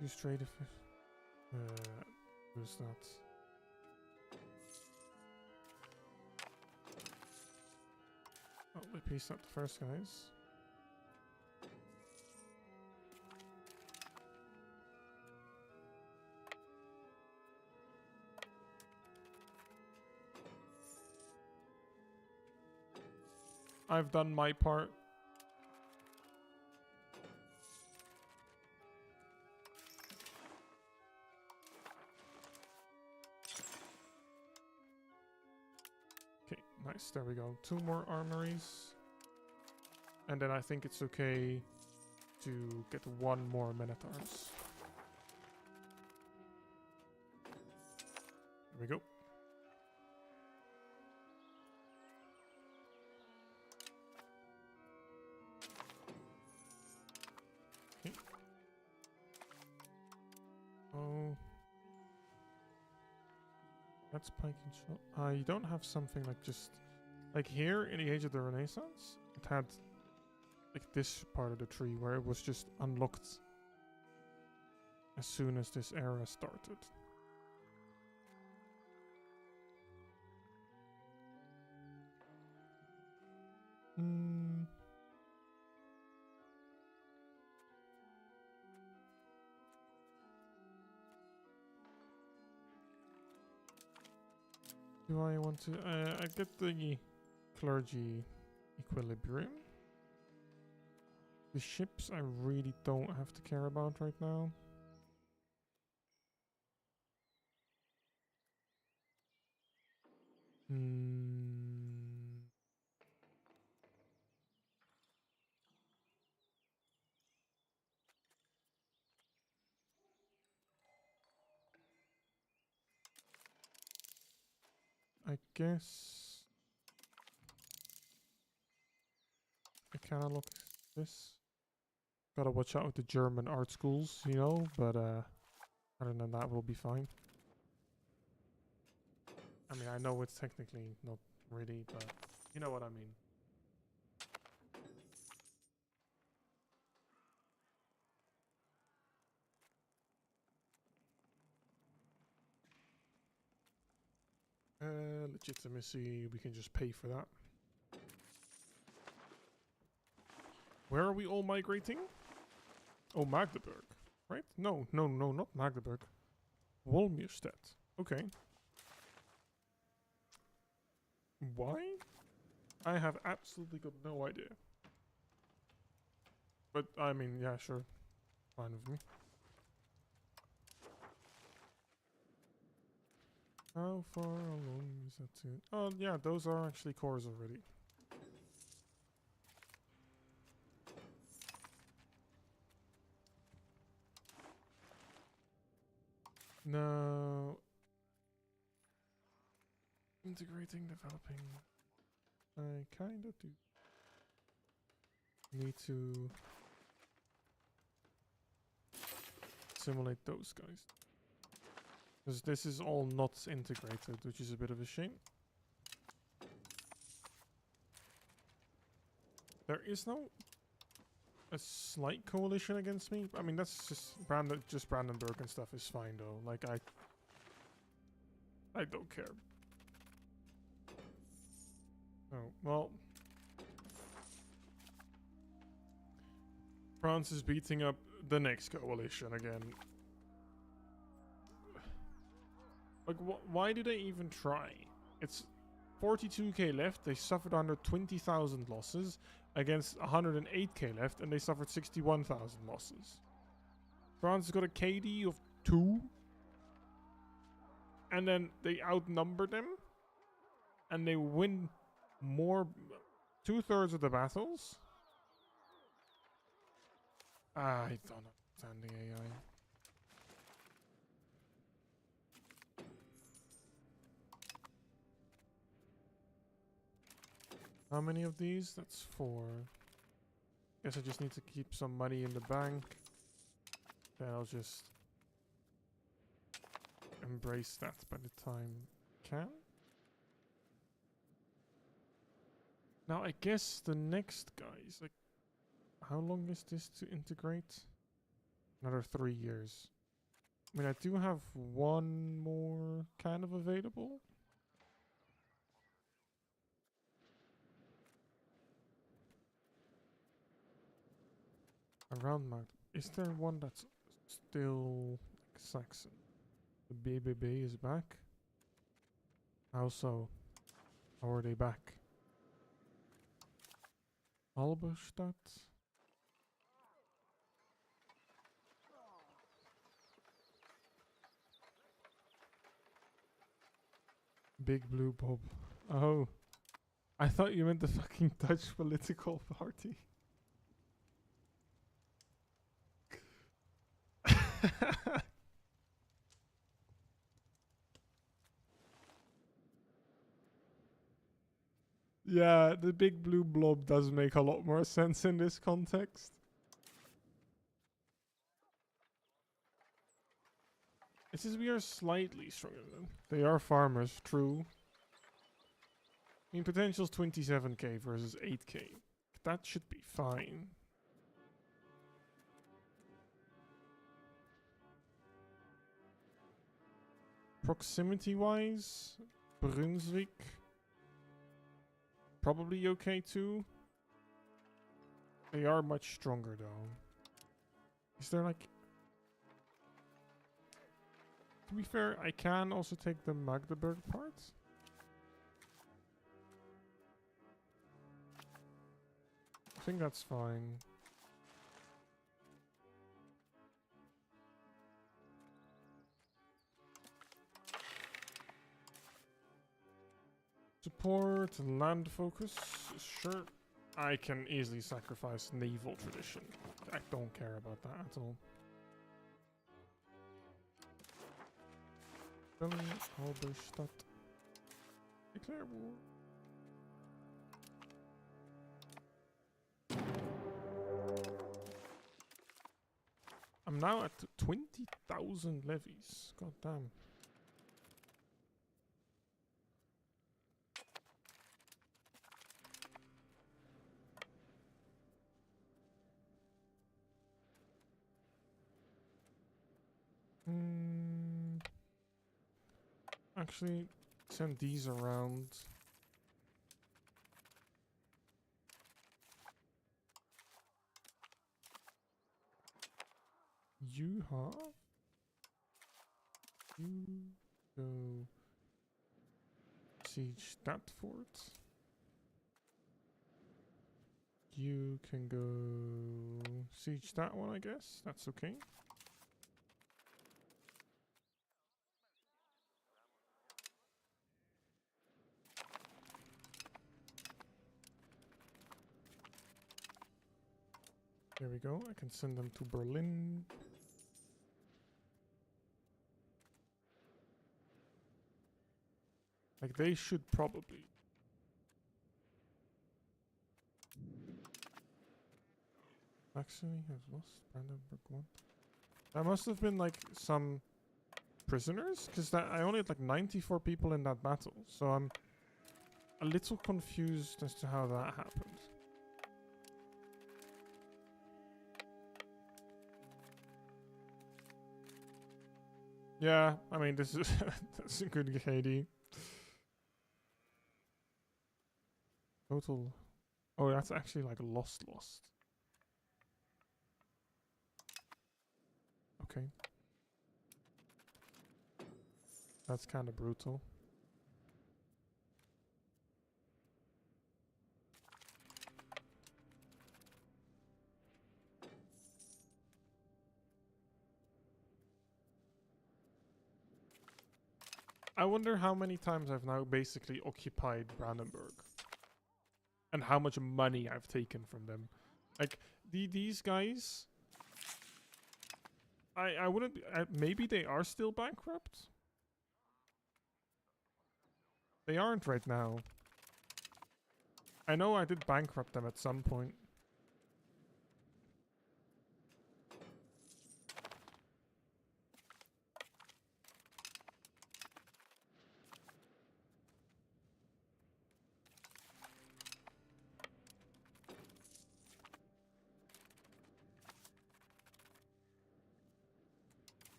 Use trade if... who's that? Oh, we pieced up the first guys. I've done my part. Okay, nice. There we go. 2 more armories. And then I think it's okay to get 1 more men-at-arms. There we go. Okay. Oh. That's pike and shot. You don't have something like just... like here in the Age of the Renaissance, it had like this part of the tree where it was just unlocked as soon as this era started. Do I want to... I get the clergy equilibrium. The ships I really don't have to care about right now. I guess I can unlock this. Gotta watch out with the German art schools, you know, but other than that, we'll be fine. I mean, I know it's technically not really, but you know what I mean. Legitimacy, we can just pay for that. Where are we all migrating? Oh, Magdeburg, right? No, not Magdeburg. Wolmirstedt. Okay. Why? I have absolutely got no idea. But, I mean, yeah, sure. Fine with me. How far along is that to? Oh, yeah, those are actually cores already. No. Integrating, developing. I kind of do need to simulate those guys. Because this is all not integrated, which is a bit of a shame. There is no a slight coalition against me. I mean, that's just Brandenburg and stuff is fine though. Like I don't care. Oh, well. France is beating up the next coalition again. Like, why do they even try? It's 42k left. They suffered under 20,000 losses against 108k left, and they suffered 61,000 losses. France has got a KD of 2, and then they outnumber them, and they win more, 2/3 of the battles. I don't understand the AI. How many of these? That's 4. Guess I just need to keep some money in the bank. Then I'll just embrace that by the time I can. Now I guess the next guys, like, how long is this to integrate? Another 3 years. I mean, I do have one more kind of available. Around Magdeburg. Is there one that's still like Saxon? The BBB is back? How so? How are they back? Halberstadt? Big Blue Bob. Oh. I thought you meant the fucking Dutch political party. Yeah, the big blue blob does make a lot more sense in this context. It's just we are slightly stronger than them. They are farmers, true. I mean, potential's 27k versus 8k. That should be fine. Proximity-wise, Brunswick probably okay too. They are much stronger though. Is there like... To be fair, I can also take the Magdeburg parts. I think that's fine. Support and land focus, sure. I can easily sacrifice naval tradition. I don't care about that at all. Halberstadt. Declare war. I'm now at 20,000 levies. God damn. Actually, send these around. You have? You go siege that fort. You can go siege that one, I guess. That's okay. There we go. I can send them to Berlin. Like, they should probably. Actually, has lost Brandenburg 1. That must have been like some prisoners, because I only had like 94 people in that battle. So I'm a little confused as to how that happened. Yeah, I mean, this is that's a good KD. Total. Oh, that's actually like lost. Okay. That's kind of brutal. I wonder how many times I've now basically occupied Brandenburg. And how much money I've taken from them. Like, these guys... I wouldn't... maybe they are still bankrupt? They aren't right now. I know I did bankrupt them at some point.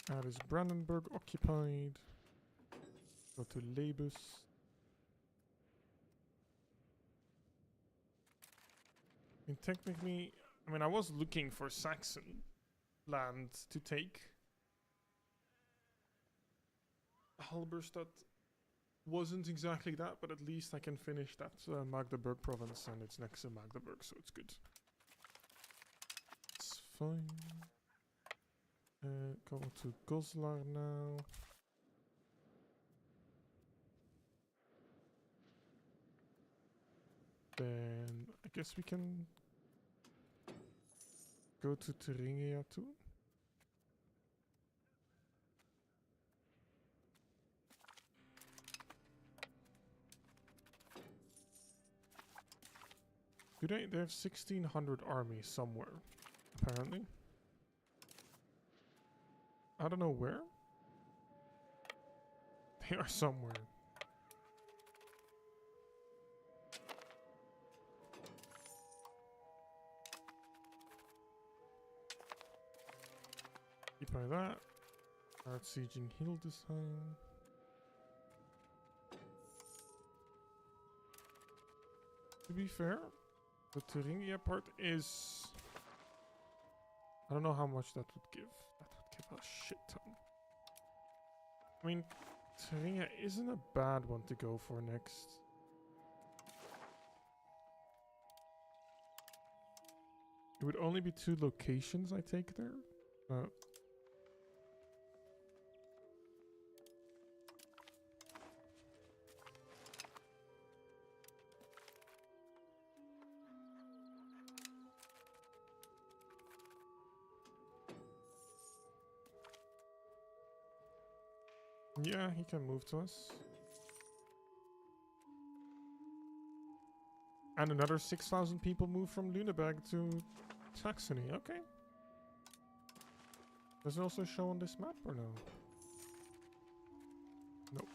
That is Brandenburg occupied. Go to Labus. And technically, I mean, I was looking for Saxon land to take. Halberstadt wasn't exactly that, but at least I can finish that Magdeburg province, and it's next to Magdeburg, so it's good. It's fine. Go to Goslar now. Then I guess we can go to Thuringia too. Do they? They have 1,600 armies somewhere, apparently. I don't know where. They are somewhere. Keep by that. Start sieging Hildesheim. To be fair, the Thuringia part is... I don't know how much that would give. That would give a shit ton. I mean, Thuringia isn't a bad one to go for next. It would only be 2 locations I take there. Yeah, he can move to us. And another 6,000 people move from Lüneburg to Saxony, okay. Does it also show on this map or no? Nope.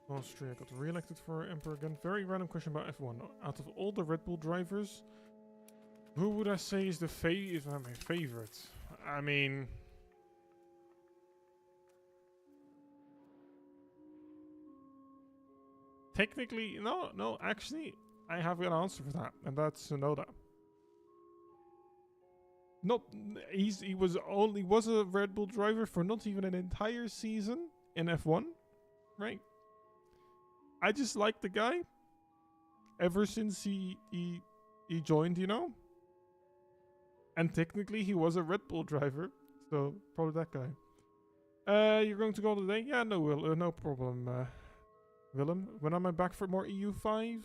Austria got re-elected for Emperor again. Very random question about F1. Out of all the Red Bull drivers, who would I say is my favorite? I mean, technically, no. Actually, I have an answer for that, and that's Tsunoda. Nope, he was a Red Bull driver for not even an entire season in F1, right? I just like the guy ever since he joined, you know? And technically he was a Red Bull driver, so probably that guy. You're going to go today? Yeah, no problem, Willem. When am I back for more EU5?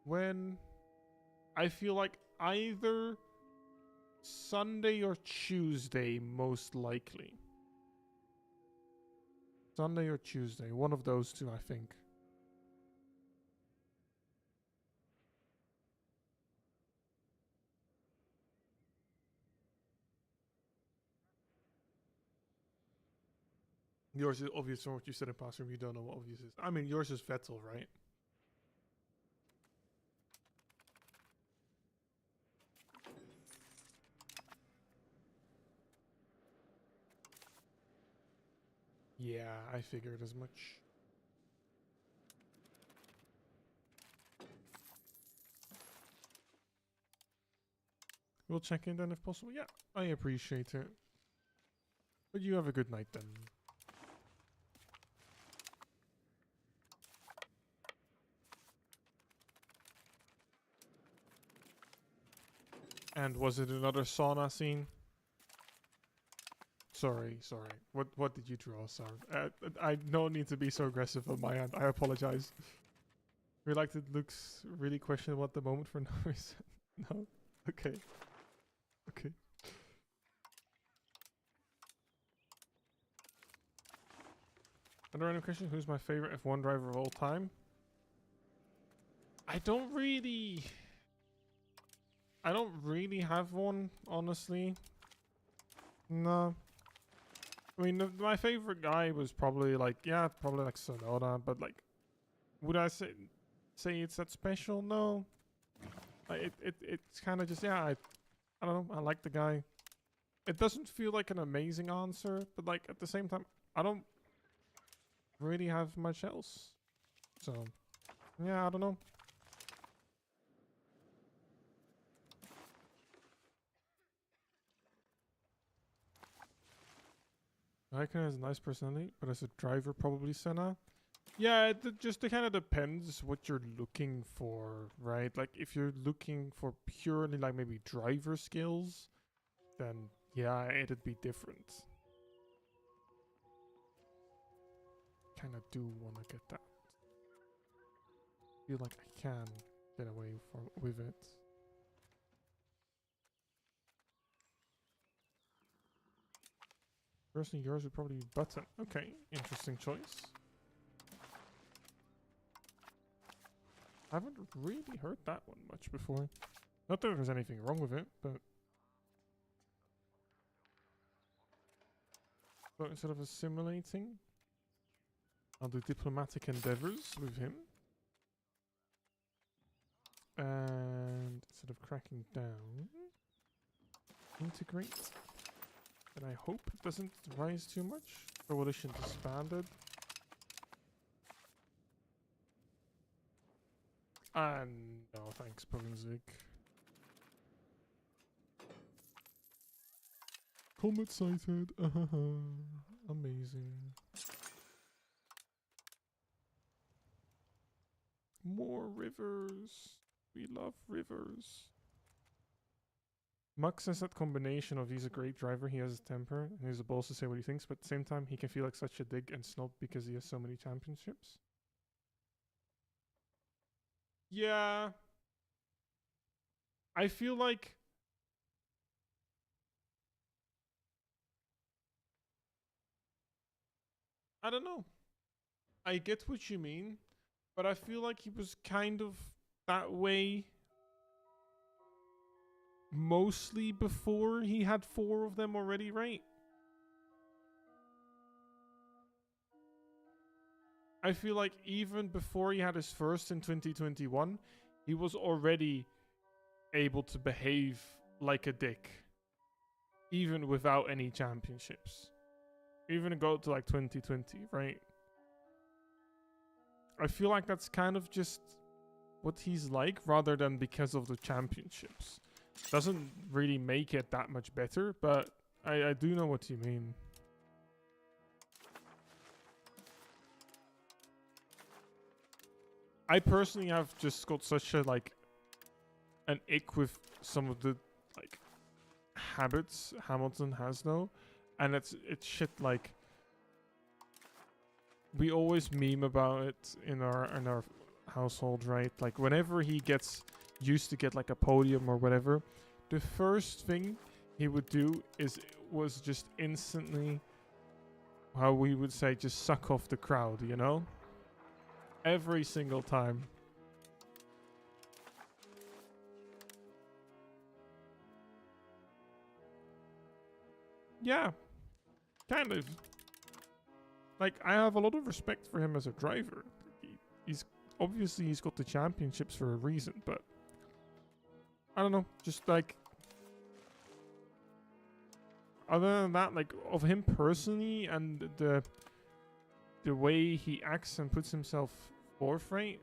When I feel like either Sunday or Tuesday, most likely. Sunday or Tuesday, one of those two, I think. Yours is obvious from what you said in past room. You don't know what obvious is. I mean, yours is Vettel, right? Yeah, I figured as much. We'll check in then if possible. Yeah, I appreciate it. But you have a good night then. And was it another sauna scene? Sorry. What did you draw, sir? I don't need to be so aggressive on my end. I apologize. It looks really questionable at the moment for no reason. No? Okay. Okay. Another random question. Who's my favorite F1 driver of all time? I don't really have one, honestly. No. I mean, my favorite guy was probably like Tsunoda, but like, would I say it's that special? No. It's kind of just, yeah, I don't know, I like the guy. It doesn't feel like an amazing answer, but like at the same time, I don't really have much else. So, yeah, I don't know. Raikkonen has a nice personality, but as a driver, probably Senna. Yeah, it just kind of depends what you're looking for, right? Like, if you're looking for purely, like, maybe driver skills, then, yeah, it'd be different. Kind of do want to get that. Feel like I can get away with it. Personally, yours would probably be Button. Okay, interesting choice. I haven't really heard that one much before. Not that there's anything wrong with it, but instead of assimilating, I'll do diplomatic endeavors with him. And instead of cracking down, integrate. And I hope it doesn't rise too much. Coalition disbanded. And no thanks, Brunswick. Comet sighted. Amazing. More rivers. We love rivers. Max has that combination of he's a great driver, he has a temper, and he has the balls to say what he thinks, but at the same time he can feel like such a dig and snob because he has so many championships. Yeah. I feel like I don't know. I get what you mean, but I feel like he was kind of that way mostly before he had 4 of them already, right? I feel like even before he had his first in 2021, he was already able to behave like a dick, even without any championships. Even go to like 2020, right? I feel like that's kind of just what he's like, rather than because of the championships. Doesn't really make it that much better, but I do know what you mean. I personally have just got such a like an ick with some of the like habits Hamilton has now, and it's shit like we always meme about it in our household, right? Like whenever he gets used to get like a podium or whatever, the first thing he would do was just instantly, how we would say, just suck off the crowd, you know? Every single time. Yeah, kind of. Like, I have a lot of respect for him as a driver. He's obviously he's got the championships for a reason, but I don't know, just like other than that, like of him personally and the way he acts and puts himself forth, right?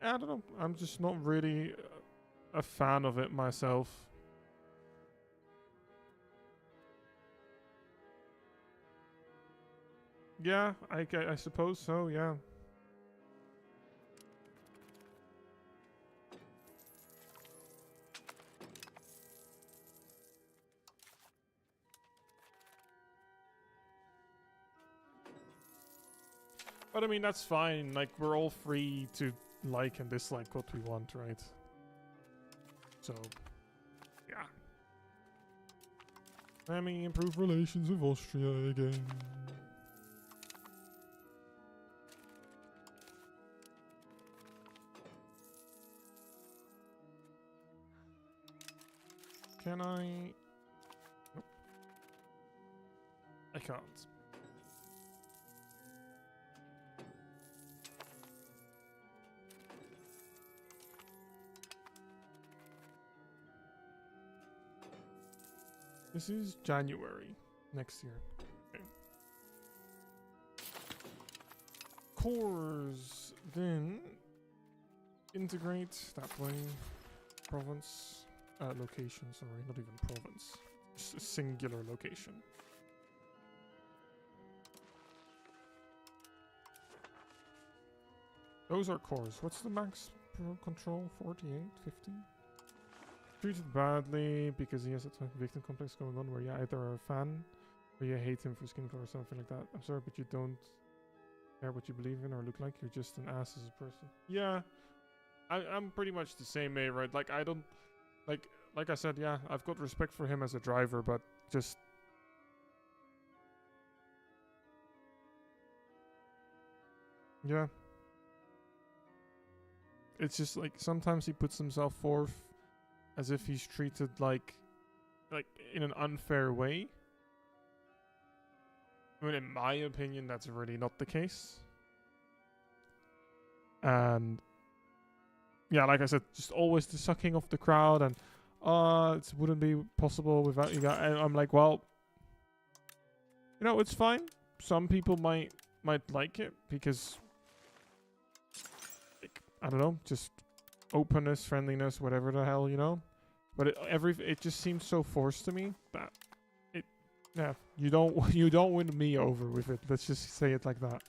I don't know. I'm just not really a fan of it myself. Yeah, I suppose so, yeah. But I mean, that's fine. Like, we're all free to like and dislike what we want, right? So, yeah. Let me improve relations with Austria again. Can I? Nope. I can't. This is January next year. Okay. Cores, then integrate that way. Province. Location, sorry, not even province. Just a singular location. Those are cores. What's the max pro control? 48? 50? Treated badly because he has a victim complex going on where you either are a fan or you hate him for skin color or something like that. I'm sorry, but you don't care what you believe in or look like. You're just an ass as a person. Yeah, I'm pretty much the same way, right? Like, I don't... Like I said, yeah, I've got respect for him as a driver, but just... Yeah. It's just like sometimes he puts himself forth as if he's treated like in an unfair way. I mean, in my opinion, that's really not the case. And yeah, like I said, just always the sucking of the crowd and it wouldn't be possible without you guys. And I'm like, well, you know, it's fine. Some people might like it because, like, I don't know, just openness, friendliness, whatever the hell, you know. But it just seems so forced to me that yeah, you don't win me over with it. Let's just say it like that.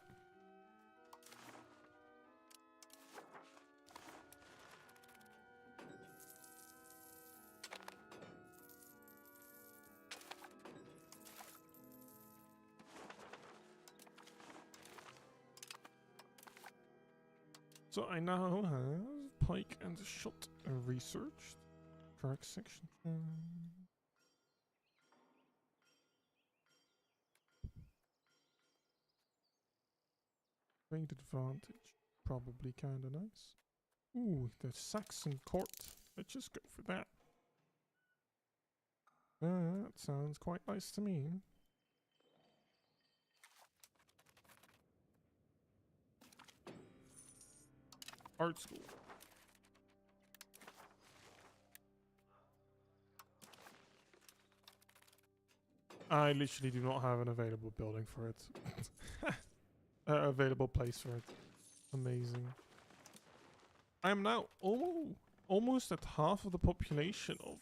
So I now have pike and shot researched. Track section. Trade advantage. Probably kind of nice. Ooh, the Saxon court. Let's just go for that. That sounds quite nice to me. Art school. I literally do not have an available building for it. Available place for it. Amazing. I am now almost at half of the population of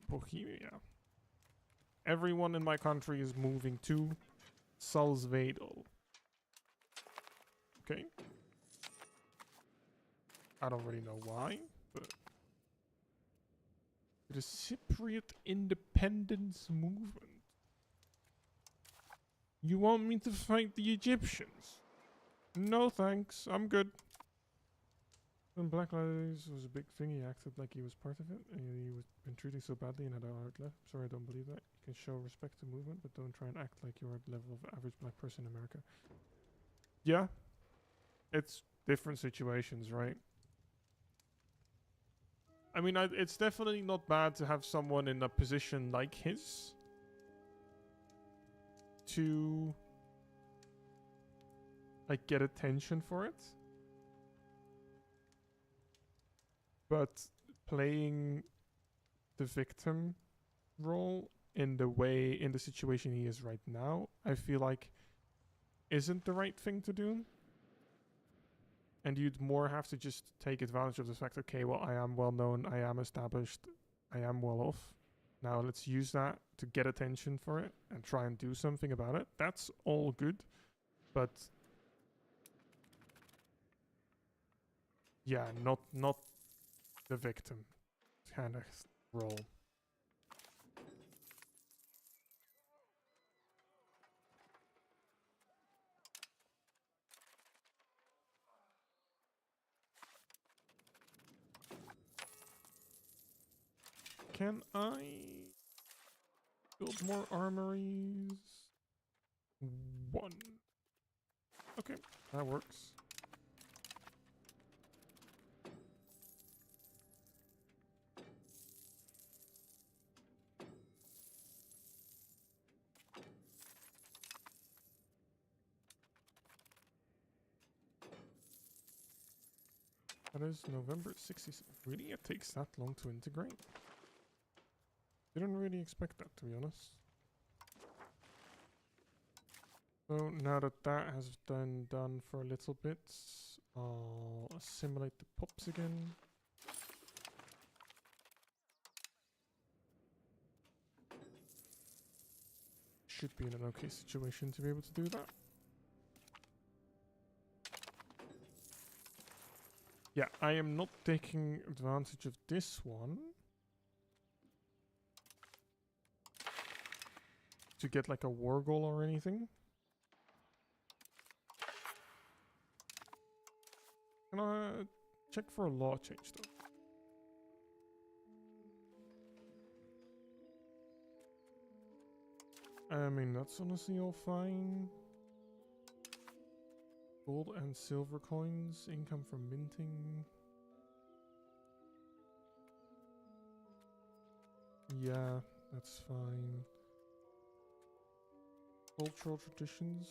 Bohemia. Everyone in my country is moving to Salzwedel. Okay. I don't really know why, but the Cypriot independence movement. You want me to fight the Egyptians? No thanks, I'm good. When Black Lives was a big thing, he acted like he was part of it, and he was been treating so badly and had a hard life. Sorry, I don't believe that. You can show respect to movement, but don't try and act like you're at the level of average black person in America. Yeah, it's different situations, right? I mean, it's definitely not bad to have someone in a position like his to like get attention for it. But playing the victim role in the situation he is right now, I feel like isn't the right thing to do. And you'd more have to just take advantage of the fact, okay, well, I am well known, I am established, I am well off. Now let's use that to get attention for it and try and do something about it. That's all good. But yeah, not the victim kind of role. Can I build more armories? 1. Okay, that works. That is November 66. Really? It takes that long to integrate? Didn't really expect that, to be honest. So now that that has been done for a little bit, I'll assimilate the pops again. Should be in an okay situation to be able to do that. Yeah, I am not taking advantage of this one to get like a war goal or anything. Can I check for a law change though? I mean, that's honestly all fine. Gold and silver coins, income from minting. Yeah, that's fine. Cultural traditions.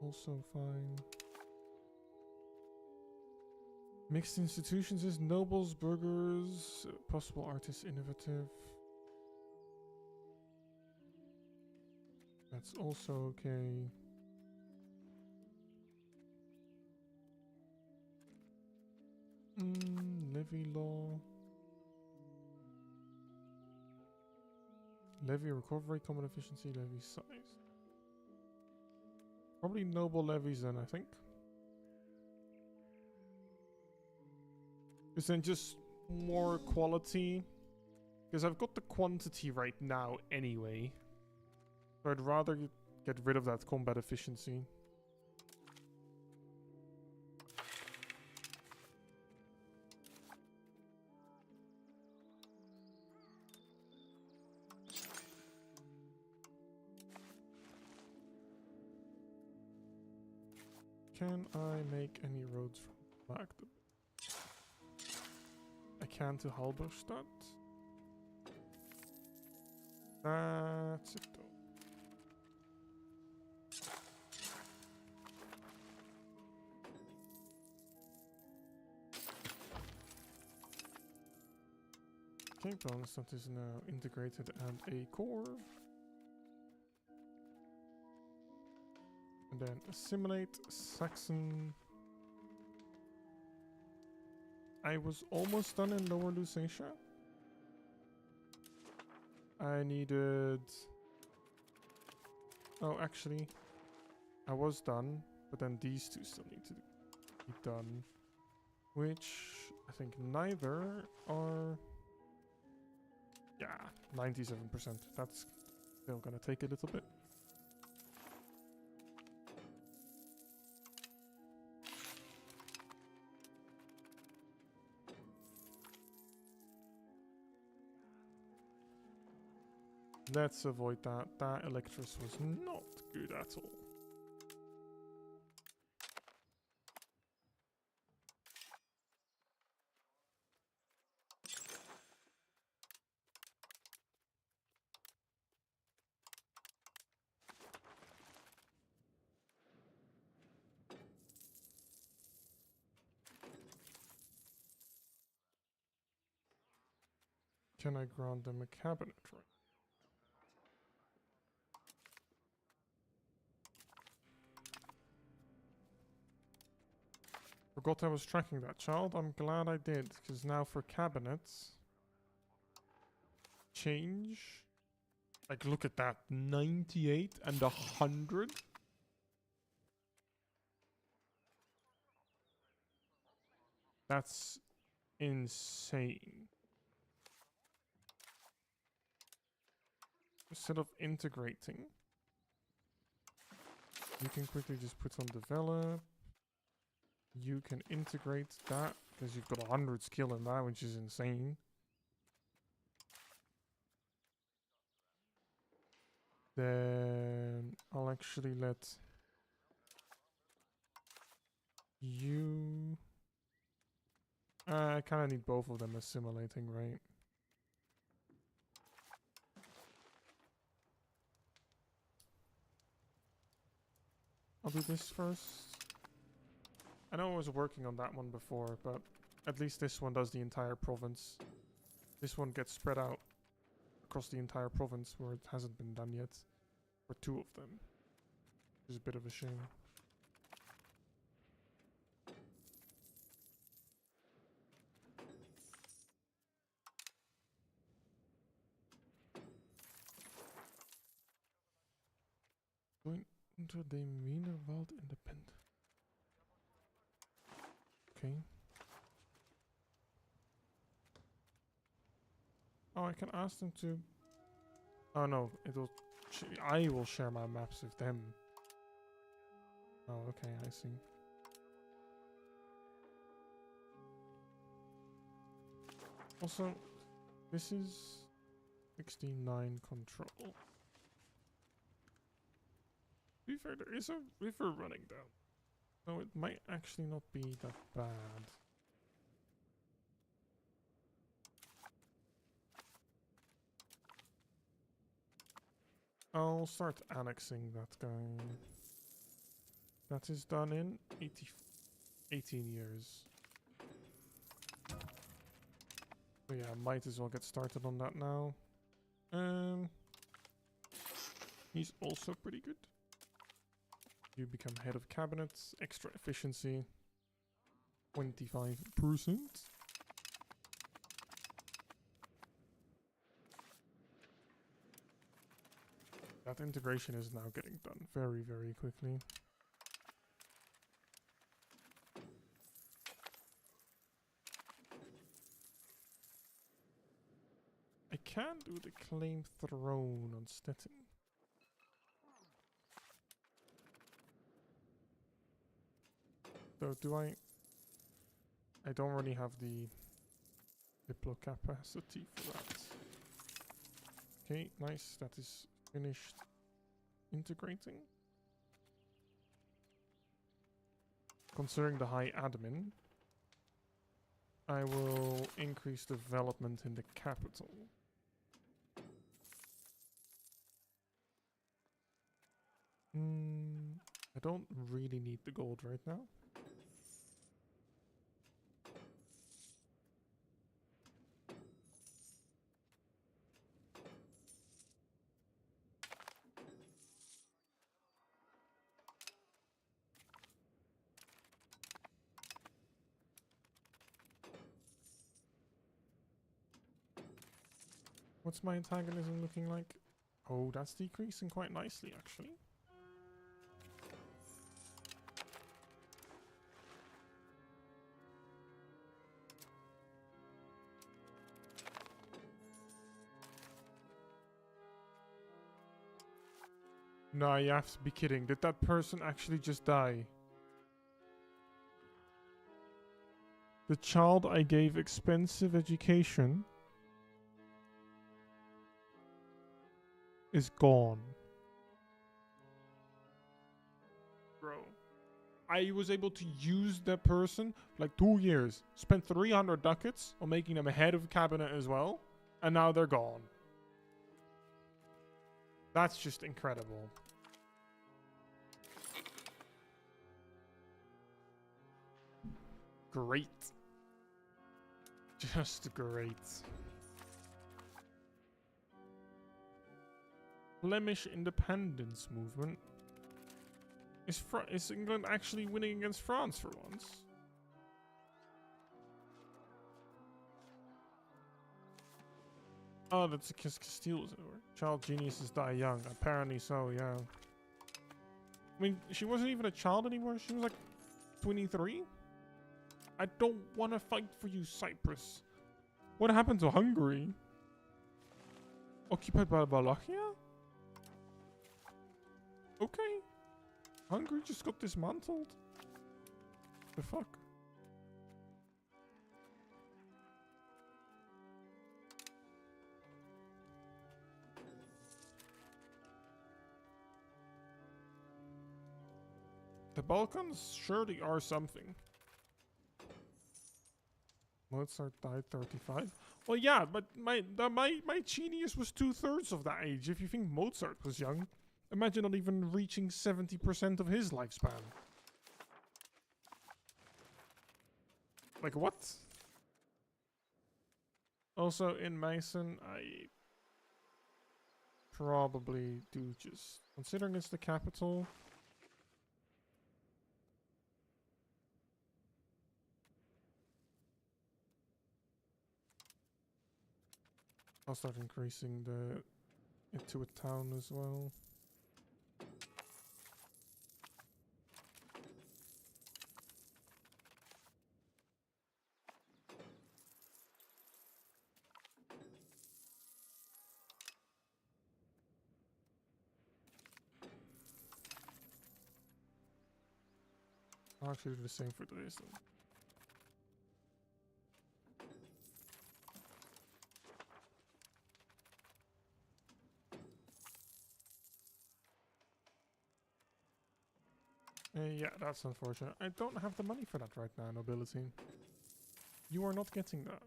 Also fine. Mixed institutions is nobles, burghers, possible artists, innovative. That's also okay. Levy law. Levy recovery, common efficiency, levy size. Probably noble levies then, I think. Because then just more quality. Because I've got the quantity right now anyway. So I'd rather get rid of that combat efficiency. Can I make any roads from Magdeburg? I can to Halberstadt. That's it though. Okay, Bonstadt is now integrated and a core. And then assimilate Saxon. I was almost done in Lower Lusatia. I needed... Oh, actually, I was done, but then these two still need to be done. Which I think neither are... Yeah, 97%. That's still gonna take a little bit. Let's avoid that. That Electrus was not good at all. Can I grant them a cabinet right? Forgot I was tracking that, child. I'm glad I did, because now for cabinets... Change... Like, look at that. 98 and 100? That's insane. Instead of integrating, you can quickly just put on develop. You can integrate that because you've got 100 skill in that, which is insane. Then I'll actually let you... I kind of need both of them assimilating, right? I'll do this first. I know I was working on that one before, but at least this one does the entire province. This one gets spread out across the entire province where it hasn't been done yet. For two of them. Which is a bit of a shame. Going into the Wienerwald Independent. Okay. Oh, I can ask them to... Oh no, it'll... I will share my maps with them. Oh, okay, I see. Also, this is 69 control. To be fair, there is a river running down. So it might actually not be that bad. I'll start annexing that guy. That is done in 18 years. So yeah, might as well get started on that now. He's also pretty good. You become head of cabinets, extra efficiency, 25%. That integration is now getting done very, very quickly. I can do the claim throne on Stettin. So do I don't really have the diplo capacity for that. Okay, nice. That is finished integrating. considering the high admin, I will increase development in the capital. I don't really need the gold right now. What's my antagonism looking like? Oh, that's decreasing quite nicely, actually. No, you have to be kidding. Did that person actually just die? The child I gave expensive education is gone. Bro. I was able to use that person for like 2 years. Spent 300 ducats on making them a head of cabinet as well. And now they're gone. That's just incredible. Great. Just great. Flemish independence movement. Is England actually winning against France for once? Oh, that's because Castile's over. Child geniuses die young. Apparently so, yeah. I mean, she wasn't even a child anymore. She was like 23. I don't want to fight for you, Cyprus. What happened to Hungary? Occupied by Wallachia? Okay. Hungary just got dismantled. The fuck? The Balkans surely are something. Mozart died 35. Well, yeah, but my genius was 2/3 of that age. If you think Mozart was young, imagine not even reaching 70% of his lifespan. Like what? Also, in Meissen, I probably do just considering it's the capital. I'll start increasing it to a town as well. I'll actually do the same for this then. Yeah, that's unfortunate. I don't have the money for that right now, nobility. You are not getting that.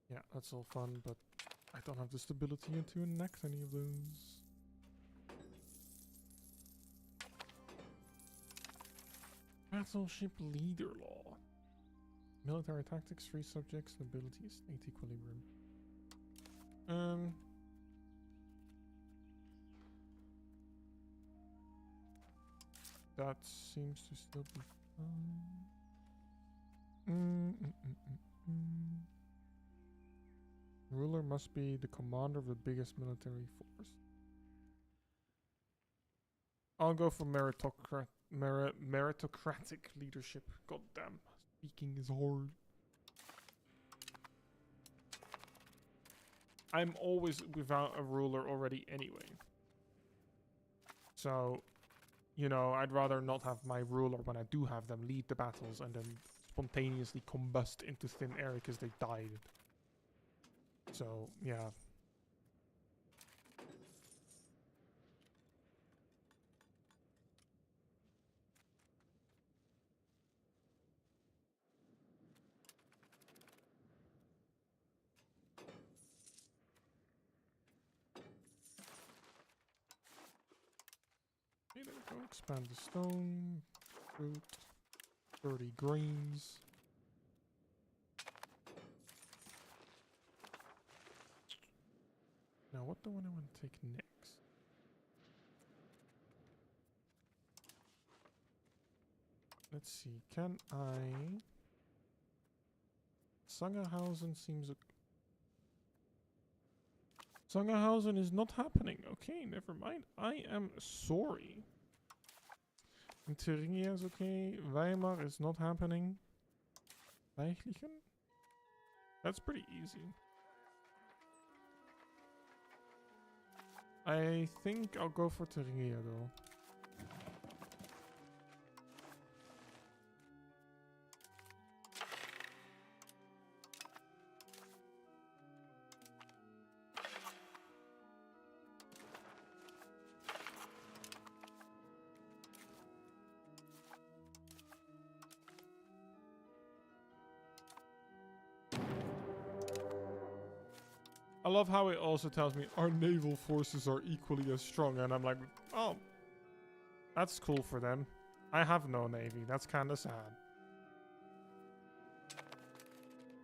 Yeah, that's all fun, but I don't have the stability to enact any of those. Battleship leader law. Military tactics, free subjects, nobility, state equilibrium. That seems to still be fine. Ruler must be the commander of the biggest military force. I'll go for meritocratic leadership. Goddamn, speaking is hard. I'm always without a ruler already anyway. So, you know, I'd rather not have my ruler when I do have them lead the battles and then spontaneously combust into thin air because they died. So, yeah. Go expand the stone. Fruit. 30 grains. Now, what do I want to take next? Let's see. Can I... Sangerhausen seems... Sangerhausen is not happening. Okay, never mind. I am sorry. And Thuringia is okay. Weimar is not happening. Weichlichen? That's pretty easy. I think I'll go for Thuringia though. I love how it also tells me our naval forces are equally as strong, and I'm like, oh, that's cool for them. I have no navy. That's kind of sad.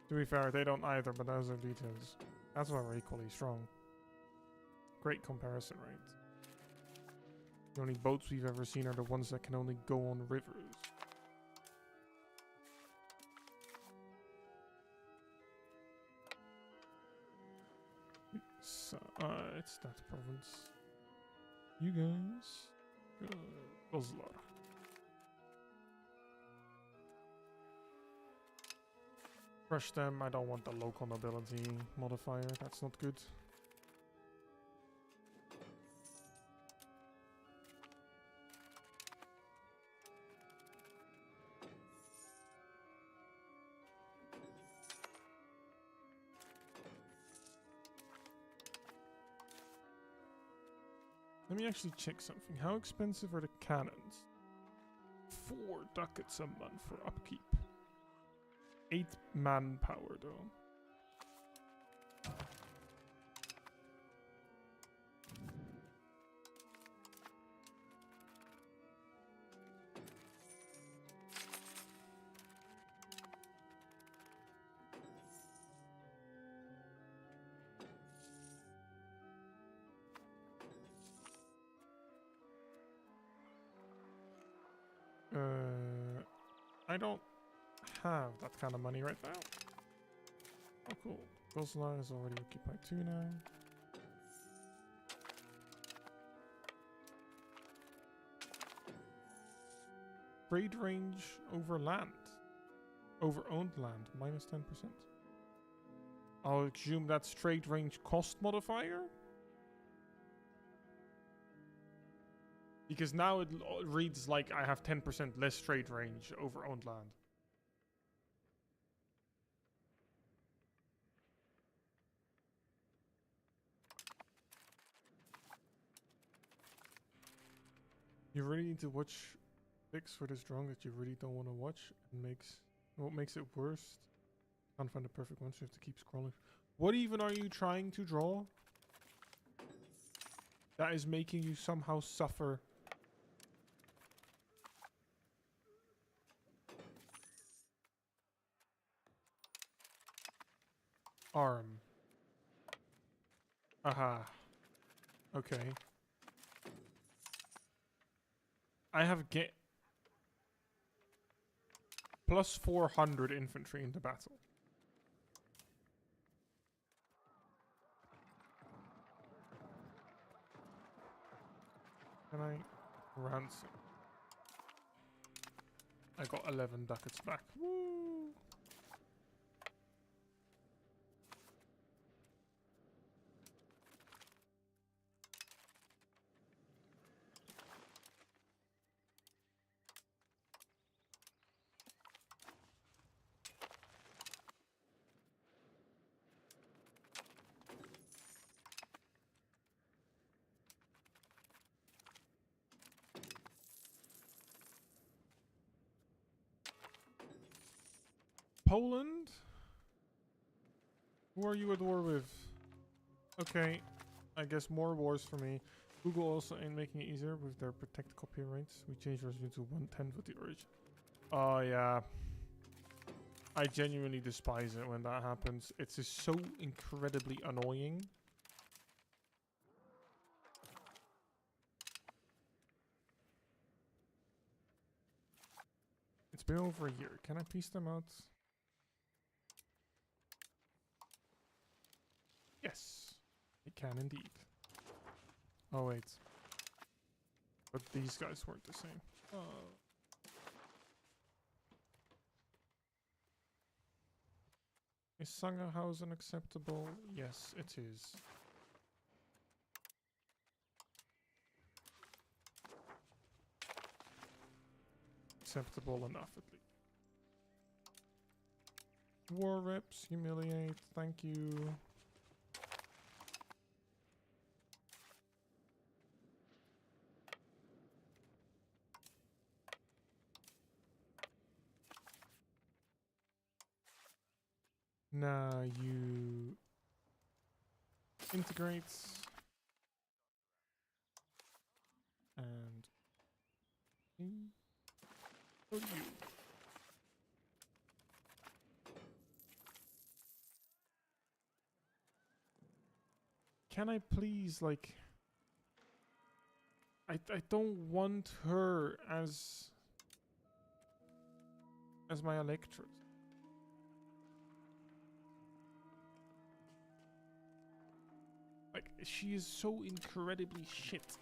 To be fair, they don't either, but those are details. That's why we're equally strong. Great comparison, right? The only boats we've ever seen are the ones that can only go on rivers. So, it's that province. You guys, Oslo. Crush them. I don't want the local nobility modifier. That's not good. Let me actually check something. How expensive are the cannons? 4 ducats a month for upkeep. 8 manpower though. I don't have that kind of money right now. Oh, cool. Goslar is already occupied too now. Trade range over land. Over owned land, minus 10%. I'll assume that's trade range cost modifier. Because now it reads like I have 10% less trade range over owned land. You really need to watch pics for this drone that you really don't want to watch. And what makes it worse? Can't find the perfect one, so you have to keep scrolling. What even are you trying to draw? That is making you somehow suffer. Arm. Aha. Okay. I have plus 400 infantry into battle. Can I ransom? I got 11 ducats back. Woo! Poland? Who are you at war with? Okay. I guess more wars for me. Google also ain't making it easier with their protect copyrights. We changed resolution to 1/10 of the origin. Oh yeah. I genuinely despise it when that happens. It's just so incredibly annoying. It's been over a year. Can I piece them out? Yes, it can indeed. Oh wait. But these guys weren't the same. Oh. Is Sangerhausen acceptable? Yes, it is. Acceptable enough, at least. War reps, humiliate, thank you. Now you integrate and oh, you. Can I please, like, I don't want her as my electorate. Like, she is so incredibly shit.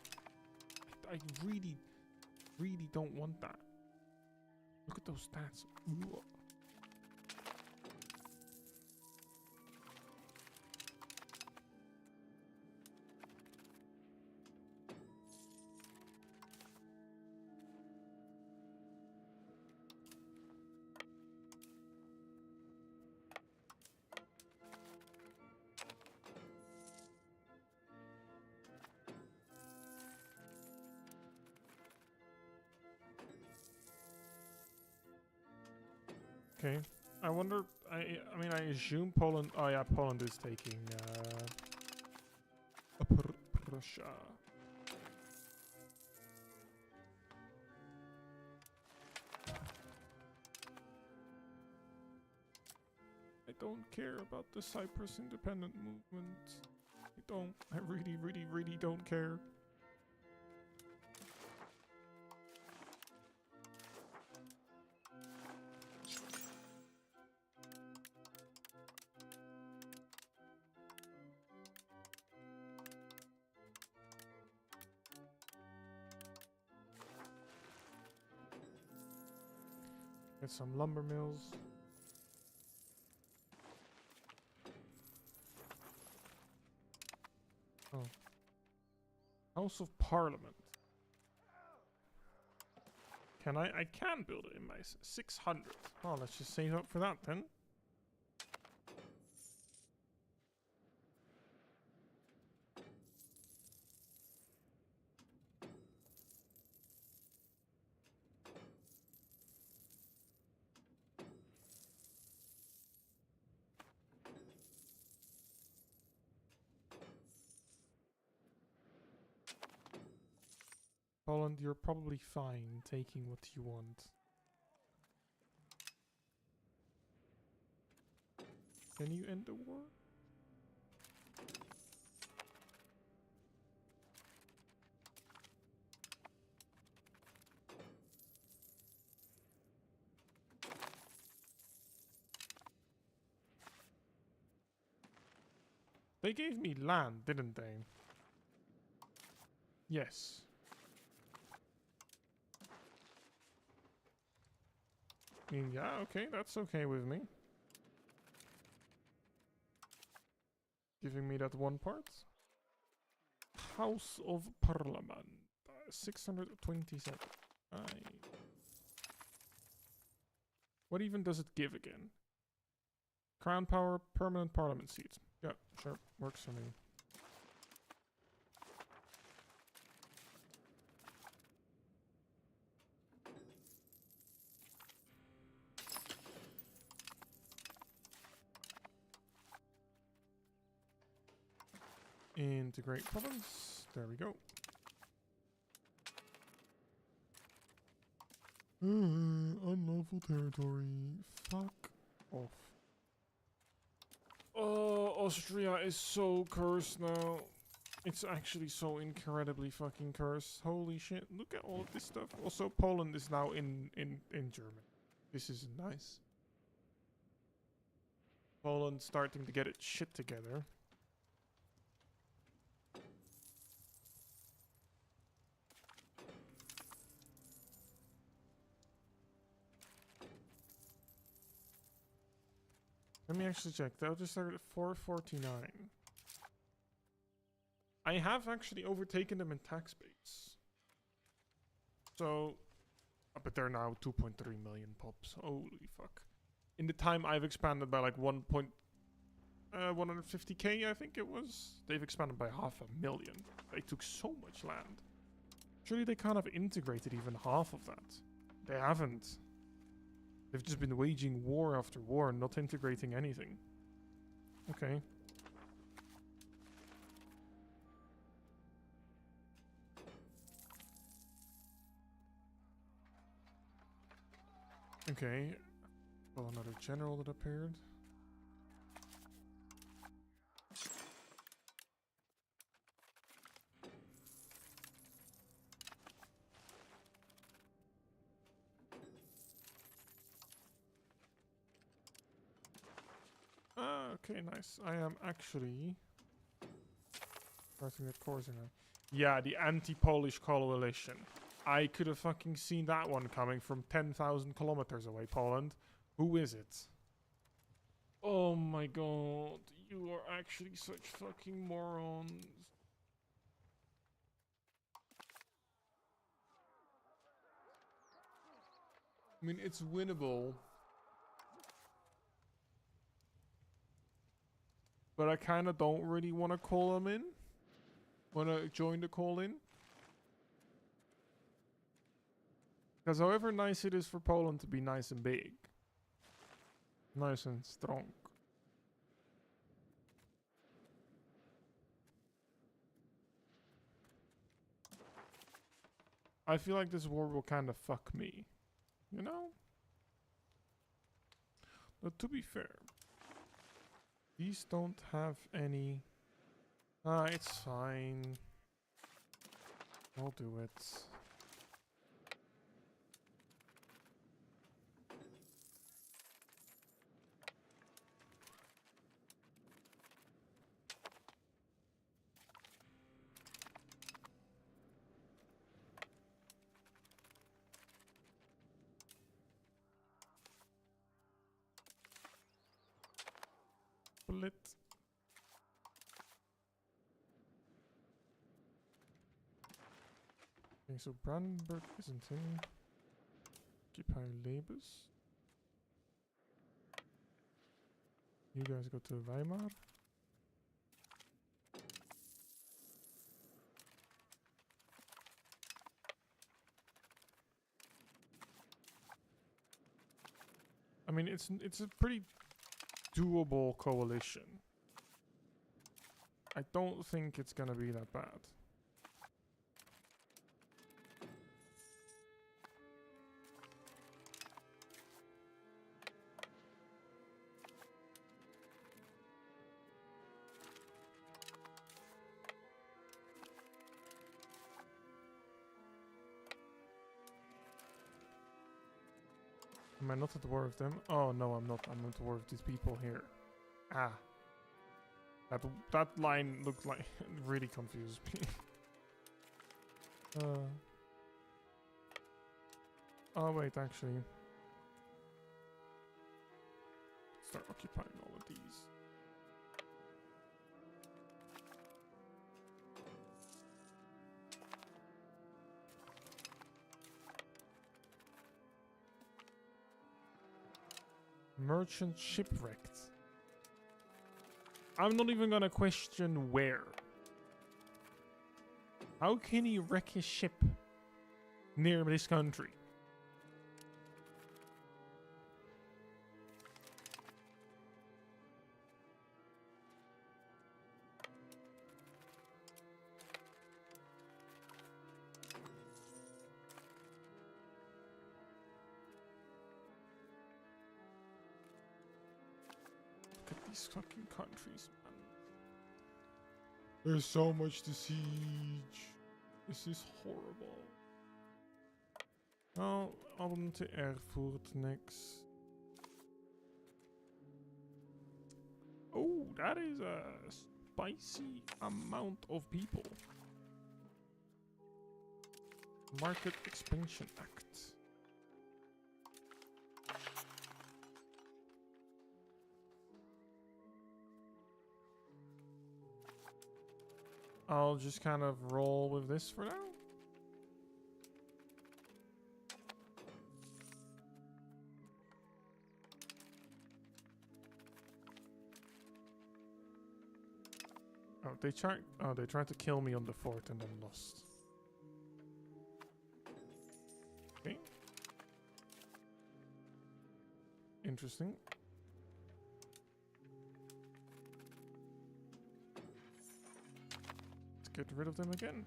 I really, really don't want that. Look at those stats. Ooh. Okay. I wonder. I mean, I assume Poland. Oh yeah, Poland is taking Prussia. I don't care about the Cyprus independent movement. I don't. I really, really, really don't care. Get some lumber mills. Oh. House of Parliament. Can I can build it in my 600. Oh, let's just save up for that then. Poland, you're probably fine taking what you want. Can you end the war? They gave me land, didn't they? Yes. I mean, yeah, okay, that's okay with me. Giving me that one part. House of Parliament. 627. What even does it give again? Crown power, permanent parliament seat. Yeah, sure, works for me. Integrate province. There we go. Unlawful territory. Fuck off. Oh, Austria is so cursed now. It's actually so incredibly fucking cursed. Holy shit. Look at all of this stuff. Also, Poland is now in Germany. This is nice. Poland starting to get its shit together. Let me actually check. That just started at 449. I have actually overtaken them in tax base. So, but they're now 2.3 million pops. Holy fuck. In the time I've expanded by like 150k, I think it was. They've expanded by 500,000. They took so much land. Surely they can't have integrated even half of that. They haven't. They've just been waging war after war and not integrating anything. Okay. Okay. Well, another general that appeared. Okay, nice. I am actually starting that course now. Yeah, the anti-Polish coalition. I could have fucking seen that one coming from 10,000 kilometers away, Poland. Who is it? Oh my god, you are actually such fucking morons. I mean, it's winnable. But I kind of don't really want to call them in. Want to join the call in. Because however nice it is for Poland to be nice and big. Nice and strong. I feel like this war will kind of fuck me. You know? But to be fair. These don't have any... Ah, it's fine. I'll do it. Split. Okay, so Brandenburg isn't in. Occupy Lebes. You guys go to Weimar. I mean, it's a pretty doable coalition. I don't think it's gonna be that bad. Am I not at war with them? Oh no, I'm not. I'm at war with these people here. Ah. That line looked like... it really confused me. Oh wait, actually. Start occupying all of these. Merchant shipwrecked. I'm not even gonna question where. How can he wreck his ship near this country? these fucking countries, man. There's so much to siege. This is horrible. Well, on to Erfurt next. Oh, that is a spicy amount of people. Market Expansion Act. I'll just kind of roll with this for now. Oh, they tried to kill me on the fort and then lost. Okay. Interesting. Let's get rid of them again.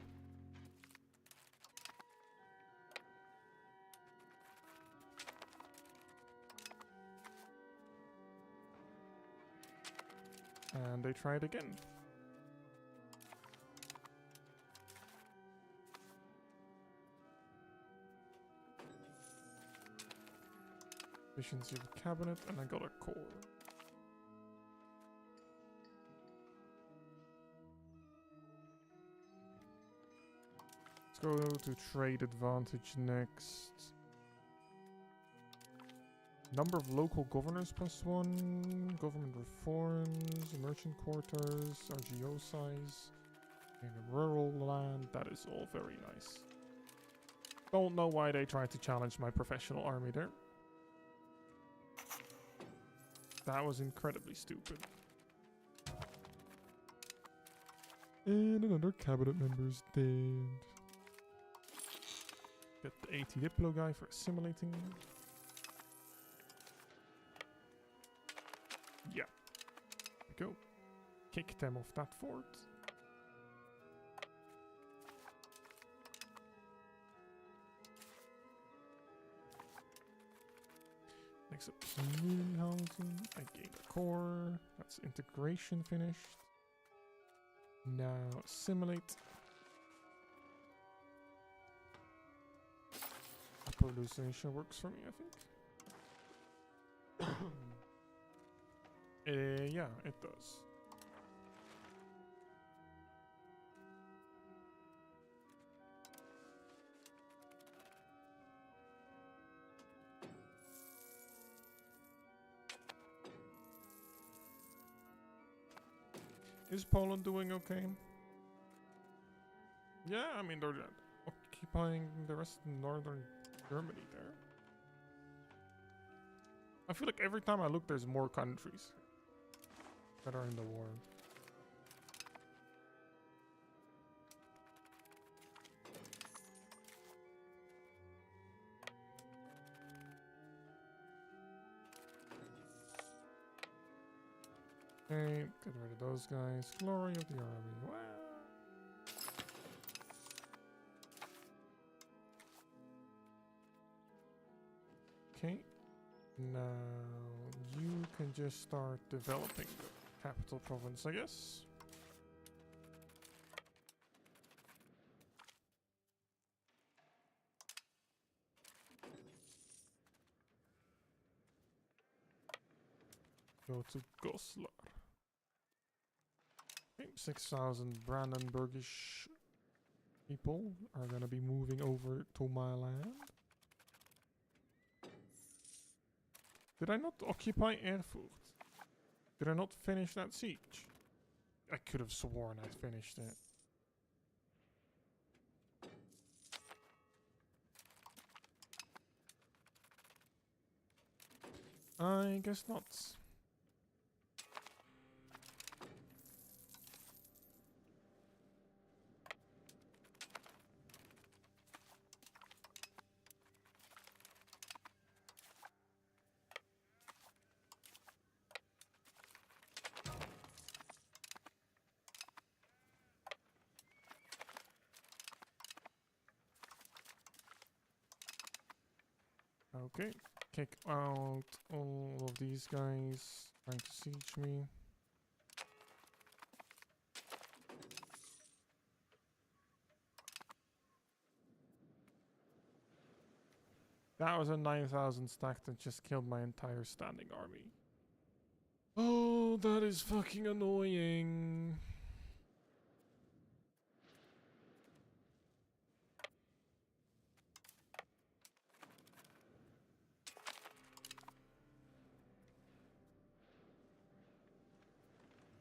And they tried again. Efficiency of the cabinet, and I got a core. Let's go to trade advantage next. Number of local governors +1, government reforms, merchant quarters, RGO size, and rural land. That is all very nice. Don't know why they tried to challenge my professional army there. That was incredibly stupid. And another cabinet member's dead. Get the 80 Diplo guy for assimilating. Yeah. There we go. Kick them off that fort. Next up, community housing. I gained a core. That's integration finished. Now assimilate. Upper Lusatia works for me, I think. Yeah, it does. Is Poland doing okay? Yeah, I mean, they're occupying the rest of northern Germany there. I feel like every time I look, there's more countries that are in the war. Okay, get rid of those guys. Glory of the army. Wow. Okay. Now you can just start developing the capital province, I guess. Go to Goslar. 6,000 Brandenburgish people are gonna be moving over to my land. Did I not occupy Erfurt? Did I not finish that siege? I could have sworn I finished it. I guess not. Okay, kick out all of these guys trying to siege me. That was a 9,000 stack that just killed my entire standing army. Oh, that is fucking annoying.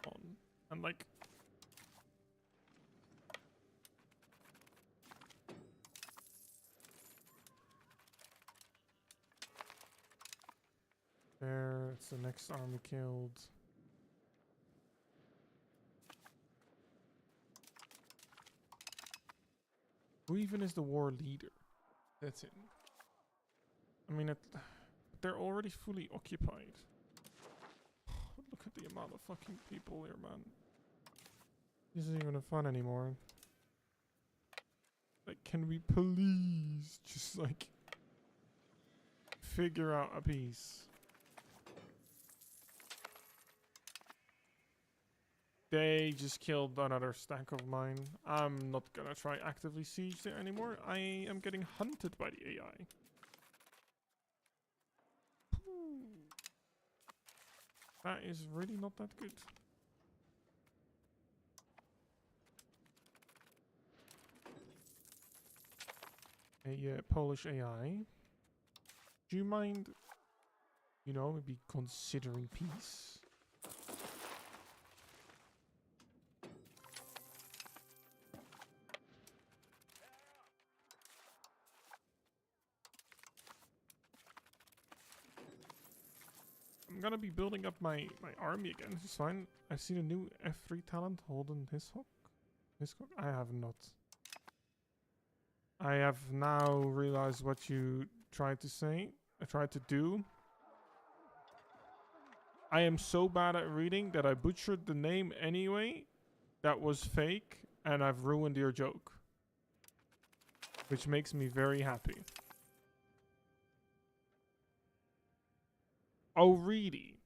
On. And like... There, it's the next army killed. Who even is the war leader? That's it. I mean, they're already fully occupied. Look at the amount of fucking people here, man. This isn't even fun anymore. Like, can we please just, like, figure out a peace? They just killed another stack of mine. I'm not gonna try actively siege there anymore. I am getting hunted by the AI. That is really not that good. A Polish AI. Do you mind, you know, maybe considering peace? I'm gonna be building up my army again. It's fine. I've seen a new F3 talent, Holden Hishock. I have not. I have now realized what you tried to say. I tried to do. I am so bad at reading that I butchered the name anyway. That was fake, and I've ruined your joke. Which makes me very happy. Oh, really?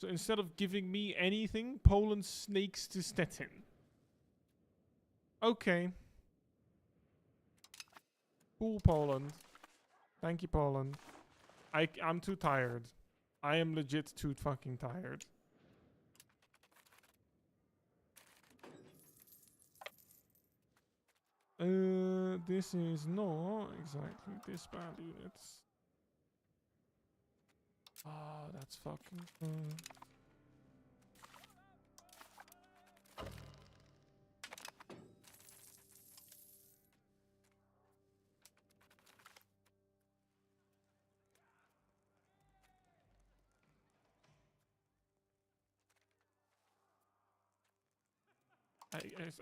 So instead of giving me anything, Poland snakes to Stettin. Okay. Cool, Poland. Thank you, Poland. I'm too tired. I am legit too fucking tired. This is not exactly disband units. Ah, that's fucking fun.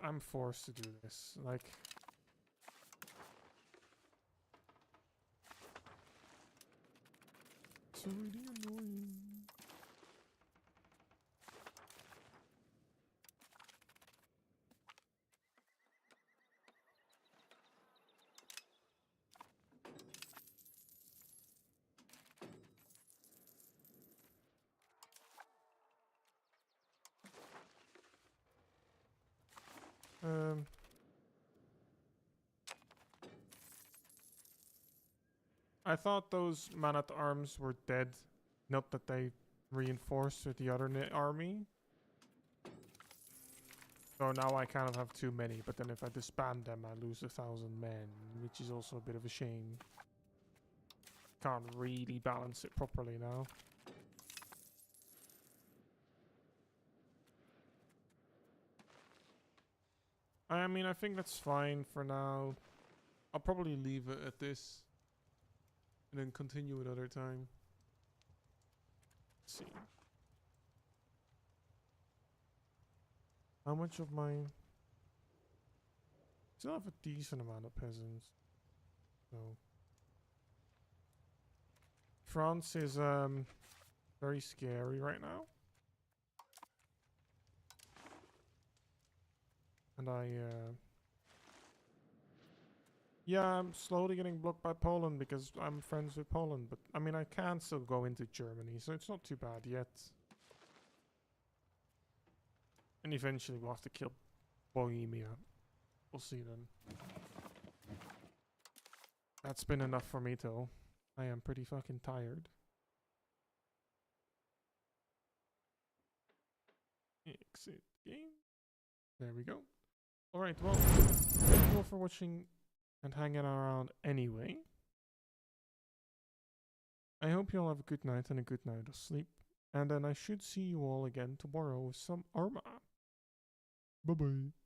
I'm forced to do this. Like... It's really annoying. I thought those man-at-arms were dead. Not that they reinforced with the other army. So now I kind of have too many, but then if I disband them, I lose 1,000 men, which is also a bit of a shame. Can't really balance it properly now. I mean, I think that's fine for now. I'll probably leave it at this. And then continue another time. Let's see. How much of my... Still have a decent amount of peasants. So... France is very scary right now. And yeah, I'm slowly getting blocked by Poland because I'm friends with Poland. But, I mean, I can still go into Germany, so it's not too bad yet. And eventually we'll have to kill Bohemia. We'll see then. That's been enough for me, though. I am pretty fucking tired. Exit game. There we go. Alright, well, thank you all for watching and hanging around anyway. I hope you all have a good night and a good night of sleep. And then I should see you all again tomorrow with some Arma. Bye bye.